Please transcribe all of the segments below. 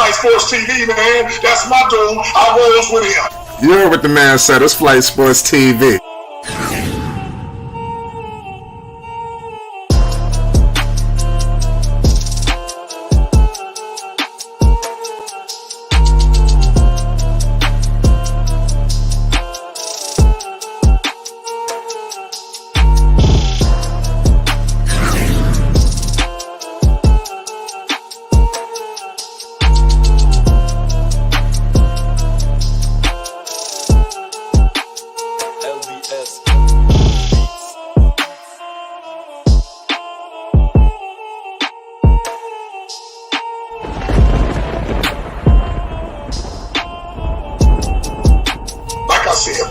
Flight Sports TV, man. That's my dude. I rolls with him. You heard what the man said. It's Flight Sports TV.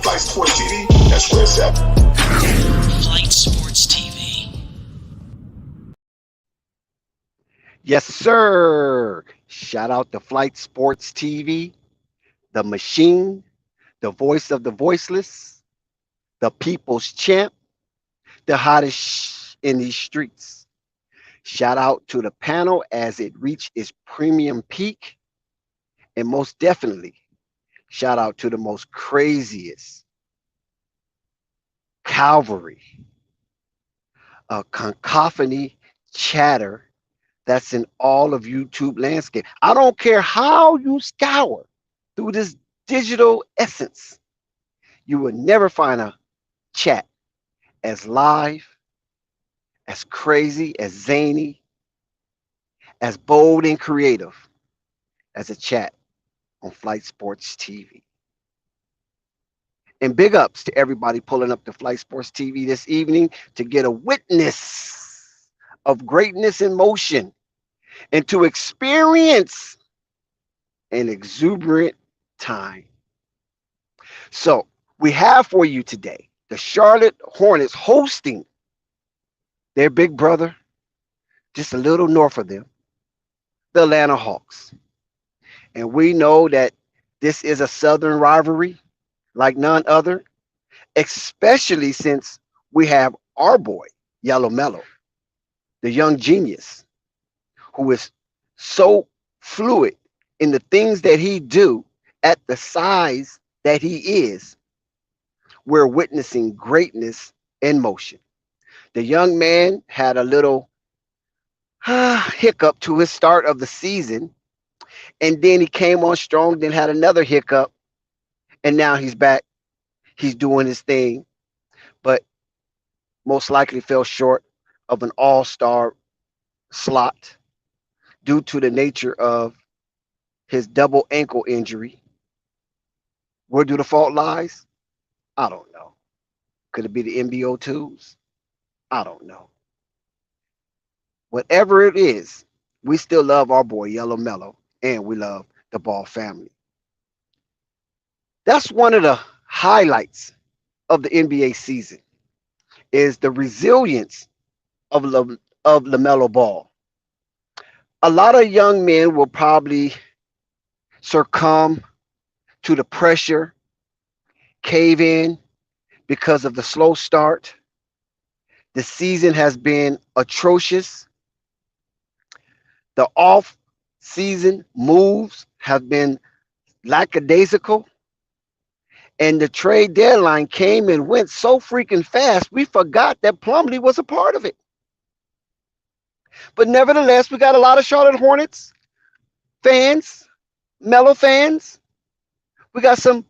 Flight Sports TV, that's where it's at. Flight Sports TV. Yes, sir. Shout out to Flight Sports TV, the machine, the voice of the voiceless, the people's champ, the hottest in these streets. Shout out to the panel as it reached its premium peak. And most definitely, shout out to the most craziest cavalry, a cacophony chatter that's in all of YouTube landscape. I don't care how you scour through this digital essence, you will never find a chat as live, as crazy, as zany, as bold and creative as a chat on Flight Sports TV. And big ups to everybody pulling up to Flight Sports TV this evening to get a witness of greatness in motion and to experience an exuberant time. So we have for you today the Charlotte Hornets hosting their big brother, just a little north of them, the Atlanta Hawks. And we know that this is a Southern rivalry like none other, especially since we have our boy, Yellow Mellow, the young genius, who is so fluid in the things that he do at the size that he is. We're witnessing greatness in motion. The young man had a little hiccup to his start of the season, and then he came on strong, then had another hiccup, and now he's back. He's doing his thing, but most likely fell short of an all-star slot due to the nature of his double ankle injury. Where do the fault lies? I don't know. Could it be the MBO2s? I don't know. Whatever it is, we still love our boy Yellow Mellow, and we love the Ball family. That's one of the highlights of the NBA season, is the resilience of LaMelo Ball. A lot of young men will probably succumb to the pressure, cave in because of the slow start. The season has been atrocious. The off-season moves have been lackadaisical. And the trade deadline came and went so freaking fast, we forgot that Plumlee was a part of it. But nevertheless, we got a lot of Charlotte Hornets fans, Melo fans. We got some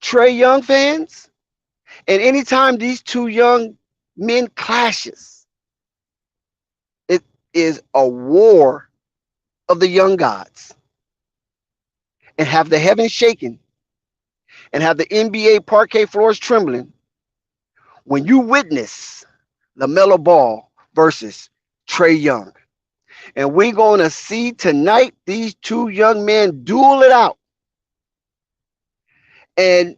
Trae Young fans. And anytime these two young men clashes, it is a war of the young gods. And have the heavens shaken and have the NBA parquet floors trembling when you witness LaMelo Ball versus Trae Young. And we're going to see tonight these two young men duel it out. And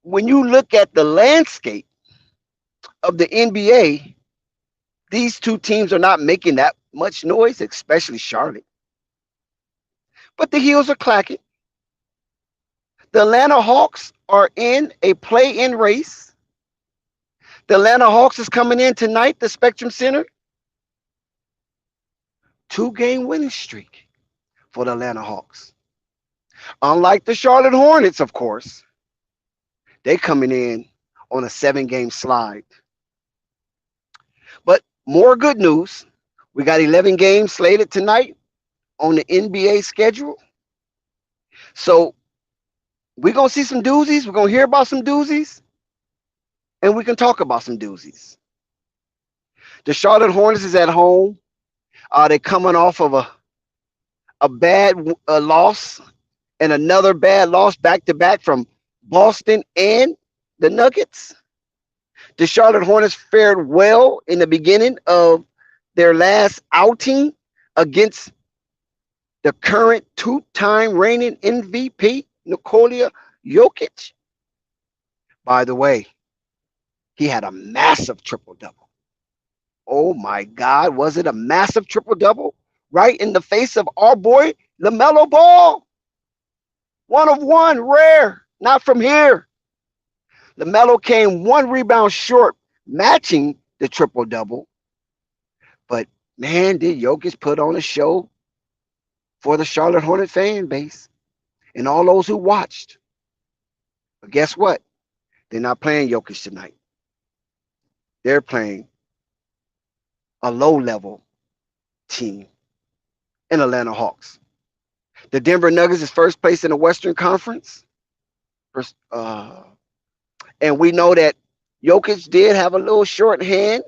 when you look at the landscape of the NBA, these two teams are not making that much noise, especially Charlotte. But the heels are clacking. The Atlanta Hawks are in a play-in race. The Atlanta Hawks is coming in tonight, the Spectrum Center. 2-game winning streak for the Atlanta Hawks. Unlike the Charlotte Hornets, of course, they coming in on a 7-game slide. But more good news. We got 11 games slated tonight on the NBA schedule. So we're going to see some doozies. We're going to hear about some doozies. And we can talk about some doozies. The Charlotte Hornets is at home. They're coming off of a bad loss and another bad loss back to back from Boston and the Nuggets. The Charlotte Hornets fared well in the beginning of their last outing against the current two-time reigning MVP, Nikola Jokic. By the way, he had a massive triple-double. Oh my God, was it a massive triple-double? Right in the face of our boy, LaMelo Ball. 1 of 1, rare, not from here. LaMelo came 1 rebound short, matching the triple-double. But man, did Jokic put on a show for the Charlotte Hornet fan base and all those who watched. But guess what? They're not playing Jokic tonight. They're playing a low-level team in Atlanta Hawks. The Denver Nuggets is first place in the Western Conference. And we know that Jokic did have a little shorthand,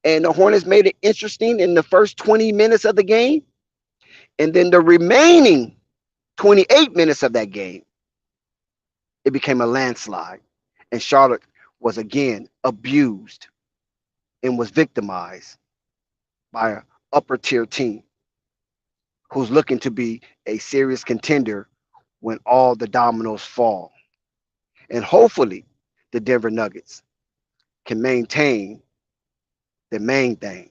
and the Hornets made it interesting in the first 20 minutes of the game. And then the remaining 28 minutes of that game, it became a landslide. And Charlotte was again abused and was victimized by an upper tier team who's looking to be a serious contender when all the dominoes fall. And hopefully the Denver Nuggets can maintain the main thing.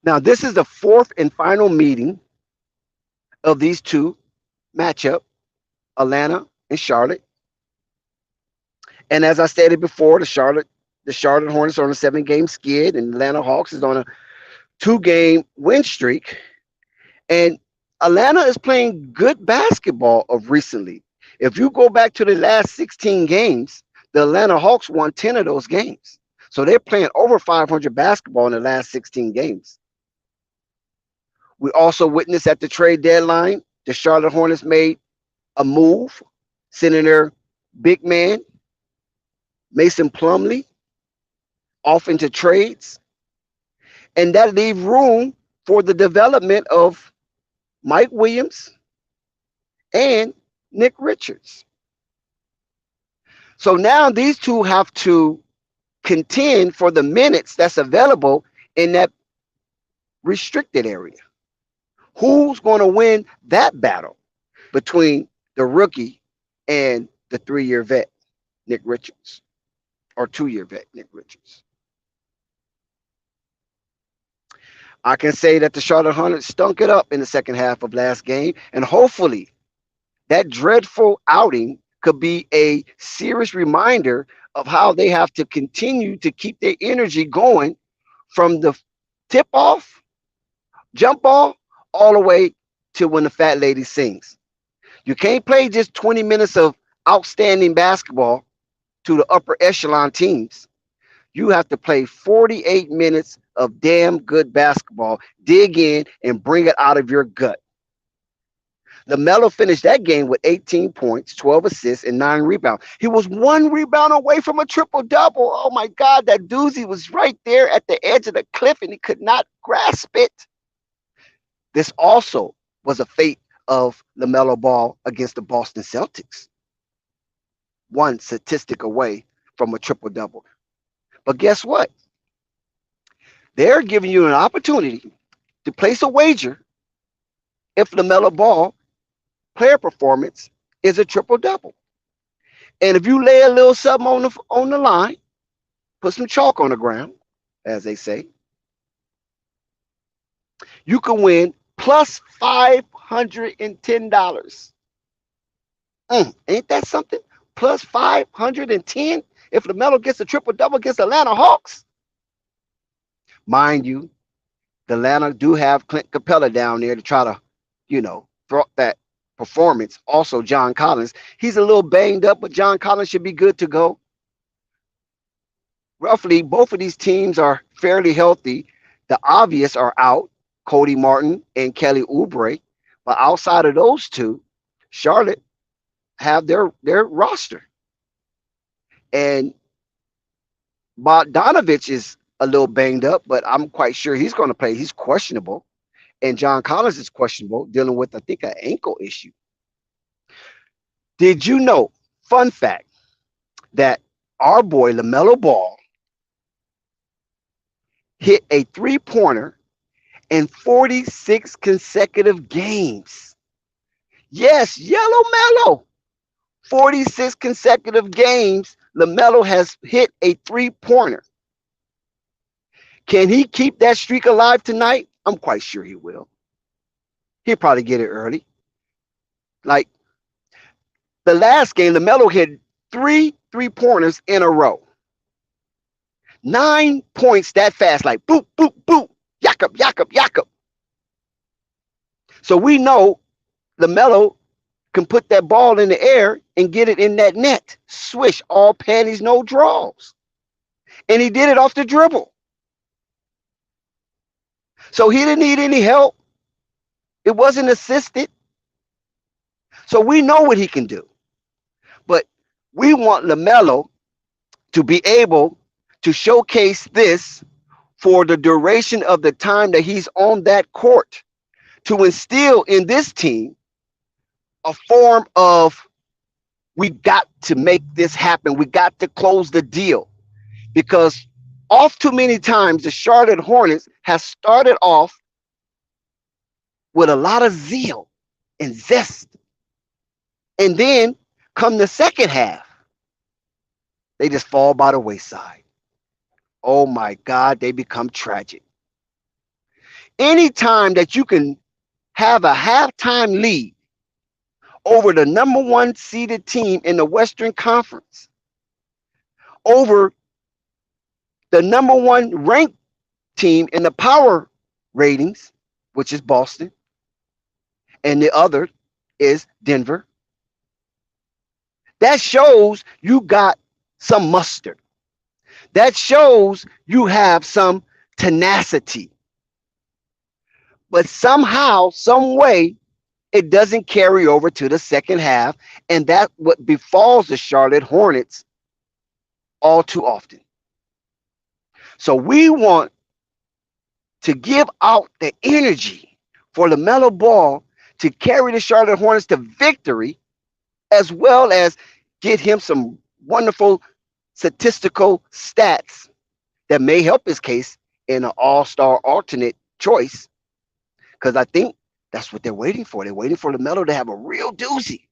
Now, this is the 4th and final meeting of these two matchup, Atlanta and Charlotte. And as I stated before, the Charlotte Hornets are on a 7-game skid, and Atlanta Hawks is on a 2-game win streak. And Atlanta is playing good basketball of recently. If you go back to the last 16 games, the Atlanta Hawks won 10 of those games. So they're playing over 500 basketball in the last 16 games. We also witnessed at the trade deadline, the Charlotte Hornets made a move, sending their big man, Mason Plumlee, off into trades. And that leaves room for the development of Mike Williams and Nick Richards. So now these two have to contend for the minutes that's available in that restricted area. Who's going to win that battle between the rookie and the 3-year vet, Nick Richards, or 2-year vet, Nick Richards? I can say that the Charlotte Hornets stunk it up in the second half of last game, and hopefully that dreadful outing could be a serious reminder of how they have to continue to keep their energy going from the tip-off, jump ball, all the way to when the fat lady sings. You can't play just 20 minutes of outstanding basketball to the upper echelon teams. You have to play 48 minutes of damn good basketball, dig in, and bring it out of your gut. LaMelo finished that game with 18 points, 12 assists, and 9 rebounds. He was 1 rebound away from a triple-double. Oh, my God, that doozy was right there at the edge of the cliff, and he could not grasp it. This also was a fate of LaMelo Ball against the Boston Celtics. 1 statistic away from a triple-double. But guess what? They're giving you an opportunity to place a wager if LaMelo Ball player performance is a triple-double. And if you lay a little something on the line, put some chalk on the ground, as they say, you can win plus $510. Ain't that something? Plus 510 if LaMelo gets a triple-double against Atlanta Hawks. Mind you, the Atlanta do have Clint Capella down there to try to throughout that performance. Also, John Collins, he's a little banged up, but John Collins should be good to go. Roughly, both of these teams are fairly healthy. The obvious are out, Cody Martin and Kelly Oubre. But outside of those two, Charlotte have their roster. And Bogdanovich is a little banged up, but I'm quite sure he's going to play. He's questionable. And John Collins is questionable, dealing with, I think, an ankle issue. Did you know, fun fact, that our boy LaMelo Ball hit a three-pointer in 46 consecutive games? Yes, Yellow Mellow. 46 consecutive games, LaMelo has hit a three-pointer. Can he keep that streak alive tonight? I'm quite sure he will. He'll probably get it early. Like the last game, LaMelo hit three-pointers in a row. 9 points that fast, like boop, boop, boop, yak up, yak up, yak up. So we know LaMelo can put that ball in the air and get it in that net. Swish, all panties, no draws. And he did it off the dribble. So he didn't need any help. It wasn't assisted. So we know what he can do. But we want LaMelo to be able to showcase this for the duration of the time that he's on that court, to instill in this team a form of, we got to make this happen. We got to close the deal. Because off too many times, the Charlotte Hornets has started off with a lot of zeal and zest. And then come the second half, they just fall by the wayside. Oh my God, they become tragic. Anytime that you can have a halftime lead over the number one seeded team in the Western Conference, over the number one ranked team in the power ratings, which is Boston, and the other is Denver, that shows you got some mustard. That shows you have some tenacity. But somehow, some way, it doesn't carry over to the second half. And that's what befalls the Charlotte Hornets all too often. So we want to give out the energy for LaMelo Ball to carry the Charlotte Hornets to victory, as well as get him some wonderful statistical stats that may help his case in an all-star alternate choice. Because I think that's what they're waiting for. They're waiting for LaMelo to have a real doozy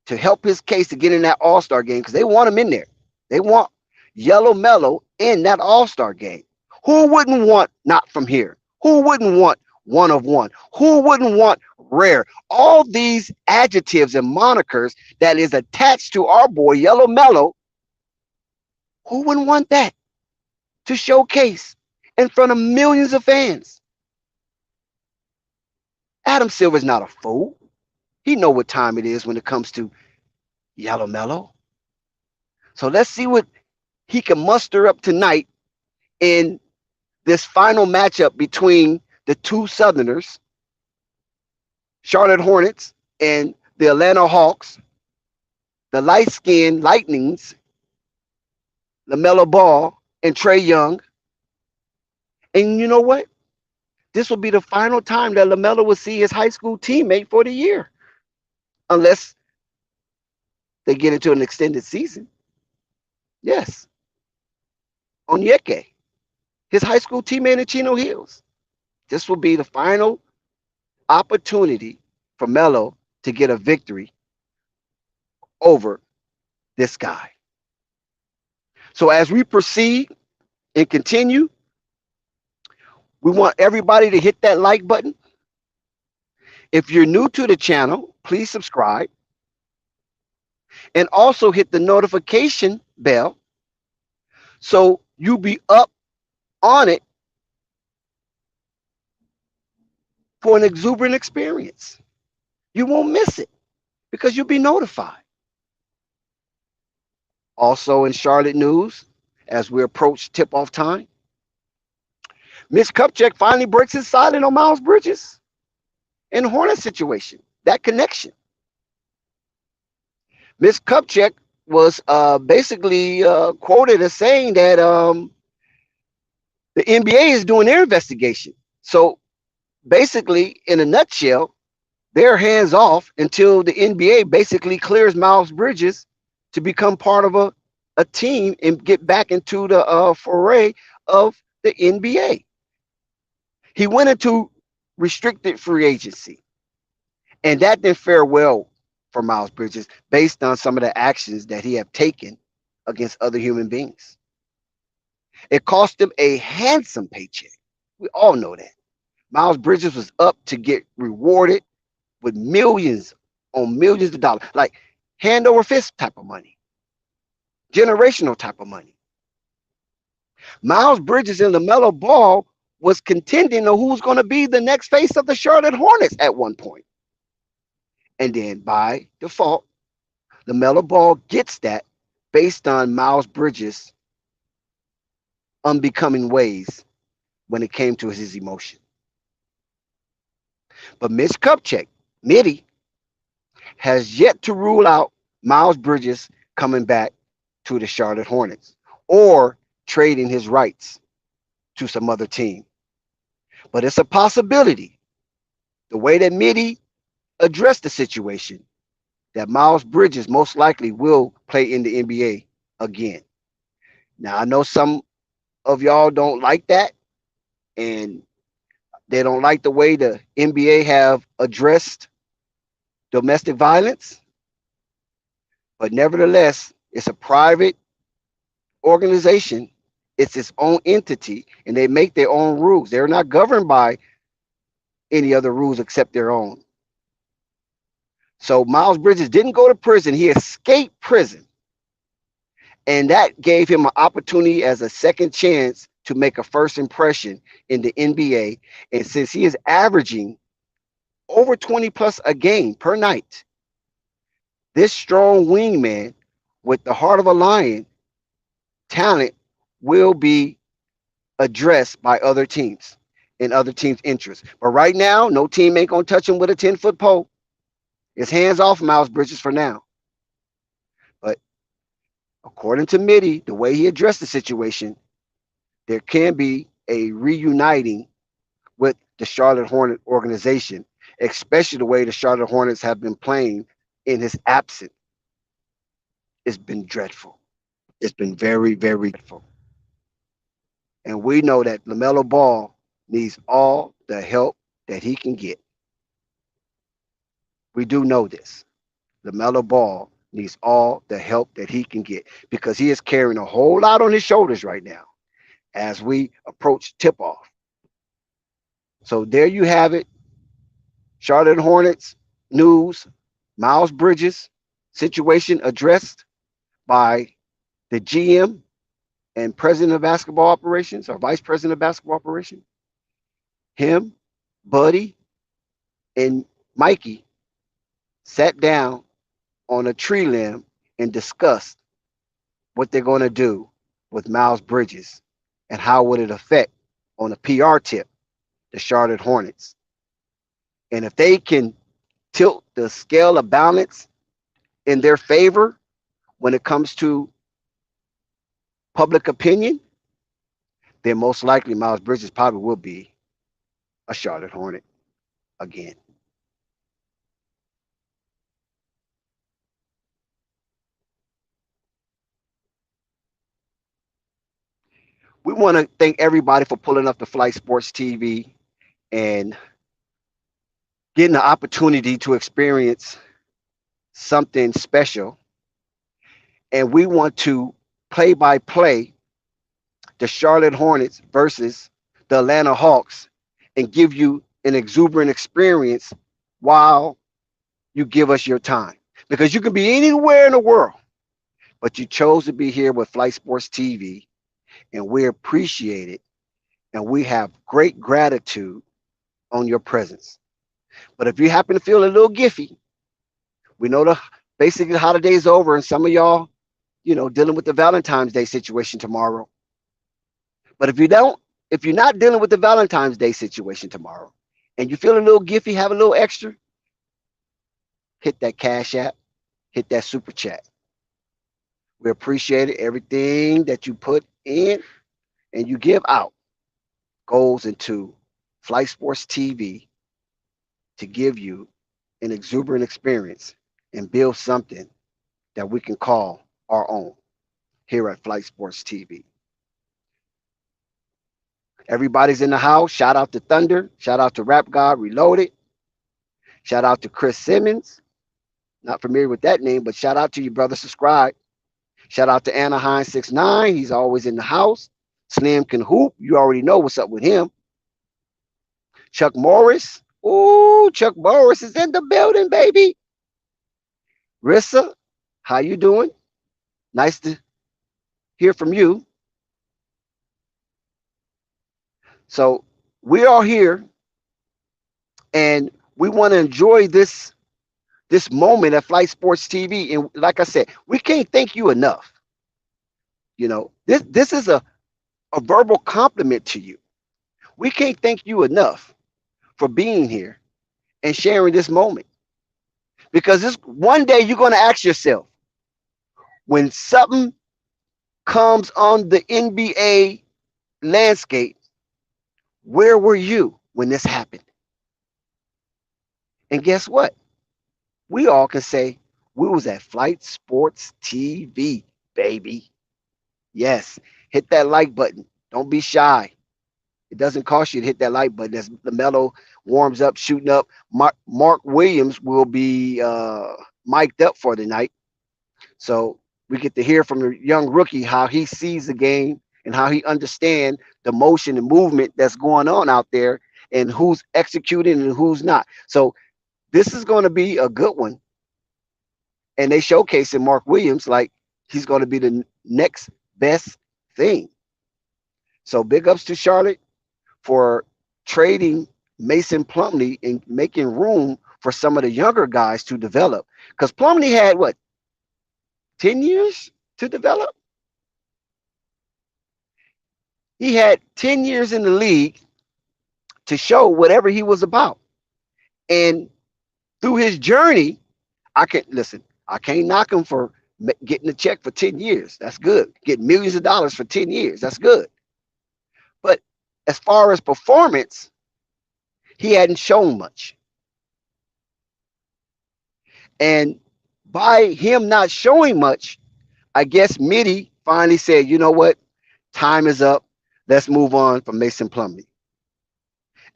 to help his case to get in that all-star game, because they want him in there. They want Yellow Mellow in that all-star game. Who wouldn't want not from here? Who wouldn't want one of one? Who wouldn't want rare? All these adjectives and monikers that is attached to our boy Yellow Mellow. Who wouldn't want that to showcase in front of millions of fans? Adam Silver's not a fool. He know what time it is when it comes to Yellow Mellow. So let's see what he can muster up tonight in this final matchup between the two Southerners, Charlotte Hornets and the Atlanta Hawks, the light-skinned Lightnings, LaMelo Ball and Trae Young. And you know what? This will be the final time that LaMelo will see his high school teammate for the year, unless they get into an extended season. Yes. Onyeka, his high school teammate in Chino Hills. This will be the final opportunity for Melo to get a victory over this guy. So as we proceed and continue, we want everybody to hit that like button. If you're new to the channel, please subscribe. And also hit the notification bell so you'll be up on it for an exuberant experience. You won't miss it because you'll be notified. Also in Charlotte news, as we approach tip-off time, Mitch Kupchak finally breaks his silence on Miles Bridges and Hornet situation. That connection. Mitch Kupchak was basically quoted as saying that the NBA is doing their investigation. So basically, in a nutshell, they're hands off until the NBA basically clears Miles Bridges to become part of a team and get back into the foray of the NBA. He went into restricted free agency, and that didn't fare well for Miles Bridges based on some of the actions that he have taken against other human beings. It cost him a handsome paycheck. We all know that. Miles Bridges was up to get rewarded with millions on millions of dollars, like hand over fist type of money, generational type of money. Miles Bridges and LaMelo Ball was contending on who's going to be the next face of the Charlotte Hornets at one point. And then by default, LaMelo Ball gets that based on Miles Bridges' unbecoming ways when it came to his emotion. But Mitch Kupchak, Mitty, has yet to rule out Miles Bridges coming back to the Charlotte Hornets or trading his rights to some other team. But it's a possibility, the way that Mitty addressed the situation, that Miles Bridges most likely will play in the NBA again. Now, I know some of y'all don't like that, and they don't like the way the NBA have addressed domestic violence. But nevertheless, it's a private organization. It's its own entity, and they make their own rules. They're not governed by any other rules except their own. So Miles Bridges didn't go to prison. He escaped prison. And that gave him an opportunity as a second chance to make a first impression in the NBA. And since he is averaging over 20 plus a game per night, this strong wingman with the heart of a lion talent will be addressed by other teams and other teams' interests. But right now, no team ain't going to touch him with a 10-foot pole. It's hands off Miles Bridges for now. But according to Mitty, the way he addressed the situation, there can be a reuniting with the Charlotte Hornet organization, especially the way the Charlotte Hornets have been playing in his absence. It's been dreadful. It's been very, very dreadful. And we know that LaMelo Ball needs all the help that he can get. We do know this. LaMelo Ball needs all the help that he can get because he is carrying a whole lot on his shoulders right now as we approach tip-off. So there you have it. Charlotte Hornets news, Miles Bridges situation addressed by the GM and president of basketball operations or vice president of basketball operations. Him, Buddy, and Mikey sat down on a tree limb and discussed what they're going to do with Miles Bridges and how would it affect on a PR tip the Charlotte Hornets. And if they can tilt the scale of balance in their favor when it comes to public opinion, then most likely Miles Bridges probably will be a Charlotte Hornet again. We want to thank everybody for pulling up the Flight Sports TV and getting the opportunity to experience something special. And we want to play by play the Charlotte Hornets versus the Atlanta Hawks and give you an exuberant experience while you give us your time. Because you can be anywhere in the world, but you chose to be here with Flight Sports TV, and we appreciate it. And we have great gratitude on your presence. But if you happen to feel a little giffy, we know the basically the holiday's over, and some of y'all, dealing with the Valentine's Day situation tomorrow. But if you're not dealing with the Valentine's Day situation tomorrow, and you feel a little giffy, have a little extra, hit that Cash App, hit that Super Chat. We appreciate it. Everything that you put in and you give out goes into Flight Sports TV to give you an exuberant experience and build something that we can call our own here at Flight Sports TV. Everybody's in the house. Shout out to Thunder. Shout out to Rap God Reloaded. Shout out to Chris Simmons. Not familiar with that name, but shout out to you, brother. Subscribe. Shout out to Anaheim 69. He's always in the house. Slim can hoop. You already know what's up with him. Chuck Morris. Ooh, Chuck Morris is in the building, baby. Rissa, how you doing? Nice to hear from you. So we are here, and we want to enjoy this moment at Flight Sports TV. And like I said, we can't thank you enough. This is a verbal compliment to you. We can't thank you enough for being here and sharing this moment. Because this one day you're going to ask yourself, when something comes on the NBA landscape, where were you when this happened? And guess what? We all can say we was at Flight Sports TV, baby. Yes, hit that like button. Don't be shy. It doesn't cost you to hit that like button. As LaMelo warms up, shooting up, Mark Williams will be mic'd up for the night. So we get to hear from the young rookie how he sees the game and how he understands the motion and movement that's going on out there and who's executing and who's not. So this is going to be a good one. And they showcasing Mark Williams like he's going to be the next best thing. So big ups to Charlotte for trading Mason Plumlee and making room for some of the younger guys to develop. Because Plumlee had what, 10 years to develop? He had 10 years in the league to show whatever he was about. And through his journey, I can't knock him for getting a check for 10 years. That's good. Getting millions of dollars for 10 years. That's good. But as far as performance, he hadn't shown much. And by him not showing much, I guess Mitty finally said, you know what? Time is up. Let's move on from Mason Plumlee.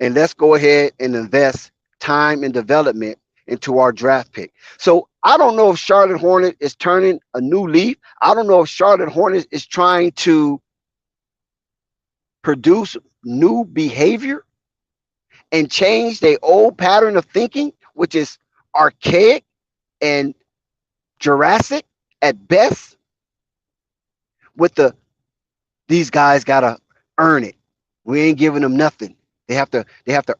And let's go ahead and invest time and development into our draft pick. So I don't know if Charlotte Hornet is turning a new leaf. I don't know if Charlotte Hornet is trying to produce new behavior and change their old pattern of thinking, which is archaic and Jurassic at best, with these guys gotta earn it. We ain't giving them nothing. They have to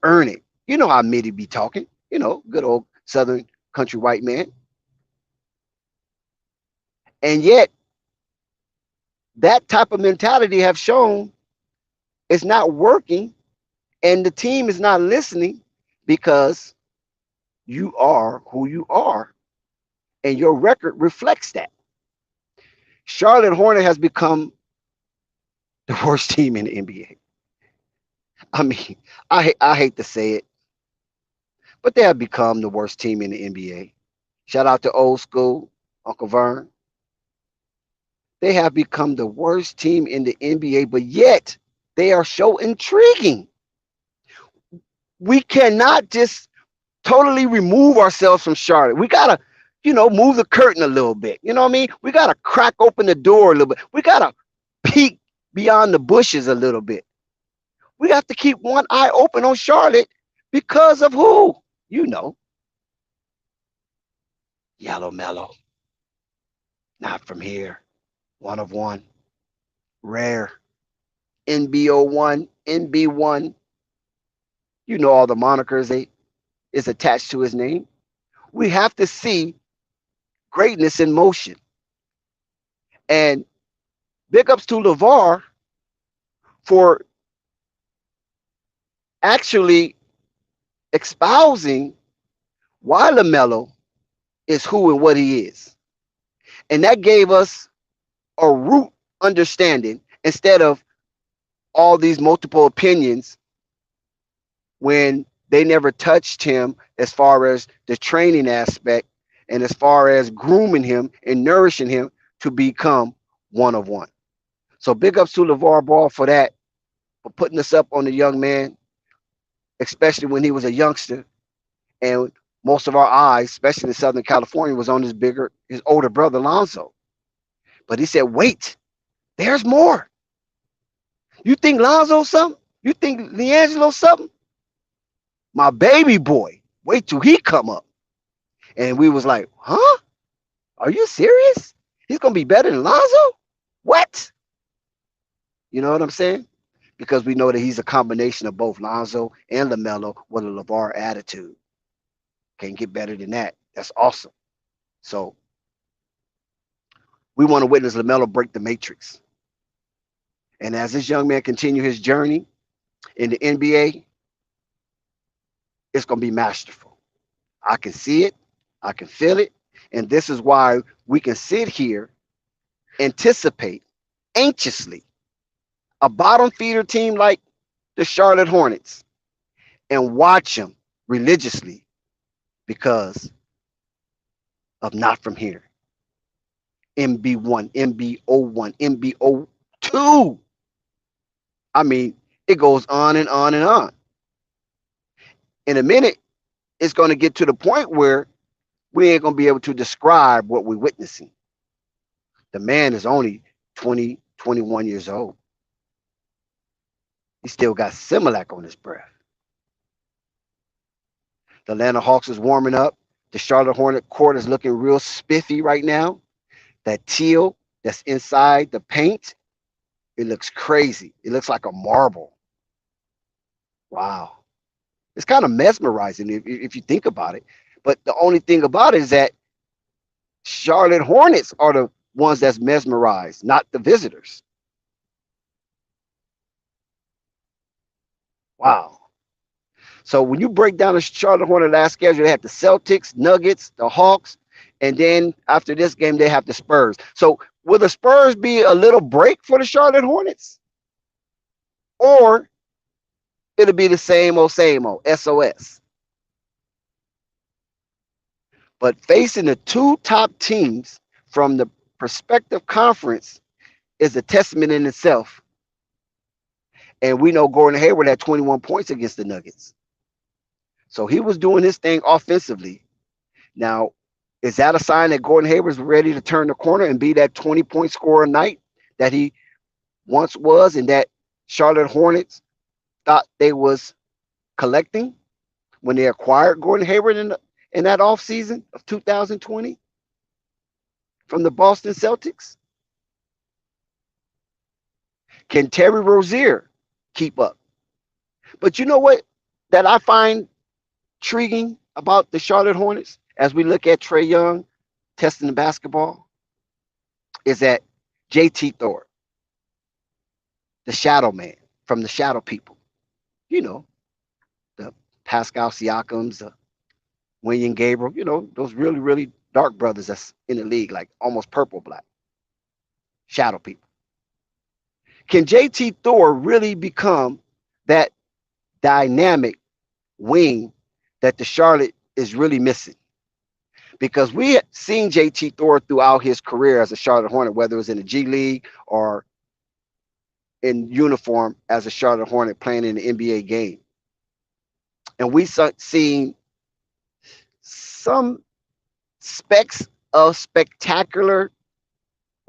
earn it. You know how Mitty be talking, good old Southern country white man. And yet that type of mentality have shown it's not working, and the team is not listening because you are who you are, and your record reflects that. Charlotte Hornet has become the worst team in the NBA. I mean, I hate to say it, but they have become the worst team in the NBA. Shout out to old school, Uncle Vern. They have become the worst team in the NBA, but yet they are so intriguing. We cannot just totally remove ourselves from Charlotte. We got to, move the curtain a little bit. You know what I mean? We got to crack open the door a little bit. We got to peek beyond the bushes a little bit. We have to keep one eye open on Charlotte because of who? Yellow Mellow. Not from here. One of one. Rare. NBO1, NB1. You know all the monikers they is attached to his name. We have to see greatness in motion. And big ups to LeVar for actually espousing why LaMelo is who and what he is. And that gave us a root understanding instead of all these multiple opinions when they never touched him as far as the training aspect and as far as grooming him and nourishing him to become one of one. So big ups to LeVar Ball for that, for putting us up on the young man, especially when he was a youngster. And most of our eyes, especially in Southern California, was on his older brother Lonzo. But he said, wait, there's more. You think Lonzo something? You think LiAngelo something? My baby boy, wait till he come up. And we was like, huh? Are you serious? He's gonna be better than Lonzo? What? You know what I'm saying? Because we know that he's a combination of both Lonzo and LaMelo with a LeVar attitude. Can't get better than that. That's awesome. So we want to witness LaMelo break the matrix. And as this young man continue his journey in the NBA, it's gonna be masterful. I can see it, I can feel it, and this is why we can sit here, anticipate anxiously a bottom feeder team like the Charlotte Hornets and watch them religiously because of Not From Here. MB1, MBO1, MBO2. I mean, it goes on and on and on. In a minute, it's going to get to the point where we ain't going to be able to describe what we're witnessing. The man is only 20, 21 years old. He still got Similac on his breath. The Atlanta Hawks is warming up. The Charlotte Hornet court is looking real spiffy right now. That teal that's inside the paint, it looks crazy. It looks like a marble. Wow. It's kind of mesmerizing if you think about it. But the only thing about it is that Charlotte Hornets are the ones that's mesmerized, not the visitors. Wow. So when you break down the Charlotte Hornet last schedule, they have the Celtics, Nuggets, the Hawks, and then after this game, they have the Spurs. So will the Spurs be a little break for the Charlotte Hornets? Or it'll be the same old, SOS. But facing the two top teams from the prospective conference is a testament in itself. And we know Gordon Hayward had 21 points against the Nuggets. So he was doing his thing offensively. Now, is that a sign that Gordon Hayward's ready to turn the corner and be that 20-point scorer a night that he once was and that Charlotte Hornets thought they was collecting when they acquired Gordon Hayward in that offseason of 2020 from the Boston Celtics? Can Terry Rozier keep up? But you know what that I find intriguing about the Charlotte Hornets as we look at Trae Young testing the basketball is that JT Thor, the shadow man from the shadow people, you know, the Pascal Siakams, the William Gabriel, you know, those really, really dark brothers that's in the league, like almost purple black, shadow people. Can JT Thor really become that dynamic wing that the Charlotte is really missing? Because we had seen JT Thor throughout his career as a Charlotte Hornet, whether it was in the G League or in uniform as a Charlotte Hornet playing in the NBA game. And we seen some specks of spectacular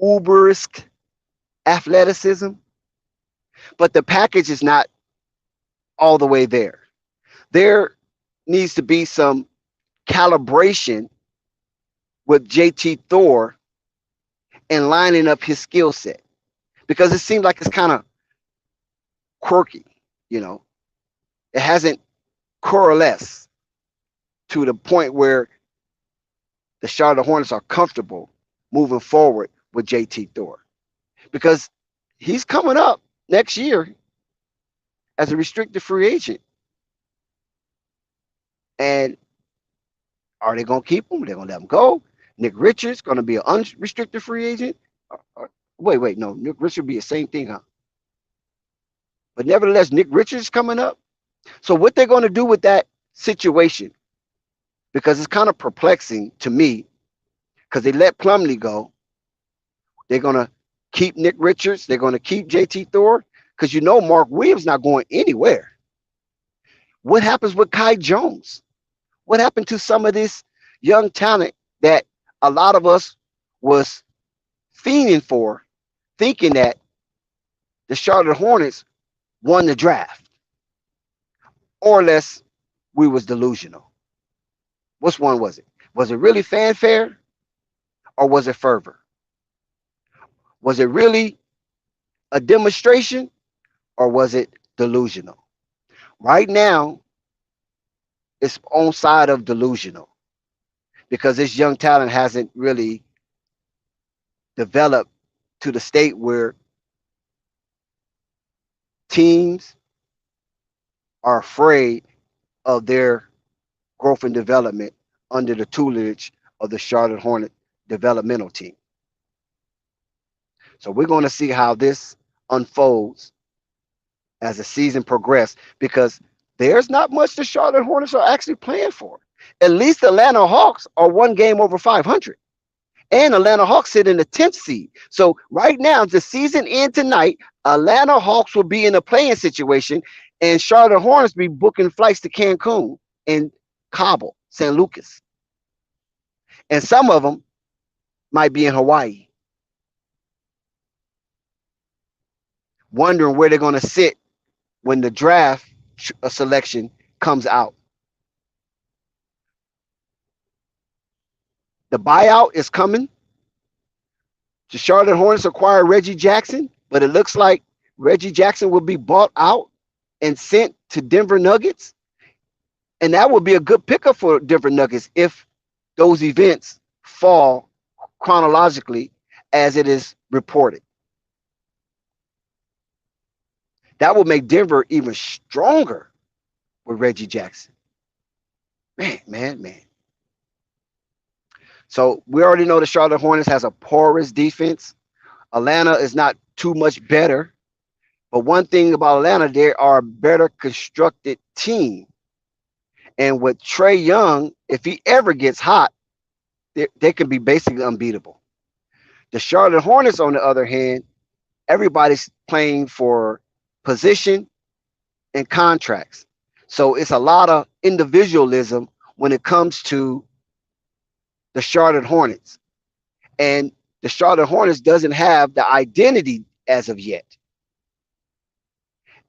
uberisk athleticism, but the package is not all the way there. There needs to be some calibration with JT Thor and lining up his skill set, because it seems like it's kind of quirky, you know. It hasn't coalesce to the point where the Charlotte Hornets are comfortable moving forward with JT Thor, because he's coming up next year as a restricted free agent. And are they going to keep him? They're going to let him go. Nick Richards going to be an unrestricted free agent. Wait, no, Nick Richards will be the same thing, huh? But nevertheless, Nick Richards is coming up. So what they're going to do with that situation, because it's kind of perplexing to me, because they let Plumlee go. They're going to keep Nick Richards. They're going to keep JT Thor, because you know Mark Williams not going anywhere. What happens with Kai Jones? What happened to some of this young talent that a lot of us was fiending for, thinking that the Charlotte Hornets won the draft? Or less, we was delusional. Which one was it? Was it really fanfare, or was it fervor? Was it really a demonstration, or was it delusional? Right now, it's on side of delusional, because this young talent hasn't really developed to the state where teams are afraid of their growth and development under the tutelage of the Charlotte Hornet developmental team. So we're going to see how this unfolds as the season progresses, because there's not much the Charlotte Hornets are actually playing for. At least the Atlanta Hawks are one game over 500. And Atlanta Hawks sit in the 10th seed. So right now, if the season ends tonight, Atlanta Hawks will be in a playing situation, and Charlotte Hornets be booking flights to Cancun and Cabo, San Lucas. And some of them might be in Hawaii, wondering where they're going to sit when the draft selection comes out. The buyout is coming. The Charlotte Hornets acquire Reggie Jackson, but it looks like Reggie Jackson will be bought out and sent to Denver Nuggets. And that would be a good pickup for Denver Nuggets if those events fall chronologically as it is reported. That will make Denver even stronger with Reggie Jackson. Man. So we already know the Charlotte Hornets has a porous defense. Atlanta is not too much better. But one thing about Atlanta, they are a better constructed team. And with Trae Young, if he ever gets hot, they can be basically unbeatable. The Charlotte Hornets, on the other hand, everybody's playing for position and contracts. So it's a lot of individualism when it comes to the Charlotte Hornets. And the Charlotte Hornets doesn't have the identity as of yet.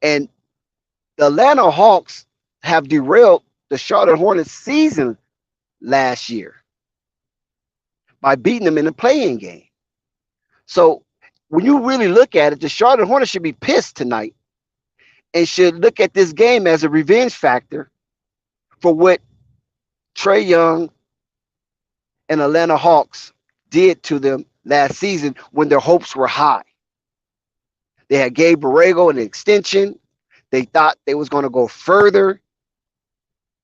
And the Atlanta Hawks have derailed the Charlotte Hornets season last year by beating them in the play-in game. So when you really look at it, the Charlotte Hornets should be pissed tonight and should look at this game as a revenge factor for what Trae Young and Atlanta Hawks did to them last season when their hopes were high. They had gave Borrego an extension. They thought they was going to go further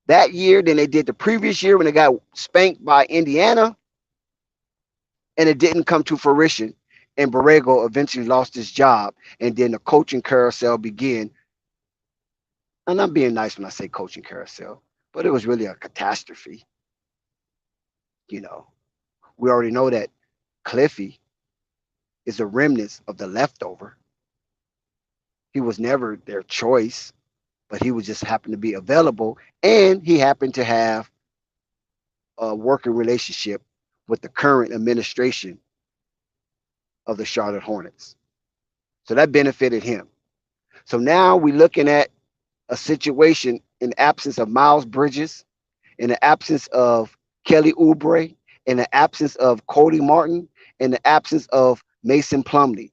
that year than they did the previous year when they got spanked by Indiana. And it didn't come to fruition. And Borrego eventually lost his job. And then the coaching carousel began. And I'm being nice when I say coaching carousel, but it was really a catastrophe. You know, we already know that Cliffy is a remnant of the leftover. He was never their choice, but he was just happened to be available, and he happened to have a working relationship with the current administration of the Charlotte Hornets. So that benefited him. So now we're looking at a situation in absence of Miles Bridges, in the absence of Kelly Oubre, in the absence of Cody Martin, in the absence of Mason Plumlee.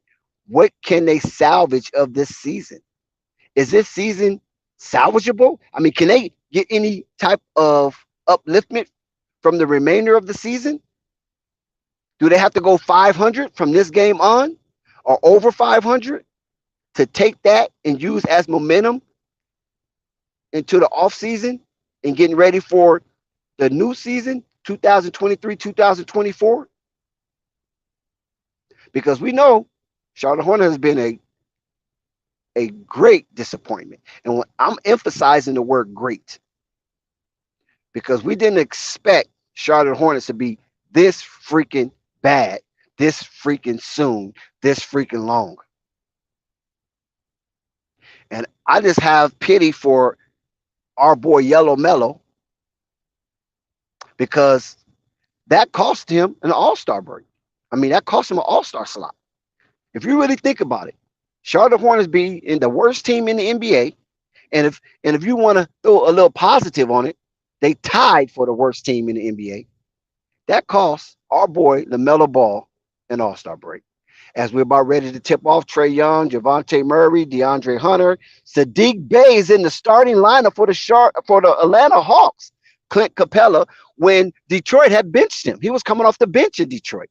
What can they salvage of this season? Is this season salvageable? I mean, can they get any type of upliftment from the remainder of the season? Do they have to go 500 from this game on or over 500 to take that and use as momentum into the offseason and getting ready for the new season, 2023, 2024? Because we know Charlotte Hornets has been a great disappointment. And when I'm emphasizing the word great, because we didn't expect Charlotte Hornets to be this freaking bad, this freaking soon, this freaking long. And I just have pity for our boy Yellow Mellow, because that cost him an all-star break. I mean, that cost him an all-star slot. If you really think about it, Charlotte Hornets be in the worst team in the NBA. And if you want to throw a little positive on it, they tied for the worst team in the NBA. That cost our boy LaMelo Ball an all-star break. As we're about ready to tip off, Trae Young, Javante Murray, DeAndre Hunter, Sadiq Bey is in the starting lineup for the Atlanta Hawks. Clint Capella, when Detroit had benched him. He was coming off the bench in Detroit.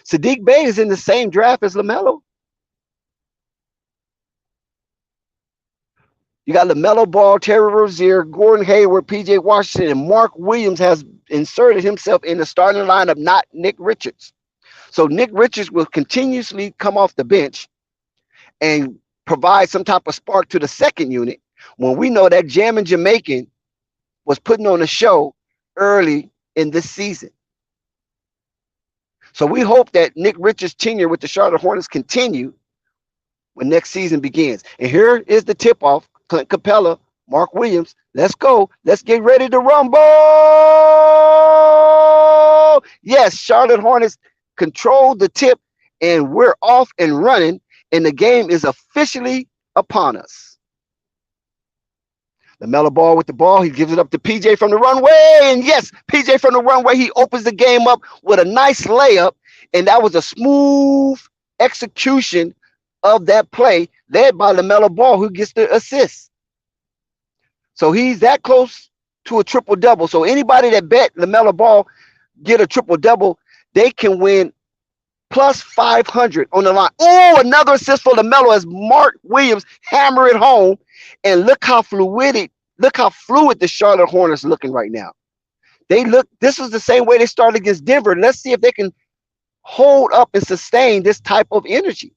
Sadiq Bey is in the same draft as LaMelo. You got LaMelo Ball, Terry Rozier, Gordon Hayward, P.J. Washington, and Mark Williams has inserted himself in the starting lineup, not Nick Richards. So Nick Richards will continuously come off the bench and provide some type of spark to the second unit, when we know that Jammin' Jamaican was putting on a show early in this season. So we hope that Nick Richards' tenure with the Charlotte Hornets continue when next season begins. And here is the tip-off. Clint Capella, Mark Williams, let's go. Let's get ready to rumble. Yes, Charlotte Hornets control the tip, and we're off and running, and the game is officially upon us. LaMelo Ball with the ball. He gives it up to PJ from the runway. And yes, PJ from the runway. He opens the game up with a nice layup. And that was a smooth execution of that play led by LaMelo Ball, who gets the assist. So he's that close to a triple-double. So anybody that bet LaMelo Ball get a triple-double, they can win plus 500 on the line. Oh, another assist for LaMelo as Mark Williams hammer it home. And look how fluid the Charlotte Hornets looking right now. This was the same way they started against Denver. Let's see if they can hold up and sustain this type of energy.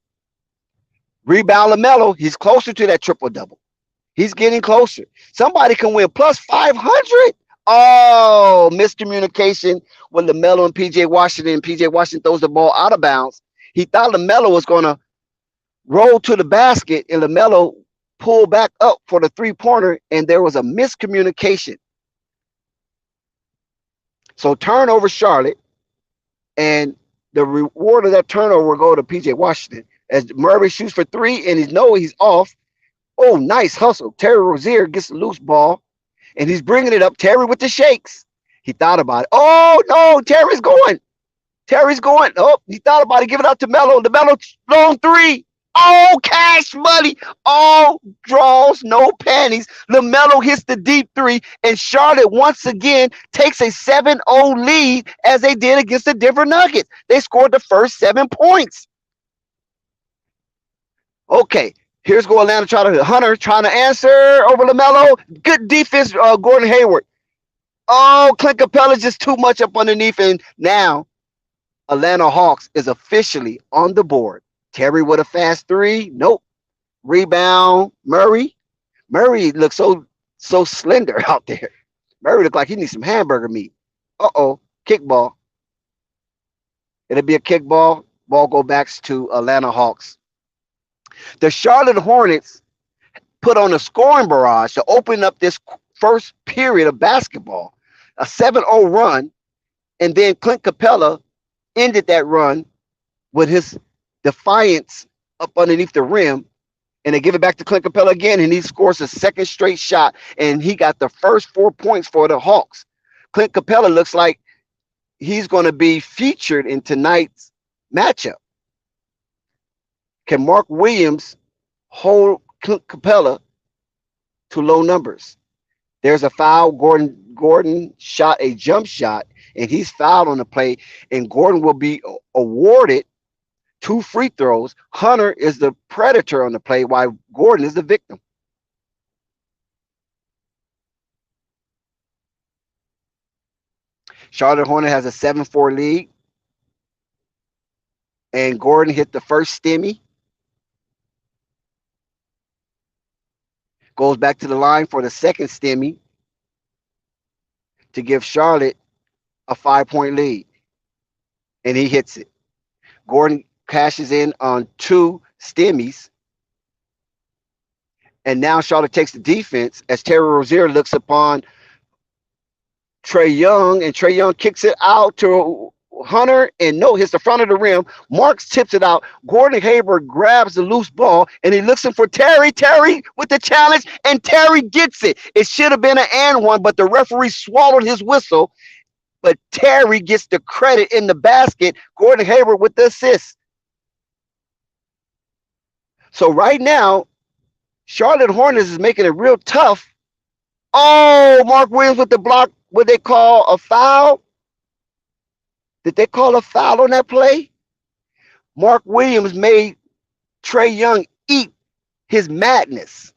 Rebound LaMelo, he's closer to that triple-double. He's getting closer. Somebody can win plus 500. Oh, miscommunication with LaMelo and P.J. Washington. P.J. Washington throws the ball out of bounds. He thought LaMelo was going to roll to the basket, and LaMelo pulled back up for the three-pointer, and there was a miscommunication. So turnover Charlotte, and the reward of that turnover will go to P.J. Washington as Murray shoots for three, and he's off. Oh, nice hustle. Terry Rozier gets the loose ball, and he's bringing it up. Terry with the shakes. He thought about it. Oh, no, Terry's going. Oh, he thought about it. Give it out to Melo. The Melo long three. Oh, cash money. All draws, no panties. LaMelo hits the deep three, and Charlotte once again takes a 7-0 lead as they did against the Denver Nuggets. They scored the first 7 points. Okay, here's go Atlanta Hunter trying to answer over LaMelo. Good defense, Gordon Hayward. Oh, Clint Capella just too much up underneath, and now Atlanta Hawks is officially on the board. Terry with a fast three. Nope. Rebound, Murray. Murray looks so slender out there. Murray looked like he needs some hamburger meat. Uh-oh. Kickball. It'll be a kickball. Ball go back to Atlanta Hawks. The Charlotte Hornets put on a scoring barrage to open up this first period of basketball. A 7-0 run. And then Clint Capella ended that run with his defiance up underneath the rim, and they give it back to Clint Capella again, and he scores a second straight shot, and he got the first 4 points for the Hawks. Clint Capella looks like he's going to be featured in tonight's matchup. Can Mark Williams hold Clint Capella to low numbers. There's a foul. Gordon shot a jump shot, and he's fouled on the play, and Gordon will be awarded 2 free throws. Hunter is the predator on the play, while Gordon is the victim. Charlotte Hornet has a 7-4 lead, and Gordon hit the first stimmy. Goes back to the line for the second stimmy to give Charlotte a 5-point lead, and he hits it. Gordon cashes in on 2 stimmies, and now Charlotte takes the defense as Terry Rozier looks upon Trae Young, and Trae Young kicks it out to Hunter, and no, hits the front of the rim. Marks tips it out. Gordon Hayward grabs the loose ball, and he looks in for Terry. Terry with the challenge, and Terry gets it. It should have been an and one, but the referee swallowed his whistle. But Terry gets the credit in the basket. Gordon Hayward with the assist. So right now, Charlotte Hornets is making it real tough. Oh, Mark Williams with the block. What they call a foul? Did they call a foul on that play? Mark Williams made Trae Young eat his madness.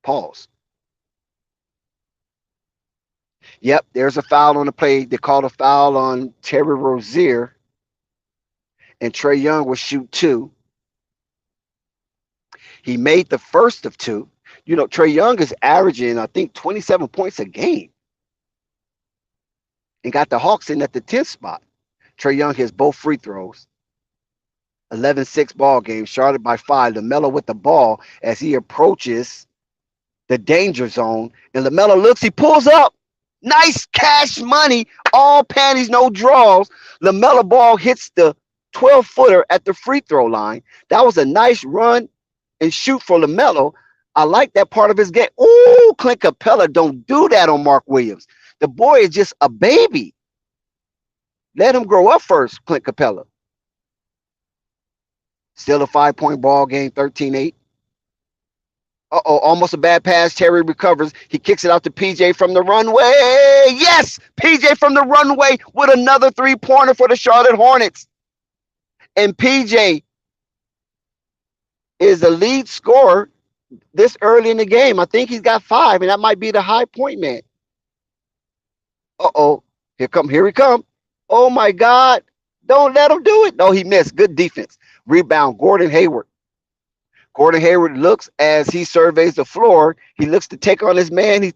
Pause. Yep, there's a foul on the play. They called a foul on Terry Rozier, and Trae Young will shoot 2. He made the first of 2. You know, Trae Young is averaging, I think, 27 points a game, and got the Hawks in at the 10th spot. Trae Young hits both free throws. 11-6 ball game. Charlotte by 5. LaMelo with the ball as he approaches the danger zone. And LaMelo looks, he pulls up. Nice cash money. All panties, no draws. LaMelo ball hits the 12-footer at the free throw line. That was a nice run and shoot for LaMelo. I like that part of his game. Ooh, Clint Capella, don't do that on Mark Williams. The boy is just a baby. Let him grow up first, Clint Capella. Still a 5-point ball game, 13-8. Uh-oh, almost a bad pass. Terry recovers. He kicks it out to PJ from the runway. Yes, PJ from the runway with another 3-pointer for the Charlotte Hornets. And PJ is the lead scorer this early in the game. I think he's got 5, and that might be the high point man. Uh-oh, here he come. Oh, my God. Don't let him do it. No, he missed. Good defense. Rebound, Gordon Hayward. Gordon Hayward looks as he surveys the floor. He looks to take on his man.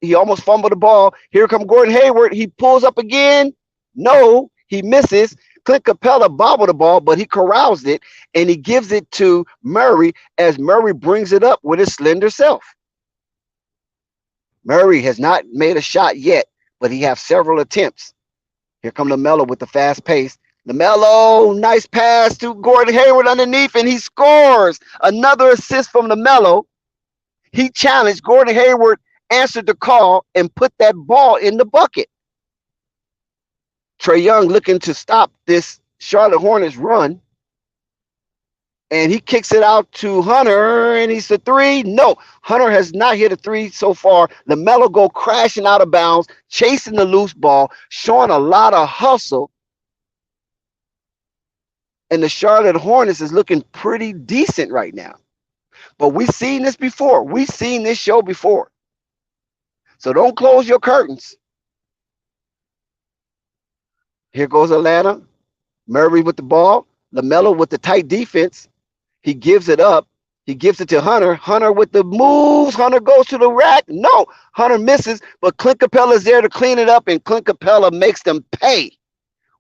He almost fumbled the ball. Here comes Gordon Hayward. He pulls up again. No, he misses. Clint Capella bobbled the ball, but he corrals it, and he gives it to Murray as Murray brings it up with his slender self. Murray has not made a shot yet, but he has several attempts. Here comes LaMelo with the fast pace. LaMelo, nice pass to Gordon Hayward underneath, and he scores. Another assist from LaMelo. He challenged. Gordon Hayward answered the call and put that ball in the bucket. Trae Young looking to stop this Charlotte Hornets run. And he kicks it out to Hunter, and he's the 3. No, Hunter has not hit a 3 so far. LaMelo go crashing out of bounds, chasing the loose ball, showing a lot of hustle. And the Charlotte Hornets is looking pretty decent right now. But we've seen this before. We've seen this show before. So don't close your curtains. Here goes Atlanta. Murray with the ball. LaMelo with the tight defense. He gives it up. He gives it to Hunter. Hunter with the moves. Hunter goes to the rack. No, Hunter misses, but Clint Capella's there to clean it up, and Clint Capella makes them pay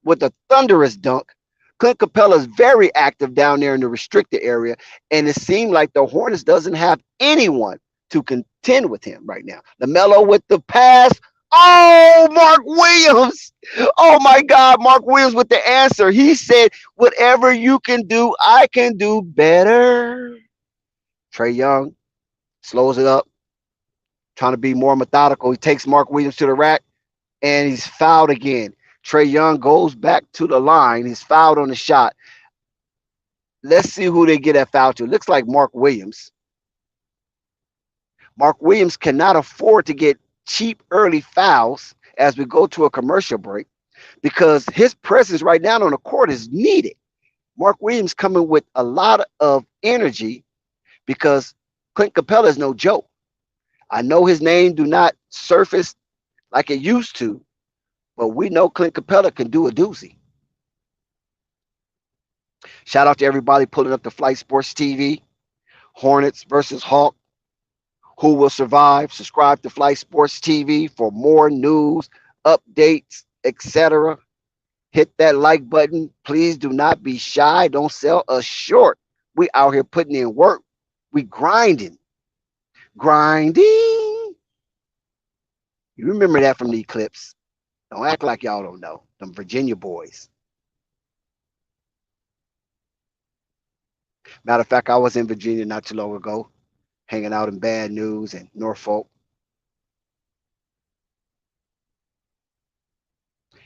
with a thunderous dunk. Clint Capella's very active down there in the restricted area, and it seemed like the Hornets doesn't have anyone to contend with him right now. LaMelo with the pass. Oh, Mark Williams. Oh, my God. Mark Williams with the answer. He said, whatever you can do, I can do better. Trae Young slows it up, trying to be more methodical. He takes Mark Williams to the rack, and he's fouled again. Trae Young goes back to the line. He's fouled on the shot. Let's see who they get that foul to. Looks like Mark Williams. Mark Williams cannot afford to get cheap early fouls as we go to a commercial break because his presence right now on the court is needed. Mark Williams coming with a lot of energy because Clint Capella is no joke. I know his name do not surface like it used to, but we know Clint Capella can do a doozy. Shout out to everybody pulling up the Flight Sports TV. Hornets versus Hawk. Who will survive? Subscribe to Flight Sports TV for more news, updates, etc. Hit that like button. Please do not be shy. Don't sell us short. We out here putting in work. We grinding. Grinding. You remember that from the Eclipse. Don't act like y'all don't know. Them Virginia boys. Matter of fact, I was in Virginia not too long ago, hanging out in Bad News and Norfolk.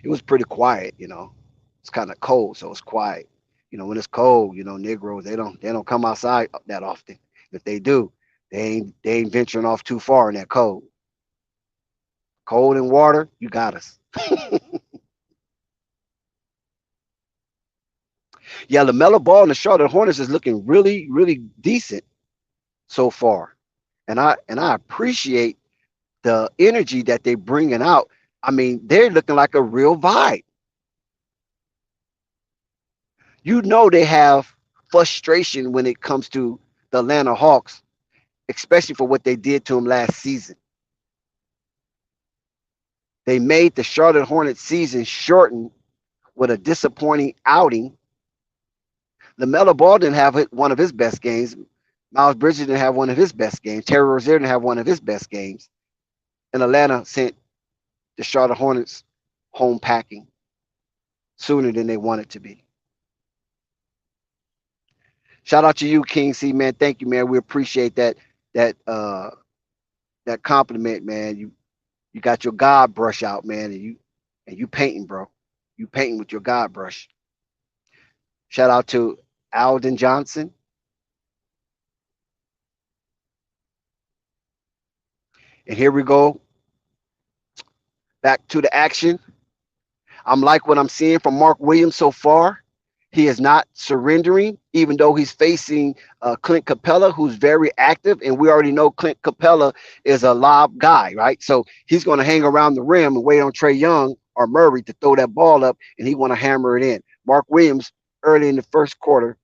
It was pretty quiet, you know. It's kind of cold, so it's quiet. You know, when it's cold, you know, Negroes they don't come outside that often. If they do, they ain't venturing off too far in that cold. Cold and water, you got us. Yeah, LaMelo Ball and the Charlotte Hornets is looking really, really decent so far, and I appreciate the energy that they're bringing out. I mean, they're looking like a real vibe. You know, they have frustration when it comes to the Atlanta Hawks, especially for what they did to them last season. They made the Charlotte Hornets season shorten with a disappointing outing. LaMelo Ball didn't have one of his best games. Miles Bridges didn't have one of his best games. Terry Rozier didn't have one of his best games. And Atlanta sent the Charlotte Hornets home packing sooner than they wanted to be. Shout out to you, King C, man. Thank you, man. We appreciate that compliment, man. You got your God brush out, man, and you painting, bro. You painting with your God brush. Shout out to Alden Johnson. And here we go. Back to the action. I'm like what I'm seeing from Mark Williams so far. He is not surrendering, even though he's facing Clint Capella, who's very active. And we already know Clint Capella is a lob guy, right? So he's going to hang around the rim and wait on Trae Young or Murray to throw that ball up, and he want to hammer it in. Mark Williams, early in the first quarter,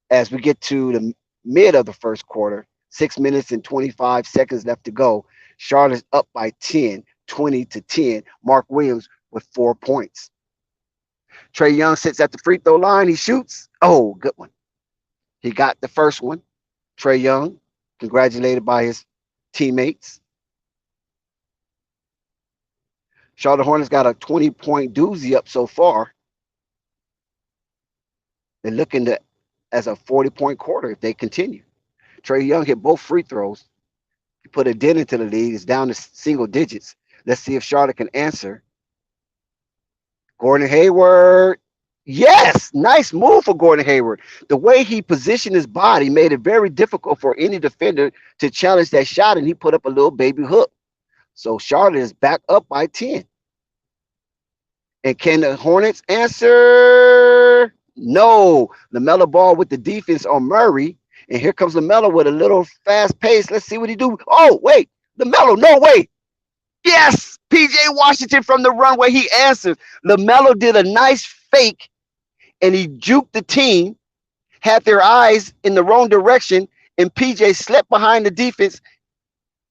as we get to the mid of the first quarter, 6 minutes and 25 seconds left to go. Charlotte's up by 10, 20-10. Mark Williams with 4 points. Trae Young sits at the free throw line. He shoots. Oh, good one. He got the first one. Trae Young, congratulated by his teammates. Charlotte Hornets got a 20-point doozy up so far. They're looking to as a 40-point quarter if they continue. Trae Young hit both free throws. He put a dent into the lead. It's down to single digits. Let's see if Charlotte can answer. Gordon Hayward. Yes, nice move for Gordon Hayward. The way he positioned his body made it very difficult for any defender to challenge that shot, and he put up a little baby hook. So Charlotte is back up by 10. And can the Hornets answer? No. LaMelo Ball with the defense on Murray. And here comes LaMelo with a little fast pace. Let's see what he do. Oh, wait. LaMelo, no way. Yes. PJ Washington from the runway. He answers. LaMelo did a nice fake, and he juked the team, had their eyes in the wrong direction, and PJ slept behind the defense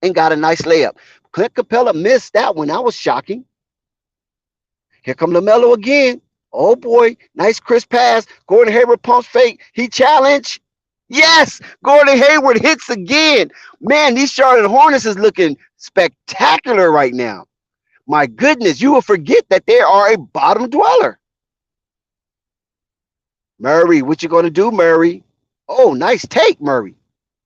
and got a nice layup. Clint Capella missed that one. That was shocking. Here come LaMelo again. Oh, boy. Nice crisp pass. Gordon Hayward pumps fake. He challenged. Yes. Gordon Hayward hits again. Man, these Charlotte Hornets is looking spectacular right now. My goodness, you will forget that they are a bottom dweller. Murray, what you going to do, Murray? Oh, nice take, Murray.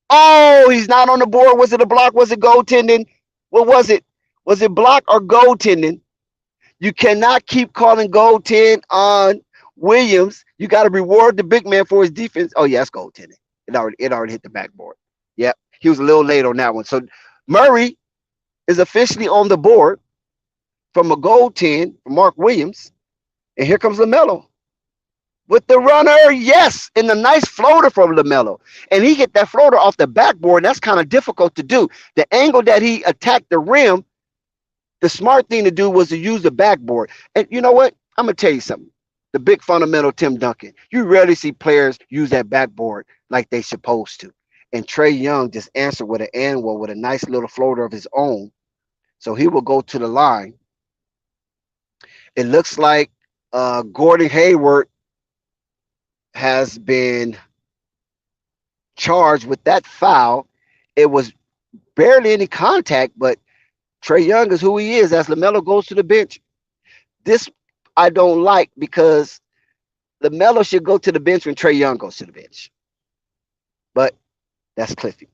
Oh, he's not on the board. Was it a block? Was it goaltending? What was it? Was it block or goaltending? You cannot keep calling goaltend on Williams. You got to reward the big man for his defense. Oh, yeah, it's goaltending. It already hit the backboard. Yep. He was a little late on that one. So Murray is officially on the board from a goal 10 from Mark Williams. And here comes LaMelo with the runner. Yes, and a nice floater from LaMelo. And he hit that floater off the backboard. And that's kind of difficult to do. The angle that he attacked the rim, the smart thing to do was to use the backboard. And you know what? I'm going to tell you something. The big fundamental Tim Duncan. You rarely see players use that backboard like they supposed to. And Trae Young just answered with an anvil with a nice little floater of his own. So he will go to the line. It looks like Gordon Hayward has been charged with that foul. It was barely any contact, but Trae Young is who he is as LaMelo goes to the bench. This I don't like because LaMelo should go to the bench when Trae Young goes to the bench. But that's Cliffy.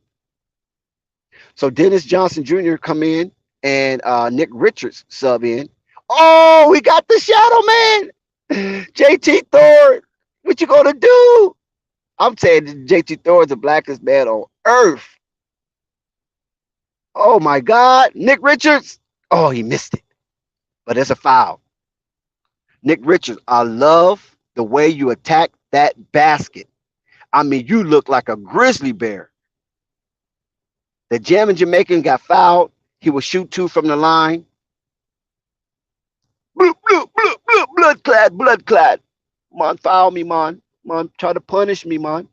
So Dennis Johnson Jr. come in and Nick Richards sub in. Oh, we got the shadow man. JT Thor, what you gonna do? I'm saying JT Thor is the blackest man on earth. Oh my God. Nick Richards. Oh, he missed it. But it's a foul. Nick Richards, I love the way you attack that basket. I mean, you look like a grizzly bear. The Jammin' Jamaican got fouled. He will shoot 2 from the line. Blood clad. Man, foul me, man. Man, try to punish me, man.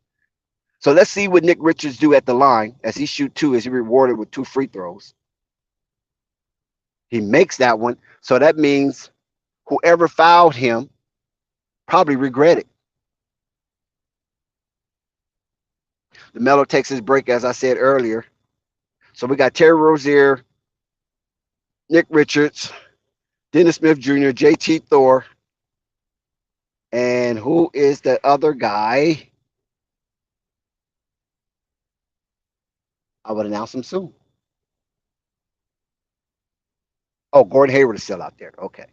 So let's see what Nick Richards do at the line as he shoot 2. Is he rewarded with 2 free throws? He makes that one. So that means whoever fouled him probably regret it. LaMelo takes his break, as I said earlier. So we got Terry Rozier, Nick Richards, Dennis Smith Jr., JT Thor, and who is the other guy? I would announce him soon. Oh, Gordon Hayward is still out there. Okay.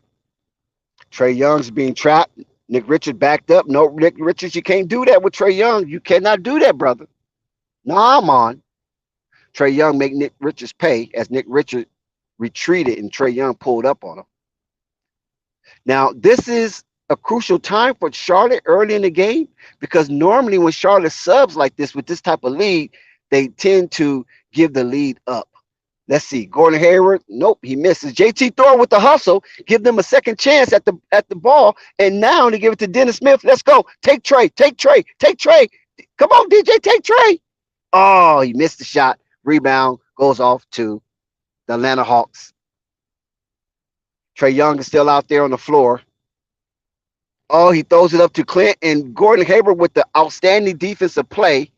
Trae Young's being trapped. Nick Richards backed up. No, Nick Richards, you can't do that with Trae Young. You cannot do that, brother. Nah, I'm on. Trae Young make Nick Richards pay as Nick Richards retreated and Trae Young pulled up on him. Now, this is a crucial time for Charlotte early in the game because normally when Charlotte subs like this with this type of lead, they tend to give the lead up. Let's see. Gordon Hayward, nope, he misses. JT Thor with the hustle, give them a second chance at the ball, and now they give it to Dennis Smith. Let's go. Take Trae. Come on, DJ, take Trae. Oh, he missed the shot. Rebound goes off to the Atlanta Hawks. Trae Young is still out there on the floor. Oh, he throws it up to Clint, and Gordon Hayward with the outstanding defensive play.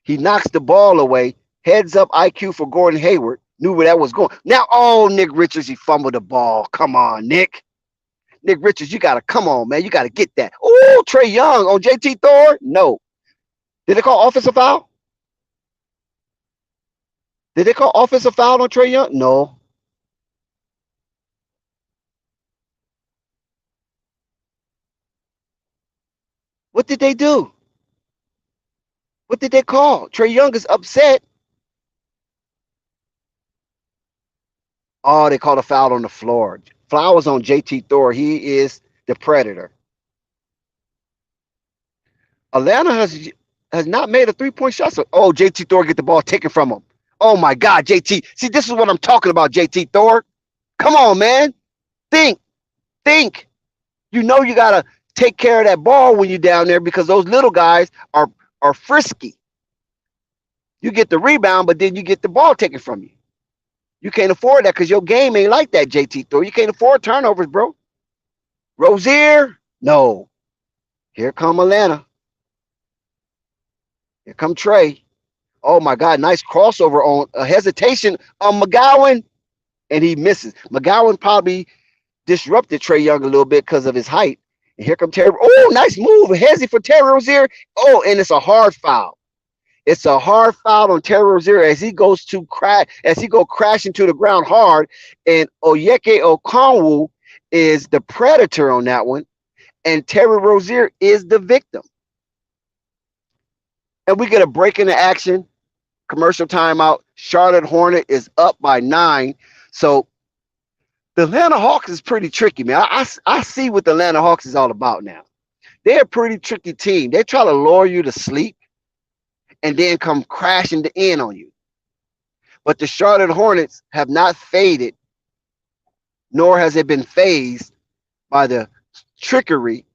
He knocks the ball away. Heads up IQ for Gordon Hayward. Knew where that was going. Now, oh, Nick Richards, he fumbled the ball. Come on, Nick. Nick Richards, you got to come on, man. You got to get that. Oh, Trae Young on JT Thor? No. Did they call offensive foul? Did they call offensive foul on Trae Young? No. What did they do? What did they call? Trae Young is upset. Oh, they called a foul on the floor. Flowers on JT Thor. He is the predator. Atlanta has not made a three-point shot. So, oh, JT Thor get the ball taken from him. Oh, my God, JT. See, this is what I'm talking about, JT Thor. Come on, man. Think. You know you got to take care of that ball when you're down there because those little guys are frisky. You get the rebound, but then you get the ball taken from you. You can't afford that because your game ain't like that, JT Thor. You can't afford turnovers, bro. Rozier? No. Here come Atlanta. Here come Trae. Oh, my God. Nice crossover on a hesitation on McGowan, and he misses. McGowan probably disrupted Trae Young a little bit because of his height. And here comes Terry. Oh, nice move. Hezi for Terry Rozier. Oh, and it's a hard foul. It's a hard foul on Terry Rozier as he goes to crash, as he go crashing to the ground hard. And Onyeka Okongwu is the predator on that one. And Terry Rozier is the victim. And we get a break in the action. Commercial timeout. Charlotte Hornet is up by 9. So the Atlanta Hawks is pretty tricky, man. I see what the Atlanta Hawks is all about now. They're a pretty tricky team. They try to lure you to sleep and then come crashing to end on you. But the Charlotte Hornets have not faded, nor has it been phased by the trickery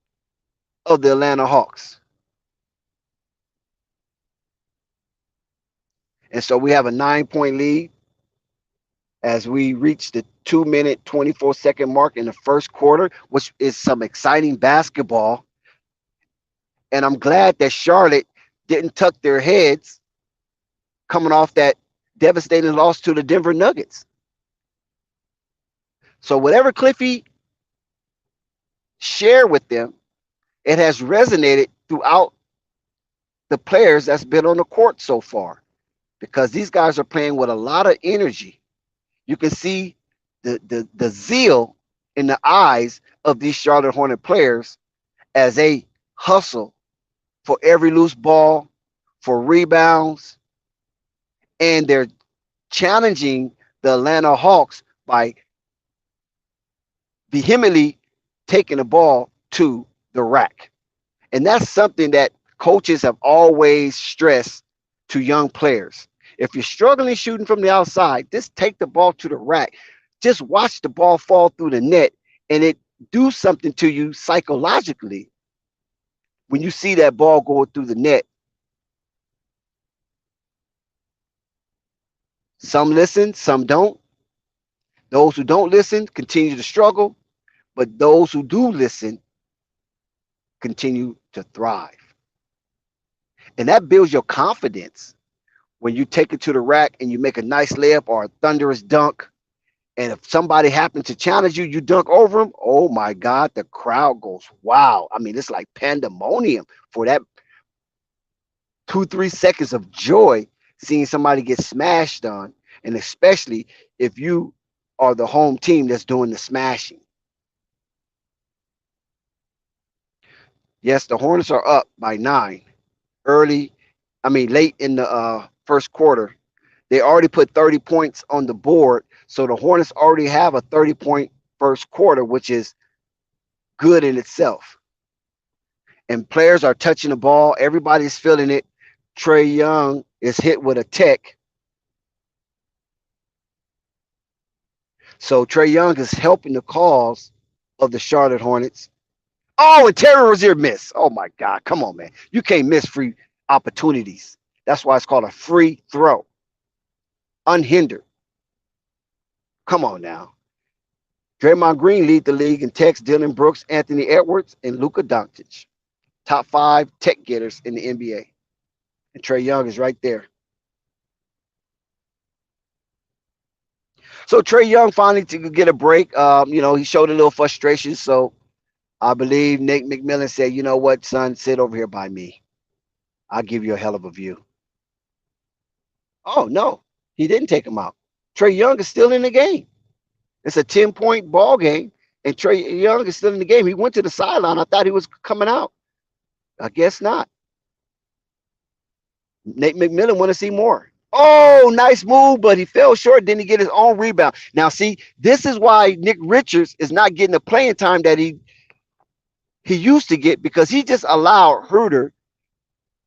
of the Atlanta Hawks. And so we have a 9-point lead as we reach the 2-minute, 24-second mark in the first quarter, which is some exciting basketball. And I'm glad that Charlotte didn't tuck their heads coming off that devastating loss to the Denver Nuggets. So whatever Cliffy shared with them, it has resonated throughout the players that's been on the court so far, because these guys are playing with a lot of energy. You can see the zeal in the eyes of these Charlotte Hornet players as they hustle for every loose ball, for rebounds, and they're challenging the Atlanta Hawks by vehemently taking the ball to the rack. And that's something that coaches have always stressed to young players. If you're struggling shooting from the outside, just take the ball to the rack. Just watch the ball fall through the net, and it do something to you psychologically when you see that ball go through the net. Some listen, some don't. Those who don't listen continue to struggle, but those who do listen continue to thrive. And that builds your confidence when you take it to the rack and you make a nice layup or a thunderous dunk. And if somebody happens to challenge you, you dunk over them. Oh my God, the crowd goes wow. I mean, it's like pandemonium for that 2-3 seconds of joy seeing somebody get smashed on, and especially if you are the home team that's doing the smashing. Yes, the Hornets are up by 9 late in the first quarter. They already put 30 points on the board, so the Hornets already have a 30-point first quarter, which is good in itself. And players are touching the ball. Everybody's feeling it. Trae Young is hit with a tech. So Trae Young is helping the cause of the Charlotte Hornets. Oh, and Terry Rozier missed. Oh my God, come on, man. You can't miss free opportunities. That's why it's called a free throw. Unhindered. Come on now. Draymond Green lead the league in techs, Dylan Brooks, Anthony Edwards, and Luka Doncic. Top 5 tech getters in the NBA. And Trae Young is right there. So Trae Young finally to get a break. He showed a little frustration. So I believe Nate McMillan said, you know what, son, sit over here by me. I'll give you a hell of a view. Oh, no, he didn't take him out. Trae Young is still in the game. It's a 10-point ball game, and Trae Young is still in the game. He went to the sideline. I thought he was coming out. I guess not. Nate McMillan want to see more. Oh, nice move, but he fell short. Didn't he get his own rebound? Now, see, this is why Nick Richards is not getting the playing time that he used to get, because he just allowed Herter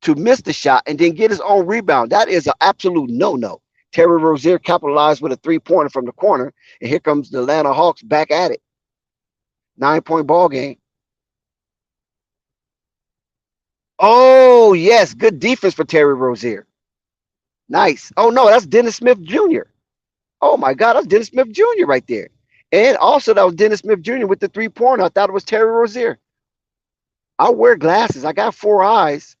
to miss the shot and then get his own rebound. That is an absolute no-no. Terry Rozier capitalized with a 3-pointer from the corner, and here comes the Atlanta Hawks back at it. 9-point ball game. Oh, yes, good defense for Terry Rozier. Nice. Oh, no, that's Dennis Smith Jr. Oh, my God, that's Dennis Smith Jr. right there. And also that was Dennis Smith Jr. with the 3-pointer. I thought it was Terry Rozier. I wear glasses. I got 4 eyes,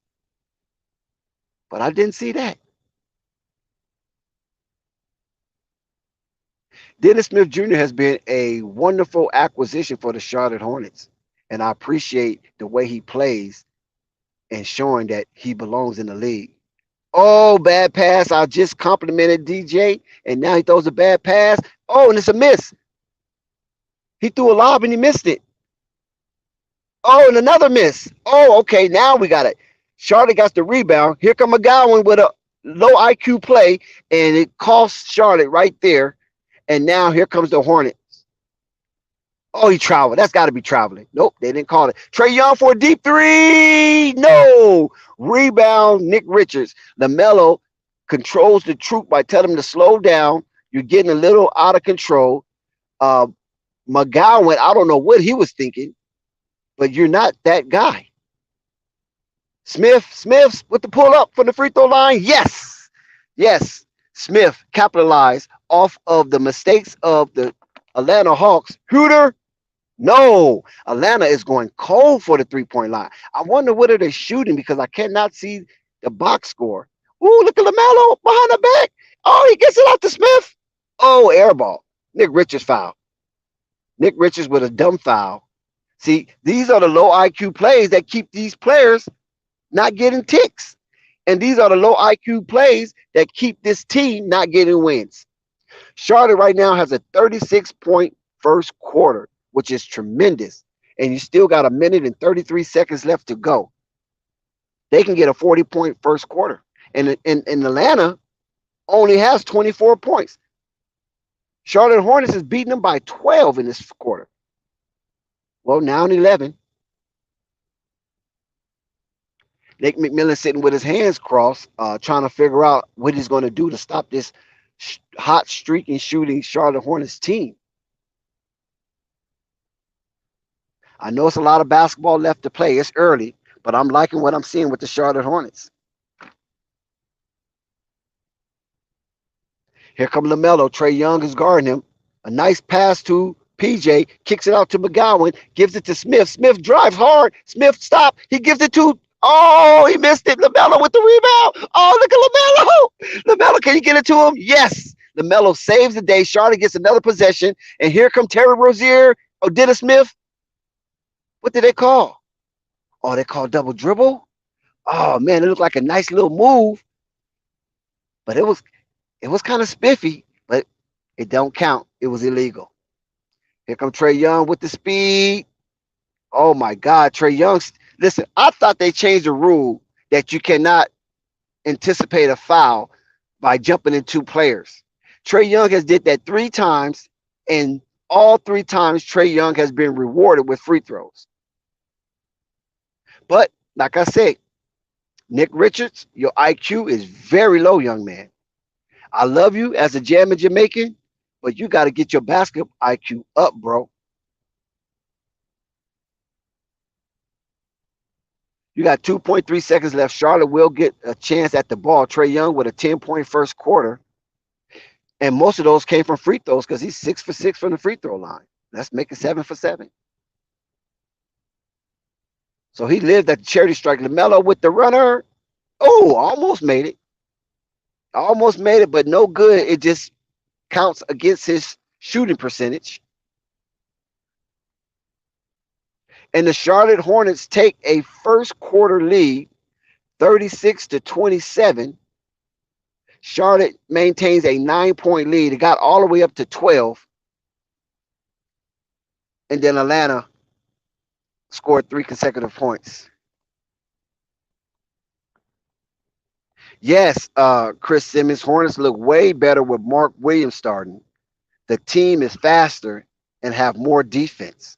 but I didn't see that. Dennis Smith Jr. has been a wonderful acquisition for the Charlotte Hornets, and I appreciate the way he plays and showing that he belongs in the league. Oh, bad pass. I just complimented DJ, and now he throws a bad pass. Oh, and it's a miss. He threw a lob and he missed it. Oh, and another miss. Oh, okay, now we got it. Charlotte got the rebound. Here come McGowan with a low IQ play, and it cost Charlotte right there. And now here comes the Hornet. Oh, he traveled. That's got to be traveling. Nope, they didn't call it. Trae Young for a deep three. No. Rebound, Nick Richards. LaMelo controls the troop by telling him to slow down. You're getting a little out of control. Uh, McGowan, I don't know what he was thinking, but you're not that guy. Smith with the pull up from the free throw line. Yes. Yes. Smith capitalized off of the mistakes of the Atlanta Hawks. Hooter. No, Atlanta is going cold for the 3-point line. I wonder what are they shooting because I cannot see the box score. Ooh, look at LaMelo behind the back. Oh, he gets it out to Smith. Oh, air ball. Nick Richards foul. Nick Richards with a dumb foul. See, these are the low IQ plays that keep these players not getting ticks. And these are the low IQ plays that keep this team not getting wins. Charlotte right now has a 36-point first quarter, which is tremendous. And you still got a minute and 33 seconds left to go. They can get a 40-point first quarter. And Atlanta only has 24 points. Charlotte Hornets is beating them by 12 in this quarter. Well, now in 11. Nick McMillan sitting with his hands crossed, trying to figure out what he's going to do to stop this hot streaking shooting Charlotte Hornets team. I know it's a lot of basketball left to play. It's early, but I'm liking what I'm seeing with the Charlotte Hornets. Here comes LaMelo. Trae Young is guarding him. A nice pass to PJ. Kicks it out to McGowan. Gives it to Smith. Smith drives hard. Smith stop. He gives it to... Oh, he missed it. LaMelo with the rebound. Oh, look at LaMelo. LaMelo, can you get it to him? Yes. LaMelo saves the day. Charlotte gets another possession. And here come Terry Rozier. Oh, Dennis Smith. What did they call? Oh, they called double dribble? Oh, man, it looked like a nice little move. But it was kind of spiffy, but it don't count. It was illegal. Here comes Trae Young with the speed. Oh, my God, Trae Young. Listen, I thought they changed the rule that you cannot anticipate a foul by jumping in two players. Trae Young has did that 3 times, and all 3 times Trae Young has been rewarded with free throws. But like I said, Nick Richards, your IQ is very low, young man. I love you as a jamming Jamaican, but you got to get your basketball IQ up, bro. You got 2.3 seconds left. Charlotte will get a chance at the ball. Trae Young with a 10-point first quarter. And most of those came from free throws because he's 6 for 6 from the free throw line. That's making 7 for 7. So he lived at the charity strike. LaMelo with the runner. Oh, almost made it. Almost made it, but no good. It just counts against his shooting percentage. And the Charlotte Hornets take a first quarter lead, 36-27. Charlotte maintains a 9-point lead. It got all the way up to 12. And then Atlanta scored 3 consecutive points. Yes, Chris Simmons, Hornets look way better with Mark Williams starting. The team is faster and have more defense.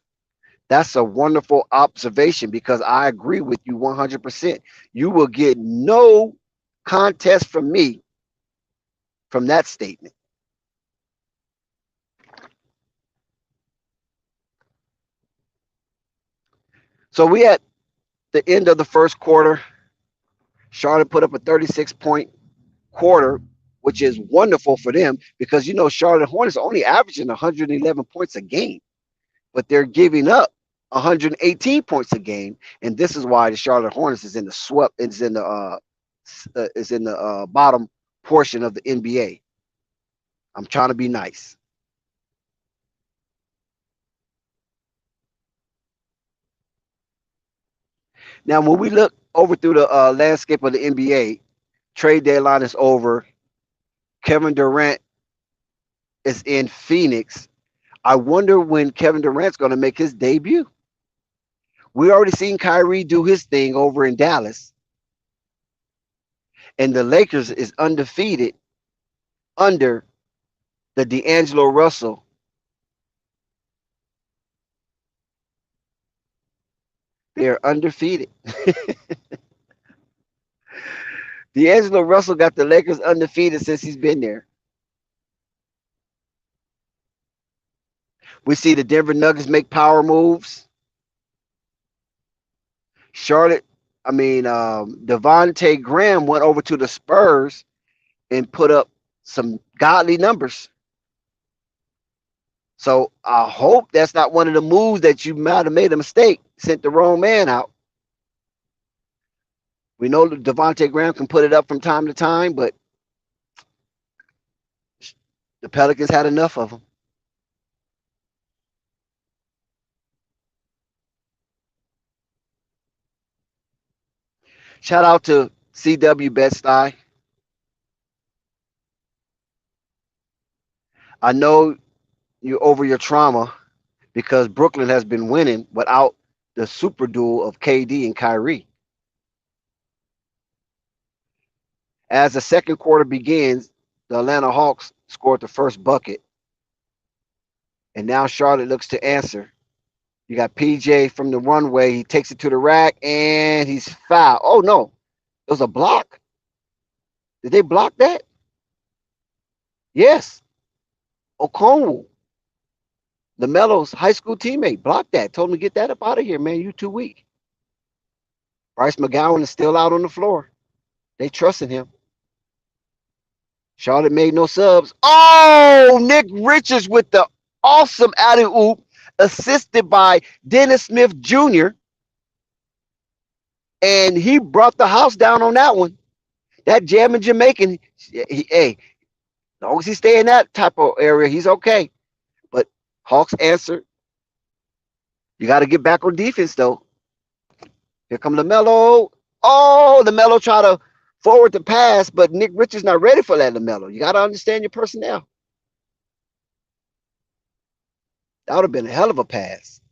That's a wonderful observation because I agree with you 100%. You will get no contest from me from that statement. So we at the end of the first quarter. Charlotte put up a 36-point quarter, which is wonderful for them because, you know, Charlotte Hornets only averaging 111 points a game, but they're giving up 118 points a game, and this is why the Charlotte Hornets is in the bottom portion of the NBA. I'm trying to be nice. Now, when we look over through the landscape of the NBA, trade deadline is over. Kevin Durant is in Phoenix. I wonder when Kevin Durant's going to make his debut. We already seen Kyrie do his thing over in Dallas. And the Lakers is undefeated under the D'Angelo Russell. They're undefeated. D'Angelo Russell got the Lakers undefeated since he's been there. We see the Denver Nuggets make power moves. Charlotte, Devontae Graham went over to the Spurs and put up some godly numbers. So I hope that's not one of the moves that you might have made a mistake, sent the wrong man out. We know that Devontae Graham can put it up from time to time, but the Pelicans had enough of him. Shout out to CW Bed-Stuy. I know you're over your trauma because Brooklyn has been winning without the super duel of KD and Kyrie. As the second quarter begins, the Atlanta Hawks scored the first bucket. And now Charlotte looks to answer. You got PJ from the runway. He takes it to the rack and he's fouled. Oh, no. It was a block. Did they block that? Yes. Okongwu, LaMelo's high school teammate, blocked that. Told him to get that up out of here, man. You too weak. Bryce McGowan is still out on the floor. They trusted him. Charlotte made no subs. Oh, Nick Richards with the awesome alley-oop, assisted by Dennis Smith Jr. And he brought the house down on that one. That jamming Jamaican, hey, as long as he stay in that type of area, he's okay. But Hawks answered. You got to get back on defense, though. Here come LaMelo. Oh, LaMelo try to forward the pass, but Nick Richards not ready for that, LaMelo. You got to understand your personnel. That would have been a hell of a pass.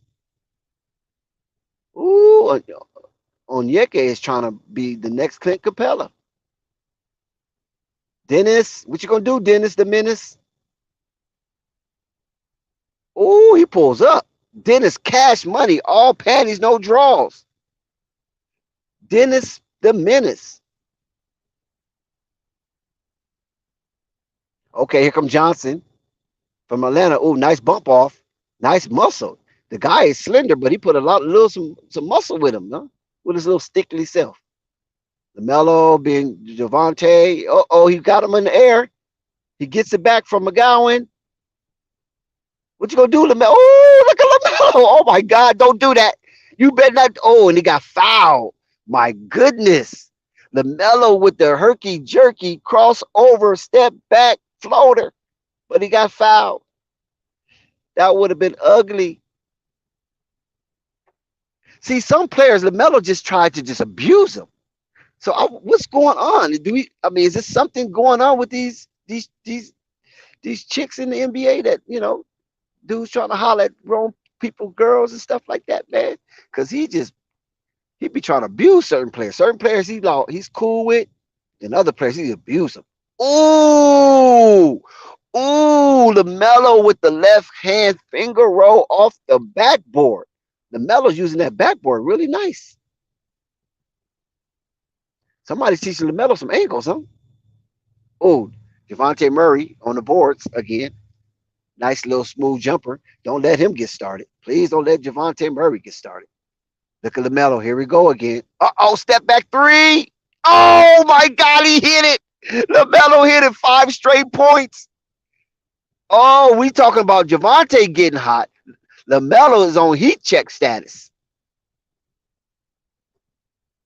Ooh, Onyeka is trying to be the next Clint Capella. Dennis, what you gonna do, Dennis the Menace? Ooh, he pulls up. Dennis Cash Money, all panties, no draws. Dennis the Menace. Okay, here comes Johnson from Atlanta. Ooh, nice bump off. Nice muscle. The guy is slender, but he put some muscle with him, huh? With his little stickly self. LaMelo being Javante. Oh, he got him in the air. He gets it back from McGowan. What you gonna do, LaMelo? Oh, look at LaMelo. Oh my God, don't do that. You better not. Oh, and he got fouled. My goodness. LaMelo with the herky jerky crossover, step back floater, but he got fouled. That would have been ugly. See, some players, LaMelo just tried to just abuse him. So what's going on? Is this something going on with these chicks in the NBA that, dudes trying to holler at grown people, girls and stuff like that, man? Because he be trying to abuse certain players. Certain players he's cool with, and other players he abuse them. Ooh, LaMelo with the left hand finger roll off the backboard. LaMelo's using that backboard really nice. Somebody's teaching LaMelo some angles, huh? Oh, Javante Murray on the boards again. Nice little smooth jumper. Don't let him get started. Please don't let Javante Murray get started. Look at LaMelo. Here we go again. Uh-oh, step back three. Oh, my God, he hit it. LaMelo hit it 5 straight points. Oh, we talking about Javante getting hot. LaMelo is on heat check status.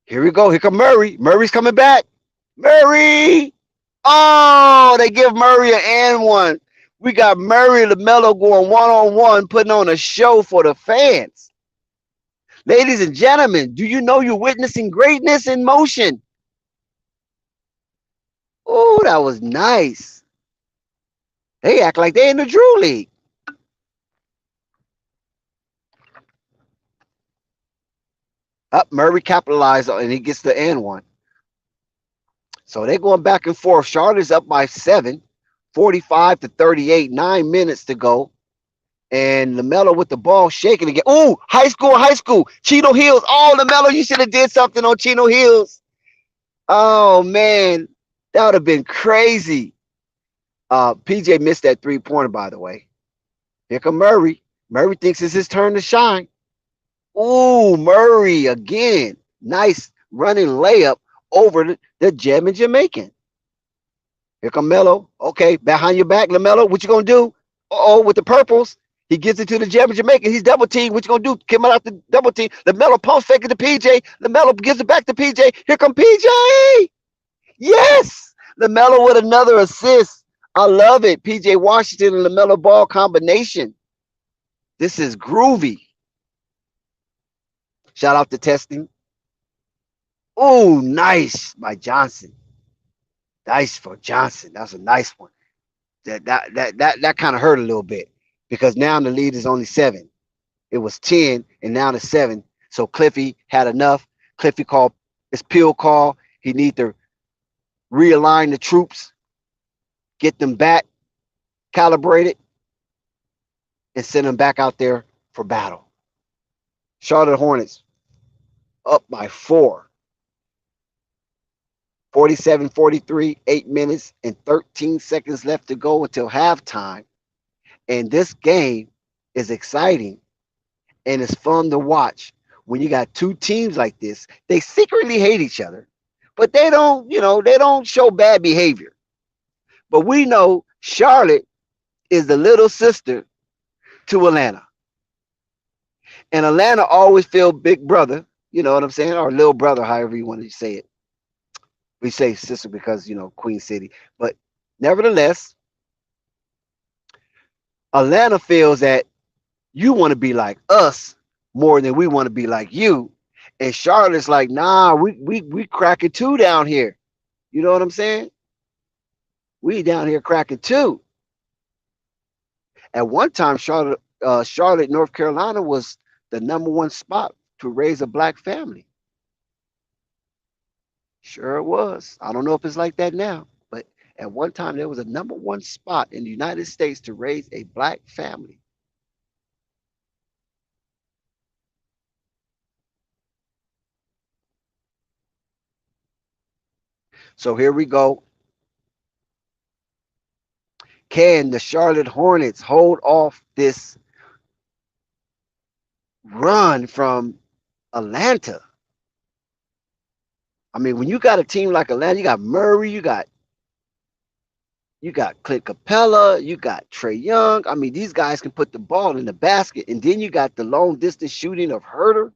Here we go. Here come Murray. Murray's coming back. Murray. Oh, they give Murray an and one. We got Murray and LaMelo going one-on-one, putting on a show for the fans. Ladies and gentlemen, do you know you're witnessing greatness in motion? Oh, that was nice. They act like they in the Drew League. Up, Murray capitalized and he gets the and one. So they're going back and forth. Charlotte's up by 7, 45-38, 9 minutes to go. And LaMelo with the ball shaking again. Ooh, high school. Chino Hills. Oh, LaMelo, you should have did something on Chino Hills. Oh, man. That would have been crazy. PJ missed that three-pointer, by the way. Here come Murray. Murray thinks it's his turn to shine. Ooh, Murray again. Nice running layup over the jamming Jamaican. Here come Melo. Okay, behind your back, LaMelo. What you gonna do? Uh-oh, with the purples. He gives it to the jamming Jamaican. He's double teamed. What you gonna do? Come out the double team. LaMelo pumps fake it to PJ. LaMelo gives it back to PJ. Here come PJ. Yes! LaMelo with another assist. I love it. PJ Washington and LaMelo Ball combination. This is groovy. Shout out to testing. Oh, nice by Johnson. Nice for Johnson. That's a nice one. That kind of hurt a little bit because now the lead is only 7. It was 10 and now it's 7. So Cliffy had enough. Cliffy called his Peel call. He need to realign the troops, get them back calibrated, and send them back out there for battle. Charlotte Hornets up by 4. 47-43, 8 minutes and 13 seconds left to go until halftime. And this game is exciting and it's fun to watch. When you got two teams like this, they secretly hate each other, but they don't show bad behavior. But we know Charlotte is the little sister to Atlanta. And Atlanta always feel big brother, you know what I'm saying? Or little brother, however you want to say it. We say sister because, Queen City. But nevertheless, Atlanta feels that you want to be like us more than we want to be like you. And Charlotte's like, nah, we cracking too down here. You know what I'm saying? We down here cracking too. At one time, Charlotte, North Carolina was the #1 spot to raise a black family. Sure it was. I don't know if it's like that now, but at one time there was a #1 spot in the United States to raise a black family. So here we go. Can the Charlotte Hornets hold off this run from Atlanta? I mean, when you got a team like Atlanta, you got Murray, you got Clint Capella, you got Trae Young. I mean, these guys can put the ball in the basket, and then you got the long distance shooting of Huter,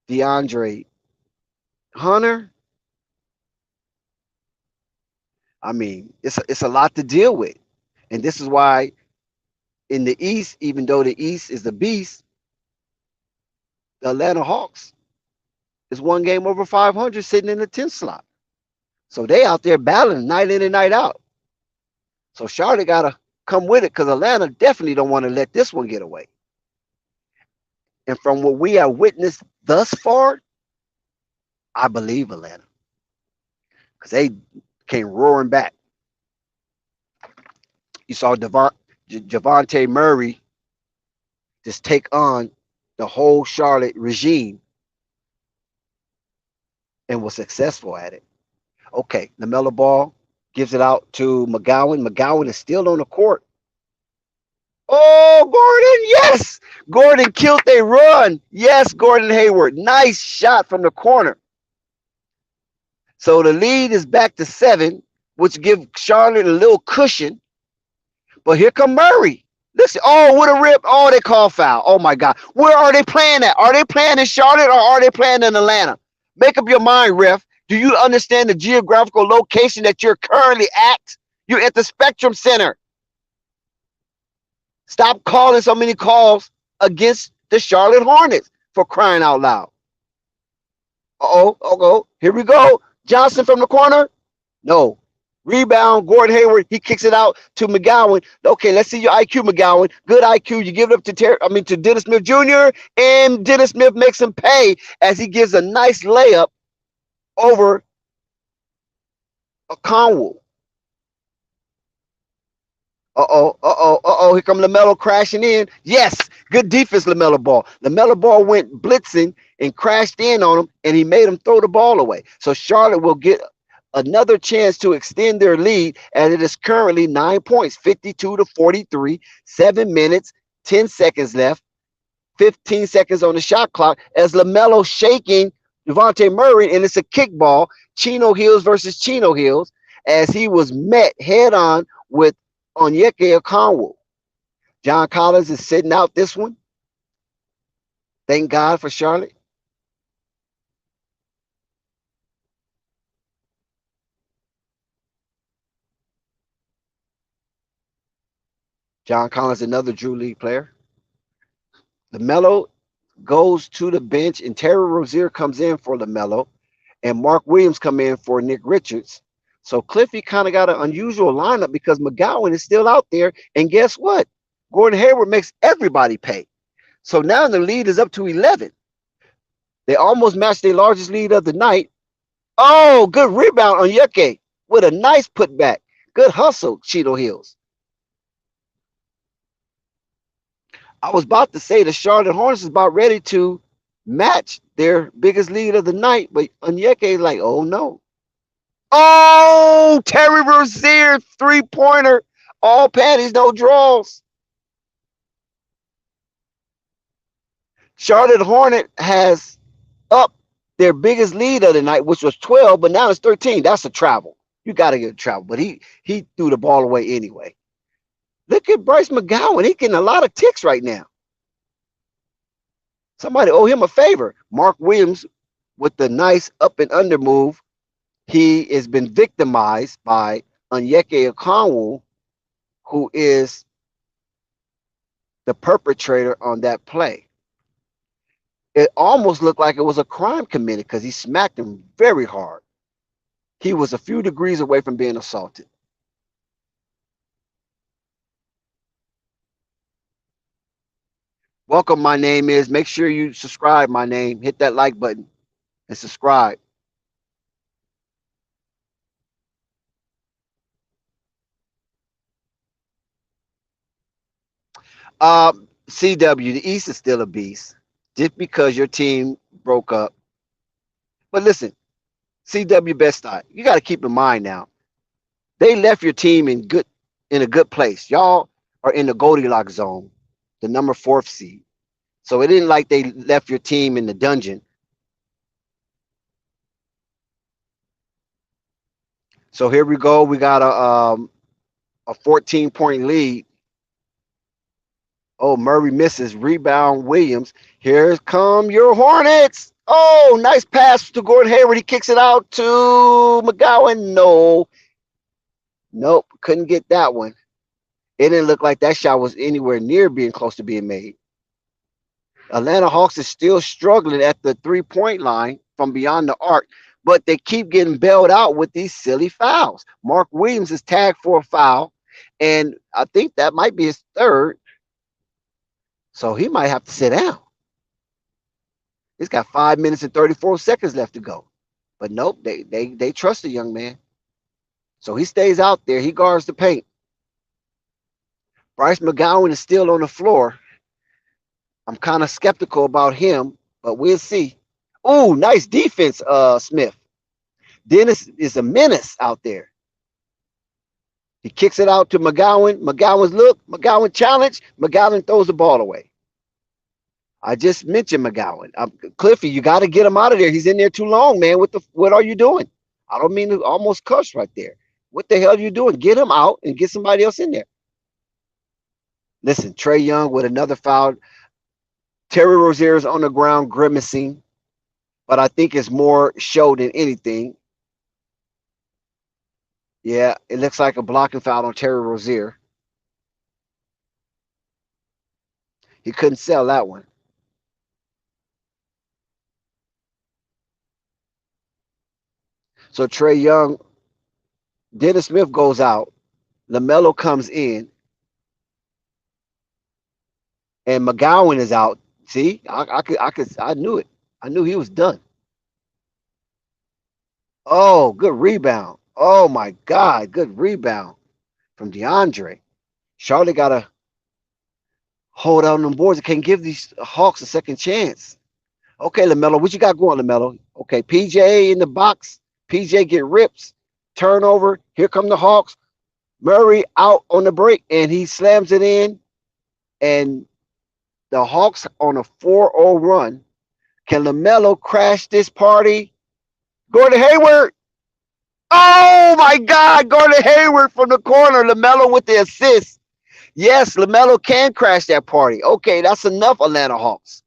DeAndre Hunter. I mean, it's a lot to deal with, and this is why in the East, even though the East is the beast, the Atlanta Hawks is one game over 500 sitting in the 10th slot. So they out there battling night in and night out. So Charlotte got to come with it because Atlanta definitely don't want to let this one get away. And from what we have witnessed thus far, I believe Atlanta because they came roaring back. You saw Javonte Murray just take on the whole Charlotte regime and was successful at it. Okay, LaMelo Ball gives it out to McGowan. McGowan is still on the court. Oh, Gordon, yes! Gordon killed a run. Yes, Gordon Hayward. Nice shot from the corner. So the lead is back to 7, which gives Charlotte a little cushion. But here come Murray. Listen, oh, what a rip. Oh, they call foul. Oh, my God. Where are they playing at? Are they playing in Charlotte or are they playing in Atlanta? Make up your mind, ref. Do you understand the geographical location that you're currently at? You're at the Spectrum Center. Stop calling so many calls against the Charlotte Hornets for crying out loud. Uh-oh. Here we go. Johnson from the corner. No. Rebound, Gordon Hayward. He kicks it out to McGowan. Okay, let's see your IQ, McGowan. Good IQ. You give it up to Dennis Smith Jr. And Dennis Smith makes him pay as he gives a nice layup over a Conwell. Here come LaMelo crashing in. Yes, good defense, LaMelo Ball. LaMelo Ball went blitzing and crashed in on him, and he made him throw the ball away. So Charlotte will get another chance to extend their lead, and it is currently 9 points, 52-43, 7 minutes, 10 seconds left, 15 seconds on the shot clock as LaMelo shaking Devontae Murray, and it's a kickball, Chino Hills versus Chino Hills, as he was met head on with Onyeka Okongwu. John Collins is sitting out this one. Thank God for Charlotte. John Collins, another Drew League player. LaMelo goes to the bench, and Terry Rozier comes in for LaMelo, and Mark Williams come in for Nick Richards. So Cliffy kind of got an unusual lineup because McGowan is still out there, and guess what? Gordon Hayward makes everybody pay. So now the lead is up to 11. They almost matched their largest lead of the night. Oh, good rebound on Yuke with a nice putback. Good hustle, Cheeto Hills. I was about to say the Charlotte Hornets is about ready to match their biggest lead of the night, but Onyeka is like, oh no. Oh, Terry Rozier, three-pointer. All panties, no draws. Charlotte Hornet has up their biggest lead of the night, which was 12, but now it's 13. That's a travel. You got to get a travel, but he threw the ball away anyway. Look at Bryce McGowan. He's getting a lot of ticks right now. Somebody owe him a favor. Mark Williams with the nice up and under move. He has been victimized by Onyeka Okongwu, who is the perpetrator on that play. It almost looked like it was a crime committed because he smacked him very hard. He was a few degrees away from being assaulted. Welcome, my name is. Make sure you subscribe, my name. Hit that like button and subscribe. CW, the East is still a beast. Just because your team broke up. But listen, CW Best Eye, you got to keep in mind now. They left your team in a good place. Y'all are in the Goldilocks zone, the number 4th seed. So it isn't like they left your team in the dungeon. So here we go. We got a 14-point lead. Oh, Murray misses. Rebound, Williams. Here come your Hornets. Oh, nice pass to Gordon Hayward. He kicks it out to McGowan. No. Nope, couldn't get that one. It didn't look like that shot was anywhere near being close to being made. Atlanta Hawks is still struggling at the three-point line from beyond the arc, but they keep getting bailed out with these silly fouls. Mark Williams is tagged for a foul, and I think that might be his third. So he might have to sit down. He's got 5 minutes and 34 seconds left to go. But nope, they trust the young man. So he stays out there. He guards the paint. Bryce McGowan is still on the floor. I'm kind of skeptical about him, but we'll see. Oh, nice defense, Smith. Dennis is a menace out there. He kicks it out to McGowan. McGowan's look. McGowan challenge. McGowan throws the ball away. I just mentioned McGowan. Cliffy, you got to get him out of there. He's in there too long, man. What are you doing? I don't mean to almost cuss right there. What the hell are you doing? Get him out and get somebody else in there. Listen, Trae Young with another foul. Terry Rozier is on the ground grimacing, but I think it's more show than anything. Yeah, it looks like a blocking foul on Terry Rozier. He couldn't sell that one. So Trae Young, Dennis Smith goes out. LaMelo comes in. And McGowan is out. See, I knew it. I knew he was done. Oh, good rebound. Oh my God, good rebound from DeAndre. Charlotte got to hold out on them boards. They can't give these Hawks a second chance. Okay, LaMelo, what you got going, LaMelo? Okay, PJ in the box. PJ get rips. Turnover. Here come the Hawks. Murray out on the break, and he slams it in. And the Hawks on a 4-0 run. Can LaMelo crash this party? Gordon Hayward. Oh my God, Gordon Hayward from the corner. LaMelo with the assist. Yes, LaMelo can crash that party. Okay, that's enough, Atlanta Hawks.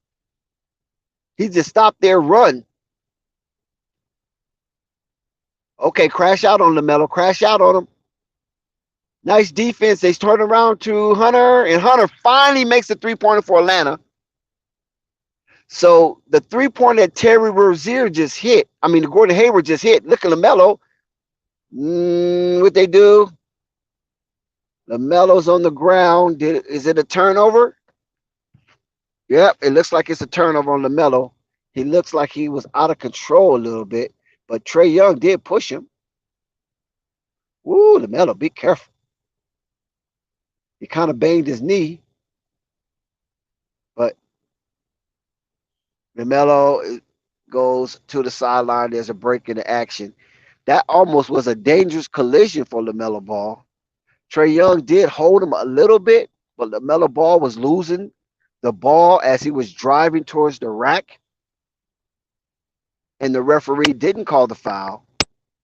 He just stopped their run. Okay, crash out on LaMelo. Crash out on him. Nice defense. They turn around to Hunter, and Hunter finally makes a three-pointer for Atlanta. So the three-pointer that Terry Rozier just hit, I mean, the Gordon Hayward just hit. Look at LaMelo. What they do? LaMelo's on the ground. Is it a turnover? Yep, it looks like it's a turnover on LaMelo. He looks like he was out of control a little bit, but Trae Young did push him. Woo, LaMelo, be careful. He kind of banged his knee, but LaMelo goes to the sideline. There's a break in the action. That almost was a dangerous collision for LaMelo Ball. Trae Young did hold him a little bit, but LaMelo Ball was losing the ball as he was driving towards the rack, and the referee didn't call the foul.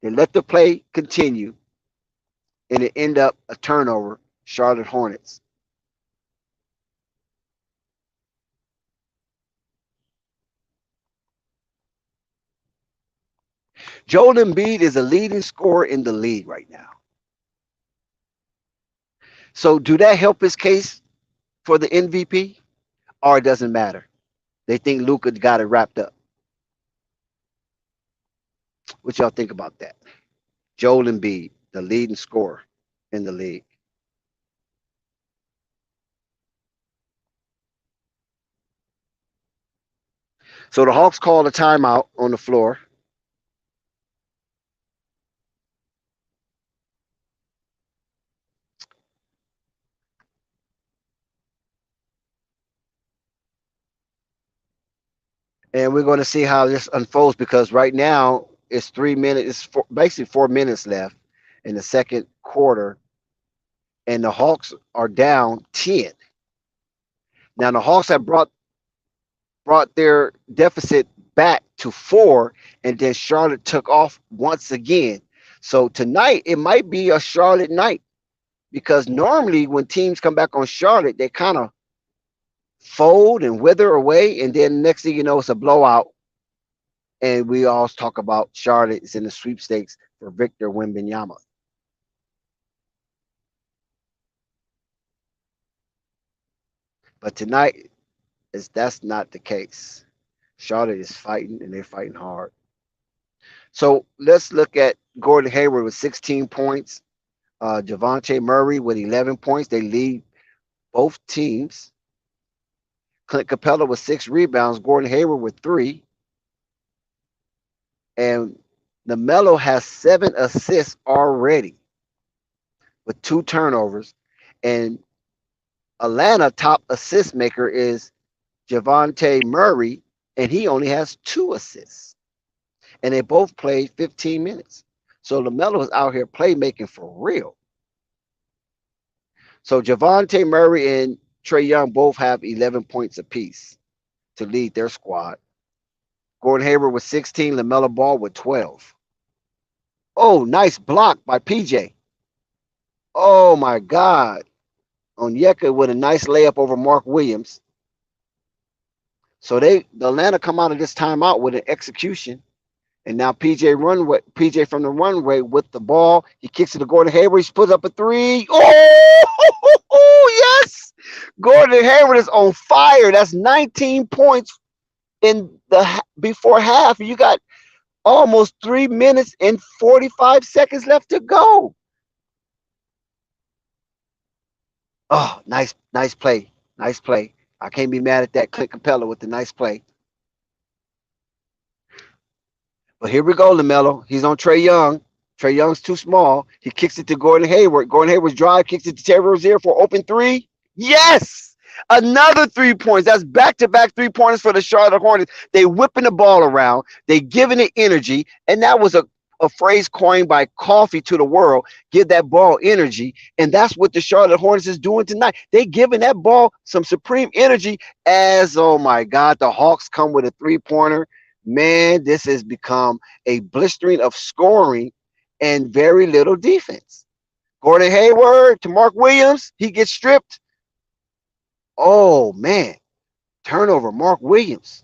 They let the play continue, and it ended up a turnover, Charlotte Hornets. Joel Embiid is a leading scorer in the league right now. So do that help his case for the MVP, or it doesn't matter? They think Luka got it wrapped up. What y'all think about that? Joel Embiid, the leading scorer in the league. So the Hawks called a timeout on the floor. And we're going to see how this unfolds because right now it's 3 minutes, basically 4 minutes left in the second quarter, and the Hawks are down 10. Now the Hawks have brought their deficit back to 4, and then Charlotte took off once again. So tonight it might be a Charlotte night because normally when teams come back on Charlotte, they kind of fold and wither away, and then next thing you know, it's a blowout. And we all talk about Charlotte is in the sweepstakes for Victor Wembanyama. But tonight, that's not the case. Charlotte is fighting, and they're fighting hard. So let's look at Gordon Hayward with 16 points. Javante Murray with 11 points. They lead both teams. Clint Capella with 6 rebounds. Gordon Hayward with 3. And LaMelo has 7 assists already with 2 turnovers. And Atlanta top assist maker is Javante Murray, and he only has 2 assists. And they both played 15 minutes. So LaMelo is out here playmaking for real. So Javante Murray and Trae Young both have 11 points apiece to lead their squad. Gordon Hayward with 16, LaMelo Ball with 12. Oh, nice block by PJ. Oh my God. Onyeka with a nice layup over Mark Williams. So the Atlanta come out of this timeout with an execution. And now PJ from the runway with the ball. He kicks it to Gordon Hayward. He puts up a 3. Oh, yes. Gordon Hayward is on fire. That's 19 points in the before half. You got almost 3 minutes and 45 seconds left to go. Oh, nice play. Nice play. I can't be mad at that. Clint Capella with the nice play. But here we go, LaMelo. He's on Trae Young. Trae Young's too small. He kicks it to Gordon Hayward. Gordon Hayward's drive kicks it to Terry Rozier for open three. Yes! Another 3 points. That's back-to-back 3-pointers for the Charlotte Hornets. They whipping the ball around. They giving it energy. And that was a phrase coined by Coffee to the world. Give that ball energy. And that's what the Charlotte Hornets is doing tonight. They giving that ball some supreme energy as, oh my God, the Hawks come with a 3-pointer. Man, this has become a blistering of scoring and very little defense. Gordon Hayward to Mark Williams. He gets stripped. Oh, man. Turnover, Mark Williams.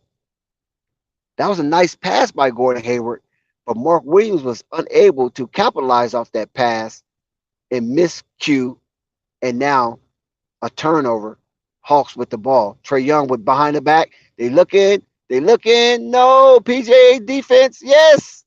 That was a nice pass by Gordon Hayward, but Mark Williams was unable to capitalize off that pass and miscue, and now a turnover. Hawks with the ball. Trae Young with behind the back. They looking. No, PJ defense. Yes.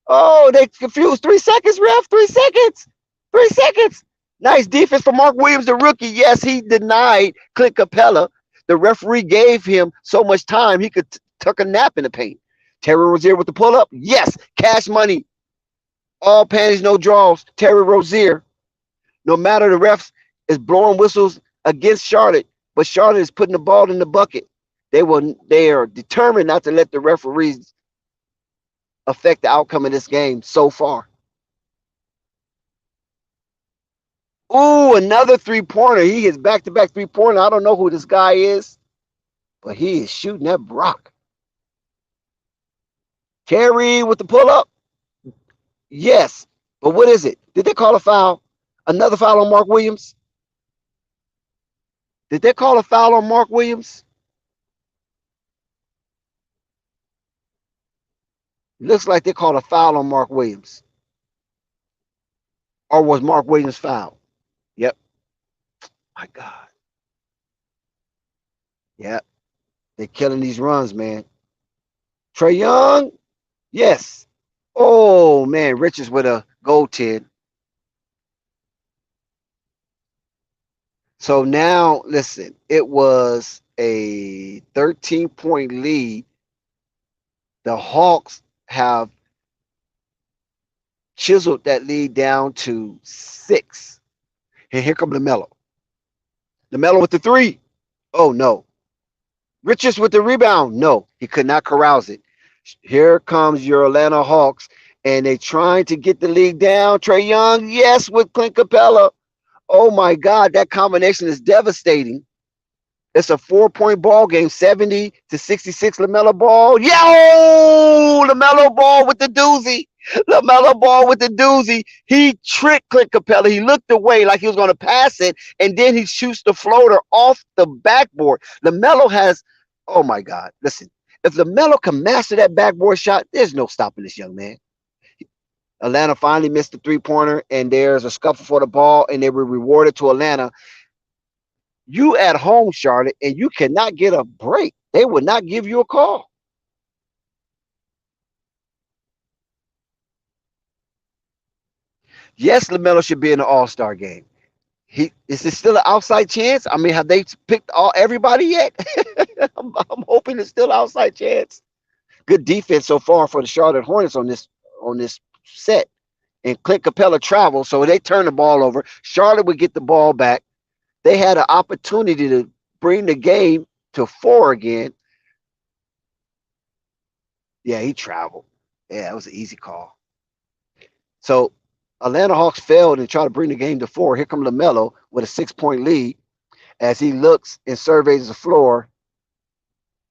Oh, they confused. 3 seconds, ref. 3 seconds. 3 seconds. Nice defense for Mark Williams, the rookie. Yes, he denied Clint Capella. The referee gave him so much time he could tuck a nap in the paint. Terry Rozier with the pull-up. Yes, cash money. All panties, no draws. Terry Rozier. No matter the refs is blowing whistles against Charlotte, but Charlotte is putting the ball in the bucket. They are determined not to let the referees affect the outcome of this game so far. Ooh, another 3-pointer. He hits back-to-back 3-pointer. I don't know who this guy is, but he is shooting that Brock. Terry with the pull-up. Yes, but what is it? Did they call a foul? Another foul on Mark Williams? Did they call a foul on Mark Williams? Looks like they called a foul on Mark Williams. Or was Mark Williams fouled? Yep. My God. Yep. They're killing these runs, man. Trae Young? Yes. Oh, man. Richards with a goaltend. So now, listen, it was a 13-point lead. The Hawks have chiseled that lead down to 6. And here comes LaMelo. LaMelo with the 3. Oh, no. Richards with the rebound. No, he could not carouse it. Here comes your Atlanta Hawks, and they're trying to get the league down. Trae Young, yes, with Clint Capella. Oh, my God, that combination is devastating. It's a 4-point ball game, 70-66 LaMelo ball. Yo! LaMelo ball with the doozy. LaMelo ball with the doozy. He tricked Clint Capella. He looked away like he was going to pass it, and then he shoots the floater off the backboard. LaMelo has, oh, my God. Listen, if LaMelo can master that backboard shot, there's no stopping this young man. Atlanta finally missed the 3-pointer, and there's a scuffle for the ball, and they were rewarded to Atlanta. You at home, Charlotte, and you cannot get a break. They would not give you a call. Yes, LaMelo should be in the All-Star game. Is it still an outside chance? I mean, have they picked everybody yet? I'm hoping it's still an outside chance. Good defense so far for the Charlotte Hornets on this set. And Clint Capella traveled, so they turn the ball over. Charlotte would get the ball back. They had an opportunity to bring the game to 4 again. Yeah, he traveled. Yeah, it was an easy call. So Atlanta Hawks failed and tried to bring the game to 4. Here comes LaMelo with a 6-point lead as he looks and surveys the floor.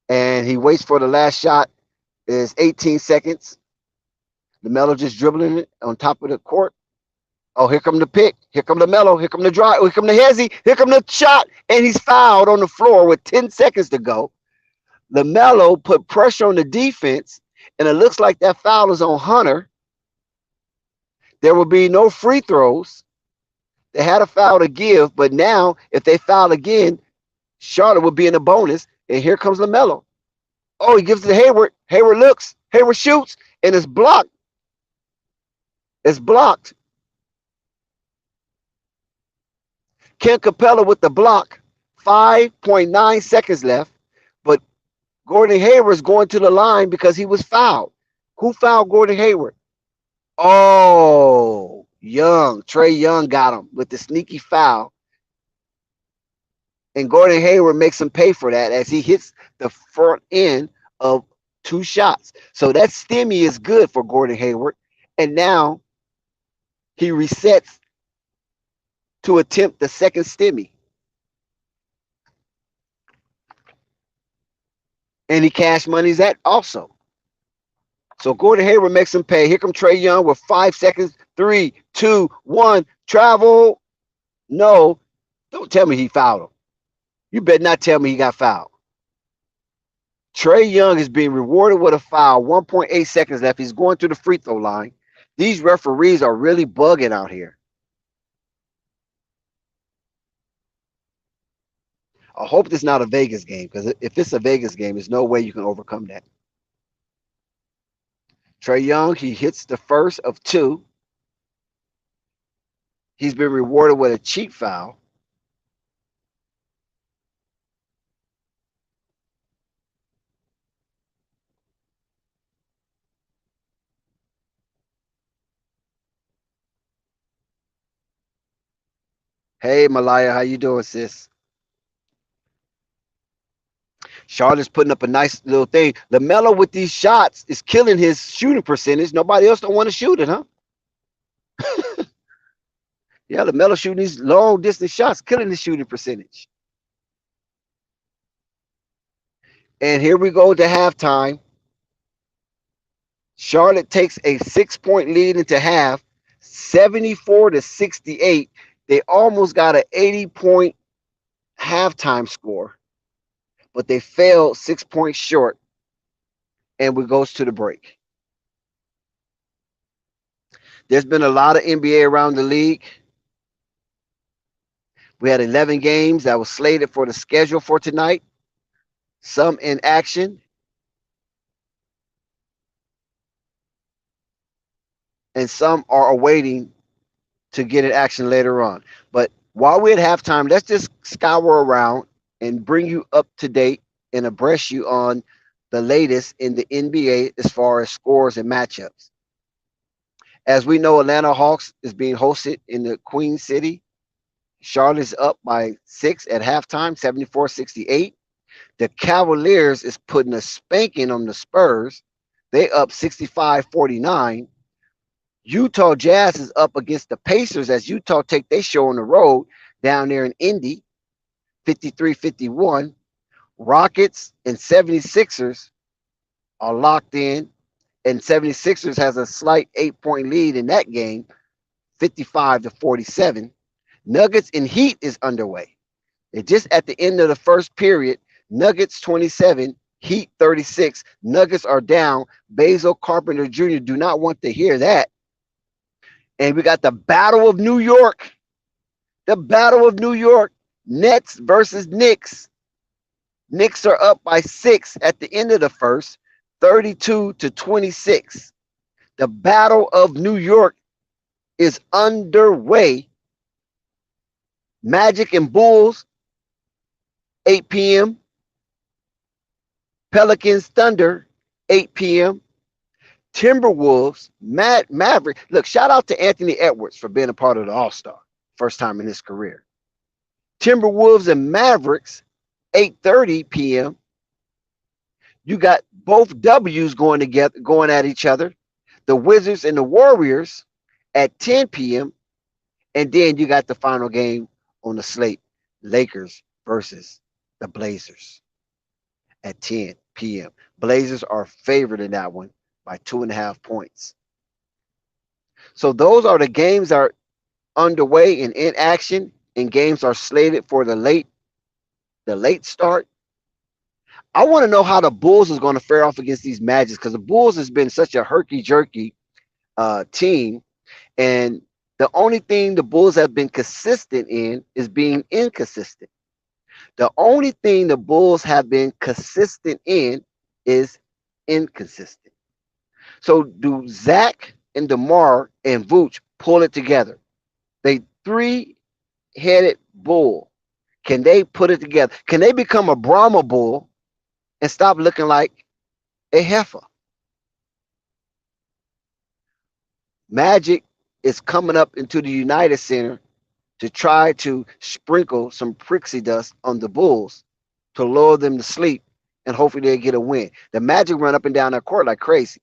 And he waits for the last shot. It's 18 seconds. LaMelo just dribbling it on top of the court. Oh, here come the pick. Here come LaMelo. Here come the drive. Here come the hezzy. Here come the shot. And he's fouled on the floor with 10 seconds to go. LaMelo put pressure on the defense, and it looks like that foul is on Hunter. There will be no free throws. They had a foul to give, but now if they foul again, Charlotte will be in the bonus. And here comes LaMelo. Oh, he gives it to Hayward. Hayward looks. Hayward shoots, and it's blocked. It's blocked. Clint Capella with the block. 5.9 seconds left, but Gordon Hayward's going to the line because he was fouled. Who fouled Gordon Hayward? Oh, Young. Trey Young got him with the sneaky foul. And Gordon Hayward makes him pay for that as he hits the front end of 2 shots. So that stimmy is good for Gordon Hayward. And now he resets to attempt the second stimmy. And he cash money's that also. So Gordon Hayward makes him pay. Here comes Trey Young with 5 seconds. 3, 2, 1. Travel. No. Don't tell me he fouled him. You better not tell me he got fouled. Trey Young is being rewarded with a foul. 1.8 seconds left. He's going to the free throw line. These referees are really bugging out here. I hope it's not a Vegas game, because if it's a Vegas game, there's no way you can overcome that. Trey Young, he hits the first of 2. He's been rewarded with a cheap foul. Hey, Malaya, how you doing, sis? Charlotte's putting up a nice little thing. LaMelo with these shots is killing his shooting percentage. Nobody else don't want to shoot it, huh? Yeah, LaMelo shooting these long distance shots, killing his shooting percentage. And here we go to halftime. Charlotte takes a 6-point lead into half, 74-68. They almost got an 80-point halftime score, but they fell 6 points short, and we goes to the break. There's been a lot of NBA around the league. We had 11 games that was slated for the schedule for tonight, some in action, and some are awaiting to get in action later on. But while we're at halftime, let's just scour around and bring you up to date and abreast you on the latest in the NBA as far as scores and matchups. As we know, Atlanta Hawks is being hosted in the Queen City. Charlotte's up by 6 at halftime, 74-68. The Cavaliers is putting a spanking on the Spurs. They up 65-49. Utah Jazz is up against the Pacers as Utah take their show on the road down there in Indy, 53-51. Rockets and 76ers are locked in, and 76ers has a slight 8-point lead in that game, 55-47. Nuggets and Heat is underway. It just at the end of the first period, Nuggets 27, Heat 36. Nuggets are down. Basil Carpenter Jr. do not want to hear that. And we got the Battle of New York. The Battle of New York. Nets versus Knicks. Knicks are up by 6 at the end of the first, 32-26. The Battle of New York is underway. Magic and Bulls, 8 p.m. Pelicans Thunder, 8 p.m. Timberwolves, Maverick. Look, shout out to Anthony Edwards for being a part of the All-Star. First time in his career. Timberwolves and Mavericks, 8:30 p.m. You got both W's going together, going at each other. The Wizards and the Warriors at 10 p.m. And then you got the final game on the slate, Lakers versus the Blazers at 10 p.m. Blazers are favored in that one by 2.5 points. So those are the games that are underway and in action, and games are slated for the late start. I want to know how the Bulls is going to fare off against these Magics, because the Bulls has been such a herky-jerky team, and the only thing the Bulls have been consistent in is being inconsistent. The only thing the Bulls have been consistent in is inconsistent. So do Zach and DeMar and Vooch pull it together? They 3-headed bull. Can they put it together? Can they become a Brahma bull and stop looking like a heifer? Magic is coming up into the United Center to try to sprinkle some prixie dust on the Bulls to lull them to sleep, and hopefully they get a win. The Magic run up and down that court like crazy.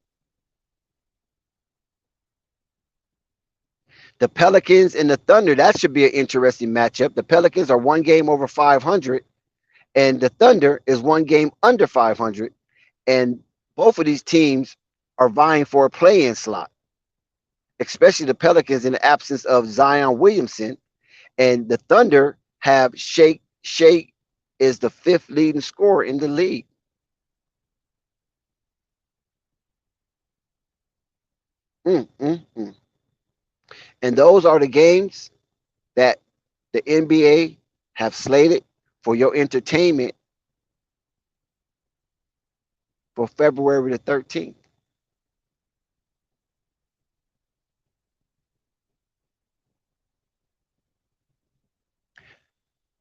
The Pelicans and the Thunder, that should be an interesting matchup. The Pelicans are one game over 500, and the Thunder is one game under 500. And both of these teams are vying for a play-in slot, especially the Pelicans in the absence of Zion Williamson. And the Thunder have Shake. Shake is the fifth leading scorer in the league. Mm, mm, mm. And those are the games that the NBA have slated for your entertainment for February the 13th.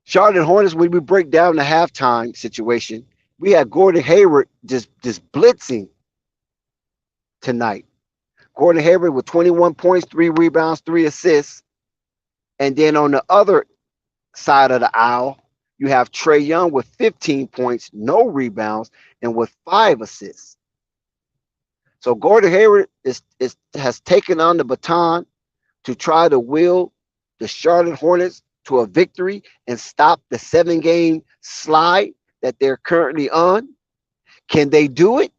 Charlotte Hornets, when we break down the halftime situation, we had Gordon Hayward just blitzing tonight. Gordon Hayward with 21 points, 3 rebounds, 3 assists. And then on the other side of the aisle, you have Trae Young with 15 points, no rebounds, and with 5 assists. So Gordon Hayward has taken on the baton to try to will the Charlotte Hornets to a victory and stop the 7-game slide that they're currently on. Can they do it?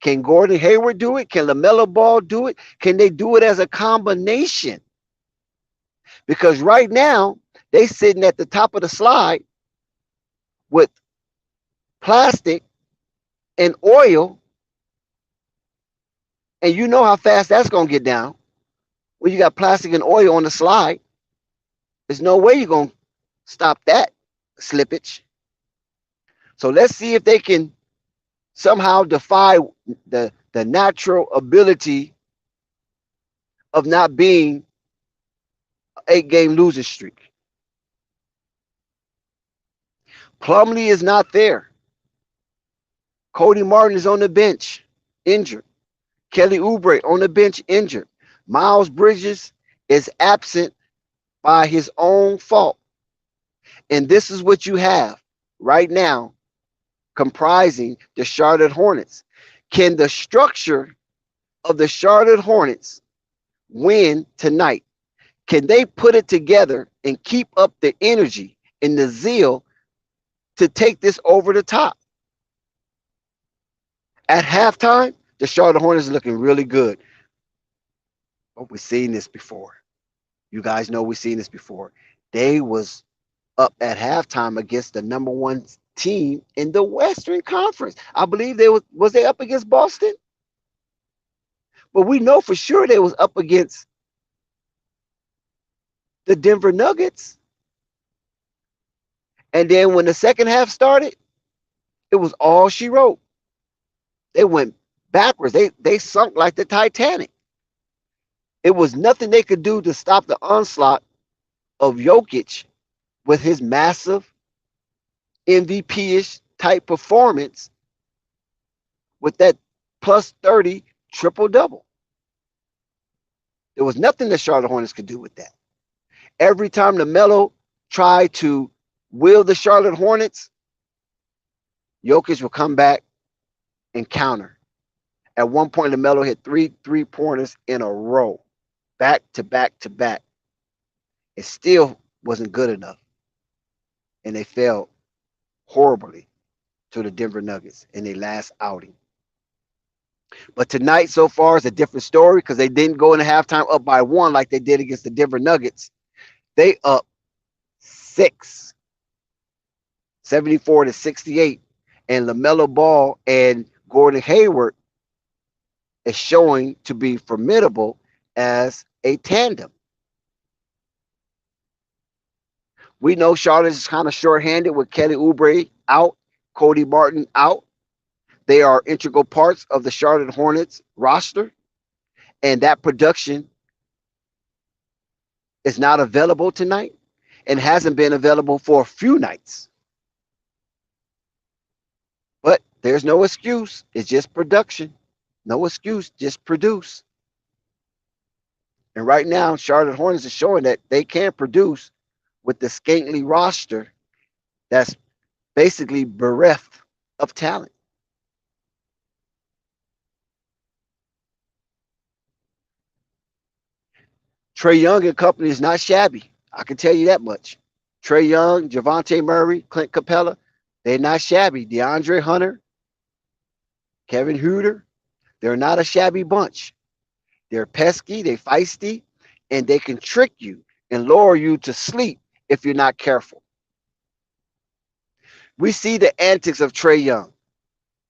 Can Gordon Hayward do it? Can LaMelo Ball do it? Can they do it as a combination? Because right now, they sitting at the top of the slide with plastic and oil, and you know how fast that's going to get down. When you got plastic and oil on the slide, there's no way you're going to stop that slippage. So let's see if they can somehow defy the natural ability of not being an 8-game losing streak. Plumlee is not there. Cody Martin is on the bench, injured. Kelly Oubre on the bench, injured. Miles Bridges is absent by his own fault. And this is what you have right now comprising the Charlotte Hornets. Can the structure of the Charlotte Hornets win tonight? Can they put it together and keep up the energy and the zeal to take this over the top? At halftime, the Charlotte Hornets are looking really good. But we've seen this before. You guys know we've seen this before. They was up at halftime against the number one team in the Western Conference. I believe was they up against Boston? But we know for sure they was up against the Denver Nuggets. And then when the second half started, it was all she wrote. They went backwards. They sunk like the Titanic. It was nothing they could do to stop the onslaught of Jokic with his massive MVP-ish type performance with that plus 30 triple-double. There was nothing the Charlotte Hornets could do with that. Every time LaMelo tried to will the Charlotte Hornets, Jokic will come back and counter. At one point, LaMelo hit 3 3-pointers in a row, back to back to back. It still wasn't good enough. And they fell horribly to the Denver Nuggets in their last outing. But tonight, so far, is a different story because they didn't go into halftime up by 1 like they did against the Denver Nuggets. They up 6, 74-68. And LaMelo Ball and Gordon Hayward is showing to be formidable as a tandem. We know Charlotte is kind of shorthanded with Kelly Oubre out, Cody Martin out. They are integral parts of the Charlotte Hornets roster, and that production is not available tonight and hasn't been available for a few nights. But there's no excuse. It's just production. No excuse, just produce. And right now, Charlotte Hornets is showing that they can produce with the scantily roster that's basically bereft of talent. Trae Young and company is not shabby. I can tell you that much. Trae Young, Javante Murray, Clint Capella, they're not shabby. DeAndre Hunter, Kevin Huerter, they're not a shabby bunch. They're pesky, they're feisty, and they can trick you and lure you to sleep if you're not careful. We see the antics of Trae Young.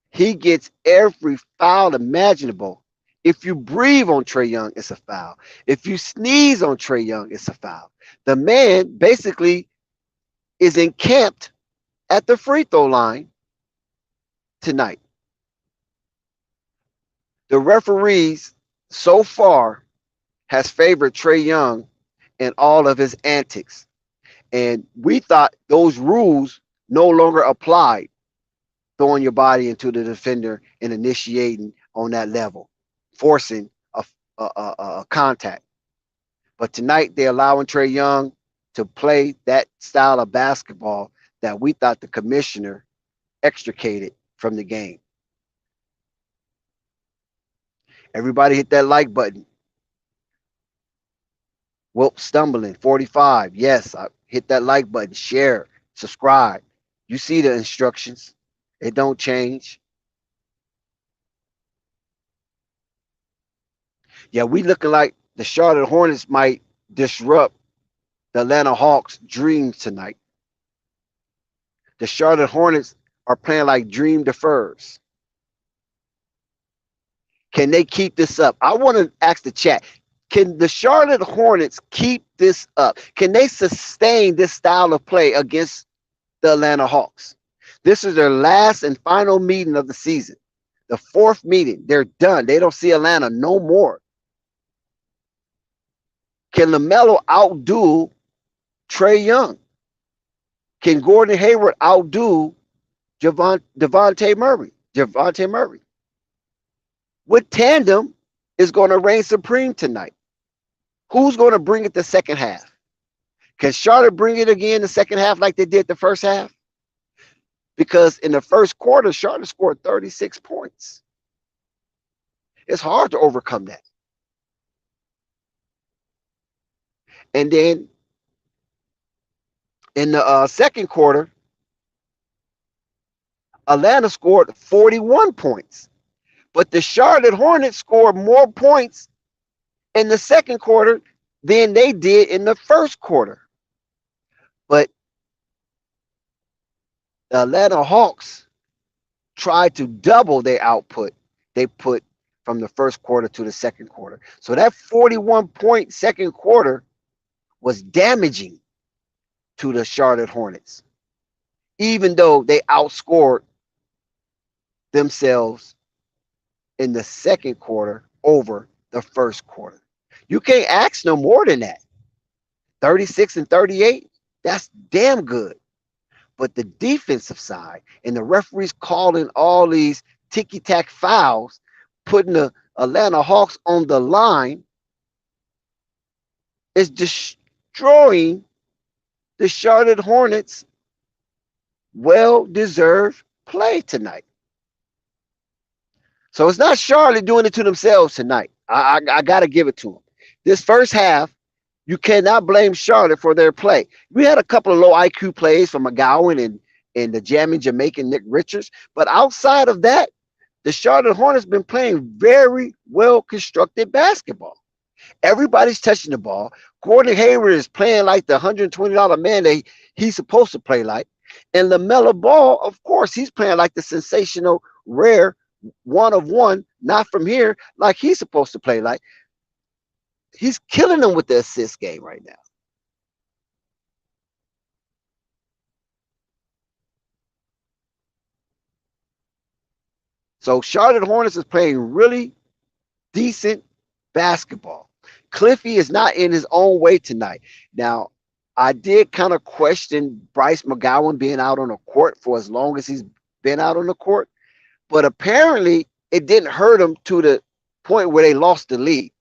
He gets every foul imaginable. If you breathe on Trae Young, it's a foul. If you sneeze on Trae Young, it's a foul. The man basically is encamped at the free throw line tonight. The referees so far has favored Trae Young in all of his antics. And we thought those rules no longer applied, throwing your body into the defender and initiating on that level, forcing a contact. But tonight they're allowing Trae Young to play that style of basketball that we thought the commissioner extricated from the game. Everybody hit that like button. Whoop, stumbling, 45. Yes, I hit that like button, share, subscribe. You see the instructions. It don't change. Yeah, we looking like the Charlotte Hornets might disrupt the Atlanta Hawks' dreams tonight. The Charlotte Hornets are playing like dream deferrers. Can they keep this up? I want to ask the chat. Can the Charlotte Hornets keep this up? Can they sustain this style of play against the Atlanta Hawks? This is their last and final meeting of the season. The fourth meeting. They're done. They don't see Atlanta no more. Can LaMelo outdo Trae Young? Can Gordon Hayward outdo Javante Murray? What tandem is going to reign supreme tonight? Who's going to bring it the second half? Can Charlotte bring it again the second half like they did the first half? Because in the first quarter, Charlotte scored 36 points. It's hard to overcome that. And then in the second quarter, Atlanta scored 41 points. But the Charlotte Hornets scored more points in the second quarter than they did in the first quarter. But the Atlanta Hawks tried to double their output they put from the first quarter to the second quarter. So that 41-point second quarter was damaging to the Charlotte Hornets, even though they outscored themselves in the second quarter over the first quarter. You can't ask no more than that. 36 and 38, that's damn good. But the defensive side and the referees calling all these ticky-tack fouls, putting the Atlanta Hawks on the line, is destroying the Charlotte Hornets' well-deserved play tonight. So it's not Charlotte doing it to themselves tonight. I got to give it to them. This first half, you cannot blame Charlotte for their play. We had a couple of low IQ plays from McGowan and the jamming Jamaican Nick Richards. But outside of that, the Charlotte Hornets been playing very well-constructed basketball. Everybody's touching the ball. Gordon Hayward is playing like the $120 man that he's supposed to play like. And LaMelo Ball, of course, he's playing like the sensational, rare, one of one, not from here, like he's supposed to play like. He's killing them with the assist game right now. So Charlotte Hornets is playing really decent basketball. Cliffy is not in his own way tonight. Now, I did kind of question Bryce McGowan being out on the court for as long as he's been out on the court, but apparently it didn't hurt him to the point where they lost the lead,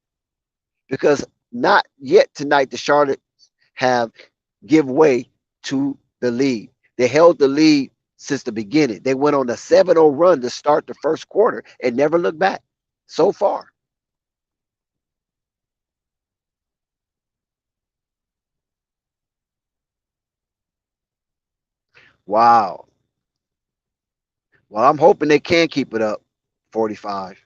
because not yet tonight the Charlotte have give way to the lead. They held the lead since the beginning. They went on a 7-0 run to start the first quarter and never looked back so far. Wow. Well, I'm hoping they can keep it up 45.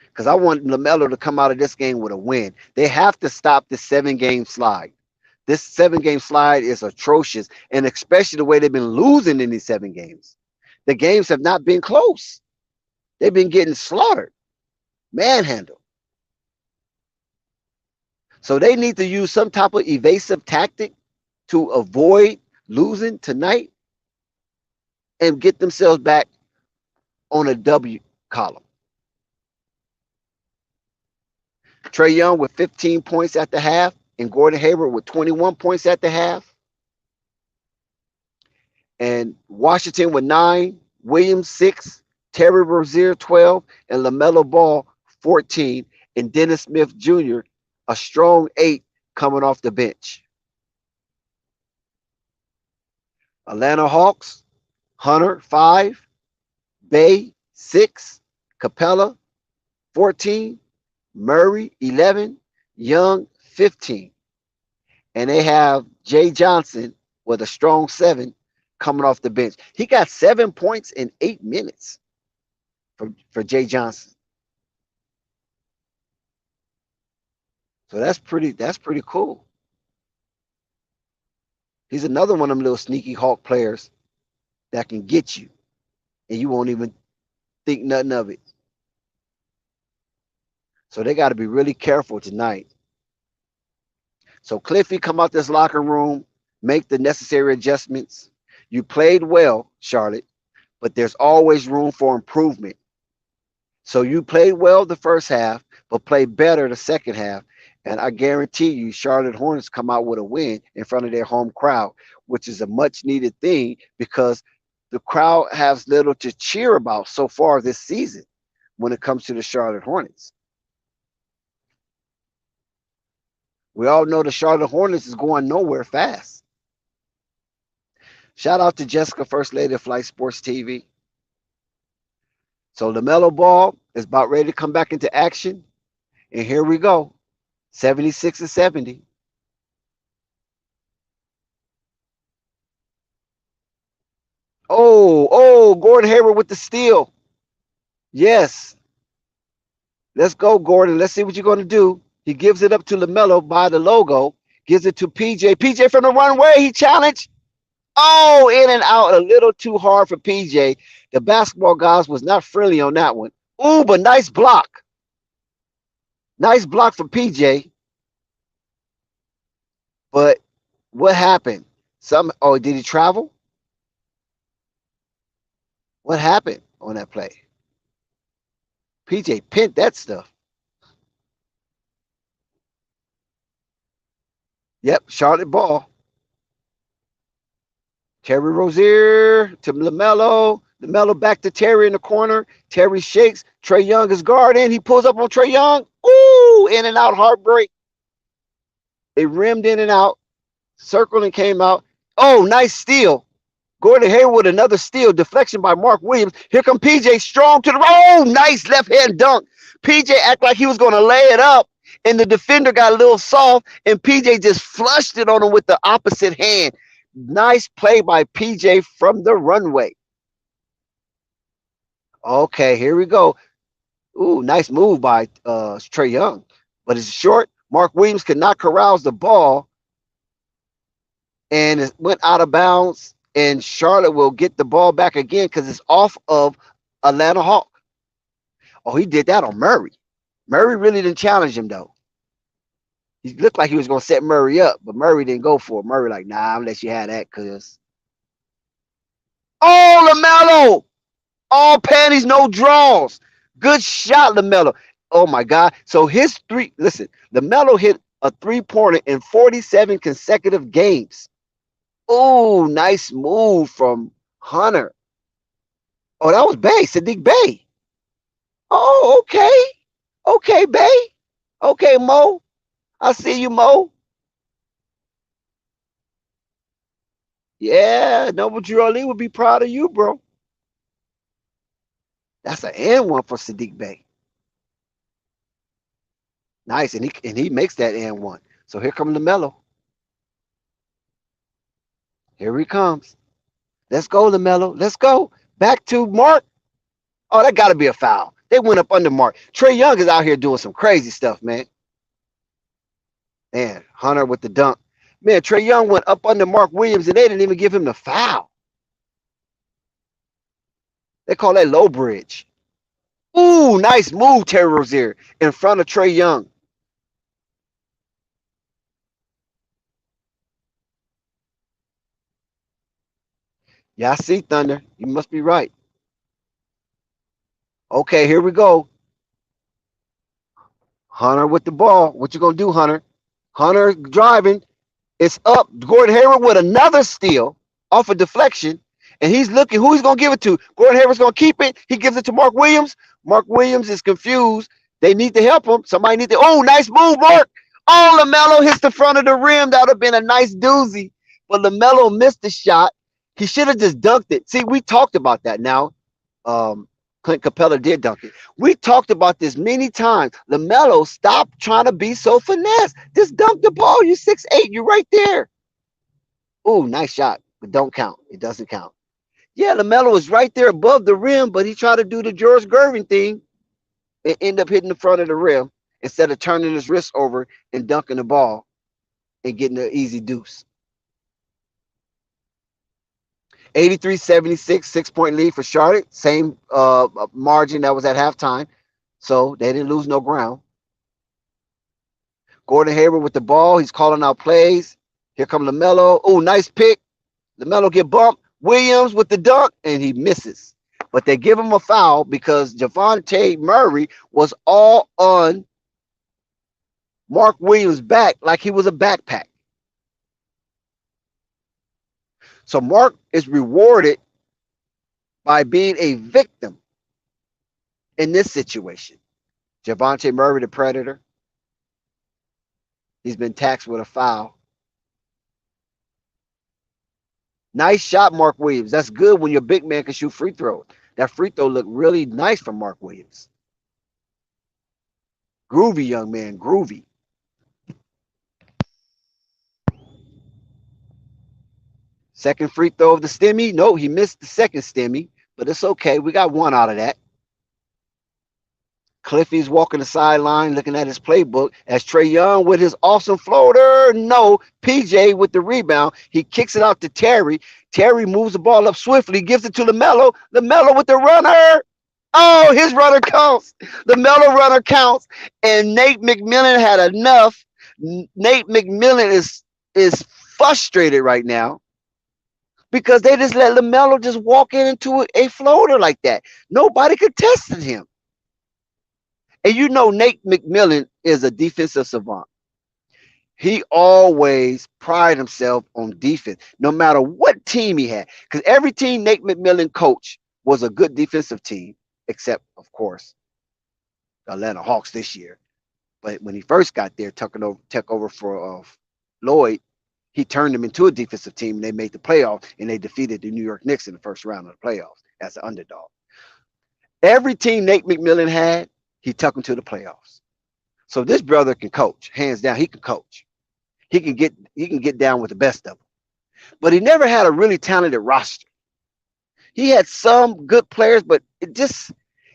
Because I want LaMelo to come out of this game with a win. They have to stop this 7-game slide. This 7-game slide is atrocious, and especially the way they've been losing in these 7 games. The games have not been close. They've been getting slaughtered, manhandled. So they need to use some type of evasive tactic to avoid losing tonight and get themselves back on a W column. Trae Young with 15 points at the half and Gordon Hayward with 21 points at the half. And Washington with 9, Williams 6, Terry Rozier 12, and LaMelo Ball 14, and Dennis Smith Jr. a strong 8 coming off the bench. Atlanta Hawks, Hunter 5, Bay 6, Capella 14, Murray 11, Young 15. And they have Jay Johnson with a strong 7 coming off the bench. He got 7 points in 8 minutes for Jay Johnson. So that's pretty cool. He's another one of them little sneaky Hawk players that can get you, and you won't even think nothing of it. So they got to be really careful tonight. So Cliffy, come out this locker room, make the necessary adjustments. You played well, Charlotte, but there's always room for improvement. So you played well the first half, but played better the second half. And I guarantee you, Charlotte Hornets come out with a win in front of their home crowd, which is a much needed thing because the crowd has little to cheer about so far this season when it comes to the Charlotte Hornets. We all know the Charlotte Hornets is going nowhere fast. Shout out to Jessica, First Lady of Flight Sports TV. So LaMelo Ball is about ready to come back into action. And here we go. 76-70. Oh, Gordon Hayward with the steal. Yes. Let's go, Gordon. Let's see what you're going to do. He gives it up to LaMelo by the logo. Gives it to PJ. PJ from the runway. He challenged. Oh, in and out. A little too hard for PJ. The basketball guys was not friendly on that one. Ooh, but nice block. Nice block for PJ. But what happened? Did he travel? What happened on that play? PJ pinned that stuff. Yep, Charlotte ball. Terry Rozier to LaMelo. LaMelo back to Terry in the corner. Terry shakes. Trae Young is guarding. He pulls up on Trae Young. Ooh, in and out, heartbreak. They rimmed in and out. Circled and came out. Oh, nice steal. Gordon Hayward, another steal. Deflection by Mark Williams. Here come PJ strong to the nice left hand dunk. PJ act like he was going to lay it up, and the defender got a little soft, and PJ just flushed it on him with the opposite hand. Nice play by PJ from the runway. Okay, here we go. Ooh, nice move by Trae Young. But it's short. Mark Williams could not corral the ball, and it went out of bounds. And Charlotte will get the ball back again because it's off of Atlanta Hawk. Oh, he did that on Murray. Murray really didn't challenge him, though. He looked like he was going to set Murray up, but Murray didn't go for it. Murray like, nah, I'm going to let you have that, cuz. Oh, LaMelo! All panties, no draws. Good shot, LaMelo. Oh, my God. So his LaMelo hit a three-pointer in 47 consecutive games. Oh, nice move from Hunter. Oh, that was Bay, Sadiq Bay. Oh, okay. Okay, Bay. Okay, Mo. I see you, Mo. Yeah, Noble Drew Ali would be proud of you, bro. That's an and one for Sadiq Bey. Nice, and he makes that and one. So here comes LaMelo. Here he comes. Let's go, LaMelo. Let's go. Back to Mark. Oh, that got to be a foul. They went up under Mark. Trae Young is out here doing some crazy stuff, man. Man, Hunter with the dunk. Man, Trae Young went up under Mark Williams, and they didn't even give him the foul. They call that low bridge. Ooh, nice move, Terry Rozier, in front of Trae Young. Yeah, I see, Thunder. You must be right. Okay, here we go. Hunter with the ball. What you gonna do, Hunter? Hunter driving. It's up. Gordon Hayward with another steal off a deflection. And he's looking who he's going to give it to. Gordon Hayward's going to keep it. He gives it to Mark Williams. Mark Williams is confused. They need to help him. Somebody need to. Oh, nice move, Mark. Oh, LaMelo hits the front of the rim. That would have been a nice doozy. But LaMelo missed the shot. He should have just dunked it. See, we talked about that now. Clint Capella did dunk it. We talked about this many times. LaMelo, stop trying to be so finesse. Just dunk the ball. You're 6'8". You're right there. Ooh, nice shot. But don't count. It doesn't count. Yeah, LaMelo was right there above the rim, but he tried to do the George Gervin thing and end up hitting the front of the rim instead of turning his wrist over and dunking the ball and getting an easy deuce. 83-76, 6-point lead for Charlotte. Same margin that was at halftime. So they didn't lose no ground. Gordon Hayward with the ball. He's calling out plays. Here comes LaMelo. Oh, nice pick. LaMelo get bumped. Williams with the dunk, and he misses. But they give him a foul because Javonte Murray was all on Mark Williams' back like he was a backpack. So Mark is rewarded by being a victim in this situation. Javonte Murray, the predator, he's been taxed with a foul. Nice shot, Mark Williams. That's good when your big man can shoot free throws. That free throw looked really nice from Mark Williams. Groovy, young man, groovy. Second free throw of the stimmy. No, he missed the second stimmy, but it's okay. We got one out of that. Cliffy's walking the sideline looking at his playbook as Trae Young with his awesome floater. No, PJ with the rebound. He kicks it out to Terry. Terry moves the ball up swiftly, gives it to LaMelo. LaMelo with the runner. Oh, his runner counts. LaMelo runner counts. And Nate McMillan had enough. Nate McMillan is frustrated right now because they just let LaMelo just walk into a floater like that. Nobody contested him. And you know Nate McMillan is a defensive savant. He always prided himself on defense, no matter what team he had. Because every team Nate McMillan coached was a good defensive team, except, of course, the Atlanta Hawks this year. But when he first got there, took over for Lloyd, he turned them into a defensive team, and they made the playoffs, and they defeated the New York Knicks in the first round of the playoffs as an underdog. Every team Nate McMillan had, he took them to the playoffs. So this brother can coach, hands down. He can coach. He can get down with the best of them. But he never had a really talented roster. He had some good players, but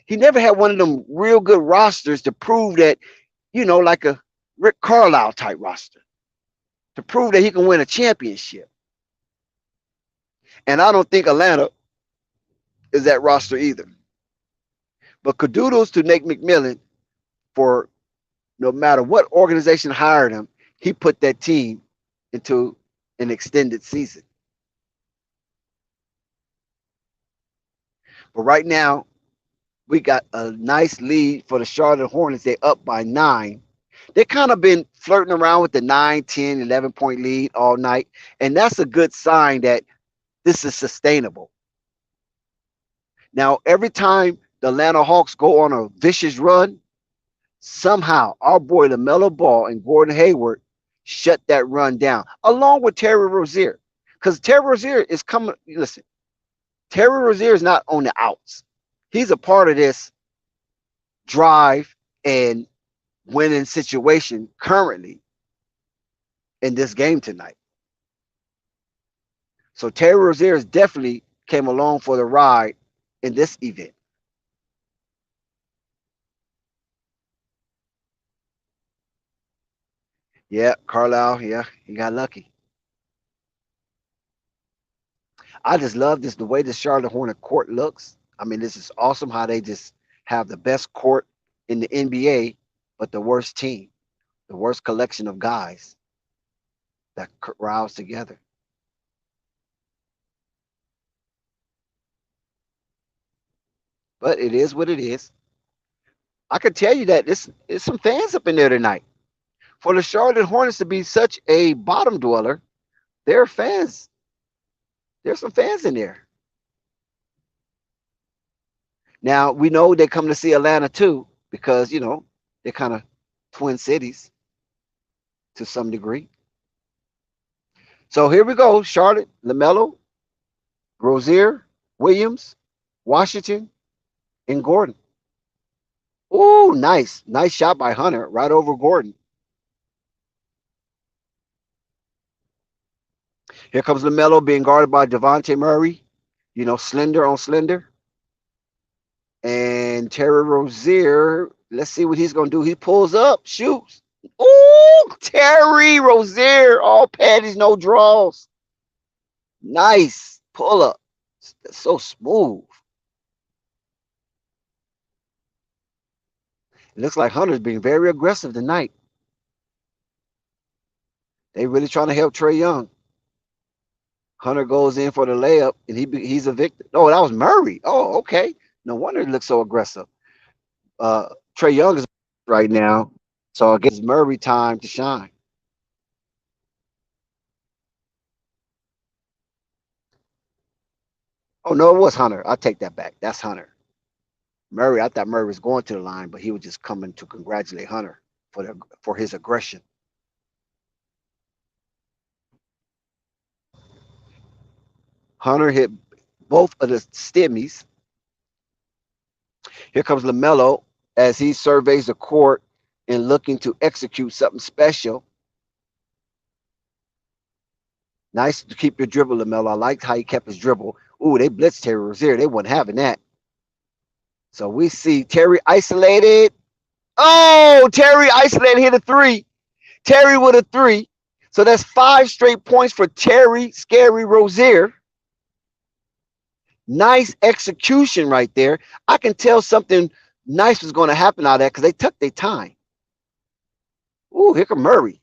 he never had one of them real good rosters to prove that, like a Rick Carlisle type roster, to prove that he can win a championship. And I don't think Atlanta is that roster either. But kudos to Nate McMillan for no matter what organization hired him, he put that team into an extended season. But right now, we got a nice lead for the Charlotte Hornets. They're up by 9. They kind of been flirting around with the 9, 10, 11-point lead all night. And that's a good sign that this is sustainable. Now, every time the Atlanta Hawks go on a vicious run, Somehow, our boy LaMelo Ball and Gordon Hayward shut that run down, along with Terry Rozier. Because Terry Rozier is coming. Listen, Terry Rozier is not on the outs. He's a part of this drive and winning situation currently in this game tonight. So Terry Rozier definitely came along for the ride in this event. Yeah, Carlisle, yeah, he got lucky. I just love this the way the Charlotte Hornet court looks. I mean, this is awesome how they just have the best court in the NBA, but the worst team, the worst collection of guys that rouse together. But it is what it is. I can tell you that this is some fans up in there tonight. For the Charlotte Hornets to be such a bottom dweller, there are fans. There's some fans in there. Now we know they come to see Atlanta too, because they're kind of twin cities to some degree. So here we go: Charlotte, LaMelo, Rozier, Williams, Washington, and Gordon. Ooh, nice shot by Hunter right over Gordon. Here comes LaMelo being guarded by Devontae Murray. Slender on slender. And Terry Rozier, let's see what he's going to do. He pulls up, shoots. Ooh, Terry Rozier, all patties, no draws. Nice pull up. That's so smooth. It looks like Hunter's being very aggressive tonight. They really trying to help Trae Young. Hunter goes in for the layup, and he's a victim. Oh, that was Murray. Oh, okay. No wonder he looks so aggressive. Trae Young is right now, so I guess it's Murray time to shine. Oh no, it was Hunter. I take that back. That's Hunter. Murray, I thought Murray was going to the line, but he was just coming to congratulate Hunter for his aggression. Hunter hit both of the stimmies. Here comes LaMelo as he surveys the court and looking to execute something special. Nice to keep your dribble, LaMelo. I liked how he kept his dribble. Ooh, they blitzed Terry Rozier. They wasn't having that. So we see Terry isolated. Oh, Terry isolated, hit a three. Terry with a three. So that's 5 straight points for Terry Scary Rozier. Nice execution right there. I can tell something nice was going to happen out of that because they took their time. Ooh, here come Murray.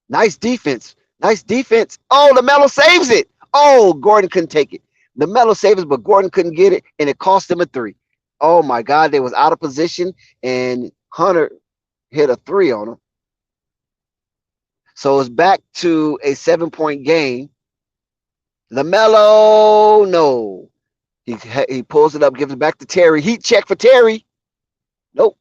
Nice defense. Nice defense. Oh, LaMelo saves it. Oh, Gordon couldn't take it. LaMelo saves it, but Gordon couldn't get it, and it cost him a three. Oh, my God. They was out of position, and Hunter hit a three on him. So it's back to a 7-point game. LaMelo, no. He pulls it up, gives it back to Terry. Heat check for Terry. Nope.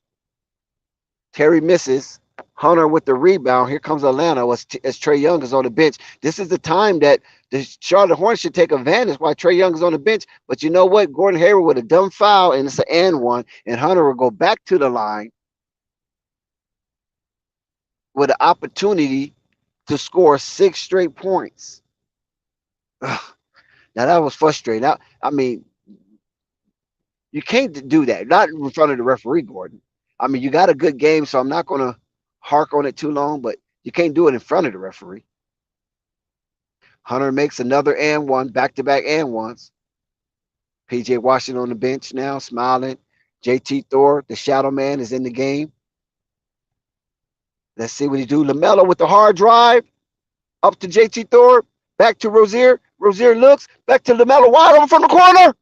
Terry misses. Hunter with the rebound. Here comes Atlanta as Trae Young is on the bench. This is the time that the Charlotte Hornets should take advantage while Trae Young is on the bench. But you know what? Gordon Hayward with a dumb foul, and it's an and one. And Hunter will go back to the line with an opportunity to score 6 straight points. Ugh. Now, that was frustrating. I mean, you can't do that. Not in front of the referee, Gordon. I mean, you got a good game, so I'm not going to hark on it too long, but you can't do it in front of the referee. Hunter makes another and one, back-to-back and ones. PJ Washington on the bench now, smiling. JT Thor, the shadow man, is in the game. Let's see what he do. LaMelo with the hard drive. Up to JT Thor. Back to Rozier. Rozier looks. Back to LaMelo. Wide open from the corner.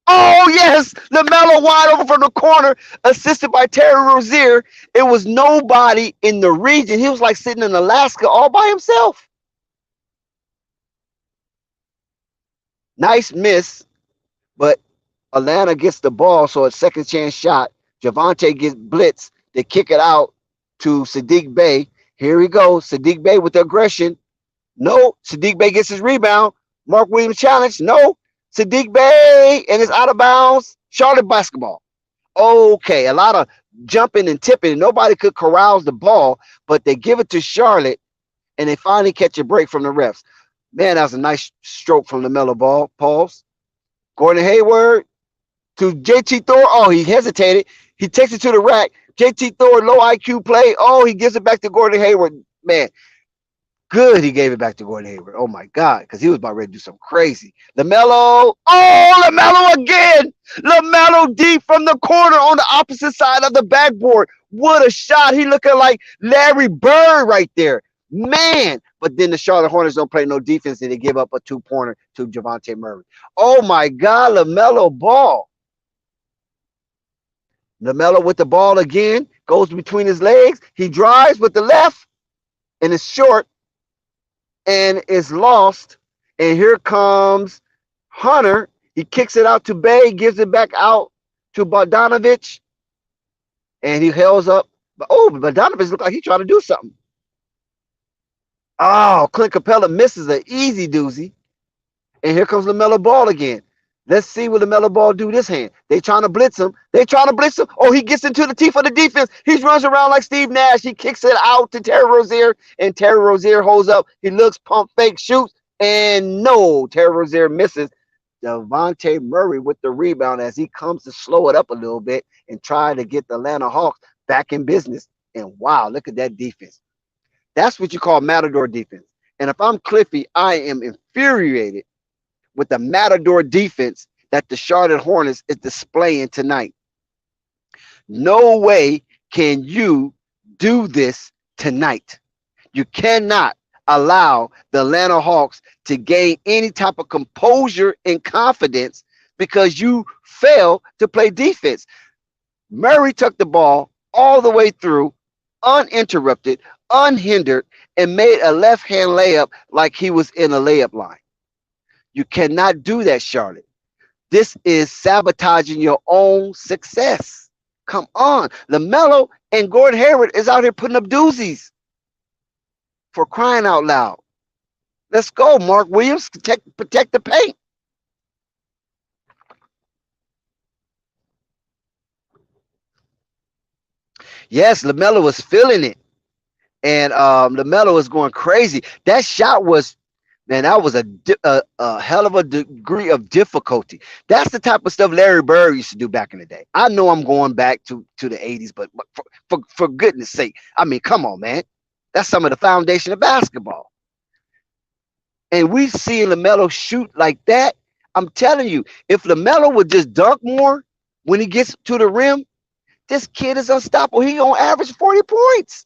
Oh, yes. LaMelo wide open from the corner. Assisted by Terry Rozier. It was nobody in the region. He was like sitting in Alaska all by himself. Nice miss. But Atlanta gets the ball, so it's second chance shot. Javante gets blitzed. They kick it out to Sadiq Bey. Here he goes. Sadiq Bey with the aggression. No. Sadiq Bey gets his rebound. Mark Williams challenge. No. Sadiq Bey, and it's out of bounds. Charlotte basketball. Okay, a lot of jumping and tipping. Nobody could corral the ball, but they give it to Charlotte, and they finally catch a break from the refs. Man, that was a nice stroke from LaMelo Ball. Pause. Gordon Hayward to JT Thor. Oh, he hesitated. He takes it to the rack. JT Thor, low IQ play. Oh, he gives it back to Gordon Hayward. Man, good. He gave it back to Gordon Hayward. Oh my God, because he was about ready to do something crazy. LaMelo. Oh, LaMelo again. LaMelo deep from the corner on the opposite side of the backboard. What a shot. He looking like Larry Bird right there. Man. But then the Charlotte Hornets don't play no defense and they give up a 2-pointer to Javonte Murray. Oh my God, LaMelo Ball. LaMelo with the ball again. Goes between his legs. He drives with the left. And it's short. And it's lost. And here comes Hunter. He kicks it out to Bay. Gives it back out to Bogdanovich. And he held up. Oh, Bogdanovich looked like he's trying to do something. Oh, Clint Capella misses an easy doozy. And here comes LaMelo Ball again. Let's see what LaMelo Ball do this hand. They trying to blitz him. Oh, he gets into the teeth of the defense. He runs around like Steve Nash. He kicks it out to Terry Rozier, and Terry Rozier holds up. He looks, pump fake, shoots, and no, Terry Rozier misses. Javonte Murray with the rebound as he comes to slow it up a little bit and try to get the Atlanta Hawks back in business. And wow, look at that defense. That's what you call Matador defense. And if I'm Cliffy, I am infuriated with the Matador defense that the Charlotte Hornets is displaying tonight. No way can you do this tonight. You cannot allow the Atlanta Hawks to gain any type of composure and confidence because you fail to play defense. Murray took the ball all the way through, uninterrupted, unhindered, and made a left-hand layup like he was in a layup line. You cannot do that, Charlotte. This is sabotaging your own success. Come on. LaMelo and Gordon Hayward is out here putting up doozies. For crying out loud. Let's go, Mark Williams. Protect the paint. Yes, LaMelo was feeling it. And LaMelo was going crazy. That shot was, man, that was a hell of a degree of difficulty. That's the type of stuff Larry Bird used to do back in the day. I know I'm going back to the 80s, but for goodness sake, I mean, come on, man. That's some of the foundation of basketball. And we see LaMelo shoot like that. I'm telling you, if LaMelo would just dunk more when he gets to the rim, this kid is unstoppable. He gonna average 40 points.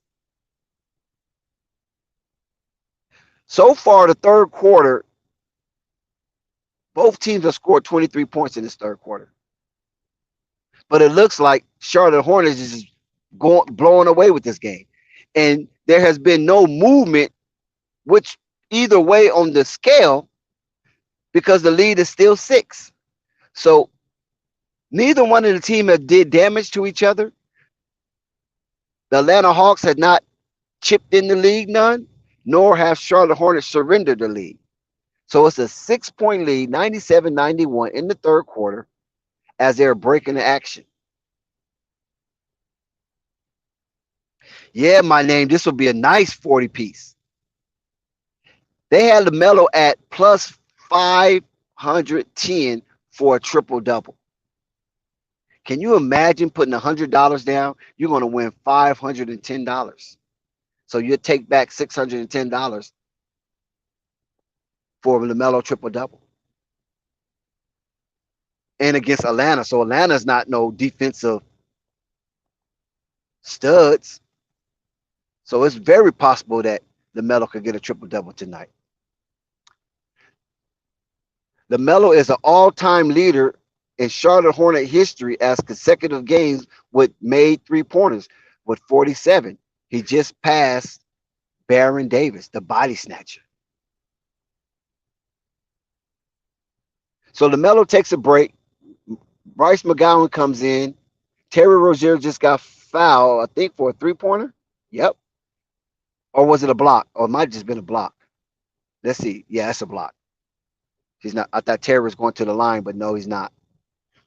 So far, the third quarter, both teams have scored 23 points in this third quarter. But it looks like Charlotte Hornets is blowing away with this game. And there has been no movement, which either way on the scale, because the lead is still 6. So neither one of the team have did damage to each other. The Atlanta Hawks had not chipped in the league none, nor have Charlotte Hornets surrendered the lead. So it's a 6-point lead, 97-91 in the third quarter as they're breaking the action. Yeah, my name, this will be a nice 40-piece. They had LaMelo at plus 510 for a triple-double. Can you imagine putting $100 down? You're going to win $510. So you take back $610 for LaMelo triple-double. And against Atlanta. So Atlanta's not no defensive studs. So it's very possible that LaMelo could get a triple-double tonight. LaMelo is an all-time leader in Charlotte Hornet history as consecutive games with made three-pointers with 47. He just passed Baron Davis, the body snatcher. So LaMelo takes a break. Bryce McGowan comes in. Terry Rozier just got foul, I think, for a three-pointer. Yep. Or was it a block? Or it might have just been a block. Let's see. Yeah, it's a block. He's not. I thought Terry was going to the line, but no, he's not.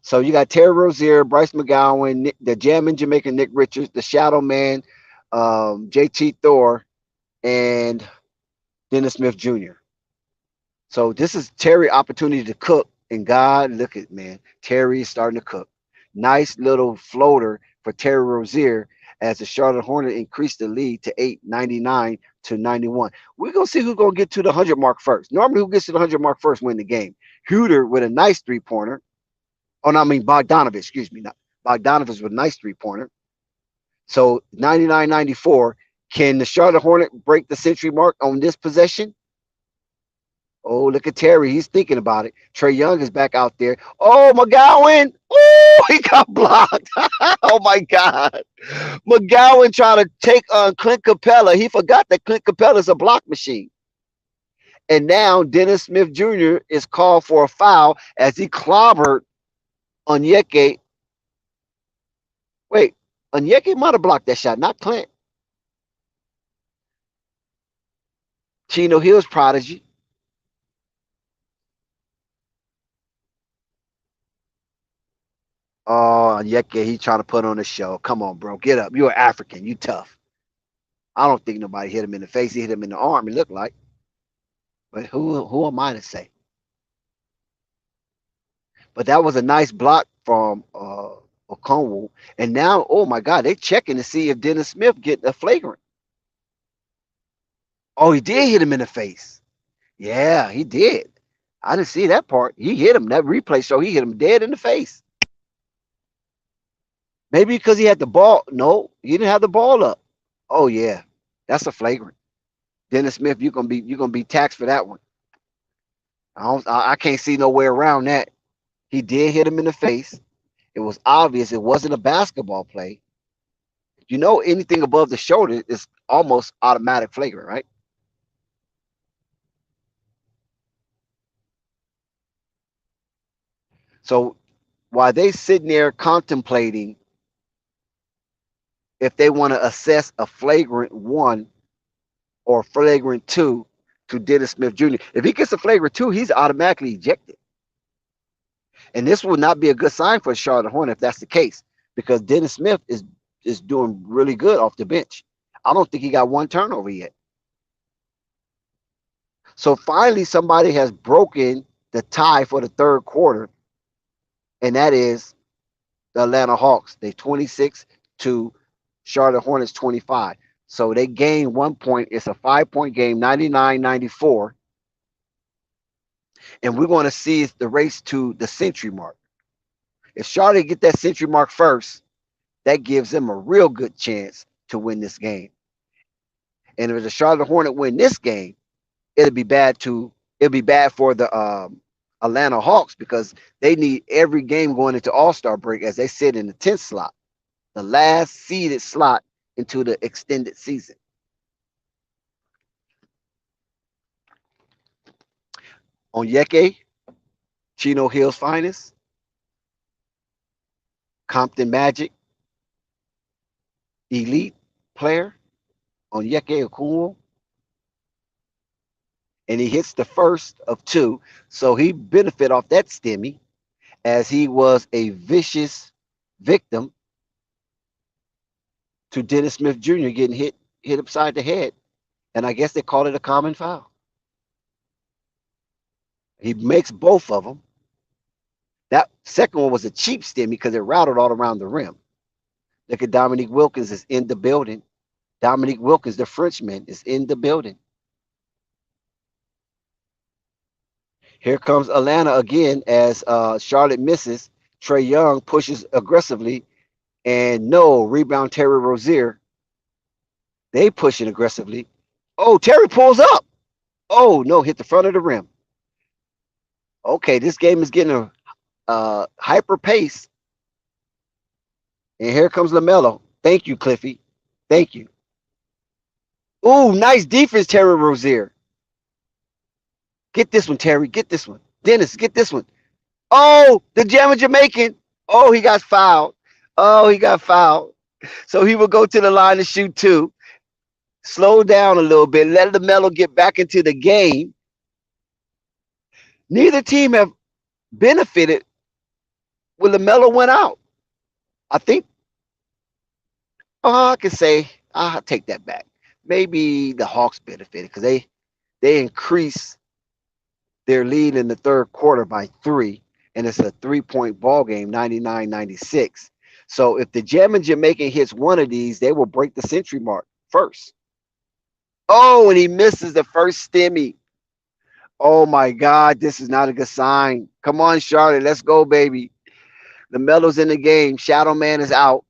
So you got Terry Rozier, Bryce McGowan, the Jammin' Jamaican Nick Richards, the Shadow Man, JT Thor, and Dennis Smith Jr. So this is Terry opportunity to cook. And God, look at man, Terry is starting to cook. Nice little floater for Terry Rozier as the Charlotte Hornets increased the lead to 899 to 91. We're gonna see who's gonna get to the 100 mark first. Normally, who gets to the 100 mark first win the game. Huter with a nice three-pointer. Oh, no, I mean Bogdanovich, excuse me. Not Bogdanovich with a nice three-pointer. So 99-94. Can the Charlotte Hornet break the century mark on this possession? Oh, look at Terry. He's thinking about it. Trae Young is back out there. Oh, McGowan. Oh, he got blocked. Oh, my God. McGowan trying to take on Clint Capella. He forgot that Clint Capella is a block machine. And now Dennis Smith Jr. is called for a foul as he clobbered Onyeka. Wait, Onyeka might have blocked that shot, not Clint. Chino Hill's prodigy. Oh, Onyeka, he trying to put on a show. Come on, bro. Get up. You're African. You tough. I don't think nobody hit him in the face. He hit him in the arm, it looked like. But who am I to say? But that was a nice block from Okonwu. And now, oh my God, they checking to see if Dennis Smith get a flagrant. Oh, he did hit him in the face. Yeah, he did. I didn't see that part. He hit him. That replay show he hit him dead in the face. Maybe because he had the ball. No, he didn't have the ball up. Oh yeah, that's a flagrant. Dennis Smith, you're gonna be taxed for that one. I can't see no way around that. He did hit him in the face. It was obvious it wasn't a basketball play. You know, anything above the shoulder is almost automatic flagrant, right? So while they sitting there contemplating if they want to assess a flagrant one or flagrant two to Dennis Smith Jr., if he gets a flagrant two, he's automatically ejected. And this would not be a good sign for Charlotte Hornet if that's the case, because Dennis Smith is doing really good off the bench. I don't think he got one turnover yet. So finally, somebody has broken the tie for the third quarter, and that is the Atlanta Hawks. They 26 to Charlotte Hornets 25. So they gained 1 point. It's a 5-point game, 99-94. And we're going to see the race to the century mark. If Charlotte get that century mark first, that gives them a real good chance to win this game. And if the Charlotte Hornet win this game, it'll be bad for the Atlanta Hawks because they need every game going into All-Star break as they sit in the 10th slot, the last seeded slot into the extended season. Onyeka, Chino Hill's finest, Compton Magic, elite player, Onyeka Okongwu. And he hits the first of two. So he benefit off that stimmy as he was a vicious victim to Dennis Smith Jr. getting hit upside the head. And I guess they call it a common foul. He makes both of them. That second one was a cheap stimmy because it routed all around the rim. Look at Dominique Wilkins is in the building. Dominique Wilkins, the Frenchman, is in the building. Here comes Atlanta again as Charlotte misses. Trae Young pushes aggressively. And no, rebound Terry Rozier. They pushing aggressively. Oh, Terry pulls up. Oh, no, hit the front of the rim. Okay, this game is getting a hyper pace. And here comes LaMelo. Thank you, Cliffy. Thank you. Ooh, nice defense, Terry Rozier. Get this one, Terry. Get this one. Dennis, get this one. Oh, the Jammin' Jamaican. Oh, he got fouled. Oh, he got fouled. So he would go to the line to shoot two, slow down a little bit, let LaMelo get back into the game. Neither team have benefited when LaMelo went out. I think, I can say, I'll take that back. Maybe the Hawks benefited because they increased their lead in the third quarter by 3, and it's a 3-point ball game, 99-96. So if the Gem and Jamaican hits one of these, they will break the century mark first. Oh, and he misses the first stimmy. Oh my God, this is not a good sign. Come on, Charlotte, let's go, baby. LaMelo's in the game. Shadow Man is out.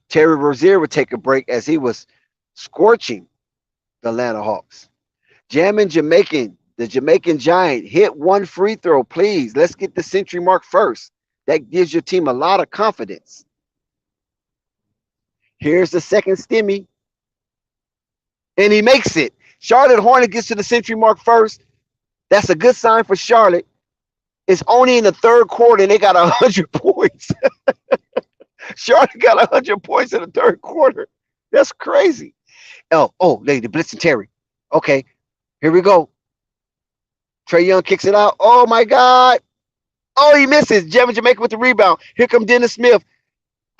Terry Rozier would take a break as he was scorching the Atlanta Hawks. Jammin' Jamaican, the Jamaican Giant, hit one free throw, please. Let's get the century mark first. That gives your team a lot of confidence. Here's the second stimmy. And he makes it. Charlotte Hornet gets to the century mark first. That's a good sign for Charlotte. It's only in the third quarter and they got 100 points. Charlotte got 100 points in the third quarter. That's crazy. Lady, Blitz and Terry. Okay, here we go. Trae Young kicks it out. Oh, my God. Oh, he misses. Jevin Jamaica with the rebound. Here comes Dennis Smith.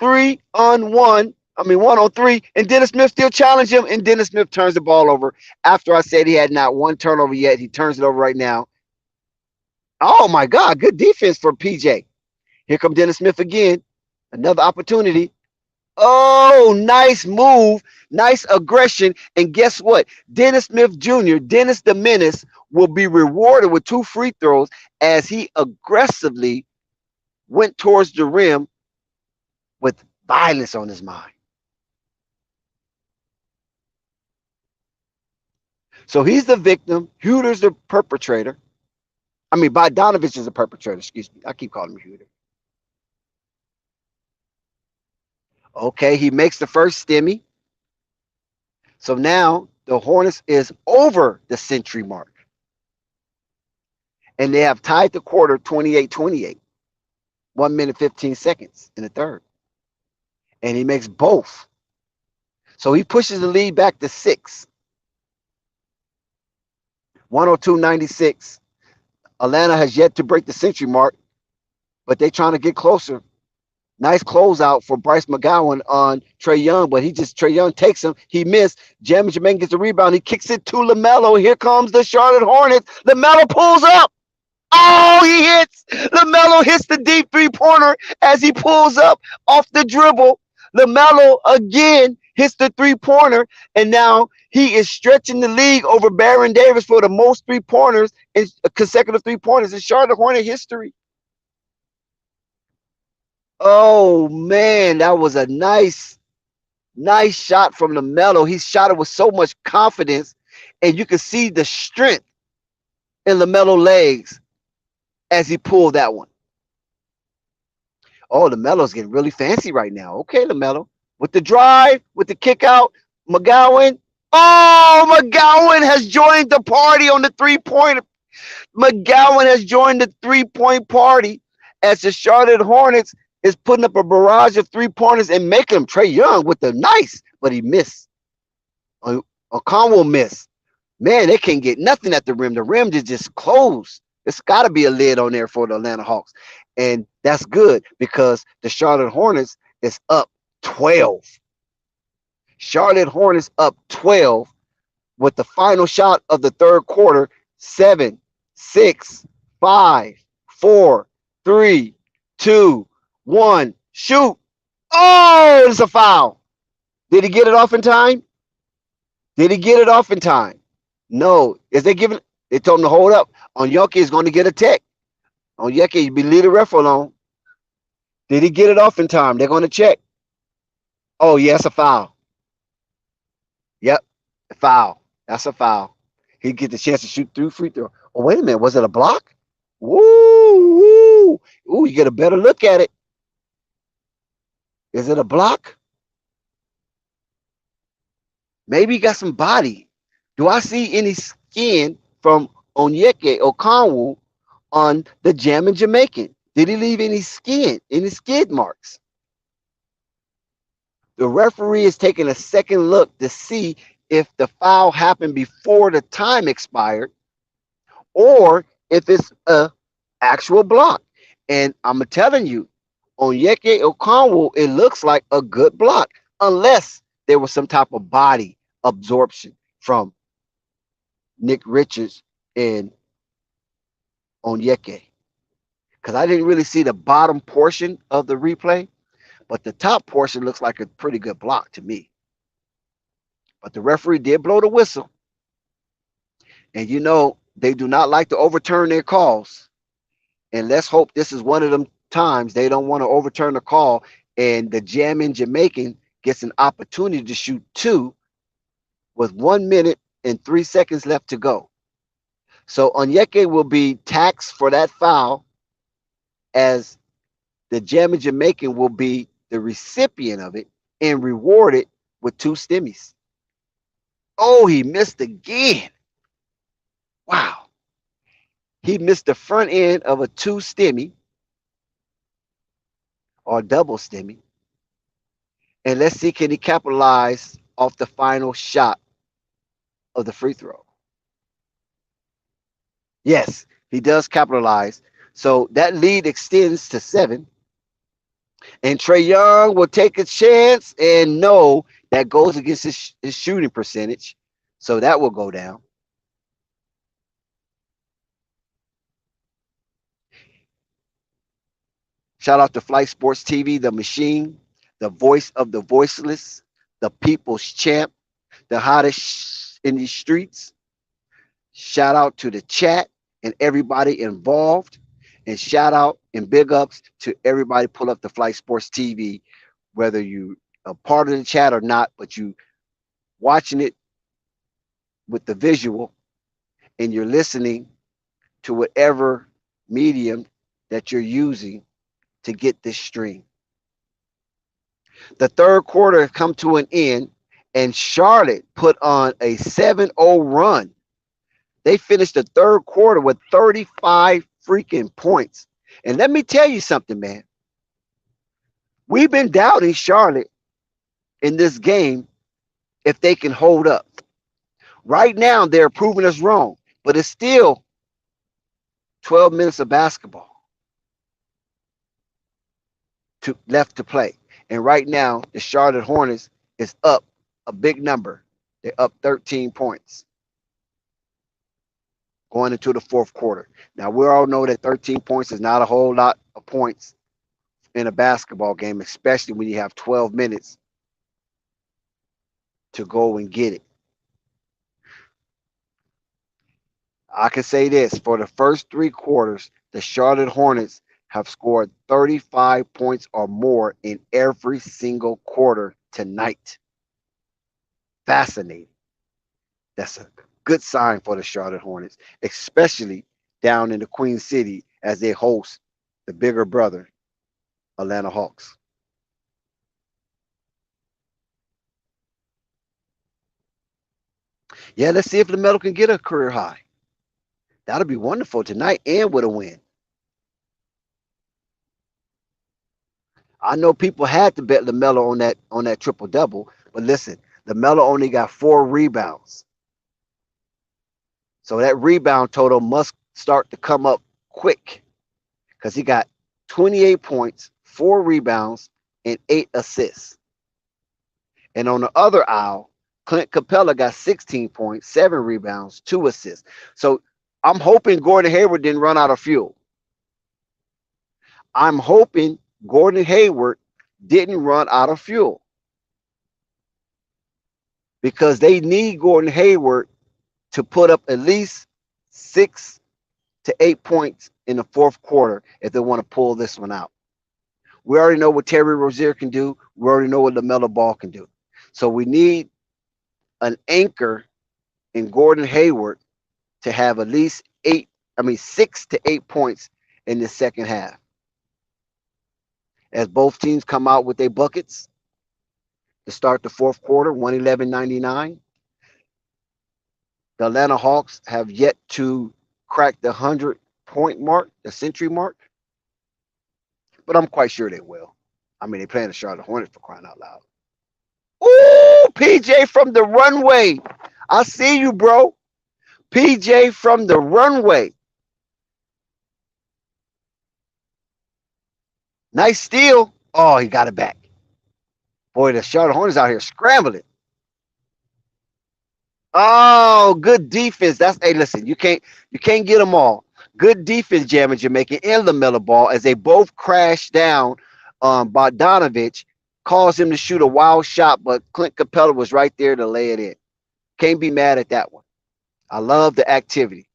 1-on-3. And Dennis Smith still challenged him. And Dennis Smith turns the ball over. After I said he had not one turnover yet, he turns it over right now. Oh, my God. Good defense for PJ. Here comes Dennis Smith again. Another opportunity. Oh, nice move. Nice aggression. And guess what? Dennis Smith Jr., Dennis the Menace, will be rewarded with 2 free throws as he aggressively went towards the rim with violence on his mind. So he's the victim. Huter's the perpetrator. Bogdanovich is the perpetrator. Excuse me. I keep calling him Huter. Okay, he makes the first stimmy. So now the Hornets is over the century mark. And they have tied the quarter 28-28. 1 minute, 15 seconds in the third. And he makes both. So he pushes the lead back to 6. 102-96. Atlanta has yet to break the century mark, but they're trying to get closer. Nice closeout for Bryce McGowan on Trae Young, but Trae Young takes him. He missed. Jammin' Jamaican gets the rebound. He kicks it to LaMelo. Here comes the Charlotte Hornets. LaMelo pulls up. Oh, he hits. LaMelo hits the deep three-pointer as he pulls up off the dribble. LaMelo again hits the three-pointer, and now he is stretching the league over Baron Davis for the most three-pointers in consecutive three-pointers in Charlotte Hornet history. Oh, man, that was a nice shot from LaMelo. He shot it with so much confidence, and you can see the strength in LaMelo's legs as he pulled that one. Oh, LaMelo's getting really fancy right now. Okay, LaMelo. With the drive, with the kick out, McGowan. Oh, McGowan has joined the party on the three-point. McGowan has joined the three-point party as the Charlotte Hornets is putting up a barrage of three-pointers and making them. Trae Young with the nice, but he missed. Conwell missed. Man, they can't get nothing at the rim. The rim is just closed. It's got to be a lid on there for the Atlanta Hawks. And that's good because the Charlotte Hornets is up 12. Charlotte Hornets up 12 with the final shot of the third quarter. 7, 6, 5, 4, 3, 2, 1. Shoot. Oh, it's a foul. Did he get it off in time? No. They told him to hold up. Onyeka is going to get a tech. Onyeka, you be lead the ref alone. Did he get it off in time? They're going to check. Oh, yes, a foul. Yep, a foul. That's a foul. He get the chance to shoot 3 free throws. Oh, wait a minute. Was it a block? Woo! Ooh, you get a better look at it. Is it a block? Maybe he got some body. Do I see any skin from Onyeka Okongwu on the Jammin' Jamaican? Did he leave any skin, any skid marks? The referee is taking a second look to see if the foul happened before the time expired or if it's a actual block. And I'm telling you, on Yeke Okonwo, it looks like a good block, unless there was some type of body absorption from Nick Richards and Onyeke. Because I didn't really see the bottom portion of the replay, but the top portion looks like a pretty good block to me. But the referee did blow the whistle. And you know, they do not like to overturn their calls. And let's hope this is one of them times they don't want to overturn the call and the jamming Jamaican gets an opportunity to shoot two with 1 minute and 3 seconds left to go. So Onyeke will be taxed for that foul, as the jamming Jamaican will be the recipient of it and rewarded with two stimmies. Oh, he missed again. Wow. He missed the front end of a two stimmy or double stimmy. And let's see, can he capitalize off the final shot of the free throw? Yes, he does capitalize. So that lead extends to 7. And Trae Young will take a chance, and no, that goes against his shooting percentage. So that will go down. Shout out to Flight Sports TV, the machine, the voice of the voiceless, the people's champ, the hottest in these streets. Shout out to the chat and everybody involved. And shout out and big ups to everybody pull up the Flight Sports TV, whether you are part of the chat or not, but you watching it with the visual and you're listening to whatever medium that you're using to get this stream. The third quarter has come to an end, and Charlotte put on a 7-0 run. They finished the third quarter with 35 freaking points. And let me tell you something, man. We've been doubting Charlotte in this game if they can hold up. Right now, they're proving us wrong, but it's still 12 minutes of basketball left to play. And right now, the Charlotte Hornets is up a big number. They're up 13 points going into the fourth quarter. Now, we all know that 13 points is not a whole lot of points in a basketball game, especially when you have 12 minutes to go and get it. I can say this, for the first 3 quarters, the Charlotte Hornets have scored 35 points or more in every single quarter tonight. Fascinating. That's a good sign for the Charlotte Hornets, especially down in the Queen City as they host the bigger brother, Atlanta Hawks. Yeah, let's see if LaMelo can get a career high. That'll be wonderful tonight and with a win. I know people had to bet LaMelo on that triple double, but listen, LaMelo only got 4 rebounds. So that rebound total must start to come up quick, because he got 28 points, 4 rebounds, and 8 assists. And on the other aisle, Clint Capella got 16 points, 7 rebounds, 2 assists. So I'm hoping Gordon Hayward didn't run out of fuel. I'm hoping Gordon Hayward didn't run out of fuel, because they need Gordon Hayward to put up at least 6 to 8 points in the fourth quarter if they want to pull this one out. We already know what Terry Rozier can do. We already know what LaMelo Ball can do. So we need an anchor in Gordon Hayward to have at least 6 to 8 points in the second half. As both teams come out with their buckets to start the fourth quarter, 111-99. The Atlanta Hawks have yet to crack the 100-point mark, the century mark, but I'm quite sure they will. I mean, they're playing the Charlotte Hornets, for crying out loud. Ooh, PJ from the runway. I see you, bro. PJ from the runway. Nice steal. Oh, he got it back. Boy, the Charlotte Hornets out here scrambling. Oh, good defense. That's hey, listen, you can't get them all. Good defense, Jammin Jamaican and LaMelo Ball as they both crash down. Bogdanovich caused him to shoot a wild shot, but Clint Capella was right there to lay it in. Can't be mad at that one. I love the activity.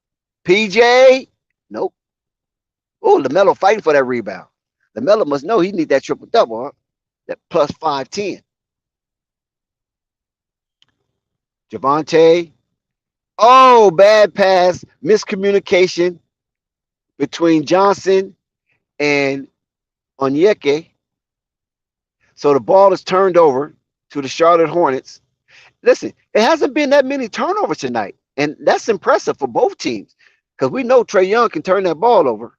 PJ, nope. Oh, LaMelo fighting for that rebound. LaMelo must know he need that triple double, huh? That plus 510. Javante. Oh, bad pass, miscommunication between Johnson and Onyeke. So the ball is turned over to the Charlotte Hornets. Listen, it hasn't been that many turnovers tonight, and that's impressive for both teams because we know Trae Young can turn that ball over.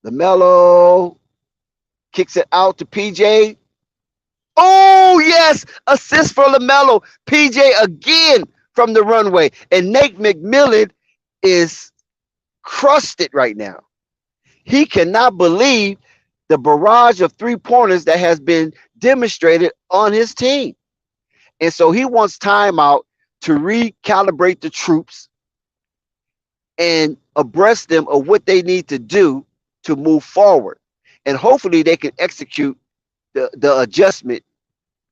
LaMelo kicks it out to PJ. Oh, yes, assist for LaMelo. PJ again from the runway, and Nate McMillan is crusted right now. He cannot believe the barrage of three-pointers that has been demonstrated on his team. And so he wants timeout to recalibrate the troops and abreast them of what they need to do to move forward. And hopefully they can execute the adjustment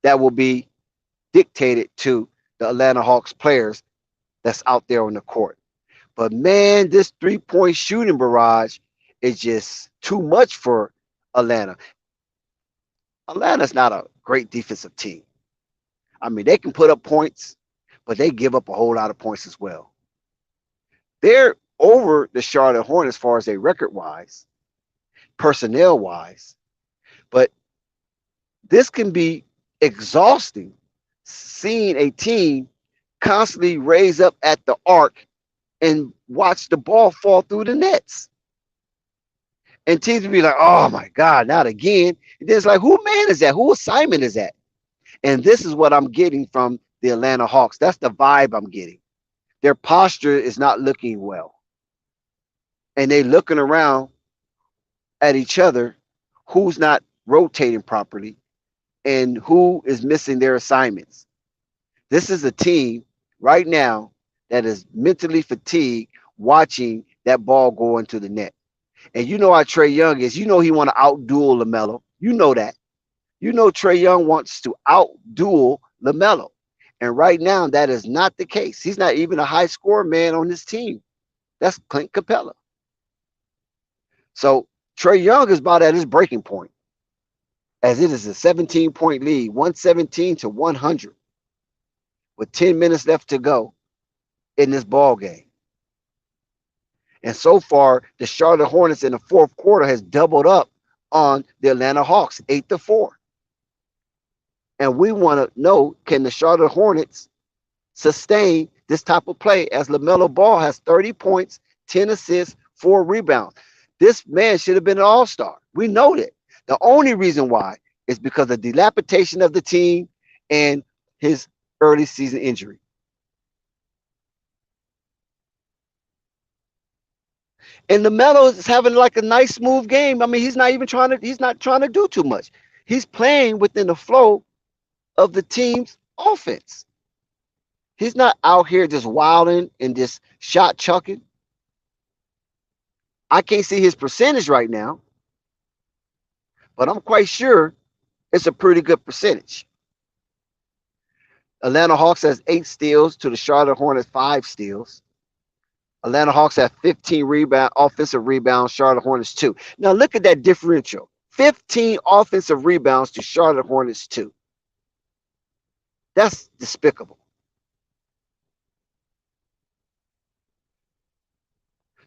that will be dictated to the Atlanta Hawks players that's out there on the court. But man, this three-point shooting barrage is just too much for Atlanta. Atlanta's not a great defensive team. I mean, they can put up points, but they give up a whole lot of points as well. They're over the Charlotte Hornets as far as a record-wise, personnel-wise, but this can be exhausting seeing a team constantly raise up at the arc and watch the ball fall through the nets. And teams will be like, oh my God, not again. And then it's like, who man is that? Who assignment is that? And this is what I'm getting from the Atlanta Hawks. That's the vibe I'm getting. Their posture is not looking well. And they're looking around at each other, who's not rotating properly and who is missing their assignments. This is a team right now that is mentally fatigued watching that ball go into the net. And you know how Trae Young is. You know he want to outduel LaMelo. You know that. You know Trae Young wants to outduel LaMelo. And right now, that is not the case. He's not even a high score man on this team. That's Clint Capella. So Trae Young is about at his breaking point, as it is a 17-point lead, 117 to 100, with 10 minutes left to go in this ball game. And so far, the Charlotte Hornets in the fourth quarter has doubled up on the Atlanta Hawks, 8-4. And we want to know, can the Charlotte Hornets sustain this type of play as LaMelo Ball has 30 points, 10 assists, 4 rebounds. This man should have been an all-star. We know that. The only reason why is because of the dilapidation of the team and his early season injury. And LaMelo is having like a nice smooth game. I mean, he's not trying to do too much. He's playing within the flow of the team's offense. He's not out here just wilding and just shot chucking. I can't see his percentage right now, but I'm quite sure it's a pretty good percentage. Atlanta Hawks has 8 steals to the Charlotte Hornets 5 steals. Atlanta Hawks have 15 offensive rebounds, Charlotte Hornets 2. Now look at that differential. 15 offensive rebounds to Charlotte Hornets 2. That's despicable.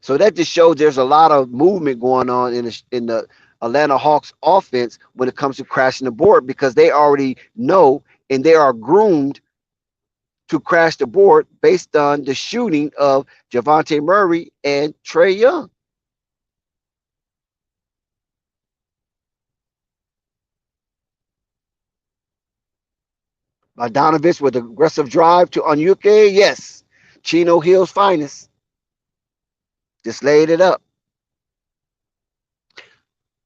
So that just shows there's a lot of movement going on in the Atlanta Hawks offense when it comes to crashing the board, because they already know and they are groomed to crash the board based on the shooting of Javante Murray and Trae Young. Bogdanovich with aggressive drive to Onyuke. Yes. Chino Hill's finest. Just laid it up.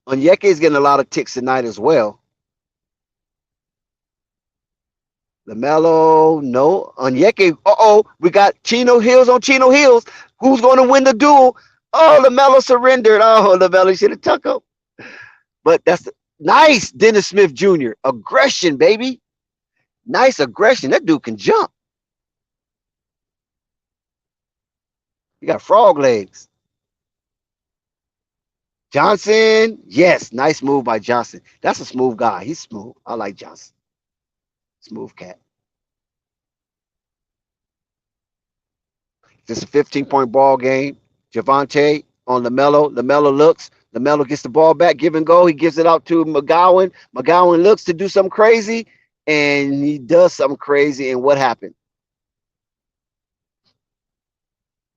Onyeke is getting a lot of ticks tonight as well. LaMelo, no. Onyeke, we got Chino Hills on Chino Hills. Who's going to win the duel? Oh, LaMelo surrendered. Oh, LaMelo should have took him. But that's nice, Dennis Smith Jr. Aggression, baby. Nice aggression. That dude can jump. He got frog legs. Johnson, yes, nice move by Johnson. That's a smooth guy. He's smooth. I like Johnson. Smooth cat. This is a 15-point ball game. Javante on LaMelo. LaMelo looks. LaMelo gets the ball back, give and go. He gives it out to McGowan. McGowan looks to do something crazy, and he does something crazy. And what happened?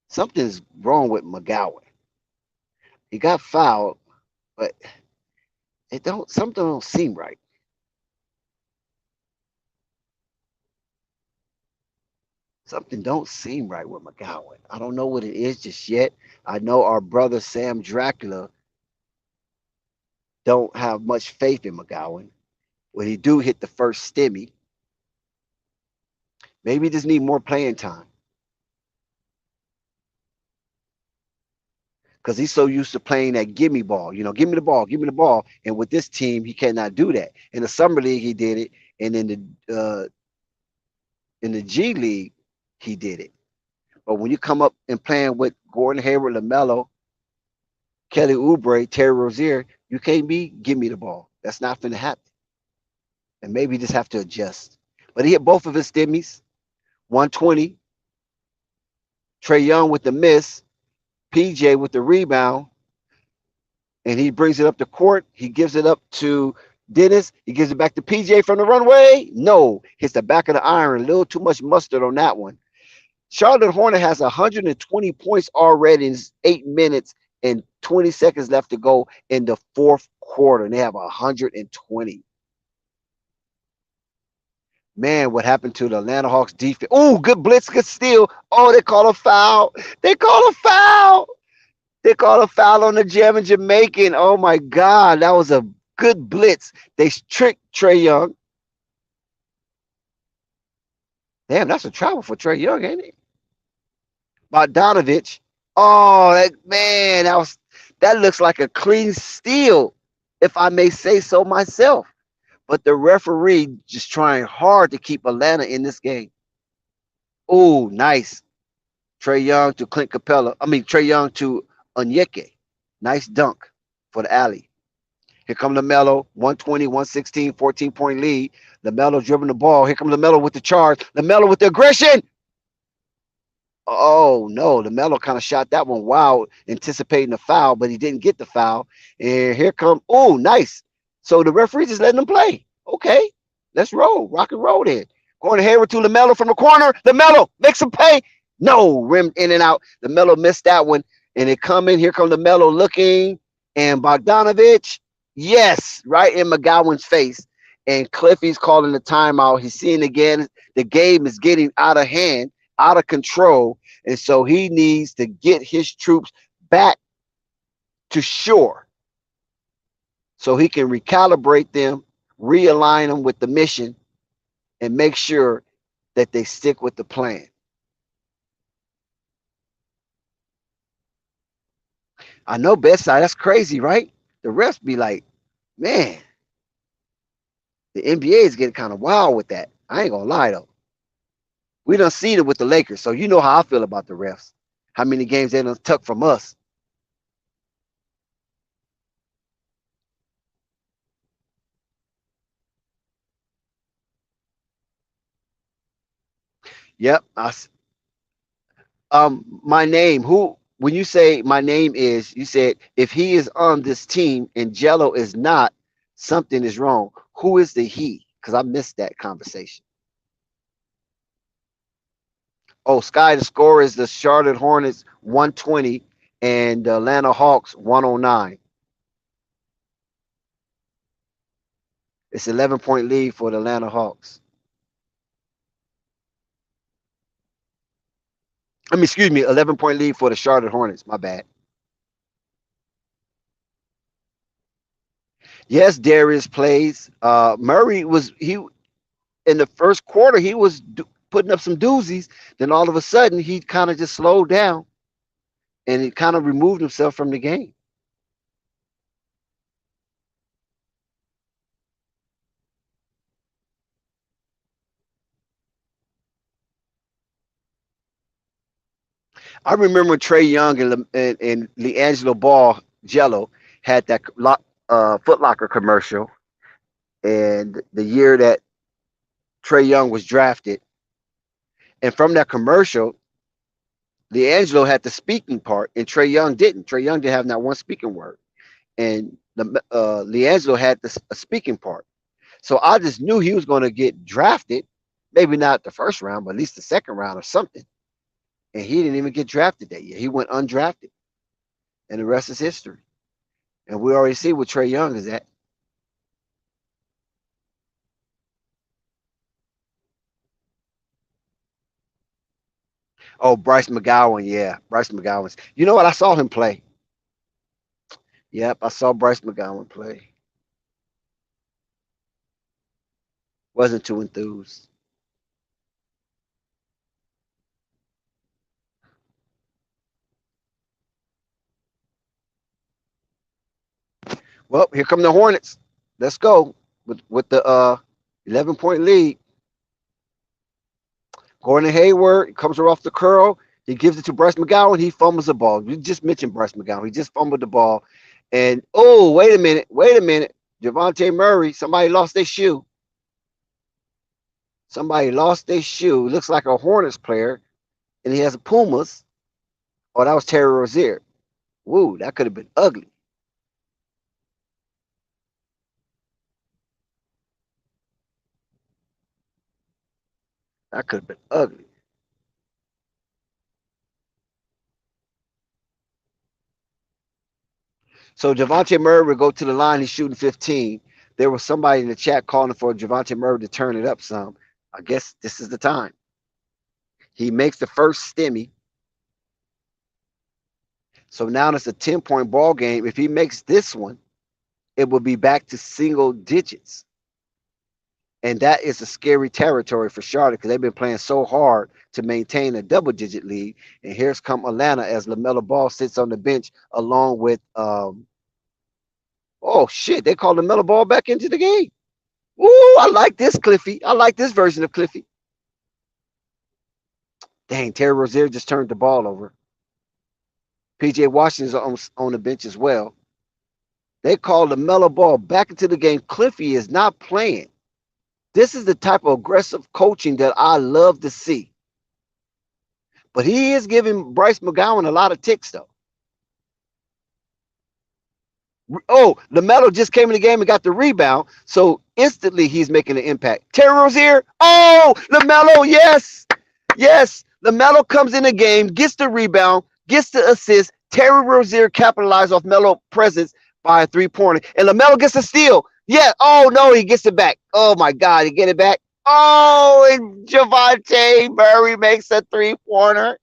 Something's wrong with McGowan. He got fouled, but something don't seem right. Something don't seem right with McGowan. I don't know what it is just yet. I know our brother Sam Dracula don't have much faith in McGowan. When he do hit the first stimmy, maybe he just need more playing time. Because he's so used to playing that gimme ball. You know, give me the ball, give me the ball. And with this team, he cannot do that. In the summer league, he did it, and in the G League, he did it. But when you come up and playing with Gordon Hayward, LaMelo, Kelly Oubre, Terry Rozier, you can't be give me the ball. That's not going to happen. And maybe just have to adjust. But he hit both of his stimmies, 120. Trae Young with the miss, PJ with the rebound, and he brings it up the court. He gives it up to Dennis. He gives it back to PJ from the runway. No, hits the back of the iron. A little too much mustard on that one. Charlotte Hornet has 120 points already in 8 minutes and 20 seconds left to go in the fourth quarter, and they have 120. Man, what happened to the Atlanta Hawks defense? Oh, good blitz, good steal. Oh, they call a foul. They call a foul. They call a foul on the German Jamaican. Oh, my God. That was a good blitz. They tricked Trae Young. Damn, that's a travel for Trae Young, ain't it? Bogdanovich. Oh, that looks like a clean steal, if I may say so myself. But the referee just trying hard to keep Atlanta in this game. Oh, nice. Trae Young to Clint Capella. Trae Young to Onyeke. Nice dunk for the alley. Here comes LaMelo, 120, 116, 14-point lead. LaMelo dribbling the ball. Here comes LaMelo with the charge. LaMelo with the aggression. Oh, no. LaMelo kind of shot that one wild, anticipating the foul, but he didn't get the foul. And here comes, oh, nice. So the referee just letting them play. Okay, let's roll. Rock and roll then. Gordon Hayward to LaMelo from the corner. LaMelo makes him pay. No, rimmed in and out. LaMelo missed that one. And it come in. Here comes LaMelo looking. And Bogdanovich, yes, right in McGowan's face. And Cliffy's calling the timeout. He's seeing again the game is getting out of hand, out of control. And so he needs to get his troops back to shore so he can recalibrate them, realign them with the mission, and make sure that they stick with the plan. I know, bedside, that's crazy, right? The refs be like, man, the NBA is getting kind of wild with that. I ain't gonna lie though. We done seen it with the Lakers, so you know how I feel about the refs. How many games they done tuck from us. Yep. My name. Who? When you say my name is, you said if he is on this team and Jello is not, something is wrong. Who is the he? Because I missed that conversation. Oh, Sky, the score is the Charlotte Hornets 120 and the Atlanta Hawks 109. It's 11-point lead for the Atlanta Hawks. I mean, excuse me, 11-point lead for the Charlotte Hornets. My bad. Yes, Darius plays. Murray was he in the first quarter. He was putting up some doozies. Then all of a sudden, he kind of just slowed down and he kind of removed himself from the game. I remember Trey Young and LeAngelo Ball Jello had that Foot Locker commercial, and the year that Trey Young was drafted, and from that commercial, LeAngelo had the speaking part, and Trey Young didn't. Trey Young didn't have not one speaking word, and LeAngelo had a speaking part. So I just knew he was going to get drafted, maybe not the first round, but at least the second round or something. And he didn't even get drafted that year. He went undrafted, and the rest is history. And we already see what Trey Young is at. Oh, Bryce McGowan, yeah, Bryce McGowan. You know what? I saw him play. Yep, I saw Bryce McGowan play. Wasn't too enthused. Well, here come the Hornets. Let's go with the 11-point lead. Gordon Hayward comes off the curl. He gives it to Bryce McGowan. He fumbles the ball. We just mentioned Bryce McGowan. He just fumbled the ball. And oh, wait a minute. Javante Murray, somebody lost their shoe. Somebody lost their shoe. Looks like a Hornets player, and he has a Pumas. Oh, that was Terry Rozier. Woo, that could have been ugly. That could have been ugly. So Javante Murray would go to the line. He's shooting 15. There was somebody in the chat calling for Javante Murray to turn it up some. I guess this is the time. He makes the first stimmy. So now it's a 10-point ball game. If he makes this one, it will be back to single digits. And that is a scary territory for Charlotte because they've been playing so hard to maintain a double-digit lead. And here's come Atlanta as LaMelo Ball sits on the bench along with oh shit, they called LaMelo Ball back into the game. Ooh, I like this Cliffy. I like this version of Cliffy. Dang, Terry Rozier just turned the ball over. PJ Washington's on the bench as well. They called LaMelo Ball back into the game. Cliffy is not playing. This is the type of aggressive coaching that I love to see. But he is giving Bryce McGowan a lot of ticks, though. Oh, LaMelo just came in the game and got the rebound. So instantly he's making an impact. Terry Rozier. Oh, LaMelo, yes. Yes. LaMelo comes in the game, gets the rebound, gets the assist. Terry Rozier capitalized off Melo's presence by a three-pointer. And LaMelo gets a steal. Yeah. Oh, no, he gets it back. Oh, my God. He get it back. Oh, and Javante Murray makes a three-pointer.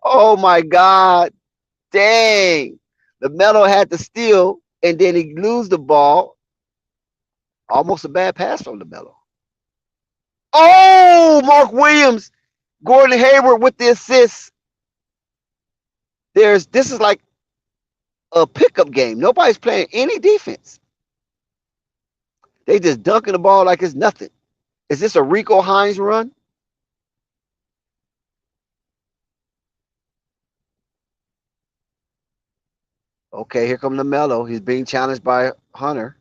Oh, my God. Dang. LaMelo had to steal, and then he lose the ball. Almost a bad pass from LaMelo. Oh, Mark Williams. Gordon Hayward with the assist. This is like a pickup game. Nobody's playing any defense. They just dunking the ball like it's nothing. Is this a Rico Hines run? Okay, here comes LaMelo. He's being challenged by Hunter.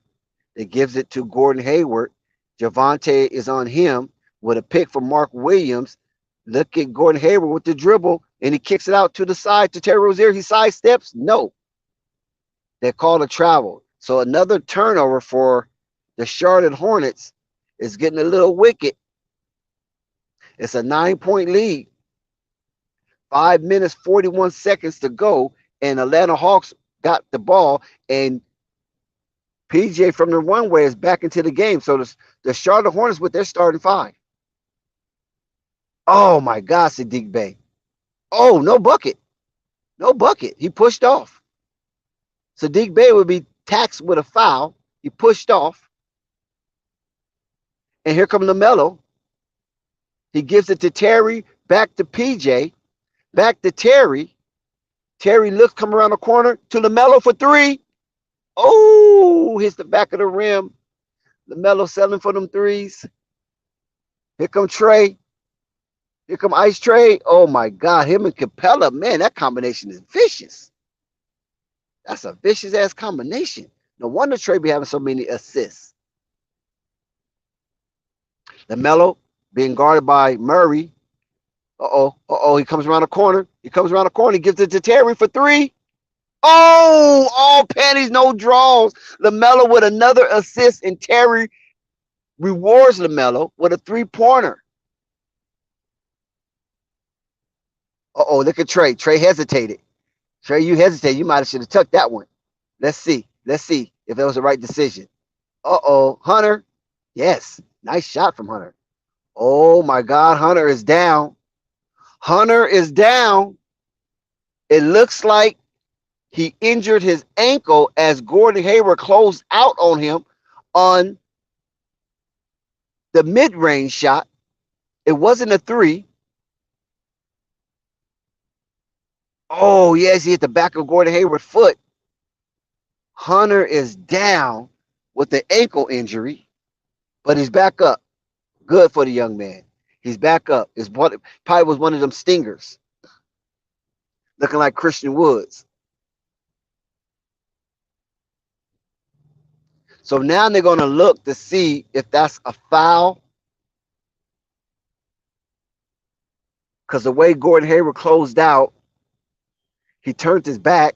It gives it to Gordon Hayward. Javante is on him with a pick from Mark Williams. Look at Gordon Hayward with the dribble, and he kicks it out to the side to Terry Rozier. He sidesteps. No. They call a travel. So another turnover for the Charlotte Hornets is getting a little wicked. It's a 9-point lead. 5 minutes, 41 seconds to go, and Atlanta Hawks got the ball, and PJ from the runway is back into the game. So the Charlotte Hornets with their starting five. Oh, my God, Sadiq Bey. Oh, no bucket. No bucket. He pushed off. Sadiq Bey would be taxed with a foul. He pushed off. And here comes LaMelo. He gives it to Terry, back to PJ, back to Terry. Terry looks, come around the corner to LaMelo for three. Oh, hits the back of the rim. LaMelo selling for them threes. Here come Trey. Here come Ice Trey. Oh my God, him and Capella, man, that combination is vicious. That's a vicious ass combination. No wonder Trey be having so many assists. LaMelo being guarded by Murray. He comes around the corner. He gives it to Terry for three. Oh, all panties, no draws. LaMelo with another assist, and Terry rewards LaMelo with a three-pointer. Look at Trey. Trey hesitated. Trey, you hesitated. You might have should have tucked that one. Let's see if that was the right decision. Hunter. Yes, nice shot from Hunter. Oh my God, Hunter is down. It looks like he injured his ankle as Gordon Hayward closed out on him on the mid-range shot. It wasn't a three. Oh, yes, he hit the back of Gordon Hayward's foot. Hunter is down with the ankle injury, but he's back up. Good for the young man. He's back up. It's probably was one of them stingers. Looking like Christian Woods. So now they're going to look to see if that's a foul. Because the way Gordon Hayward closed out, he turned his back.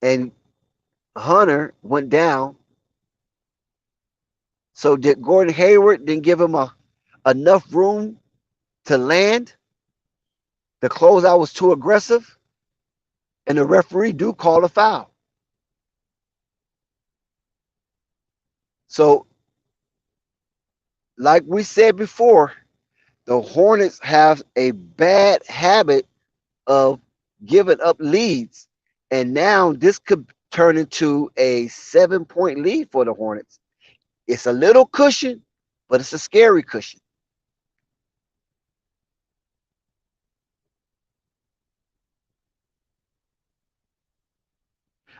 And Hunter went down. So did Gordon Hayward didn't give him enough room to land? The closeout was too aggressive, and the referee do call a foul. So, like we said before, the Hornets have a bad habit of giving up leads, and now this could turn into a 7-point lead for the Hornets. It's a little cushion, but it's a scary cushion.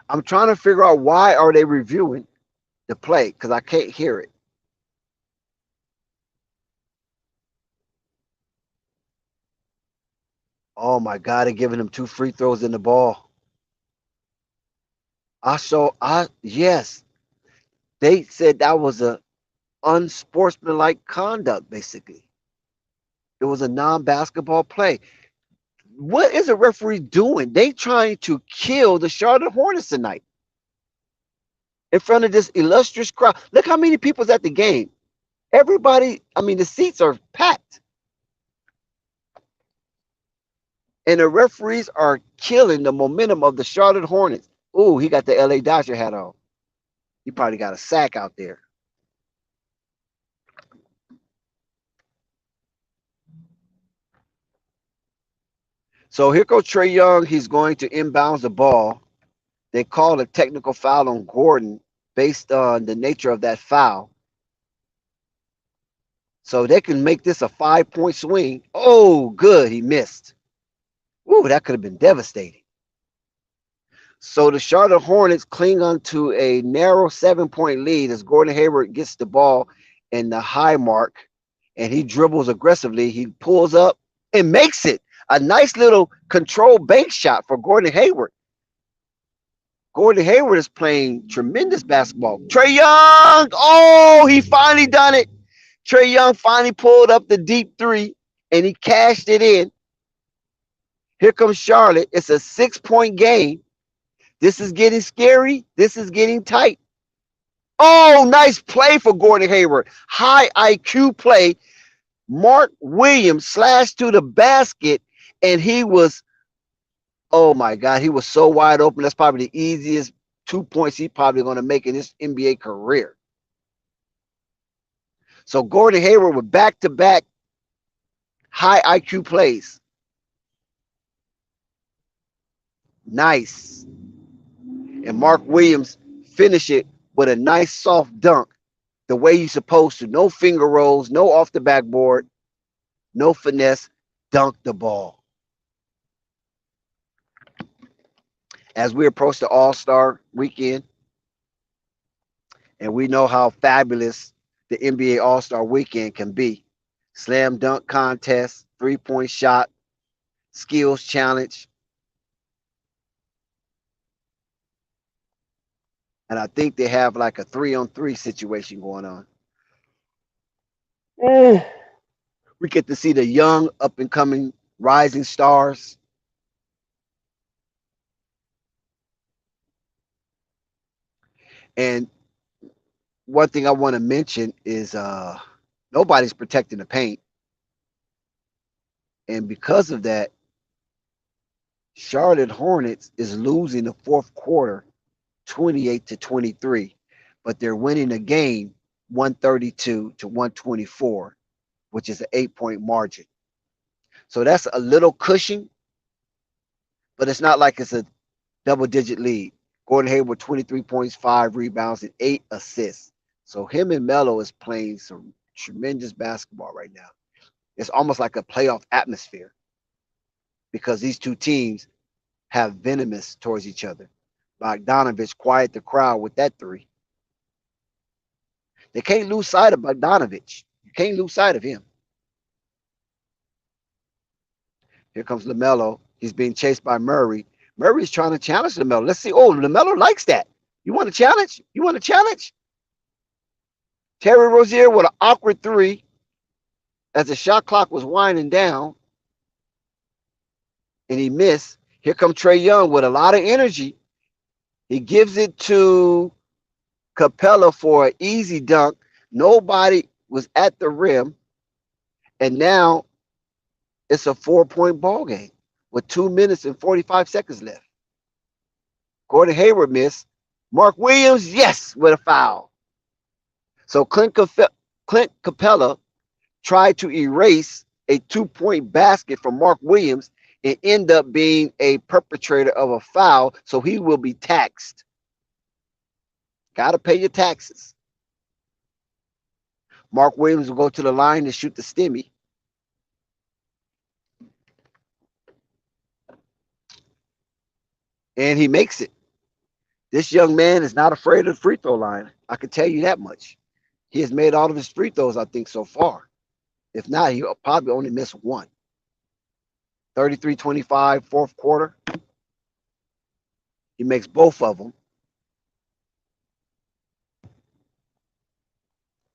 I'm trying to figure out why are they reviewing the play because I can't hear it. Oh my God, they're giving him 2 free throws in the ball. Yes. They said that was a unsportsmanlike conduct, basically. It was a non-basketball play. What is the referee doing? They trying to kill the Charlotte Hornets tonight in front of this illustrious crowd. Look how many people's at the game. Everybody, the seats are packed. And the referees are killing the momentum of the Charlotte Hornets. Ooh, he got the LA Dodger hat on. He probably got a sack out there. So here goes Trae Young. He's going to inbounds the ball. They called a technical foul on Gordon based on the nature of that foul. So they can make this a 5-point swing. Oh, good. He missed. Ooh, that could have been devastating. So the Charlotte Hornets cling onto a narrow 7-point lead as Gordon Hayward gets the ball in the high mark and he dribbles aggressively. He pulls up and makes it. A nice little controlled bank shot for Gordon Hayward. Gordon Hayward is playing tremendous basketball. Trae Young, oh, he finally done it. Trae Young finally pulled up the deep three, and he cashed it in. Here comes Charlotte. It's a 6-point game. This is getting scary. This is getting tight. Oh, nice play for Gordon Hayward. High IQ play. Mark Williams slashed to the basket, and he was, oh my God, he was so wide open. That's probably the easiest 2 points he's probably going to make in his NBA career. So Gordon Hayward with back-to-back High IQ plays. Nice. And Mark Williams finish it with a nice soft dunk the way you're supposed to. No finger rolls, no off the backboard, no finesse. Dunk the ball. As we approach the All-Star weekend, and we know how fabulous the NBA All-Star weekend can be. Slam dunk contest, three-point shot, skills challenge. And I think they have like a 3-on-3 situation going on. We get to see the young, up-and-coming rising stars. And one thing I want to mention is nobody's protecting the paint. And because of that, Charlotte Hornets is losing the fourth quarter 28-23, but they're winning the game 132-124, which is an 8-point margin. So that's a little cushion, but it's not like it's a double-digit lead. Gordon Hayward, 23 points, 5 rebounds, and 8 assists. So him and Melo is playing some tremendous basketball right now. It's almost like a playoff atmosphere because these two teams have venomous towards each other. Bogdanovich quiet the crowd with that 3. They can't lose sight of Bogdanovich. You can't lose sight of him. Here comes LaMelo. He's being chased by Murray. Murray's trying to challenge LaMelo. Let's see. Oh, LaMelo likes that. You want to challenge? You want to challenge? Terry Rozier with an awkward 3 as the shot clock was winding down. And he missed. Here comes Trae Young with a lot of energy. He gives it to Capella for an easy dunk. Nobody was at the rim. And now it's a 4-point ball game with 2 minutes and 45 seconds left. Gordon Hayward missed. Mark Williams, yes, with a foul. So Clint Capella tried to erase a 2-point basket from Mark Williams and end up being a perpetrator of a foul, so he will be taxed. Got to pay your taxes. Mark Williams will go to the line to shoot the stimmy. And he makes it. This young man is not afraid of the free throw line. I can tell you that much. He has made all of his free throws, I think, so far. If not, he'll probably only miss one. 33-25, fourth quarter. He makes both of them.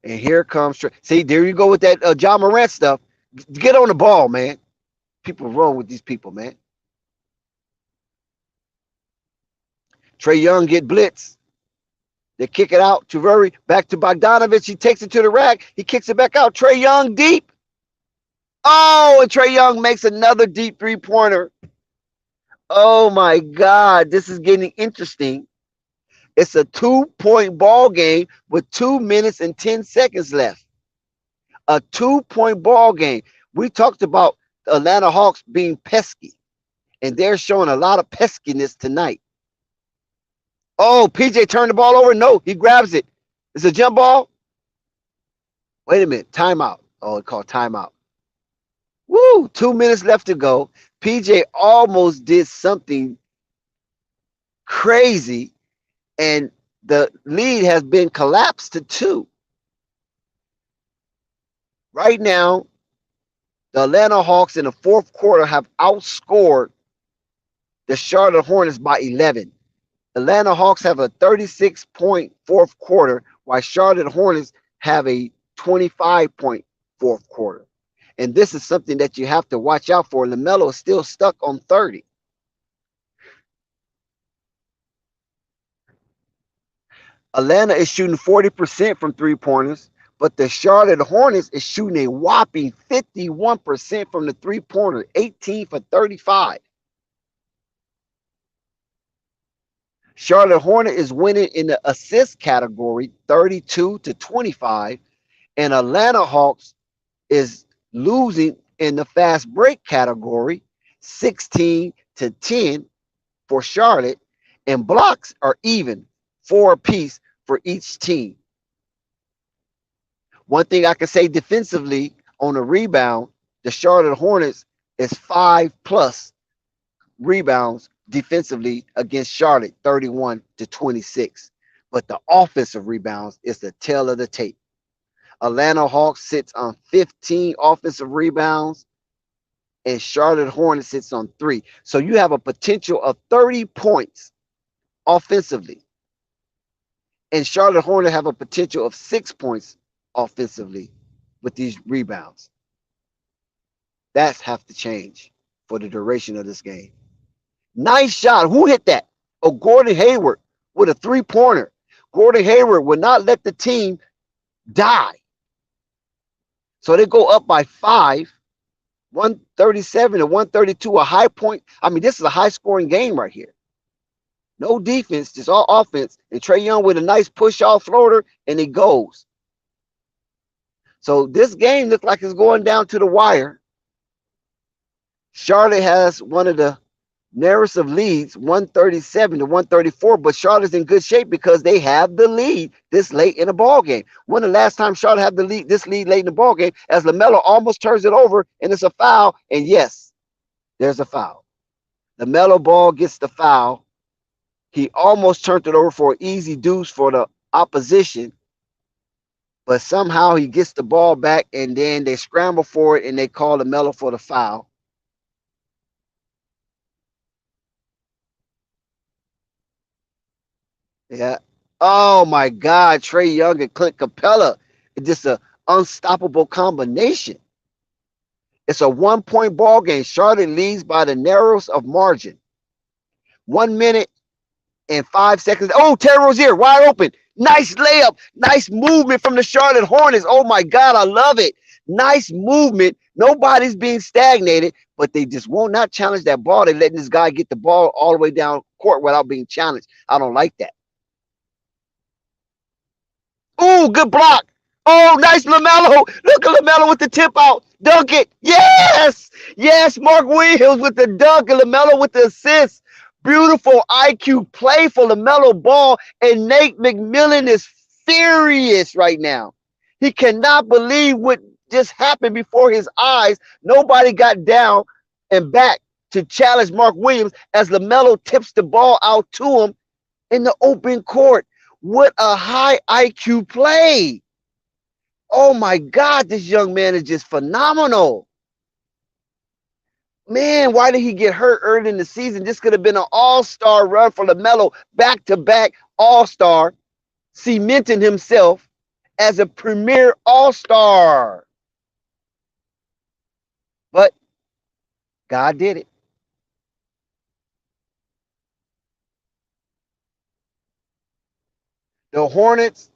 And here comes Trey. See, there you go with that John Morant stuff. Get on the ball, man. People wrong with these people, man. Trae Young get blitz. They kick it out to Murray. Back to Bogdanovich. He takes it to the rack. He kicks it back out. Trae Young deep. Oh, and Trae Young makes another deep 3-pointer. Oh, my God. This is getting interesting. It's a 2-point ball game with 2 minutes and 10 seconds left. A 2-point ball game. We talked about the Atlanta Hawks being pesky, and they're showing a lot of peskiness tonight. Oh, PJ turned the ball over. No, he grabs it. It's a jump ball. Wait a minute. Timeout. Oh, it's called timeout. Woo! 2 minutes left to go. PJ almost did something crazy, and the lead has been collapsed to 2. Right now, the Atlanta Hawks in the fourth quarter have outscored the Charlotte Hornets by 11. Atlanta Hawks have a 36-point fourth quarter, while Charlotte Hornets have a 25-point fourth quarter. And this is something that you have to watch out for. LaMelo is still stuck on 30. Atlanta is shooting 40% from 3-pointers, but the Charlotte Hornets is shooting a whopping 51% from the 3-pointer, 18 for 35. Charlotte Hornet is winning in the assist category, 32-25, and Atlanta Hawks is losing In the fast break category, 16-10 for Charlotte, and blocks are even, 4 apiece for each team. One thing I can say defensively on a rebound, the Charlotte Hornets is 5+ rebounds defensively against Charlotte, 31-26. But the offensive rebounds is the tail of the tape. Atlanta Hawks sits on 15 offensive rebounds, and Charlotte Hornets sits on 3. So you have a potential of 30 points offensively, and Charlotte Hornets have a potential of 6 points offensively with these rebounds. That's have to change for the duration of this game. Nice shot. Who hit that? Oh, Gordon Hayward with a 3-pointer. Gordon Hayward would not let the team die. So they go up by 5, 137-132, a high point. I mean, this is a high-scoring game right here. No defense, just all offense. And Trae Young with a nice push-off floater, and it goes. So this game looks like it's going down to the wire. Charlotte has one of the narrowest of leads, 137-134, but Charlotte's in good shape because they have the lead this late in the ball game. When the last time Charlotte had the lead, this lead late in the ball game, as LaMelo almost turns it over, and it's a foul, and yes, there's a foul. LaMelo Ball gets the foul. He almost turned it over for an easy deuce for the opposition, but somehow he gets the ball back, and then they scramble for it, and they call LaMelo for the foul. Yeah. Oh my God, Trae Young and Clint Capella. It's just an unstoppable combination. It's a 1-point ball game. Charlotte leads by the narrowest of margin. 1 minute and 5 seconds. Oh, Terry Rozier, wide open. Nice layup. Nice movement from the Charlotte Hornets. Oh my God, I love it. Nice movement. Nobody's being stagnated, but they just will not challenge that ball. They're letting this guy get the ball all the way down court without being challenged. I don't like that. Ooh, good block. Oh, nice LaMelo. Look at LaMelo with the tip out. Dunk it. Yes. Yes, Mark Williams with the dunk and LaMelo with the assist. Beautiful IQ play for LaMelo Ball. And Nate McMillan is furious right now. He cannot believe what just happened before his eyes. Nobody got down and back to challenge Mark Williams as LaMelo tips the ball out to him in the open court. What a high IQ play. Oh my God, this young man is just phenomenal. Man, why did he get hurt early in the season? This could have been an all-star run for LaMelo, back-to-back all-star, cementing himself as a premier all-star. But God did it. The Hornets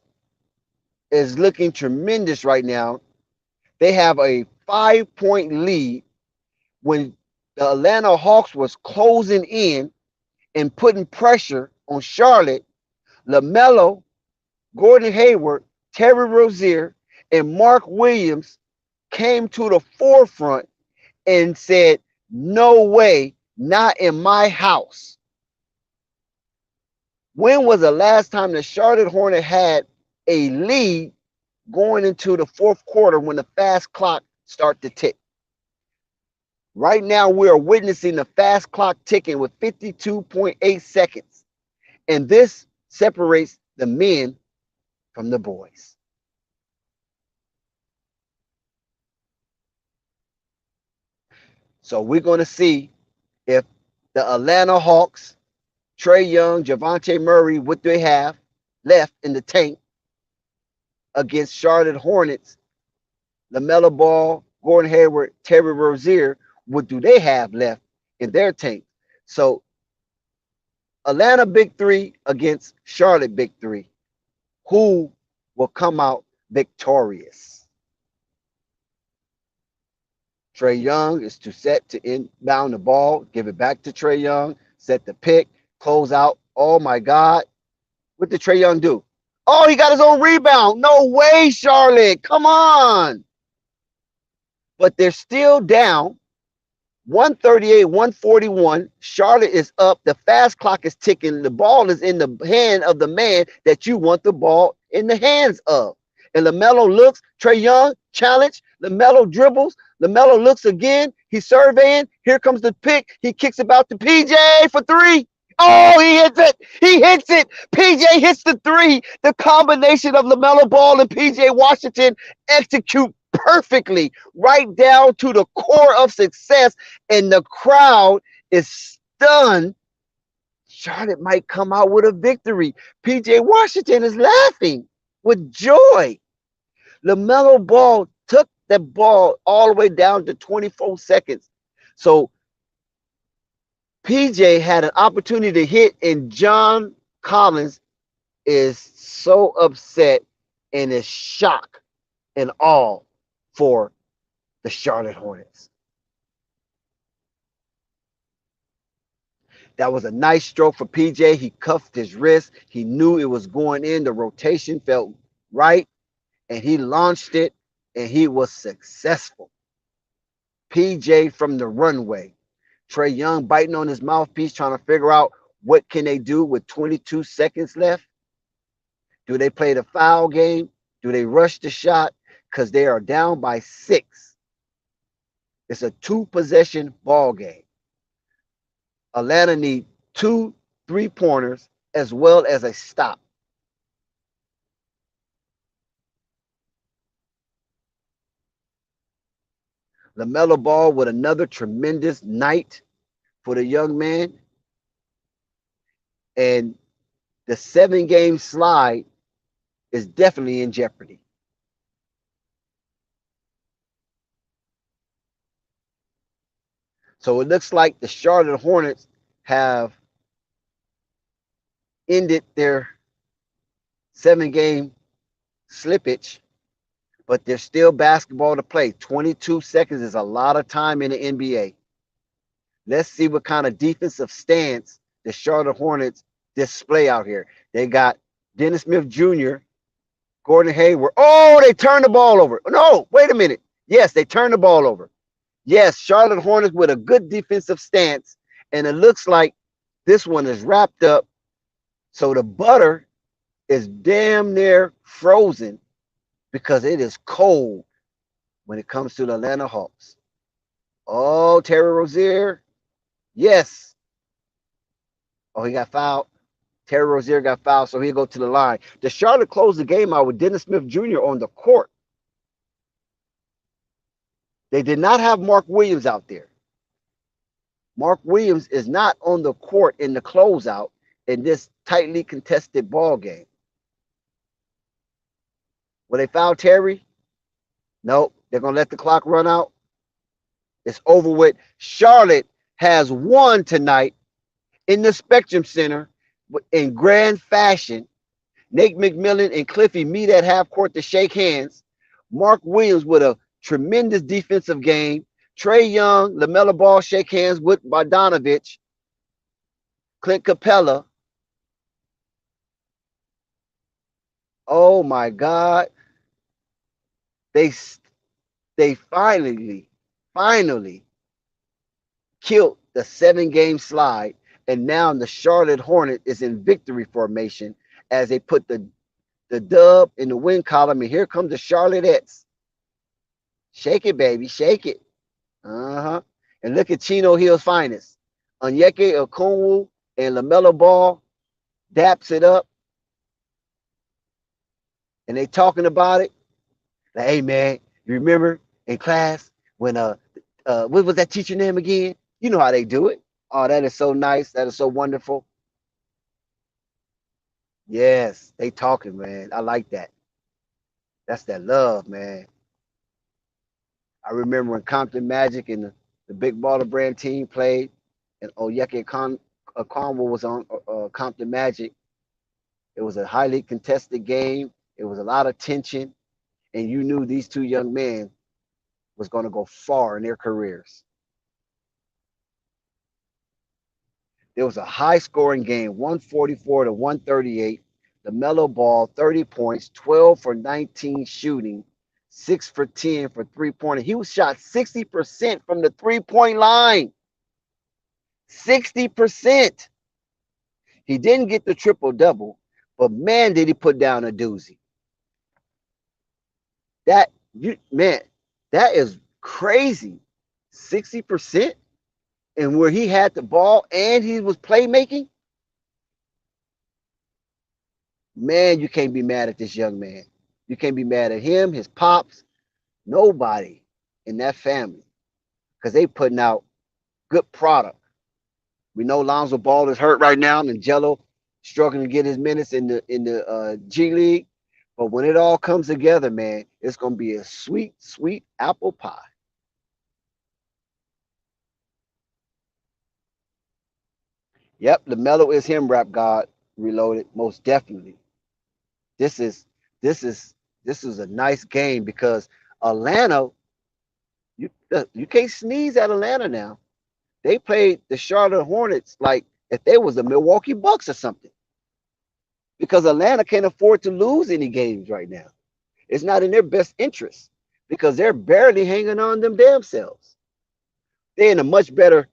is looking tremendous right now. They have a 5-point lead when the Atlanta Hawks was closing in and putting pressure on Charlotte. LaMelo, Gordon Hayward, Terry Rozier, and Mark Williams came to the forefront and said, no way, not in my house. When was the last time the Charlotte Hornets had a lead going into the fourth quarter when the fast clock started to tick? Right now, we are witnessing the fast clock ticking with 52.8 seconds. And this separates the men from the boys. So we're going to see if the Atlanta Hawks, Trae Young, Javonte Murray, what they have left in the tank against Charlotte Hornets, LaMelo Ball, Gordon Hayward, Terry Rozier, what do they have left in their tank? So Atlanta Big Three against Charlotte Big Three. Who will come out victorious? Trae Young is to set to inbound the ball, give it back to Trae Young, set the pick, close out. Oh my God. What did Trae Young do? Oh, he got his own rebound. No way, Charlotte. Come on. but they're still down 138, 141. Charlotte is up. The fast clock is ticking. The ball is in the hand of the man that you want the ball in the hands of. And LaMelo looks, Trae Young challenge. LaMelo dribbles. LaMelo looks again. He's surveying. Here comes the pick. He kicks it out to PJ for three. Oh, he hits it. He hits it. PJ hits the three. The combination of LaMelo Ball and PJ Washington execute perfectly right down to the core of success, and the crowd is stunned. Charlotte might come out with a victory. PJ Washington is laughing with joy. LaMelo Ball took the ball all the way down to 24 seconds. So PJ had an opportunity to hit, and John Collins is so upset and is shocked and awe for the Charlotte Hornets. That was a nice stroke for PJ. He cuffed his wrist. He knew it was going in. The rotation felt right, and he launched it, and he was successful. PJ from the runway. Trae Young biting on his mouthpiece, trying to figure out what can they do with 22 seconds left. Do they play the foul game? Do they rush the shot? Because they are down by 6. It's a 2-possession ball game. Atlanta need 2 3-pointers as well as a stop. LaMelo Ball with another tremendous night for the young man. And the 7-game slide is definitely in jeopardy. So it looks like the Charlotte Hornets have ended their 7-game slippage, but there's still basketball to play. 22 seconds is a lot of time in the NBA. Let's see what kind of defensive stance the Charlotte Hornets display out here. They got Dennis Smith Jr., Gordon Hayward. Oh, they turned the ball over. No, wait a minute. Yes, they turned the ball over. Yes, Charlotte Hornets with a good defensive stance, and it looks like this one is wrapped up. So the butter is damn near frozen because it is cold when it comes to the Atlanta Hawks. Oh, Terry Rozier. Yes. Oh, he got fouled. Terry Rozier got fouled, so he'll go to the line. The Charlotte closed the game out with Dennis Smith Jr. on the court. They did not have Mark Williams out there. Mark Williams is not on the court in the closeout in this tightly contested ball game. Will they foul Terry? Nope. They're going to let the clock run out. It's over with. Charlotte has won tonight in the Spectrum Center in grand fashion. Nate McMillan and Cliffy meet at half court to shake hands. Mark Williams with a tremendous defensive game. Trae Young, LaMelo Ball shake hands with Bogdanovich. Clint Capella. Oh my God. They finally killed the 7-game slide, and now the Charlotte Hornet is in victory formation as they put the dub in the win column, and here comes the Charlottettes. Shake it, baby, shake it. And look at Chino Hill's finest. Onyeka Okongwu and LaMelo Ball daps it up, and they talking about it. Like, hey man, you remember in class when what was that teacher name again? You know how they do it. Oh, that is so nice. That is so wonderful. Yes, they talking, man. I like that. That's that love, man. I remember when Compton Magic and the Big Baller Brand team played, and Onyeka Okongwu was on Compton Magic. It was a highly contested game. It was a lot of tension, and you knew these two young men was going to go far in their careers. There was a high-scoring game, 144 to 138. LaMelo Ball, 30 points, 12 for 19 shooting, 6 for 10 for 3-pointer. He was shot 60% from the 3-point line. 60%. He didn't get the triple double, but man, did he put down a doozy. Man, that is crazy. 60%, and where he had the ball and he was playmaking. Man, you can't be mad at this young man. You can't be mad at him, his pops, nobody in that family, because they putting out good product. We know Lonzo Ball is hurt right now, and Jello struggling to get his minutes in the G League. But when it all comes together, man, it's gonna be a sweet, sweet apple pie. Yep, LaMelo is him, Rap God Reloaded, most definitely. This is this is this is a nice game because Atlanta, you can't sneeze at Atlanta now. They played the Charlotte Hornets like if they was the Milwaukee Bucks or something. Because Atlanta can't afford to lose any games right now. It's not in their best interest because they're barely hanging on them damn selves. They're in a much better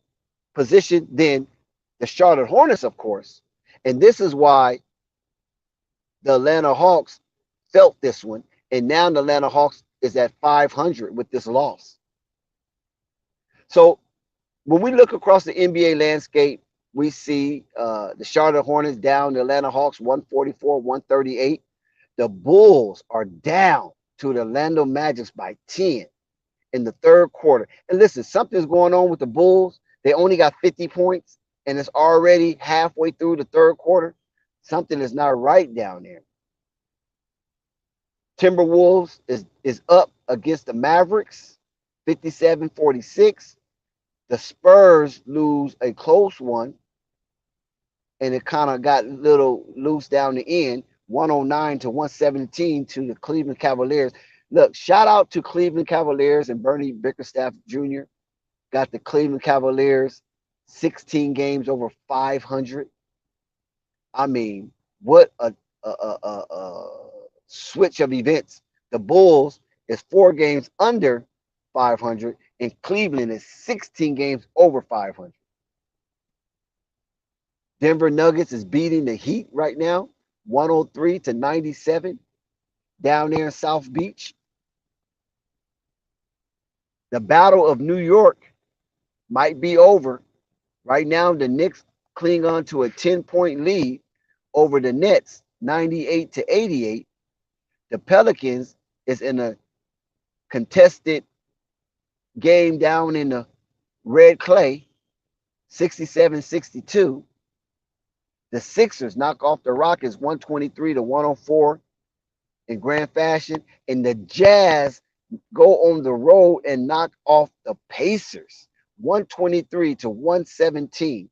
position than the Charlotte Hornets, of course. And this is why the Atlanta Hawks felt this one. And now the Atlanta Hawks is at 500 with this loss. So when we look across the NBA landscape, we see the Charlotte Hornets down, the Atlanta Hawks 144, 138. The Bulls are down to the Orlando Magic by 10 in the third quarter. And listen, something's going on with the Bulls. They only got 50 points, and it's already halfway through the third quarter. Something is not right down there. Timberwolves is up against the Mavericks, 57-46. The Spurs lose a close one, and it kind of got a little loose down the end, 109 to 117 to the Cleveland Cavaliers. Look, shout out to Cleveland Cavaliers and Bernie Bickerstaff Jr. Got the Cleveland Cavaliers 16 games over 500. I mean, what a switch of events. The Bulls is 4 games under 500, and Cleveland is 16 games over 500. Denver Nuggets is beating the Heat right now, 103 to 97, down there in South Beach. The Battle of New York might be over. Right now, the Knicks cling on to a 10-point lead over the Nets, 98 to 88. The Pelicans is in a contested game down in the red clay, 67-62. The Sixers knock off the Rockets 123 to 104 in grand fashion. And the Jazz go on the road and knock off the Pacers 123 to 117.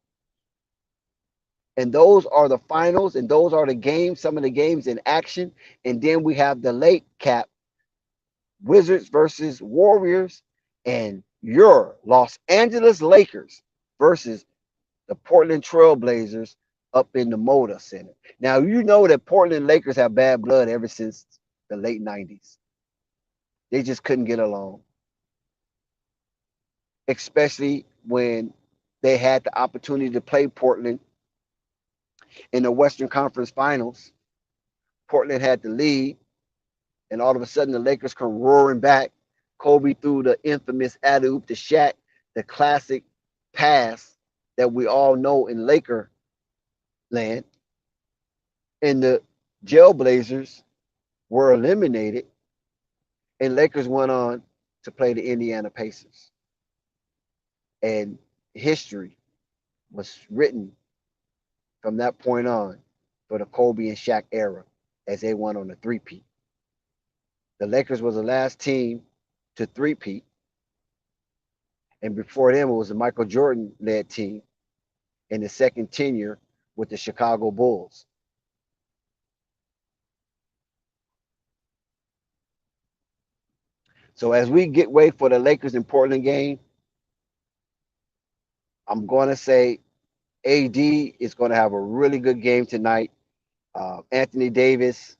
And those are the finals, and those are the games, some of the games in action. And then we have the late cap, Wizards versus Warriors, and your Los Angeles Lakers versus the Portland Trailblazers up in the Moda Center. Now, you know that Portland Lakers have bad blood ever since the late 90s. They just couldn't get along, especially when they had the opportunity to play Portland in the Western Conference Finals. Portland had the lead, and all of a sudden the Lakers come roaring back. Kobe threw the infamous alley-oop to Shaq, the classic pass that we all know in Laker land. And the Jailblazers were eliminated, and Lakers went on to play the Indiana Pacers. And history was written from that point on for the Kobe and Shaq era as they went on a three-peat. The Lakers was the last team to three-peat. And before them, it was a Michael Jordan-led team in the second tenure with the Chicago Bulls. So as we wait for the Lakers and Portland game, I'm going to say AD is going to have a really good game tonight. Anthony Davis,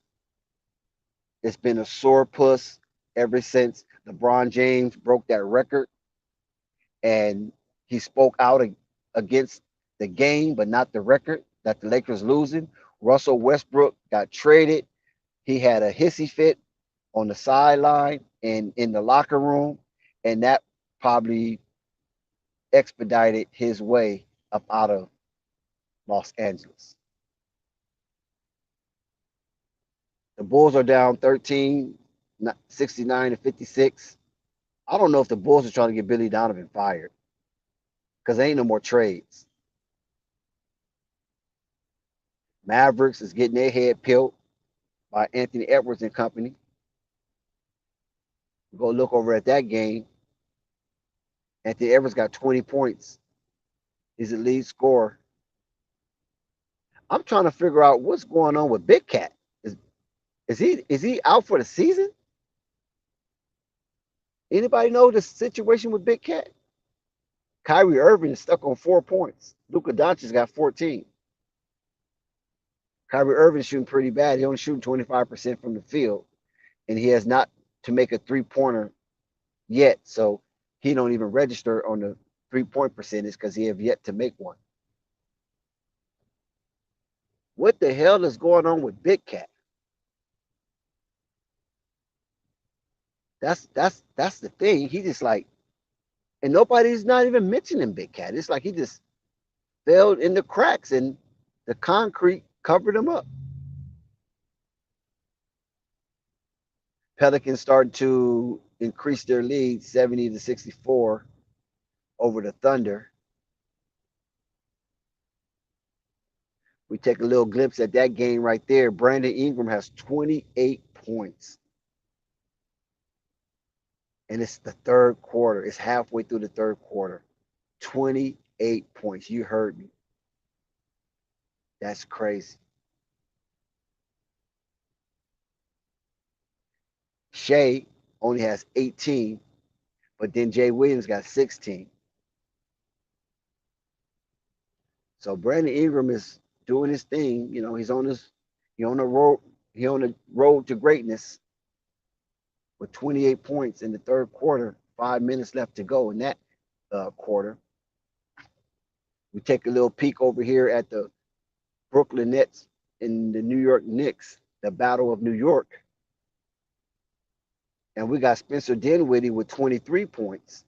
it's been a sore puss ever since LeBron James broke that record and he spoke out against the game, but not the record that the Lakers losing. Russell Westbrook got traded. He had a hissy fit on the sideline and in the locker room, and that probably expedited his way up out of Los Angeles. The Bulls are down 13, 69 to 56. I don't know if the Bulls are trying to get Billy Donovan fired because there ain't no more trades. Mavericks is getting their head peeled by Anthony Edwards and company. Go look over at that game. Anthony Edwards got 20 points. He's the lead scorer. I'm trying to figure out what's going on with Big Cat. Is he out for the season? Anybody know the situation with Big Cat? Kyrie Irving is stuck on 4 points. Luka Doncic got 14. Kyrie Irving is shooting pretty bad. He only shooting 25% from the field, and he has not to make a three-pointer yet. So he don't even register on the three-point percentage because he have yet to make one. What the hell is going on with Big Cat? That's the thing. He just like, and nobody's not even mentioning Big Cat. It's like he just fell in the cracks and the concrete covered him up. Pelicans started to increase their lead 70 to 64 over the Thunder. We take a little glimpse at that game right there. Brandon Ingram has 28 points. And it's the third quarter. It's halfway through the third quarter. 28 points. You heard me. That's crazy. Shea only has 18, but then Jay Williams got 16. So Brandon Ingram is doing his thing. You know, he's on the road to greatness with 28 points in the third quarter. 5 minutes left to go in that quarter. We take a little peek over here at the Brooklyn Nets and the New York Knicks, the Battle of New York. And we got Spencer Dinwiddie with 23 points.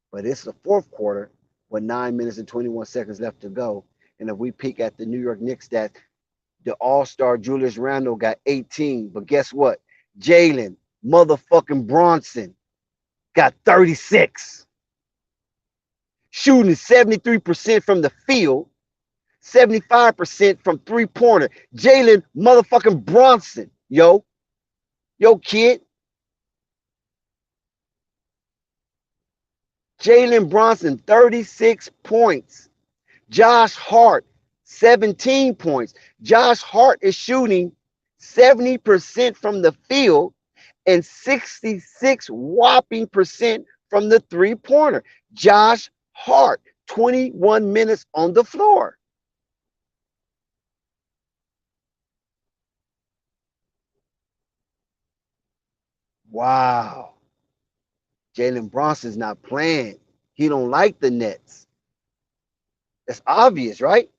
But it's the fourth quarter with 9 minutes and 21 seconds left to go. And if we peek at the New York Knicks stats, the all-star Julius Randle got 18. But guess what? Jalen motherfucking Bronson got 36. Shooting 73% from the field, 75% from three-pointer. Jalen motherfucking Bronson, yo, kid. Jalen Bronson, 36 points. Josh Hart, 17 points. Josh Hart is shooting 70% from the field and 66 whopping percent from the three-pointer. Josh Hart, 21 minutes on the floor. Wow. Jalen Bronson's not playing. He don't like the Nets. That's obvious, right?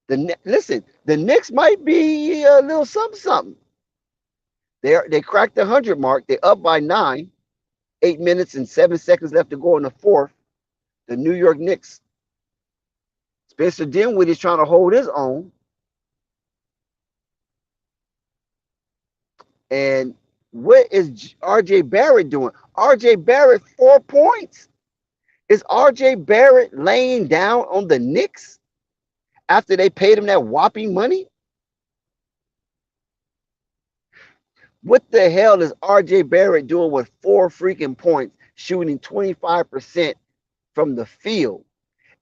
Listen, the Knicks might be a little something. They cracked the 100 mark. They're up by 9. 8 minutes and 7 seconds left to go in the fourth. The New York Knicks. Spencer Dinwiddie is trying to hold his own. And what is R.J. Barrett doing? R.J. Barrett, 4 points. Is R.J. Barrett laying down on the Knicks after they paid him that whopping money? What the hell is R.J. Barrett doing with 4 freaking points, shooting 25% from the field,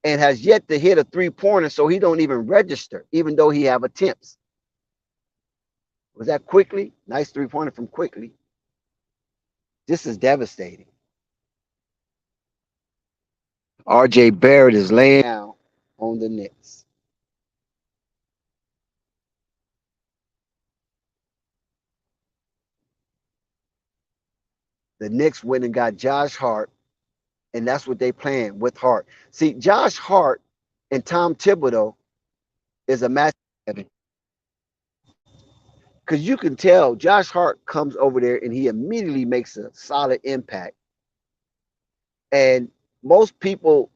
and has yet to hit a three-pointer, so he don't even register, even though he have attempts? Was that Quickly? Nice three-pointer from Quickly. This is devastating. R.J. Barrett is laying down on the Knicks. The Knicks went and got Josh Hart, and that's what they playing with Hart. See, Josh Hart and Tom Thibodeau is a match, because you can tell Josh Hart comes over there and he immediately makes a solid impact. And most people,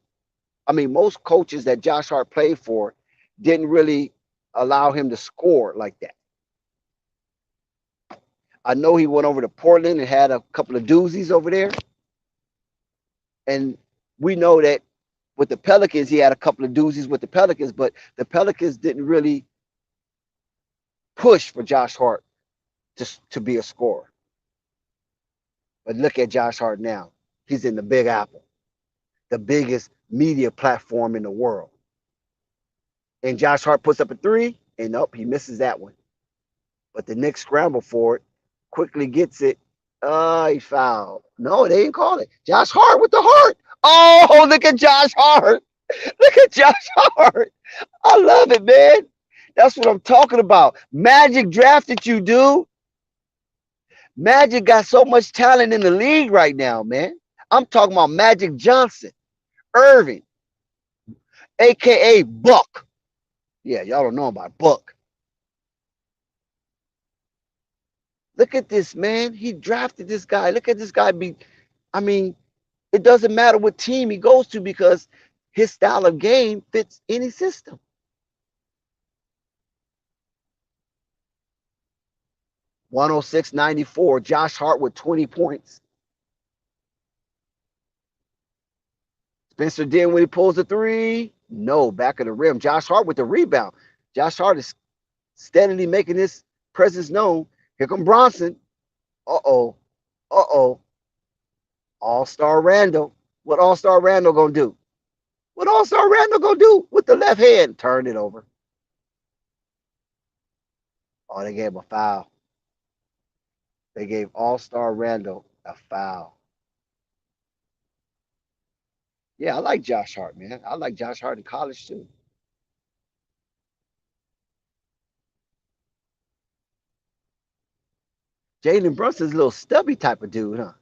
I mean, most coaches that Josh Hart played for didn't really allow him to score like that. I know he went over to Portland and had a couple of doozies over there. And we know that with the Pelicans, he had a couple of doozies with the Pelicans, but the Pelicans didn't really push for Josh Hart to be a scorer. But look at Josh Hart now. He's in the Big Apple, the biggest media platform in the world. And Josh Hart puts up a three, and nope, he misses that one. But the Knicks scramble for it, quickly gets it. He fouled. No, they didn't call it. Josh Hart with the heart. Oh, look at Josh Hart. Look at Josh Hart. I love it, man. That's what I'm talking about. Magic drafted you, dude. Magic got so much talent in the league right now, man. I'm talking about Magic Johnson, Irving, a.k.a. Buck. Yeah, y'all don't know about Buck. Look at this, man. He drafted this guy. Look at this guy be. I mean, it doesn't matter what team he goes to because his style of game fits any system. (106.94). Josh Hart with 20 points. Spencer Dinwiddie pulls a three. No, back of the rim. Josh Hart with the rebound. Josh Hart is steadily making his presence known. Here come Bronson. Uh-oh. Uh-oh. All-Star Randall. What All-Star Randall gonna do? What All-Star Randall gonna do with the left hand? Turn it over. Oh, they gave him a foul. They gave All-Star Randall a foul. Yeah, I like Josh Hart, man. I like Josh Hart in college too. Jalen Brunson's a little stubby type of dude, huh?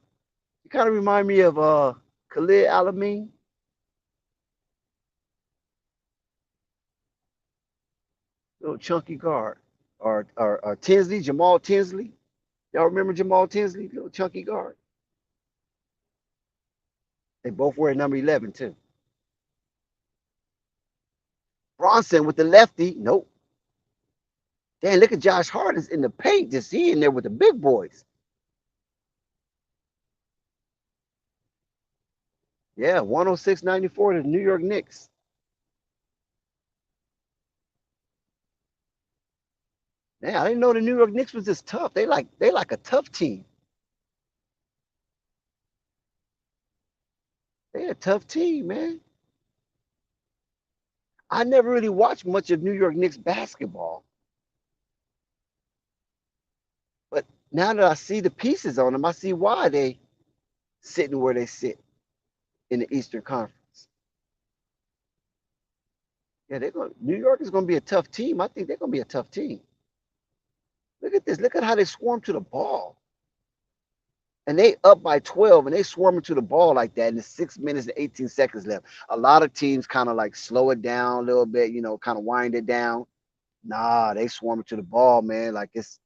You kind of remind me of Khalid Alameen. Little chunky guard. Or Tinsley, Jamal Tinsley. Y'all remember Jamal Tinsley, little chunky guard? They both wear number 11 too. Bronson with the lefty. Nope. Damn, look at Josh Hart is in the paint. Just he in there with the big boys. Yeah, 106.94 to the New York Knicks. Man, I didn't know the New York Knicks was this tough. They like a tough team. They're a tough team, man. I never really watched much of New York Knicks basketball. But now that I see the pieces on them, I see why they sitting where they sit in the Eastern Conference. Yeah, New York is gonna be a tough team. I think they're gonna be a tough team. Look at this. Look at how they swarm to the ball. And they up by 12 and they swarming to the ball like that. And it's 6 minutes and 18 seconds left. A lot of teams kind of like slow it down a little bit, kind of wind it down. Nah, they swarming to the ball, man, like it's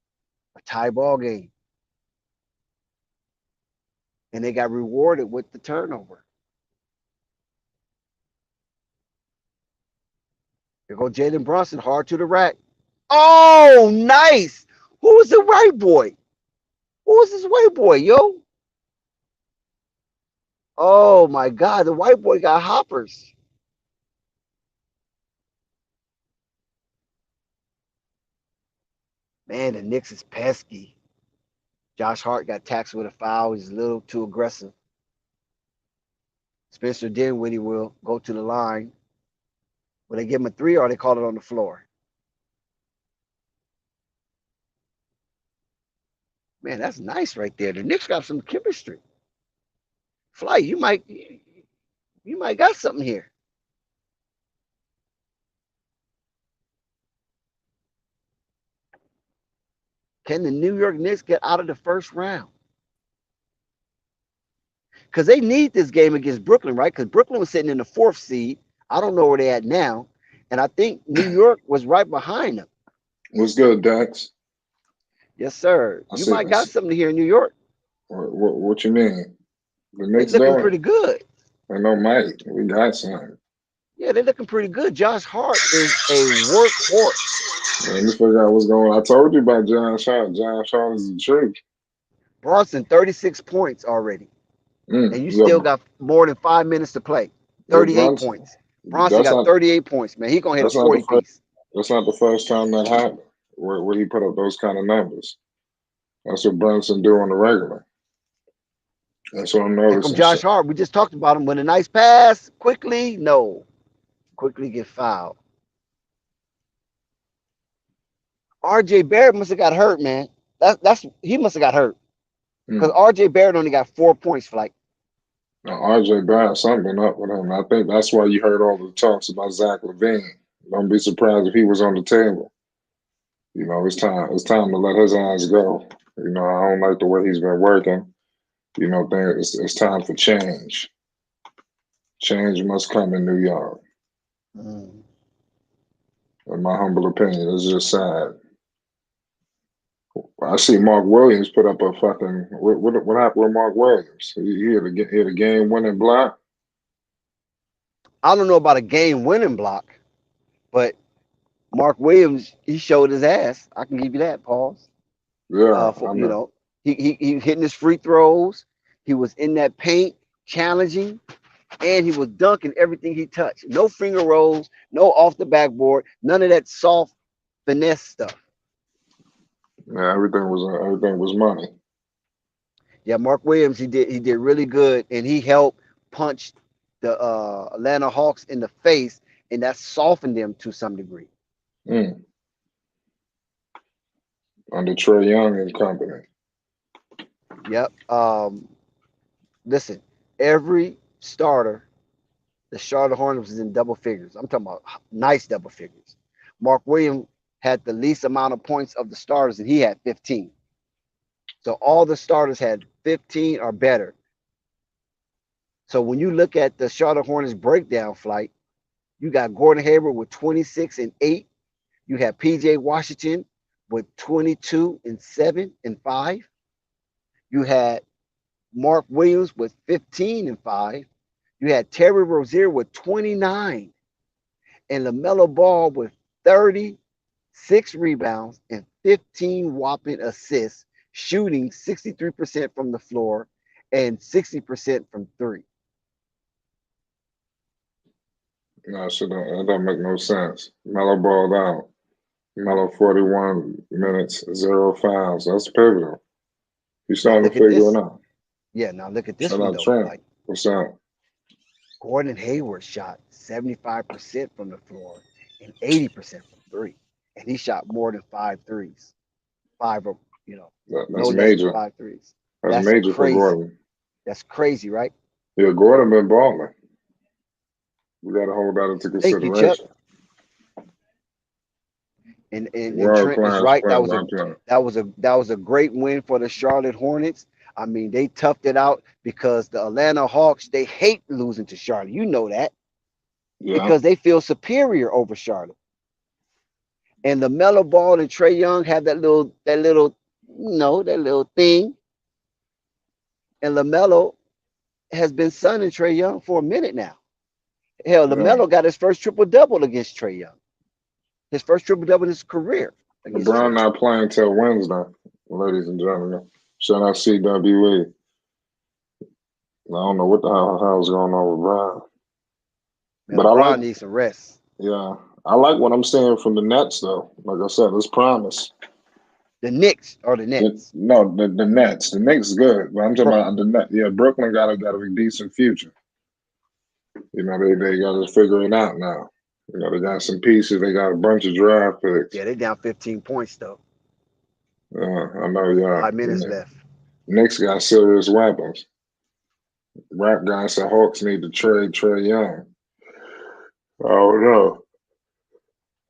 a tie ball game. And they got rewarded with the turnover. Here go Jalen Brunson, hard to the rack. Oh, nice. Who was the white boy? Who was this white boy, yo? Oh my God, the white boy got hoppers. Man, the Knicks is pesky. Josh Hart got taxed with a foul. He's a little too aggressive. Spencer Dinwiddie will go to the line. Will they give him a three or they call it on the floor? Man, that's nice right there. The Knicks got some chemistry. Flight, you might got something here. Can the New York Knicks get out of the first round? because they need this game against Brooklyn, right? Because Brooklyn was sitting in the 4th seed. I don't know where they're at now. And I think New York was right behind them. What's good, Dax? Yes, sir. I You see. might got something here in New York. What you mean? The They Knicks looking doing? pretty good. I know, Mike. We got something. Yeah, they're looking pretty good. Josh Hart is a workhorse. Let me figure out what's going on. I told you about John Shaw. John Shaw is the truth. Bronson, 36 points already. And you Yeah, still got more than 5 minutes to play. yeah, 38 Brunson. points. Bronson That's got not. 38 points, man. He gonna hit a That's not the 40 first. piece. That's not the first time that happened. Where he put up those kind of numbers. That's what Brunson do on the regular. That's what I'm Here come noticing. Josh Hart. We just talked about him with a nice pass. Quickly, no. Quickly get fouled. RJ Barrett must have got hurt, man. That's he must have got hurt. Because RJ Barrett only got 4 points for like. Now, RJ Barrett, something up with him. I think that's why you heard all the talks about Zach LaVine. Don't be surprised if he was on the table. You know, it's time. It's time to let his ass go. You know, I don't like the way he's been working. You know, it's time for change. Change must come in New York. Mm. In my humble opinion, it's just sad. I see Mark Williams put up a fucking what happened with Mark Williams? He hit a game winning block. I don't know about a game winning block, but Mark Williams, he showed his ass. I can give you that, pause. Yeah, For I you know. know, he hitting his free throws. He was in that paint, challenging, and he was dunking everything he touched. No finger rolls, no off the backboard, none of that soft finesse stuff. Yeah, everything was money. Yeah, Mark Williams, he did really good, and he helped punch the Atlanta Hawks in the face, and that softened them to some degree. Mm. Under Trey Young and company. Yep. Listen, every starter, the Charlotte Hornets was in double figures. I'm talking about nice double figures. Mark Williams had the least amount of points of the starters, and he had 15. So all the starters had 15 or better. So when you look at the Charlotte Hornets breakdown flight, you got Gordon Hayward with 26 and 8. You have PJ Washington with 22 and 7 and 5. You had Mark Williams with 15 and 5. You had Terry Rozier with 29 and LaMelo Ball with 36 rebounds and 15 whopping assists, shooting 63% from the floor and 60% from three. No, that don't make no sense. Melo balled out. Melo 41 minutes, 0 fouls. That's pivotal. He's Now starting to look at figure it this. out. Yeah, now look at this Shout one out though. Trent. Like What's up? Gordon Hayward shot 75% from the floor and 80% from three. And he shot more than five threes. Five, no That's less than major. five threes. That's That's major for crazy. Gordon. That's crazy, right? Yeah, Gordon been balling. We got to hold that into Thank you, Chuck. consideration. And World Trent is class right. player by player. That was a great win for the Charlotte Hornets. I mean, they toughed it out because the Atlanta Hawks, they hate losing to Charlotte. You know that Yeah. because they feel superior over Charlotte. And LaMelo Ball and Trey Young have that little that little thing. And LaMelo has been sunning Trey Young for a minute now. Hell, Yeah. LaMelo got his first triple double against Trey Young. His first triple double in his career against Trey LeBron Young. not playing till Wednesday, ladies and gentlemen. Shout out CWE. I don't know what the hell's going on with Brian. Man, But I like, LeBron needs some rest. yeah, I like what I'm seeing from the Nets, though. Like I said, it's promise. The Knicks or the Nets. No, the Nets. The Knicks good, but I'm talking Brooklyn. about the Nets. Yeah, Brooklyn got a decent future. You know, they got to figure it out now. You know, they got some pieces. They got a bunch of draft picks. Yeah, they down 15 points though. I know, yeah. 5 minutes left. Knicks got serious weapons. Rap guy said Hawks need to trade Trey Young. I don't know.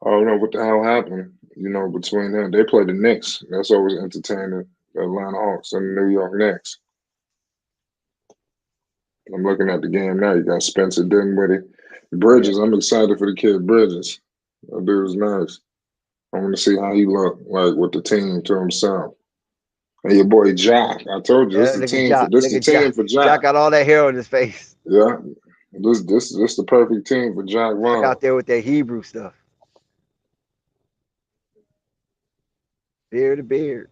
I don't know what the hell happened, you know, between them. They play the Knicks. That's always entertaining. The Atlanta Hawks and the New York Knicks. I'm looking at the game now. You got Spencer Dinwiddie, Yeah. Bridges. I'm excited for the kid Bridges. That dude's nice. I want to see how he look like with the team to himself. And your boy Jack. I told you Yeah, this the look at team for Jock. this Look the at team Jock. for Jock Jack. got all that hair on his face. Yeah. This the perfect team for Jack Jock Vaughn. out there with that Hebrew stuff. Beard to beard.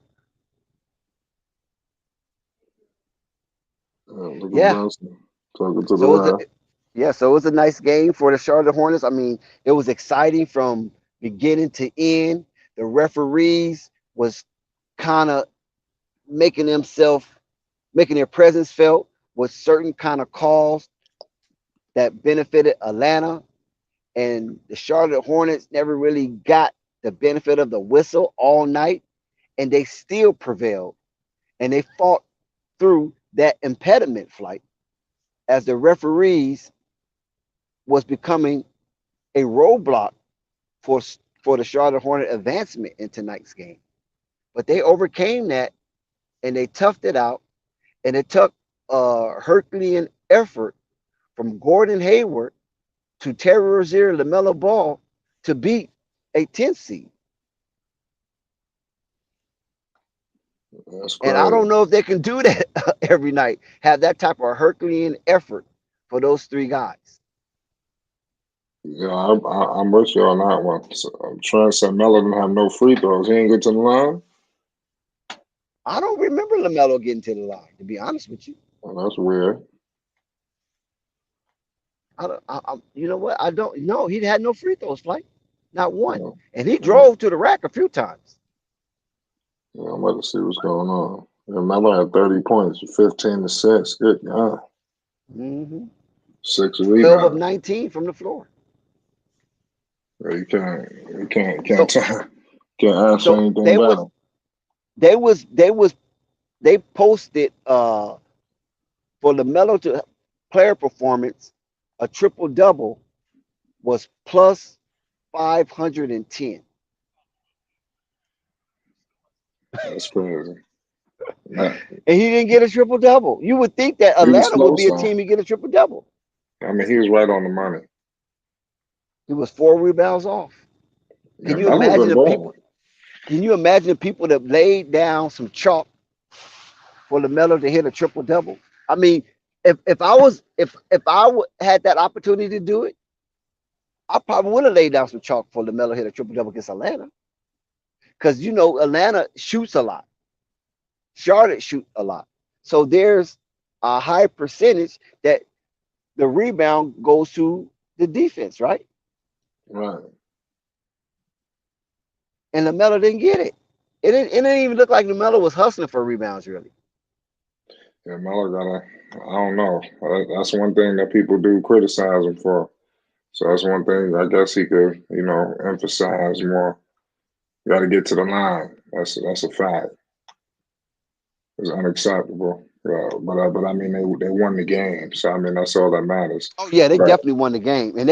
Look at Yeah. Brunson talking to the So it was a, ref. yeah, so it was a nice game for the Charlotte Hornets. I mean, it was exciting from beginning to end. The referees was kind of making themselves making their presence felt with certain kind of calls that benefited Atlanta, and the Charlotte Hornets never really got the benefit of the whistle all night, and they still prevailed, and they fought through that impediment flight as the referees was becoming a roadblock for for the Charlotte Hornet advancement in tonight's game. But they overcame that and they toughed it out, and it took a Herculean effort from Gordon Hayward to Terry Rozier, LaMelo Ball to beat a 10th seed. That's And I don't crazy. know if they can do that every night, have that type of Herculean effort for those three guys. Yeah, I'm with you on that one. So, Trent said Melo didn't have no free throws. He ain't get to the line. I don't remember LaMelo getting to the line, to be honest with you. Oh, that's weird. I don't, you know what? I don't know. He had no free throws, Flight, not one. Yeah, And he yeah, drove to the rack a few times. yeah, I'm about to see what's going on. Yeah, Melo had 30 points, 15 to 6. Good God. Mm-hmm. 6 12 of rebounds. 19 from the floor. Yeah, you can't So tell, can't ask for so anything better. they posted for LaMelo to player performance, a triple double was plus 510. That's crazy. Nah, And he didn't get a triple double. You would think that he was Atlanta would close be a though. team to get a triple double. I mean, he was right on the money. He was 4 rebounds off. Yeah, Can you Melo's imagine been the balling. people? Can you imagine the people that laid down some chalk for LaMelo to hit a triple double? I mean, if I was if I had that opportunity to do it, I probably would have laid down some chalk for LaMelo hit a triple double against Atlanta, because you know Atlanta shoots a lot, Charlotte shoot a lot, so there's a high percentage that the rebound goes to the defense, right? Right. And LaMelo didn't get it. It didn't even look like LaMelo was hustling for rebounds really. Yeah, Melo I don't know. That's one thing that people do criticize him for. So that's one thing I guess he could, emphasize more. Got to get to the line. That's a fact. It's unacceptable. But I mean they won the game, so I mean that's all that matters. Oh yeah, they But definitely won the game, and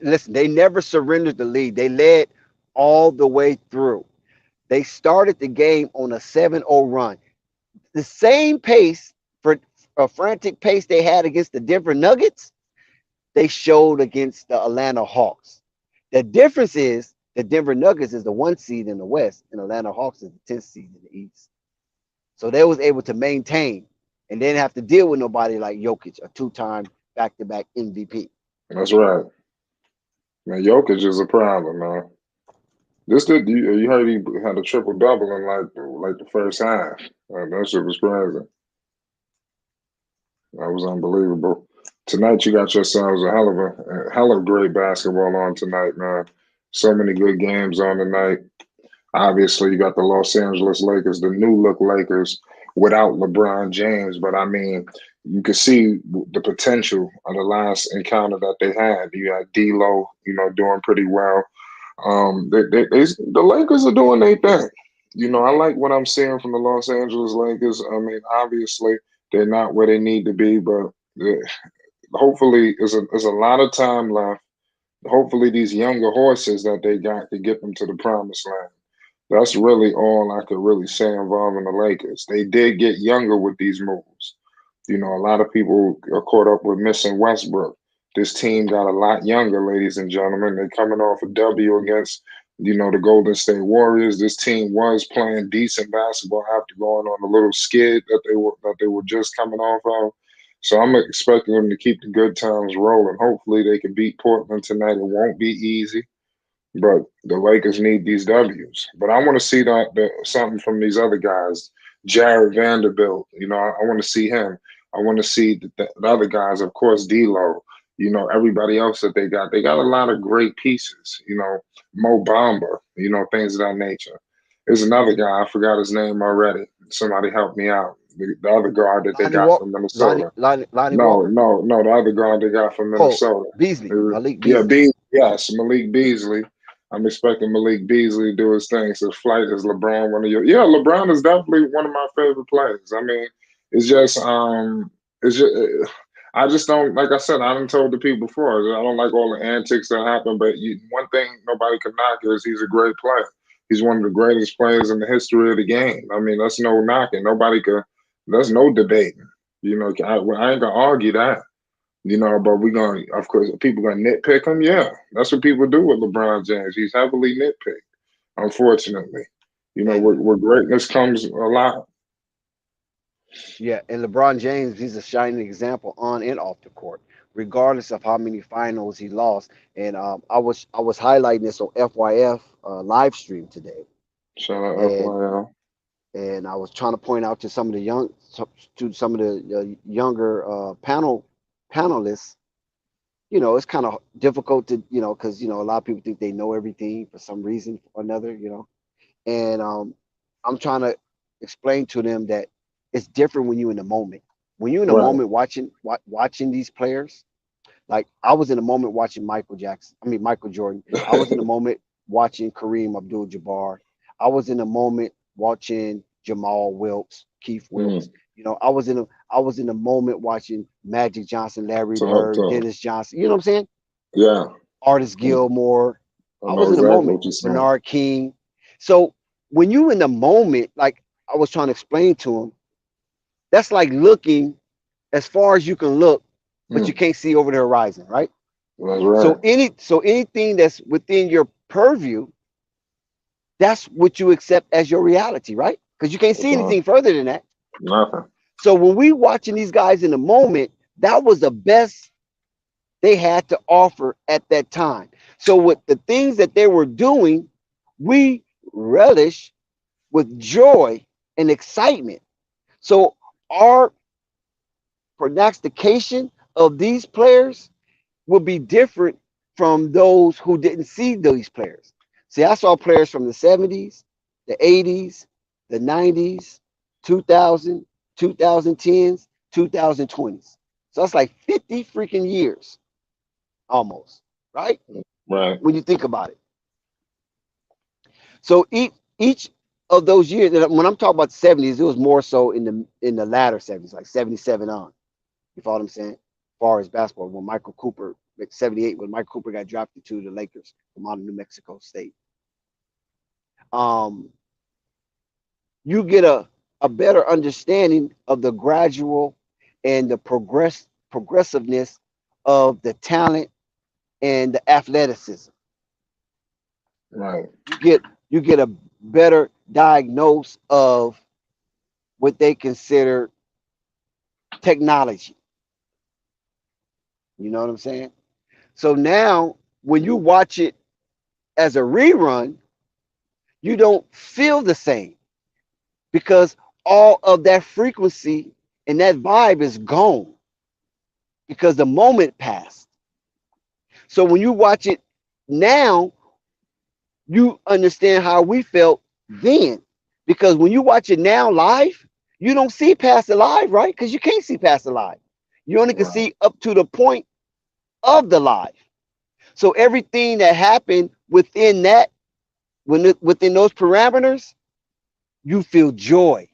listen. They never surrendered the lead. They led all the way through. They started the game on a 7-0 run. The same pace for a frantic pace they had against the Denver Nuggets, they showed against the Atlanta Hawks. The difference is the Denver Nuggets is the 1 seed in the West, and Atlanta Hawks is the 10th seed in the East. So they was able to maintain and didn't have to deal with nobody like Jokic, a 2-time back-to-back MVP. that's right. Man, Jokic is a problem, man. You heard he had a triple double in like the first half. That shit was crazy. That was unbelievable. Tonight you got yourselves a hell of great basketball on tonight, man. So many good games on tonight. Obviously, you got the Los Angeles Lakers, the new look Lakers without LeBron James. But I mean, you can see the potential of the last encounter that they had. You had D'Lo, doing pretty well. The Lakers are doing their thing. I like what I'm seeing from the Los Angeles Lakers. I mean, obviously they're not where they need to be, but hopefully, there's a lot of time left. Hopefully, these younger horses that they got to get them to the promised land. That's really all I could really say involving the Lakers. They did get younger with these moves. A lot of people are caught up with missing Westbrook. This team got a lot younger, ladies and gentlemen. They're coming off a W against, the Golden State Warriors. This team was playing decent basketball after going on a little skid that they were just coming off of. So I'm expecting them to keep the good times rolling. Hopefully they can beat Portland tonight. It won't be easy. But the Lakers need these W's. But I want to see something from these other guys. Jared Vanderbilt, I want to see him. I want to see the other guys, of course, D'Lo. Everybody else that they got. They got a lot of great pieces. Mo Bamba. Things of that nature. There's another guy. I forgot his name already. Somebody help me out. The other guard that they Lonnie got Walk, from Minnesota. Lonnie No, Walker. no, no. The other guard they got from Oh, Minnesota. Beasley, Malik Yeah, Beasley. yes, Malik Beasley. I'm expecting Malik Beasley to do his thing. So flight is LeBron one of your yeah, LeBron is definitely one of my favorite players. I mean, it's just it's just I just don't like I said, I done told the people before, I don't like all the antics that happen, but one thing nobody can knock is he's a great player. He's one of the greatest players in the history of the game. I mean, that's no knocking. Nobody could There's no debating. I ain't gonna argue that. But we're going to, of course, people going to nitpick him. Yeah, that's what people do with LeBron James. He's heavily nitpicked, unfortunately. And Where greatness comes a lot. yeah, and LeBron James, he's a shining example on and off the court, regardless of how many finals he lost. And I was highlighting this on FYF live stream today, Shout out and FYL. I was trying to point out to some of the some of the younger panelists. It's kind of difficult to because a lot of people think they know everything for some reason or another. And I'm trying to explain to them that it's different when you're in the moment. When you're in the Right. moment watching these players, like I was in the moment watching Michael Jordan. I was in the moment watching Kareem Abdul-Jabbar. I was in the moment watching Jamal Wilkes, Keith Wilkes. Mm. I was in the moment watching Magic Johnson, Larry Talk, Bird, talk. Dennis Johnson. You know what I'm saying? Yeah. Artist I Gilmore. I know was in the exactly moment. what you're saying. Bernard King. So when you in the moment, like I was trying to explain to him, that's like looking as far as you can look, but you Mm. can't see over the horizon, right? That's So right. anything that's within your purview, that's what you accept as your reality, right? Because you can't That's see all. anything further than that. Nothing. So when we watching these guys in the moment, that was the best they had to offer at that time. So with the things that they were doing, we relish with joy and excitement. So our prognostication of these players will be different from those who didn't see these players. See, I saw players from the 70s, the 80s, the 90s, 2000, 2010s, 2020s. So that's like 50 freaking years almost, right? Right. When you think about it. So each of those years, and when I'm talking about the 70s, it was more so in the latter 70s, like 77 on. You follow what I'm saying? As far as basketball, when Michael Cooper, 78, when Michael Cooper got drafted to the Lakers from out of New Mexico State. Um, you get a better understanding of the gradual and the progressiveness of the talent and the athleticism. Right. You get a better diagnose of what they consider technology. You know what I'm saying? So now when you watch it as a rerun, you don't feel the same because all of that frequency and that vibe is gone because the moment passed. So when you watch it now, you understand how we felt then. Because when you watch it now live, you don't see past the live, right? Because you can't see past the live. You only can Right. see up to the point of the live. So everything that happened within that, within those parameters, you feel joy.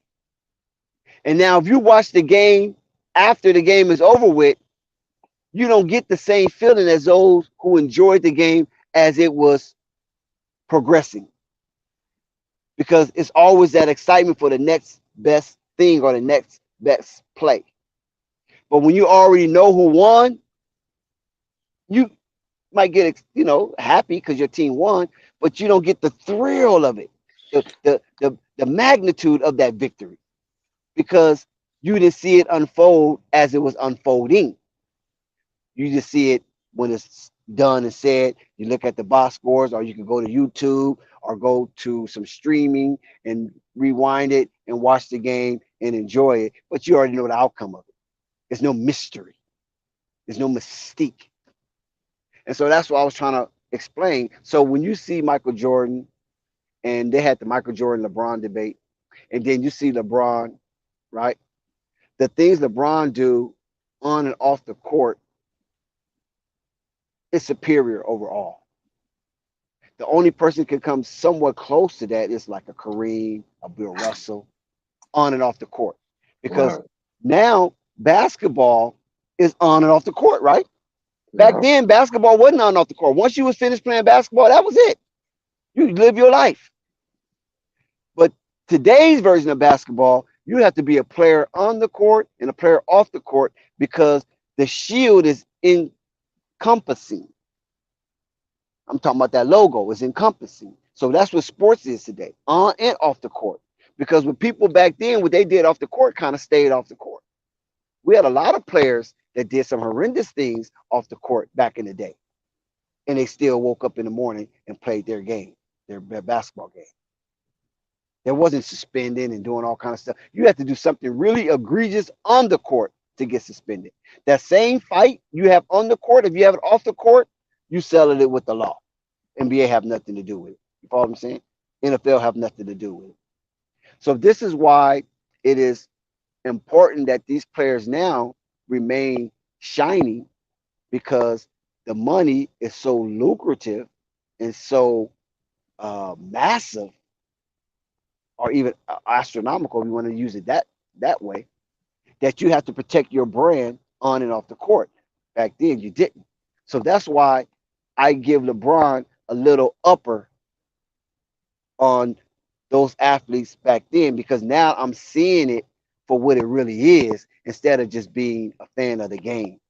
And now if you watch the game after the game is over with, you don't get the same feeling as those who enjoyed the game as it was progressing. Because it's always that excitement for the next best thing or the next best play. But when you already know who won, you might get happy because your team won, but you don't get the thrill of it, the magnitude of that victory because you didn't see it unfold as it was unfolding. You just see it when it's done and said. You look at the box scores, or you can go to YouTube or go to some streaming and rewind it and watch the game and enjoy it. But you already know the outcome of it. There's no mystery. There's no mystique. And so that's what I was trying to explain. So when you see Michael Jordan, and they had the Michael Jordan LeBron debate, and then you see LeBron, right? The things LeBron do on and off the court is superior overall. The only person can come somewhat close to that is like a Kareem, a Bill Russell, on and off the court. Because Right. now basketball is on and off the court, right? Back Yeah. then, basketball wasn't on and off the court. Once you was finished playing basketball, that was it. You live your life. But today's version of basketball, you have to be a player on the court and a player off the court because the shield is encompassing. I'm talking about that logo is encompassing. So that's what sports is today, on and off the court. Because with people back then, what they did off the court kind of stayed off the court. We had a lot of players that did some horrendous things off the court back in the day. And they still woke up in the morning and played their game, their basketball game. There wasn't suspending and doing all kind of stuff. You have to do something really egregious on the court to get suspended. That same fight you have on the court, if you have it off the court, you settle it with the law. NBA have nothing to do with it. You follow what I'm saying? NFL have nothing to do with it. So this is why it is important that these players now remain shiny because the money is so lucrative and so massive or even astronomical, if you want to use it that way, that you have to protect your brand on and off the court. Back then, you didn't. So that's why I give LeBron a little upper on those athletes back then because now I'm seeing it for what it really is instead of just being a fan of the game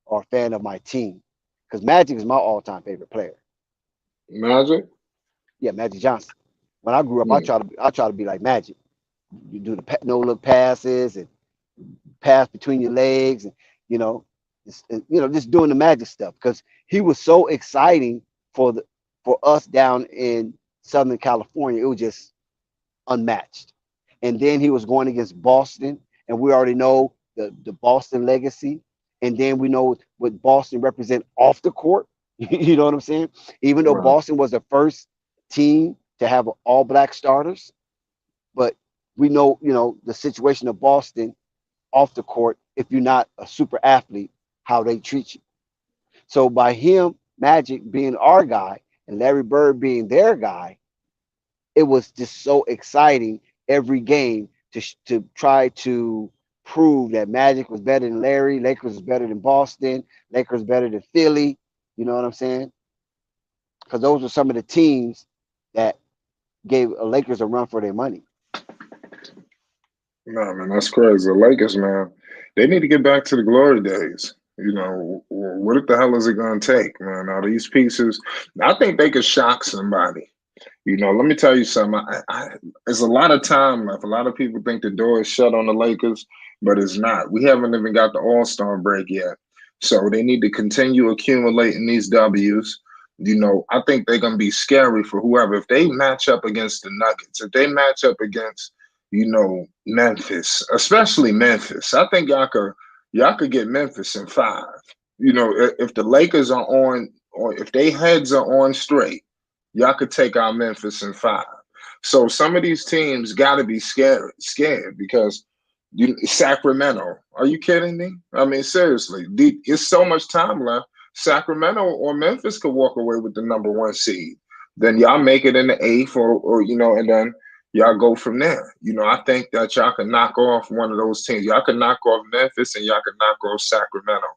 or a fan of my team. Because Magic is my all-time favorite player. Magic? Yeah, Magic Johnson. When I grew up, I Hmm. try to be like Magic. You do the no look passes and pass between your legs, and just doing the Magic stuff because he was so exciting for us down in Southern California. It was just unmatched. And then he was going against Boston, and we already know the Boston legacy. And then we know what Boston represent off the court. You know what I'm saying? Even though Right. Boston was the first team to have all black starters, but we know, the situation of Boston off the court, if you're not a super athlete, how they treat you. So by him, Magic being our guy and Larry Bird being their guy, it was just so exciting every game to try to prove that Magic was better than Larry, Lakers was better than Boston, Lakers better than Philly. You know what I'm saying? Because those were some of the teams that gave Lakers a run for their money. No, man, that's crazy. The Lakers, man, they need to get back to the glory days. What the hell is it going to take, man? All these pieces, I think they could shock somebody. Let me tell you something. There's a lot of time left. A lot of people think the door is shut on the Lakers, but it's not. We haven't even got the All-Star break yet. So they need to continue accumulating these W's. I think they're going to be scary for whoever. If they match up against the Nuggets, if they match up against, Memphis, especially Memphis, I think y'all could get Memphis in 5. If the Lakers are on, or if they heads are on straight, y'all could take out Memphis in 5. So some of these teams got to be scared because Sacramento. Are you kidding me? I mean, seriously, it's so much time left. Sacramento or Memphis could walk away with the #1 seed. Then y'all make it in the 8th, or and then y'all go from there. I think that y'all can knock off one of those teams. Y'all can knock off Memphis and y'all can knock off Sacramento.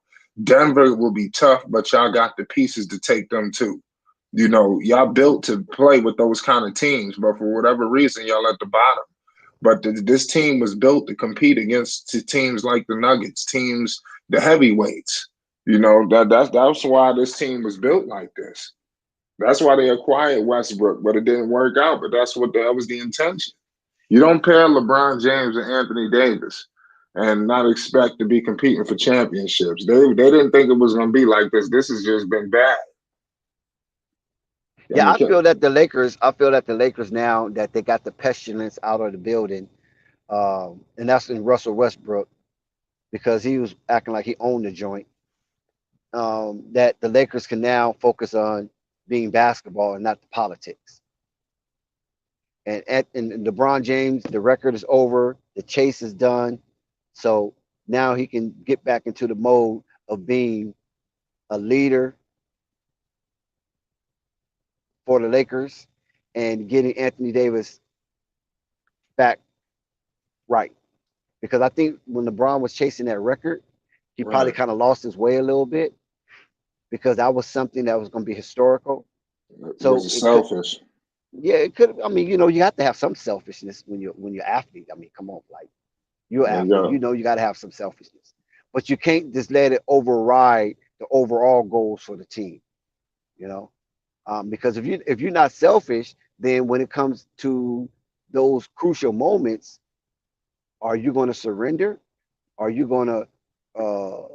Denver will be tough, but y'all got the pieces to take them too. Y'all built to play with those kind of teams, but for whatever reason, y'all at the bottom. But this team was built to compete against teams like the Nuggets, the heavyweights. That's why this team was built like this. That's why they acquired Westbrook, but it didn't work out. But that was the intention. You don't pair LeBron James and Anthony Davis and not expect to be competing for championships. They didn't think it was going to be like this. This has just been bad. I Yeah, mean, I feel that the Lakers now that they got the pestilence out of the building, and that's in Russell Westbrook because he was acting like he owned the joint. That the Lakers can now focus on being basketball and not the politics. And LeBron James, the record is over, the chase is done, so now he can get back into the mode of being a leader for the Lakers and getting Anthony Davis back right. Because I think when LeBron was chasing that record, he probably right. kind of lost his way a little bit because that was something that was going to be historical. Was So it it could, selfish? yeah, it could. I mean, you have to have some selfishness when you're athlete. I mean, come on, like you're an There you athlete, go. you got to have some selfishness, but you can't just let it override the overall goals for the team. You know, because if you're not selfish, then when it comes to those crucial moments, are you going to surrender? Are you going to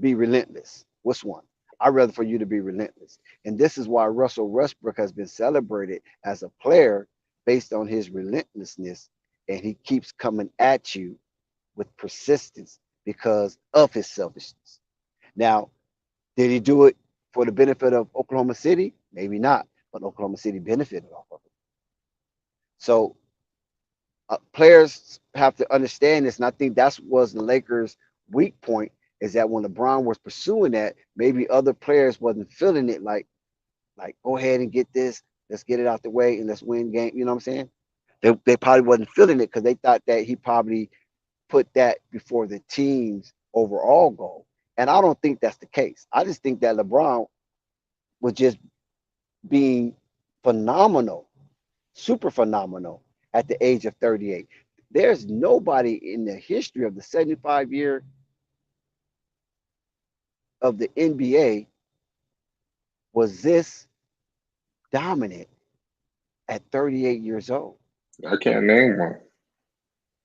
be relentless? Which one? I'd rather for you to be relentless. And this is why Russell Westbrook has been celebrated as a player based on his relentlessness. And he keeps coming at you with persistence because of his selfishness. Now, did he do it for the benefit of Oklahoma City? Maybe not, but Oklahoma City benefited off of it. So players have to understand this, and I think that was the Lakers' weak point is that when LeBron was pursuing that, maybe other players wasn't feeling it like go ahead and get this, let's get it out the way and let's win game. You know what I'm saying? They probably wasn't feeling it because they thought that he probably put that before the team's overall goal. And I don't think that's the case. I just think that LeBron was just being phenomenal, super phenomenal at the age of 38. There's nobody in the history of the 75-year of the NBA was this dominant at 38 years old. I can't name one.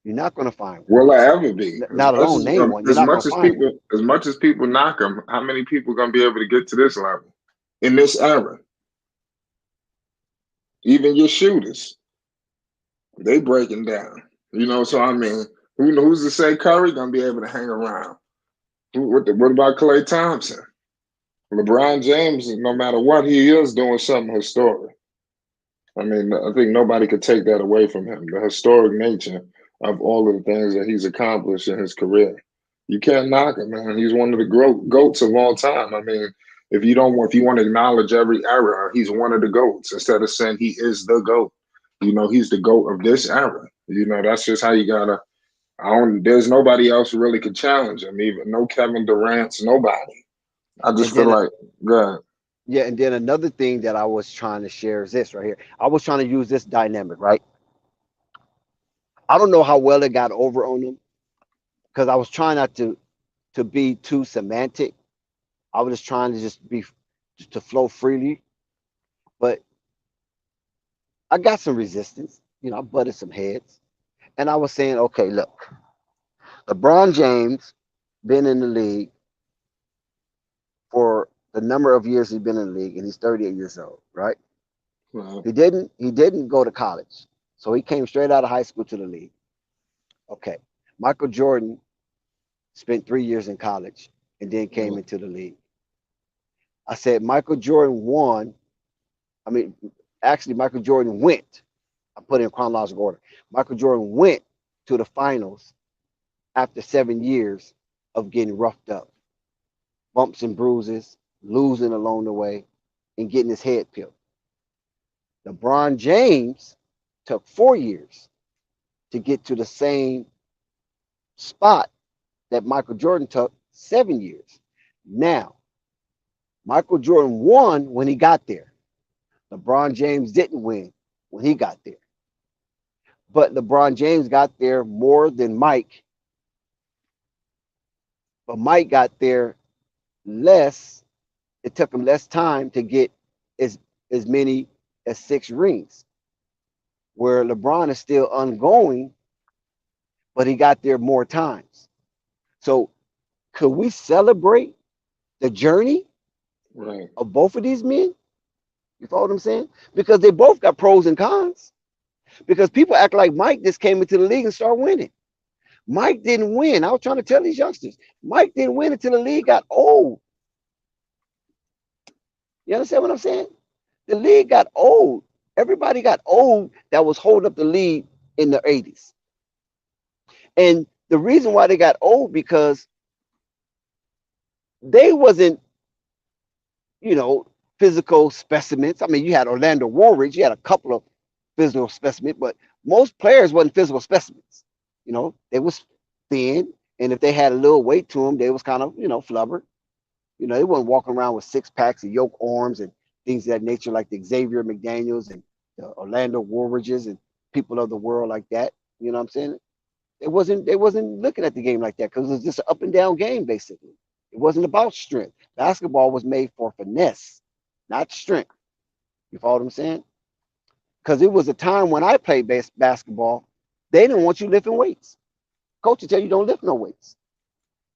You're not going to find one. Will I ever be? Not alone name one. You're not going to find one. As much as people knock him, how many people are gonna be able to get to this level in this era? Even your shooters, they breaking down. So I mean, who's to say Curry gonna be able to hang around? What about Klay Thompson? LeBron James, no matter what he is, doing something historic. I mean, I think nobody could take that away from him. The historic nature of all of the things that he's accomplished in his career. You can't knock him, man. He's one of the goats of all time. I mean, if you want to acknowledge every era, he's one of the goats instead of saying he is the goat. He's the goat of this era. That's just how you gotta. There's nobody else who really could challenge him. Even no Kevin Durant's, nobody. I just And feel then, like, God. yeah, and then another thing that I was trying to share is this right here. I was trying to use this dynamic, right? I don't know how well it got over on them because I was trying not to be too semantic. I was just trying to just to flow freely, but I got some resistance. I butted some heads, and I was saying, okay, look, LeBron James been in the league for the number of years he's been in the league, and he's 38 years old, right? Well, He didn't go to college, so he came straight out of high school to the league. Okay, Michael Jordan spent 3 years in college and then came into the league. I said Michael Jordan won. I mean, actually, Michael Jordan went. I put it in chronological order. Michael Jordan went to the finals after 7 years of getting roughed up, bumps and bruises, losing along the way, and getting his head peeled. LeBron James took 4 years to get to the same spot that Michael Jordan took 7 years. Now, Michael Jordan won when he got there. LeBron James didn't win when he got there. but LeBron James got there more than Mike, but Mike got there less. It took him less time to get as as many as 6 rings, where LeBron is still ongoing, but he got there more times. So could we celebrate the journey Right. of both of these men? You follow what I'm saying? Because they both got pros and cons. Because people act like Mike just came into the league and started winning. Mike didn't win. I was trying to tell these youngsters, Mike didn't win until the league got old. You understand what I'm saying? The league got old. Everybody got old that was holding up the league in the 80s. And the reason why they got old because they wasn't, you know, physical specimens. I mean, you had Orlando Warriors, you had a couple of physical specimens, but most players wasn't physical specimens. You know, they was thin, and if they had a little weight to them, they was kind of, you know, flubber. You know, they wasn't walking around with 6 packs and yoke arms and things of that nature like the Xavier McDaniels and the Orlando Warriors and people of the world like that. You know what I'm saying? They wasn't looking at the game like that because it was just an up and down game basically. It wasn't about strength. Basketball was made for finesse, not strength. You follow what I'm saying? Because it was a time when I played basketball, they didn't want you lifting weights. Coach would tell you don't lift no weights.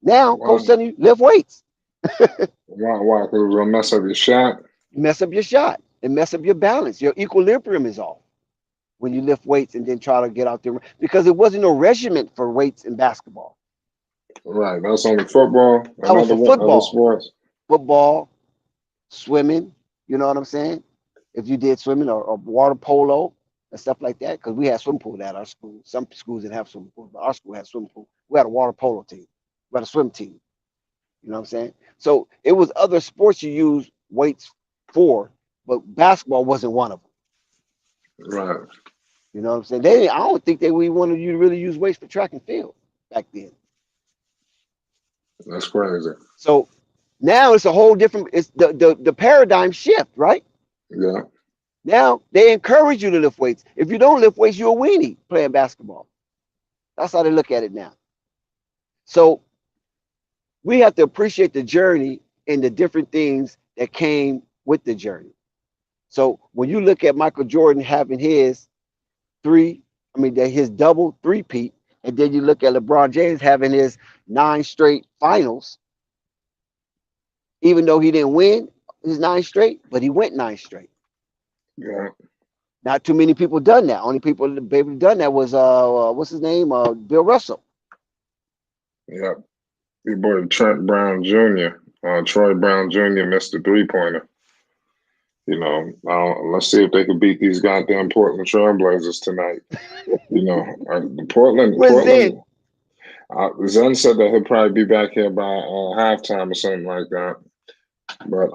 Now, coach Why? telling you lift weights. Why? Because it was gonna mess up your shot. You mess up your shot and mess up your balance. Your equilibrium is off when you lift weights and then try to get out there because it wasn't no regiment for weights in basketball. Right. That's only football That and was for other football, sports. football, swimming. You know what I'm saying? If you did swimming or water polo and stuff like that, because we had swimming pool at our school. Some schools didn't have swimming pool, but our school had swimming pool. We had a water polo team. We had a swim team. You know what I'm saying? So it was other sports you use weights for, but basketball wasn't one of them. Right. You know what I'm saying? I don't think they we wanted you to really use weights for track and field back then. That's crazy. So now it's a whole different. It's the paradigm shift, right? Yeah. Now they encourage you to lift weights. If you don't lift weights, you're a weenie playing basketball. That's how they look at it now. So we have to appreciate the journey and the different things that came with the journey. So when you look at Michael Jordan having his double three-peat, and then you look at LeBron James having his 9 straight finals, even though he didn't win his 9 straight, but he went 9 straight. Yeah. Not too many people done that. Only people that able done that was what's his name? Bill Russell. Yeah. Your boy Trent Brown Jr. Troy Brown Jr. missed the 3-pointer. You know, let's see if they can beat these goddamn Portland Trailblazers tonight. You know, When's Portland. then? Zen said that he'll probably be back here by halftime or something like that. But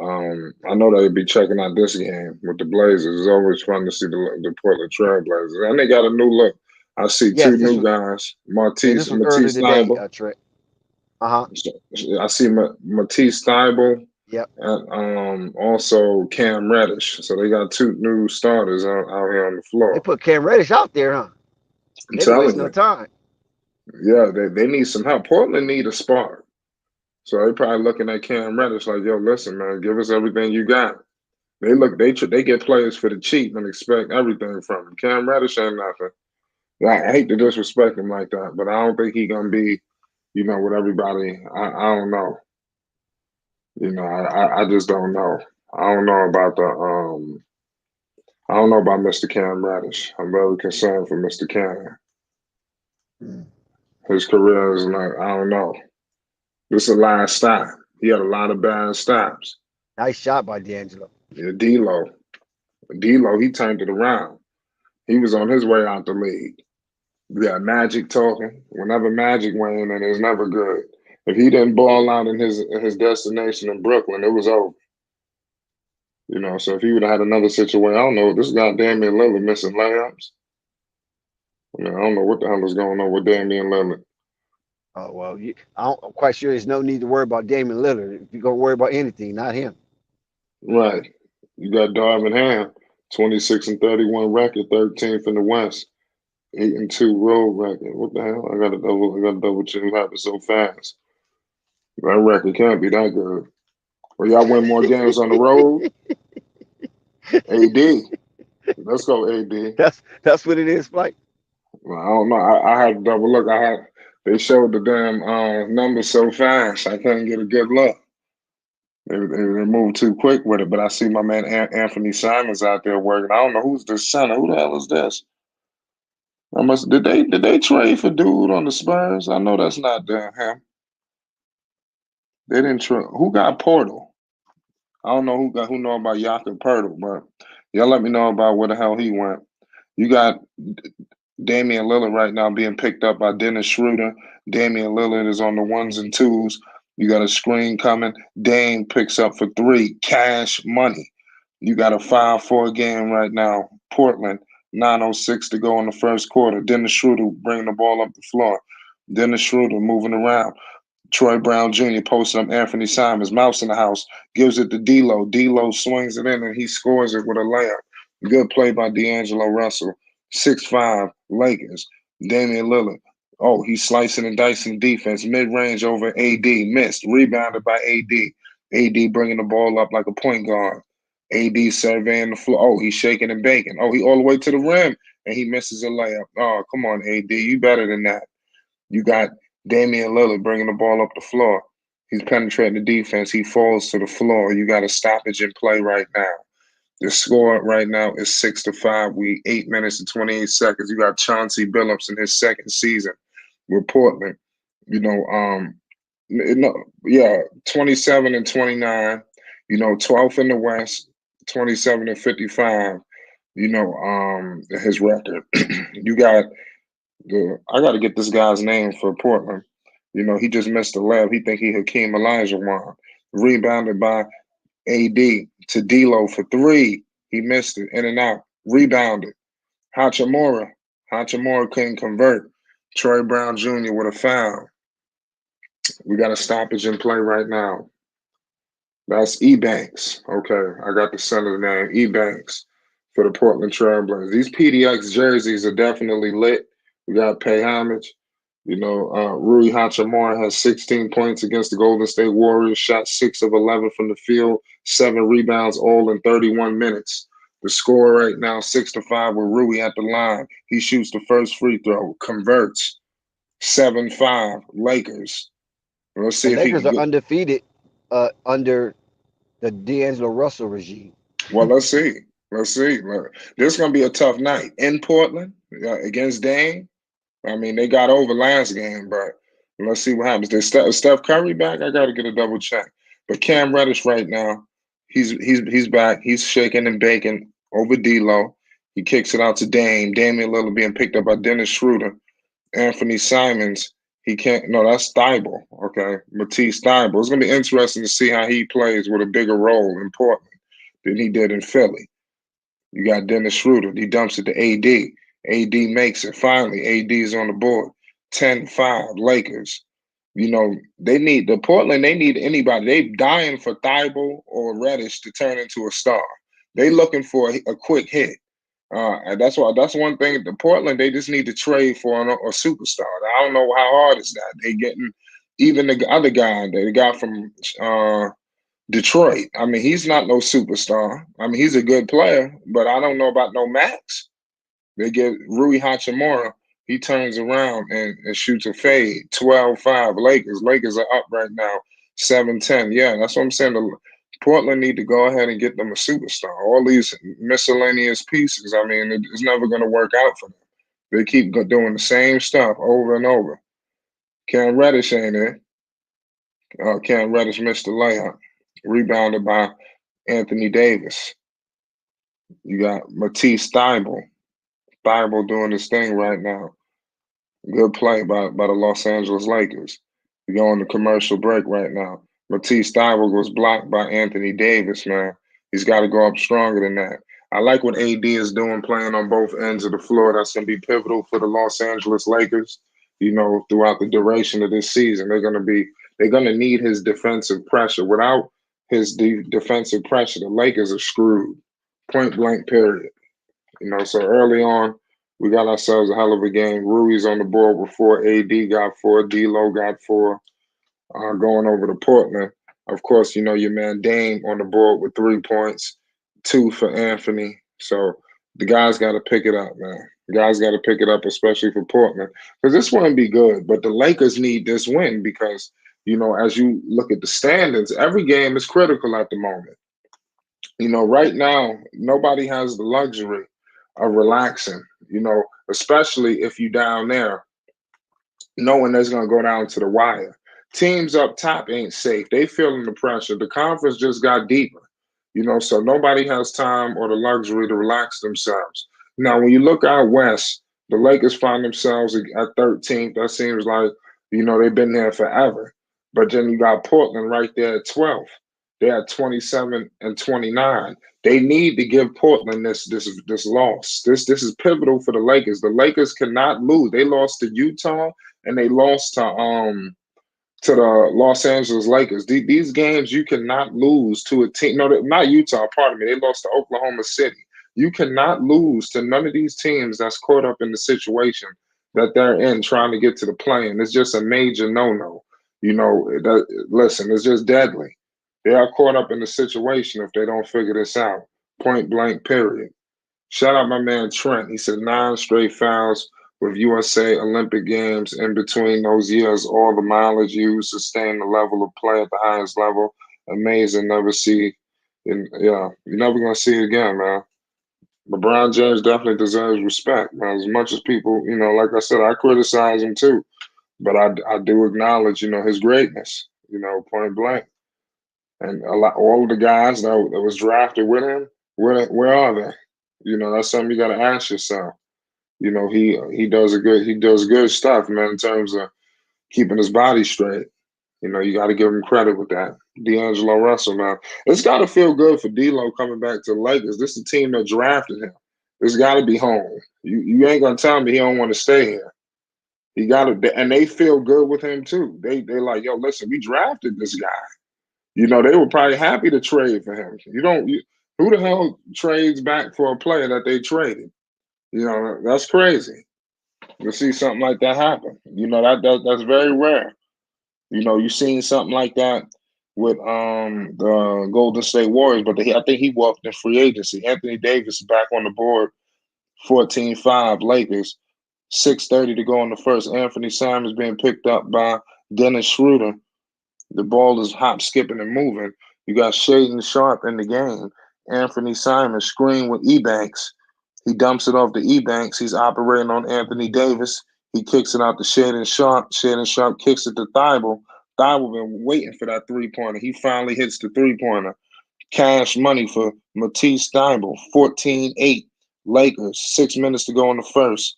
I know they'll be checking out this game with the Blazers. It's always fun to see the Portland Trailblazers, and they got a new look. I see two Yes, new guys, this was early Matisse today, Thybulle. Trent. Uh-huh. I see Matisse Thybulle Yep. and also Cam Reddish. So they got two new starters out here on the They floor. put Cam Reddish out there, huh? I'm They didn't waste telling no you, time. yeah, they need some help. Portland need a spark. So they probably looking at Cam Reddish like, yo, listen, man, give us everything you got. They get players for the cheap and expect everything from him. Cam Reddish ain't nothing. I hate to disrespect him like that, but I don't think he gonna be, with everybody. I don't know. I just don't know. I don't know about I don't know about Mr. Cam Reddish. I'm very concerned for Mr. Cam. Mm. His career is like, I don't know. This is the last stop. He had a lot of bad stops. Nice shot by D'Angelo. Yeah, D'Lo, he turned it around. He was on his way out the league. We got Magic talking. Whenever Magic went in, and it's never good. If he didn't ball out in his destination in Brooklyn, it was over. So if he would have had another situation, I don't know. This guy Damian Lillard missing layups. I don't know what the hell is going on with Damian Lillard. Oh well, I'm quite sure there's no need to worry about Damian Lillard. If you're gonna worry about anything, not him. Right. You got Darvin Ham, 26 and 31 record, 13th in the West. 8-2 road record. What the hell? I gotta double check what happened so fast. That record can't be that good. Well, y'all win more games on the road. AD. Let's go, AD. That's what it is, like. Well, I don't know. I had to double look. They showed the damn numbers so fast. I couldn't get a good look. They moved too quick with it. But I see my man Anthony Simons out there working. I don't know who's the center. Who the hell is this? Did they trade for dude on the Spurs? I know that's not him. They didn't trade. Who got Portal? I don't know who know about Jakob Pertl, but y'all let me know about where the hell he went. You got Damian Lillard right now being picked up by Dennis Schroeder. Damian Lillard is on the ones and twos. You got a screen coming. Dame picks up for three. Cash money. You got a 5-4 game right now. Portland, 9:06 to go in the first quarter. Dennis Schroeder bringing the ball up the floor. Dennis Schroeder moving around. Troy Brown Jr. posts up Anthony Simons. Mouse in the house. Gives it to D'Lo. D'Lo swings it in and he scores it with a layup. Good play by D'Angelo Russell. 6'5", Lakers. Damian Lillard. Oh, he's slicing and dicing defense. Mid-range over AD. Missed. Rebounded by AD. AD bringing the ball up like a point guard. AD surveying the floor. Oh, he's shaking and baking. Oh, he all the way to the rim, and he misses a layup. Oh, come on, AD. You better than that. You got Damian Lillard bringing the ball up the floor. He's penetrating the defense. He falls to the floor. You got a stoppage in play right now. The score right now is 6-5. We 8 minutes and 28 seconds. You got Chauncey Billups in his second season with Portland. You know, yeah, 27 and 29. You know, 12th in the West, 27 and 55. You know, his record. You got I got to get this guy's name for Portland. You know, he just missed the layup. He think he Hakeem Olajuwon. Rebounded by AD to D'Lo for three. He missed it, in and out. Rebounded. Hachimura. Hachimura couldn't convert. Troy Brown Jr. with a foul. We got a stoppage in play right now. That's Ebanks. Okay, I got the center name, Ebanks, for the Portland Trailblazers. These PDX jerseys are definitely lit. We got to pay homage. You know, Rui Hachimura has 16 points against the Golden State Warriors, shot 6 of 11 from the field, 7 rebounds, all in 31 minutes. The score right now, 6-5 with Rui at the line. He shoots the first free throw, converts, 7-5, Lakers. Let's The see if he Lakers can are get. undefeated under the D'Angelo Russell regime. Well, let's see. Let's see. This is going to be a tough night in Portland against Dame. I mean, they got over last game, but let's see what happens. Is Steph Curry back? I got to get a double check. But Cam Reddish right now, he's back. He's shaking and baking over D'Lo. He kicks it out to Dame. Damian Lillard being picked up by Dennis Schroeder. Anthony Simons. He can't. No, that's Thibault. Okay, Matisse Thibault. It's gonna be interesting to see how he plays with a bigger role in Portland than he did in Philly. You got Dennis Schroeder. He dumps it to AD. AD makes it. Finally, AD's on the board. 10-5, Lakers. You know, they need the Portland, they need anybody. They dying for Thibault or Reddish to turn into a star. They looking for a quick hit. And that's one thing. The Portland, they just need to trade for a superstar. I don't know how hard is that. They getting even the other guy, the guy from Detroit. I mean, he's not no superstar. I mean, he's a good player, but I don't know about no max. They get Rui Hachimura. He turns around and shoots a fade. 12-5 Lakers. Lakers are up right now. 7-10. Yeah, that's what I'm saying. Portland need to go ahead and get them a superstar. All these miscellaneous pieces, I mean, it's never going to work out for them. They keep doing the same stuff over and over. Cam Reddish ain't it. Cam Reddish missed the layup. Rebounded by Anthony Davis. You got Matisse Thibault. Thibault doing his thing right now. Good play by the Los Angeles Lakers. We go on the commercial break right now. Matisse Thybulle was blocked by Anthony Davis, man. He's got to go up stronger than that. I like what AD is doing, playing on both ends of the floor. That's going to be pivotal for the Los Angeles Lakers, you know, throughout the duration of this season. They're going to need his defensive pressure. Without his defensive pressure, the Lakers are screwed. Point blank, period. You know, so early on, We got ourselves a hell of a game. Rui's on the board with 4. AD got 4. D'Lo got 4. Going over to Portland. Of course, your man Dame on the board with 3 points, 2 for Anthony. So the guys got to pick it up, man. The guys got to pick it up, especially for Portland, because this wouldn't be good. But the Lakers need this win because, as you look at the standings, every game is critical at the moment. Right now, nobody has the luxury of relaxing, especially if you down there knowing that's going to go down to the wire. Teams up top ain't safe. They feeling the pressure. The conference just got deeper, so nobody has time or the luxury to relax themselves. Now, when you look out west, the Lakers find themselves at 13th. That seems like, they've been there forever. But then you got Portland right there at 12th. They're at 27 and 29. They need to give Portland this loss. This is pivotal for the Lakers. The Lakers cannot lose. They lost to Utah and they lost to the Los Angeles Lakers. These games you cannot lose to a team. No, not Utah. Pardon me. They lost to Oklahoma City. You cannot lose to none of these teams that's caught up in the situation that they're in, trying to get to the play-in. It's just a major no-no. Listen, it's just deadly. They are caught up in the situation if they don't figure this out. Point blank. Period. Shout out my man Trent. He said 9 straight fouls with USA Olympic Games in between those years. All the mileage used, sustain the level of play at the highest level. Amazing. Never see. You're never going to see it again, man. LeBron James definitely deserves respect, man. As much as people, like I said, I criticize him too. But I do acknowledge, his greatness, point blank. And all of the guys that was drafted with him, where are they? That's something you got to ask yourself. He does good stuff, man, in terms of keeping his body straight. You got to give him credit with that. D'Angelo Russell, man. It's got to feel good for D'Lo coming back to the Lakers. This is the team that drafted him. It's got to be home. You ain't gonna tell me he don't want to stay here. He got to, and they feel good with him too. They like, yo, listen, we drafted this guy. They were probably happy to trade for him. Who the hell trades back for a player that they traded? That's crazy to see something like that happen. That's very rare. You've seen something like that with the Golden State Warriors, but I think he walked in free agency. Anthony Davis back on the board, 14-5 Lakers, 6:30 to go in the first. Anthony Simons being picked up by Dennis Schroeder. The ball is hop, skipping, and moving. You got Shaden Sharp in the game. Anthony Simons screen with Ebanks. He dumps it off to Ebanks. He's operating on Anthony Davis. He kicks it out to Shaden Sharp. Shaden Sharp kicks it to Thibault. Thibault been waiting for that three-pointer. He finally hits the three-pointer. Cash money for Matisse Thibault. 14-8. Lakers. 6 minutes to go in the first.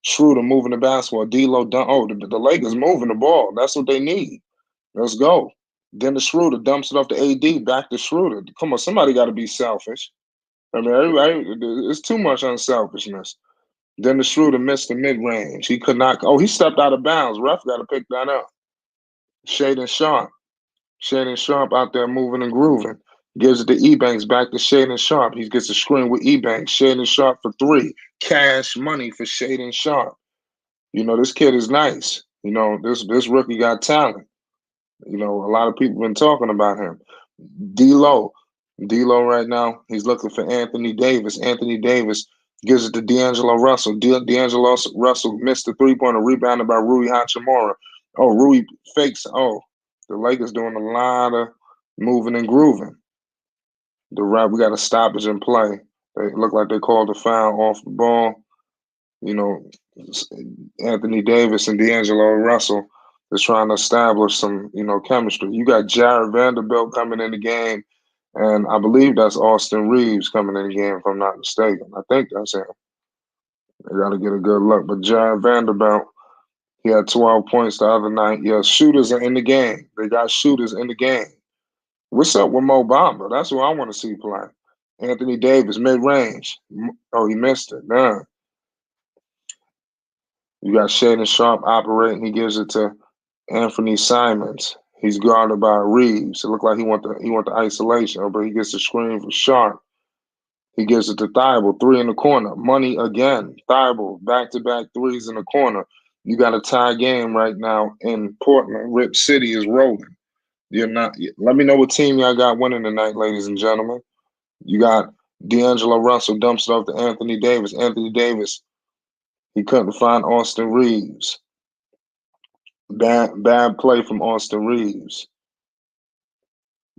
Schroeder moving the basketball. D'Lo done. Oh, the Lakers moving the ball. That's what they need. Let's go. Then the Schroeder dumps it off to AD. Back to Schroeder. Come on, somebody got to be selfish. I mean, it's too much unselfishness. Then the Schroeder missed the mid-range. He could not. Oh, he stepped out of bounds. Ref got to pick that up. Shaden Sharp. Shaden Sharp out there moving and grooving. Gives it to Ebanks. Back to Shaden Sharp. He gets a screen with Ebanks. Shaden Sharp for 3. Cash money for Shaden Sharp. This kid is nice. This rookie got talent. A lot of people been talking about him. D'Lo right now, he's looking for Anthony Davis. Anthony Davis gives it to D'Angelo Russell. D'Angelo Russell missed the three-pointer, rebounded by Rui Hachimura. Oh, Rui fakes. Oh, the Lakers doing a lot of moving and grooving. We got a stoppage in play. They look like they called a foul off the ball. Anthony Davis and D'Angelo Russell is trying to establish some, chemistry. You got Jared Vanderbilt coming in the game, and I believe that's Austin Reeves coming in the game, if I'm not mistaken. I think that's him. They got to get a good look. But Jared Vanderbilt, he had 12 points the other night. Yeah, shooters are in the game. They got shooters in the game. What's up with Mo Bamba? That's who I want to see play. Anthony Davis, mid-range. Oh, he missed it. Damn. You got Shaden Sharp operating. He gives it to Anthony Simons. He's guarded by Reeves. It looked like he went the isolation, but he gets the screen for Sharp. He gives it to Thibault, three in the corner. Money again. Thibault, back-to-back threes in the corner. You got a tie game right now in Portland. Rip City is rolling. You're not. Let me know what team y'all got winning tonight, ladies and gentlemen. You got D'Angelo Russell dumps it off to Anthony Davis. Anthony Davis, he couldn't find Austin Reeves. Bad play from Austin Reeves.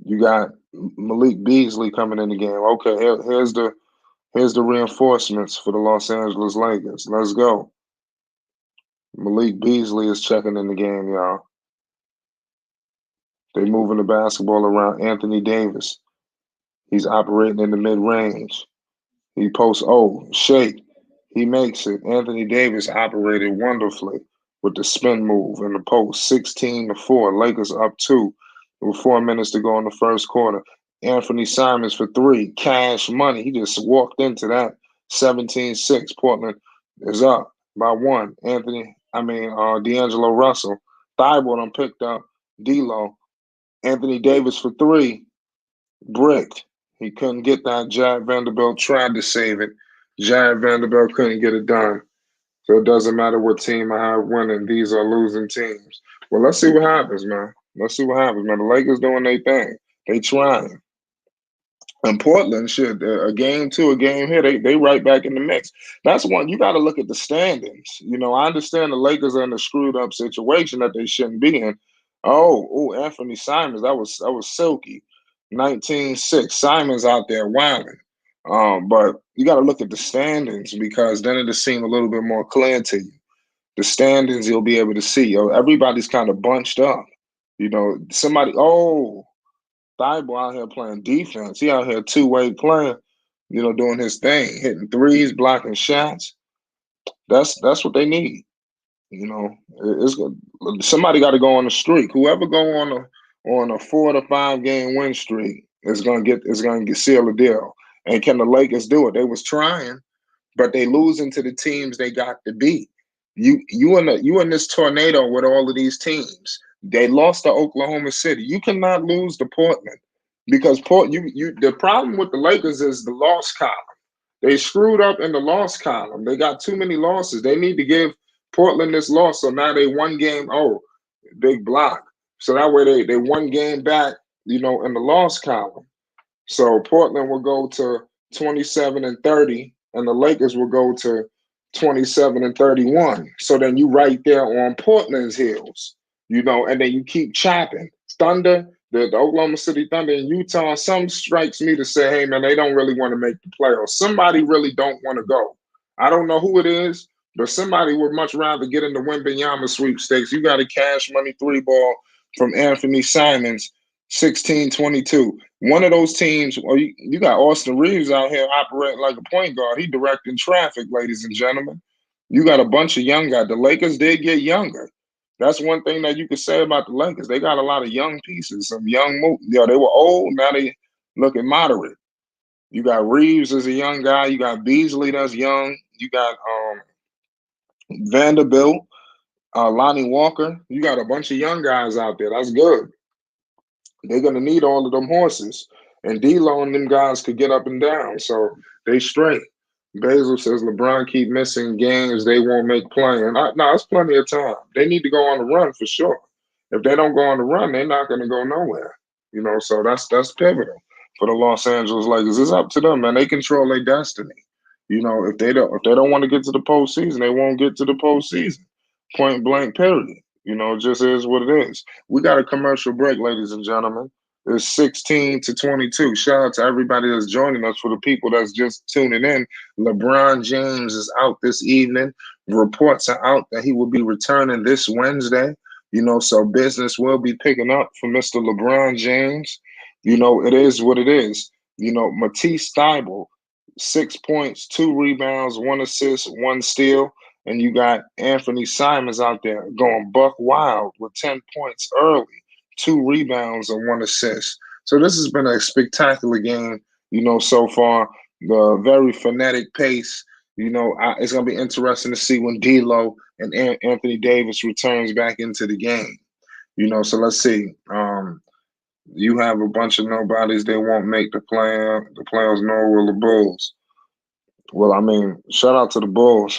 You got Malik Beasley coming in the game. Okay, here's the reinforcements for the Los Angeles Lakers. Let's go. Malik Beasley is checking in the game, y'all. They moving the basketball around Anthony Davis. He's operating in the mid-range. He posts, shake. He makes it. Anthony Davis operated wonderfully with the spin move in the post. 16-4. Lakers up 2 with 4 minutes to go in the first quarter. Anthony Simons for 3. Cash money. He just walked into that. 17-6. Portland is up by 1. D'Angelo Russell. Thibault done picked up D'Lo. Anthony Davis for 3. Bricked. He couldn't get that. Jared Vanderbilt tried to save it. Jared Vanderbilt couldn't get it done. So it doesn't matter what team I have winning. These are losing teams. Well, let's see what happens, man. Let's see what happens, man. The Lakers doing their thing. They trying. And Portland, shit, a game two, a game here, they right back in the mix. That's one. You got to look at the standings. I understand the Lakers are in a screwed up situation that they shouldn't be in. Anthony Simons, that was silky. 19-6. Simons out there wilding. But you got to look at the standings because then it'll seem a little bit more clear to you. The standings you'll be able to see. Everybody's kind of bunched up. Thibault out here playing defense. He out here two-way playing, doing his thing, hitting threes, blocking shots. That's what they need. Somebody got to go on a streak. Whoever go on a 4 to 5 game win streak is gonna seal the deal. And can the Lakers do it? They was trying, but they losing to the teams they got to beat. You in this tornado with all of these teams. They lost to Oklahoma City. You cannot lose to Portland because the problem with the Lakers is the loss column. They screwed up in the loss column. They got too many losses. They need to give Portland this loss. So now they one game, big block. So that way they one game back, in the loss column. So Portland will go to 27-30, and the Lakers will go to 27-31. So then you right there on Portland's heels, and then you keep chopping. Thunder, the Oklahoma City Thunder in Utah, some strikes me to say, hey, man, they don't really want to make the playoffs. Somebody really don't want to go. I don't know who it is, but somebody would much rather get in the Wembanyama sweepstakes. You got a cash money 3-ball from Anthony Simons, 16-22. One of those teams, you got Austin Reeves out here operating like a point guard. He directing traffic, ladies and gentlemen. You got a bunch of young guys. The Lakers did get younger. That's one thing that you could say about the Lakers. They got a lot of young pieces, some young moves. They were old, now they looking moderate. You got Reeves as a young guy. You got Beasley that's young. You got Vanderbilt, Lonnie Walker. You got a bunch of young guys out there. That's good. They're going to need all of them horses. And D'Lo and them guys could get up and down. So they straight. Basil says LeBron keep missing games. They won't make playing. No, it's plenty of time. They need to go on the run for sure. If they don't go on the run, they're not going to go nowhere. So that's pivotal for the Los Angeles Lakers. It's up to them, man. They control their destiny. If they don't want to get to the postseason, they won't get to the postseason. Point blank, period. It just is what it is. We got a commercial break, ladies and gentlemen. It's 16-22. Shout out to everybody that's joining us. For the people that's just tuning in, LeBron James is out this evening. Reports are out that he will be returning this Wednesday. So business will be picking up for Mr. LeBron James. It is what it is. Matisse Thybulle, 6 points, 2 rebounds, 1 assist, 1 steal. And you got Anthony Simons out there going buck wild with 10 points early, 2 rebounds and 1 assist. So this has been a spectacular game, so far. The very frenetic pace. It's going to be interesting to see when D'Lo and Anthony Davis returns back into the game. So let's see. You have a bunch of nobodies. They won't make the playoffs, nor will the Bulls. Well, I mean, shout out to the Bulls.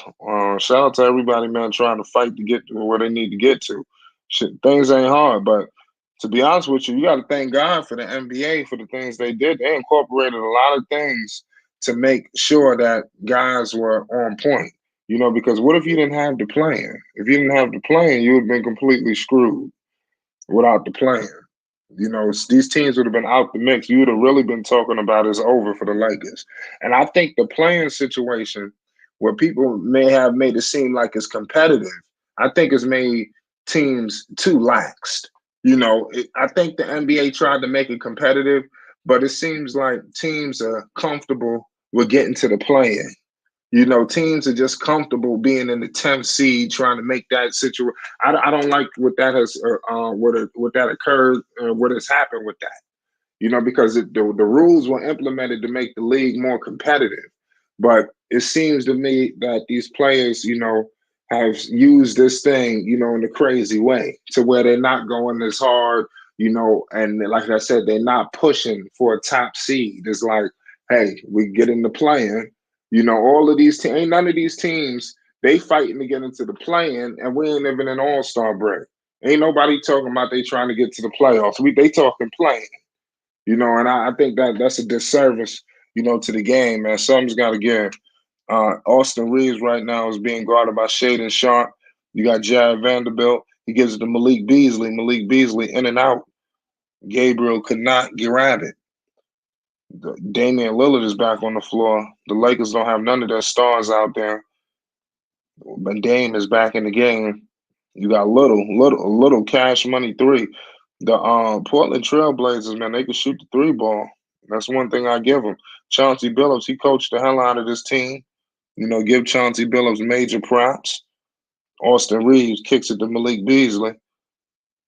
Shout out to everybody, man, trying to fight to get to where they need to get to. Shit, things ain't hard, but to be honest with you, you got to thank God for the NBA for the things they did. They incorporated a lot of things to make sure that guys were on point. You know, because what if you didn't have the plan? If you didn't have the plan, you would have been completely screwed without the plan. You know, these teams would have been out the mix. You would have really been talking about it's over for the Lakers. And I think the playing situation, where people may have made it seem like it's competitive, I think it's made teams too laxed. You know, I think the NBA tried to make it competitive, but it seems like teams are comfortable with getting to the play-in. You know, teams are just comfortable being in the 10th seed, trying to make that situation. I don't like what that has, what that occurred, what has happened with that. You know, because the rules were implemented to make the league more competitive. But it seems to me that these players, you know, have used this thing, you know, in a crazy way to where they're not going as hard, you know, and like I said, they're not pushing for a top seed. It's like, hey, we get in the playing. You know, all of these teams, ain't none of these teams, they fighting to get into the playing, and we ain't even an all-star break. Ain't nobody talking about they trying to get to the playoffs. They talking playing. You know, and I think that that's a disservice, you know, to the game, man. Something's got to give. Austin Reeves right now is being guarded by Shaden Sharp. You got Jared Vanderbilt. He gives it to Malik Beasley. Malik Beasley in and out. Gabriel could not grab it. Damian Lillard is back on the floor. The Lakers don't have none of their stars out there. But Dame is back in the game. You got little cash money three. The Portland Trailblazers, man, they can shoot the three ball. That's one thing I give them. Chauncey Billups, he coached the hell out of this team. You know, give Chauncey Billups major props. Austin Reeves kicks it to Malik Beasley.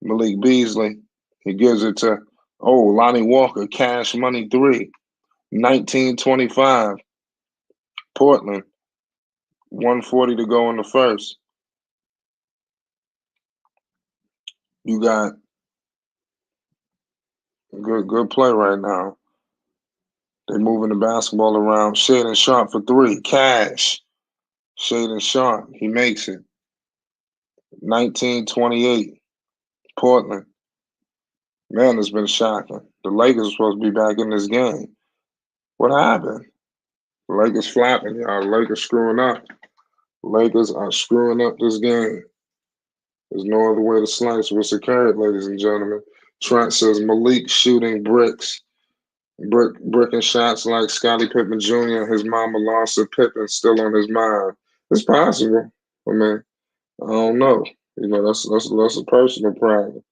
Malik Beasley, he gives it to, Lonnie Walker, cash money three. 19-25. Portland, 140 to go in the first. You got good play right now. They're moving the basketball around. Shaden Sharp for three. Cash. Shaden Sharp. He makes it. 19-28. Portland. Man, it's been shocking. The Lakers are supposed to be back in this game. What happened? The Lakers flapping, y'all. The Lakers screwing up. The Lakers are screwing up this game. There's no other way to slice what's occurred, ladies and gentlemen. Trent says Malik shooting bricks. Bricking shots like Scottie Pippen Jr. His mama lost her Pippen still on his mind. It's possible. I mean, I don't know. You know, that's a personal problem.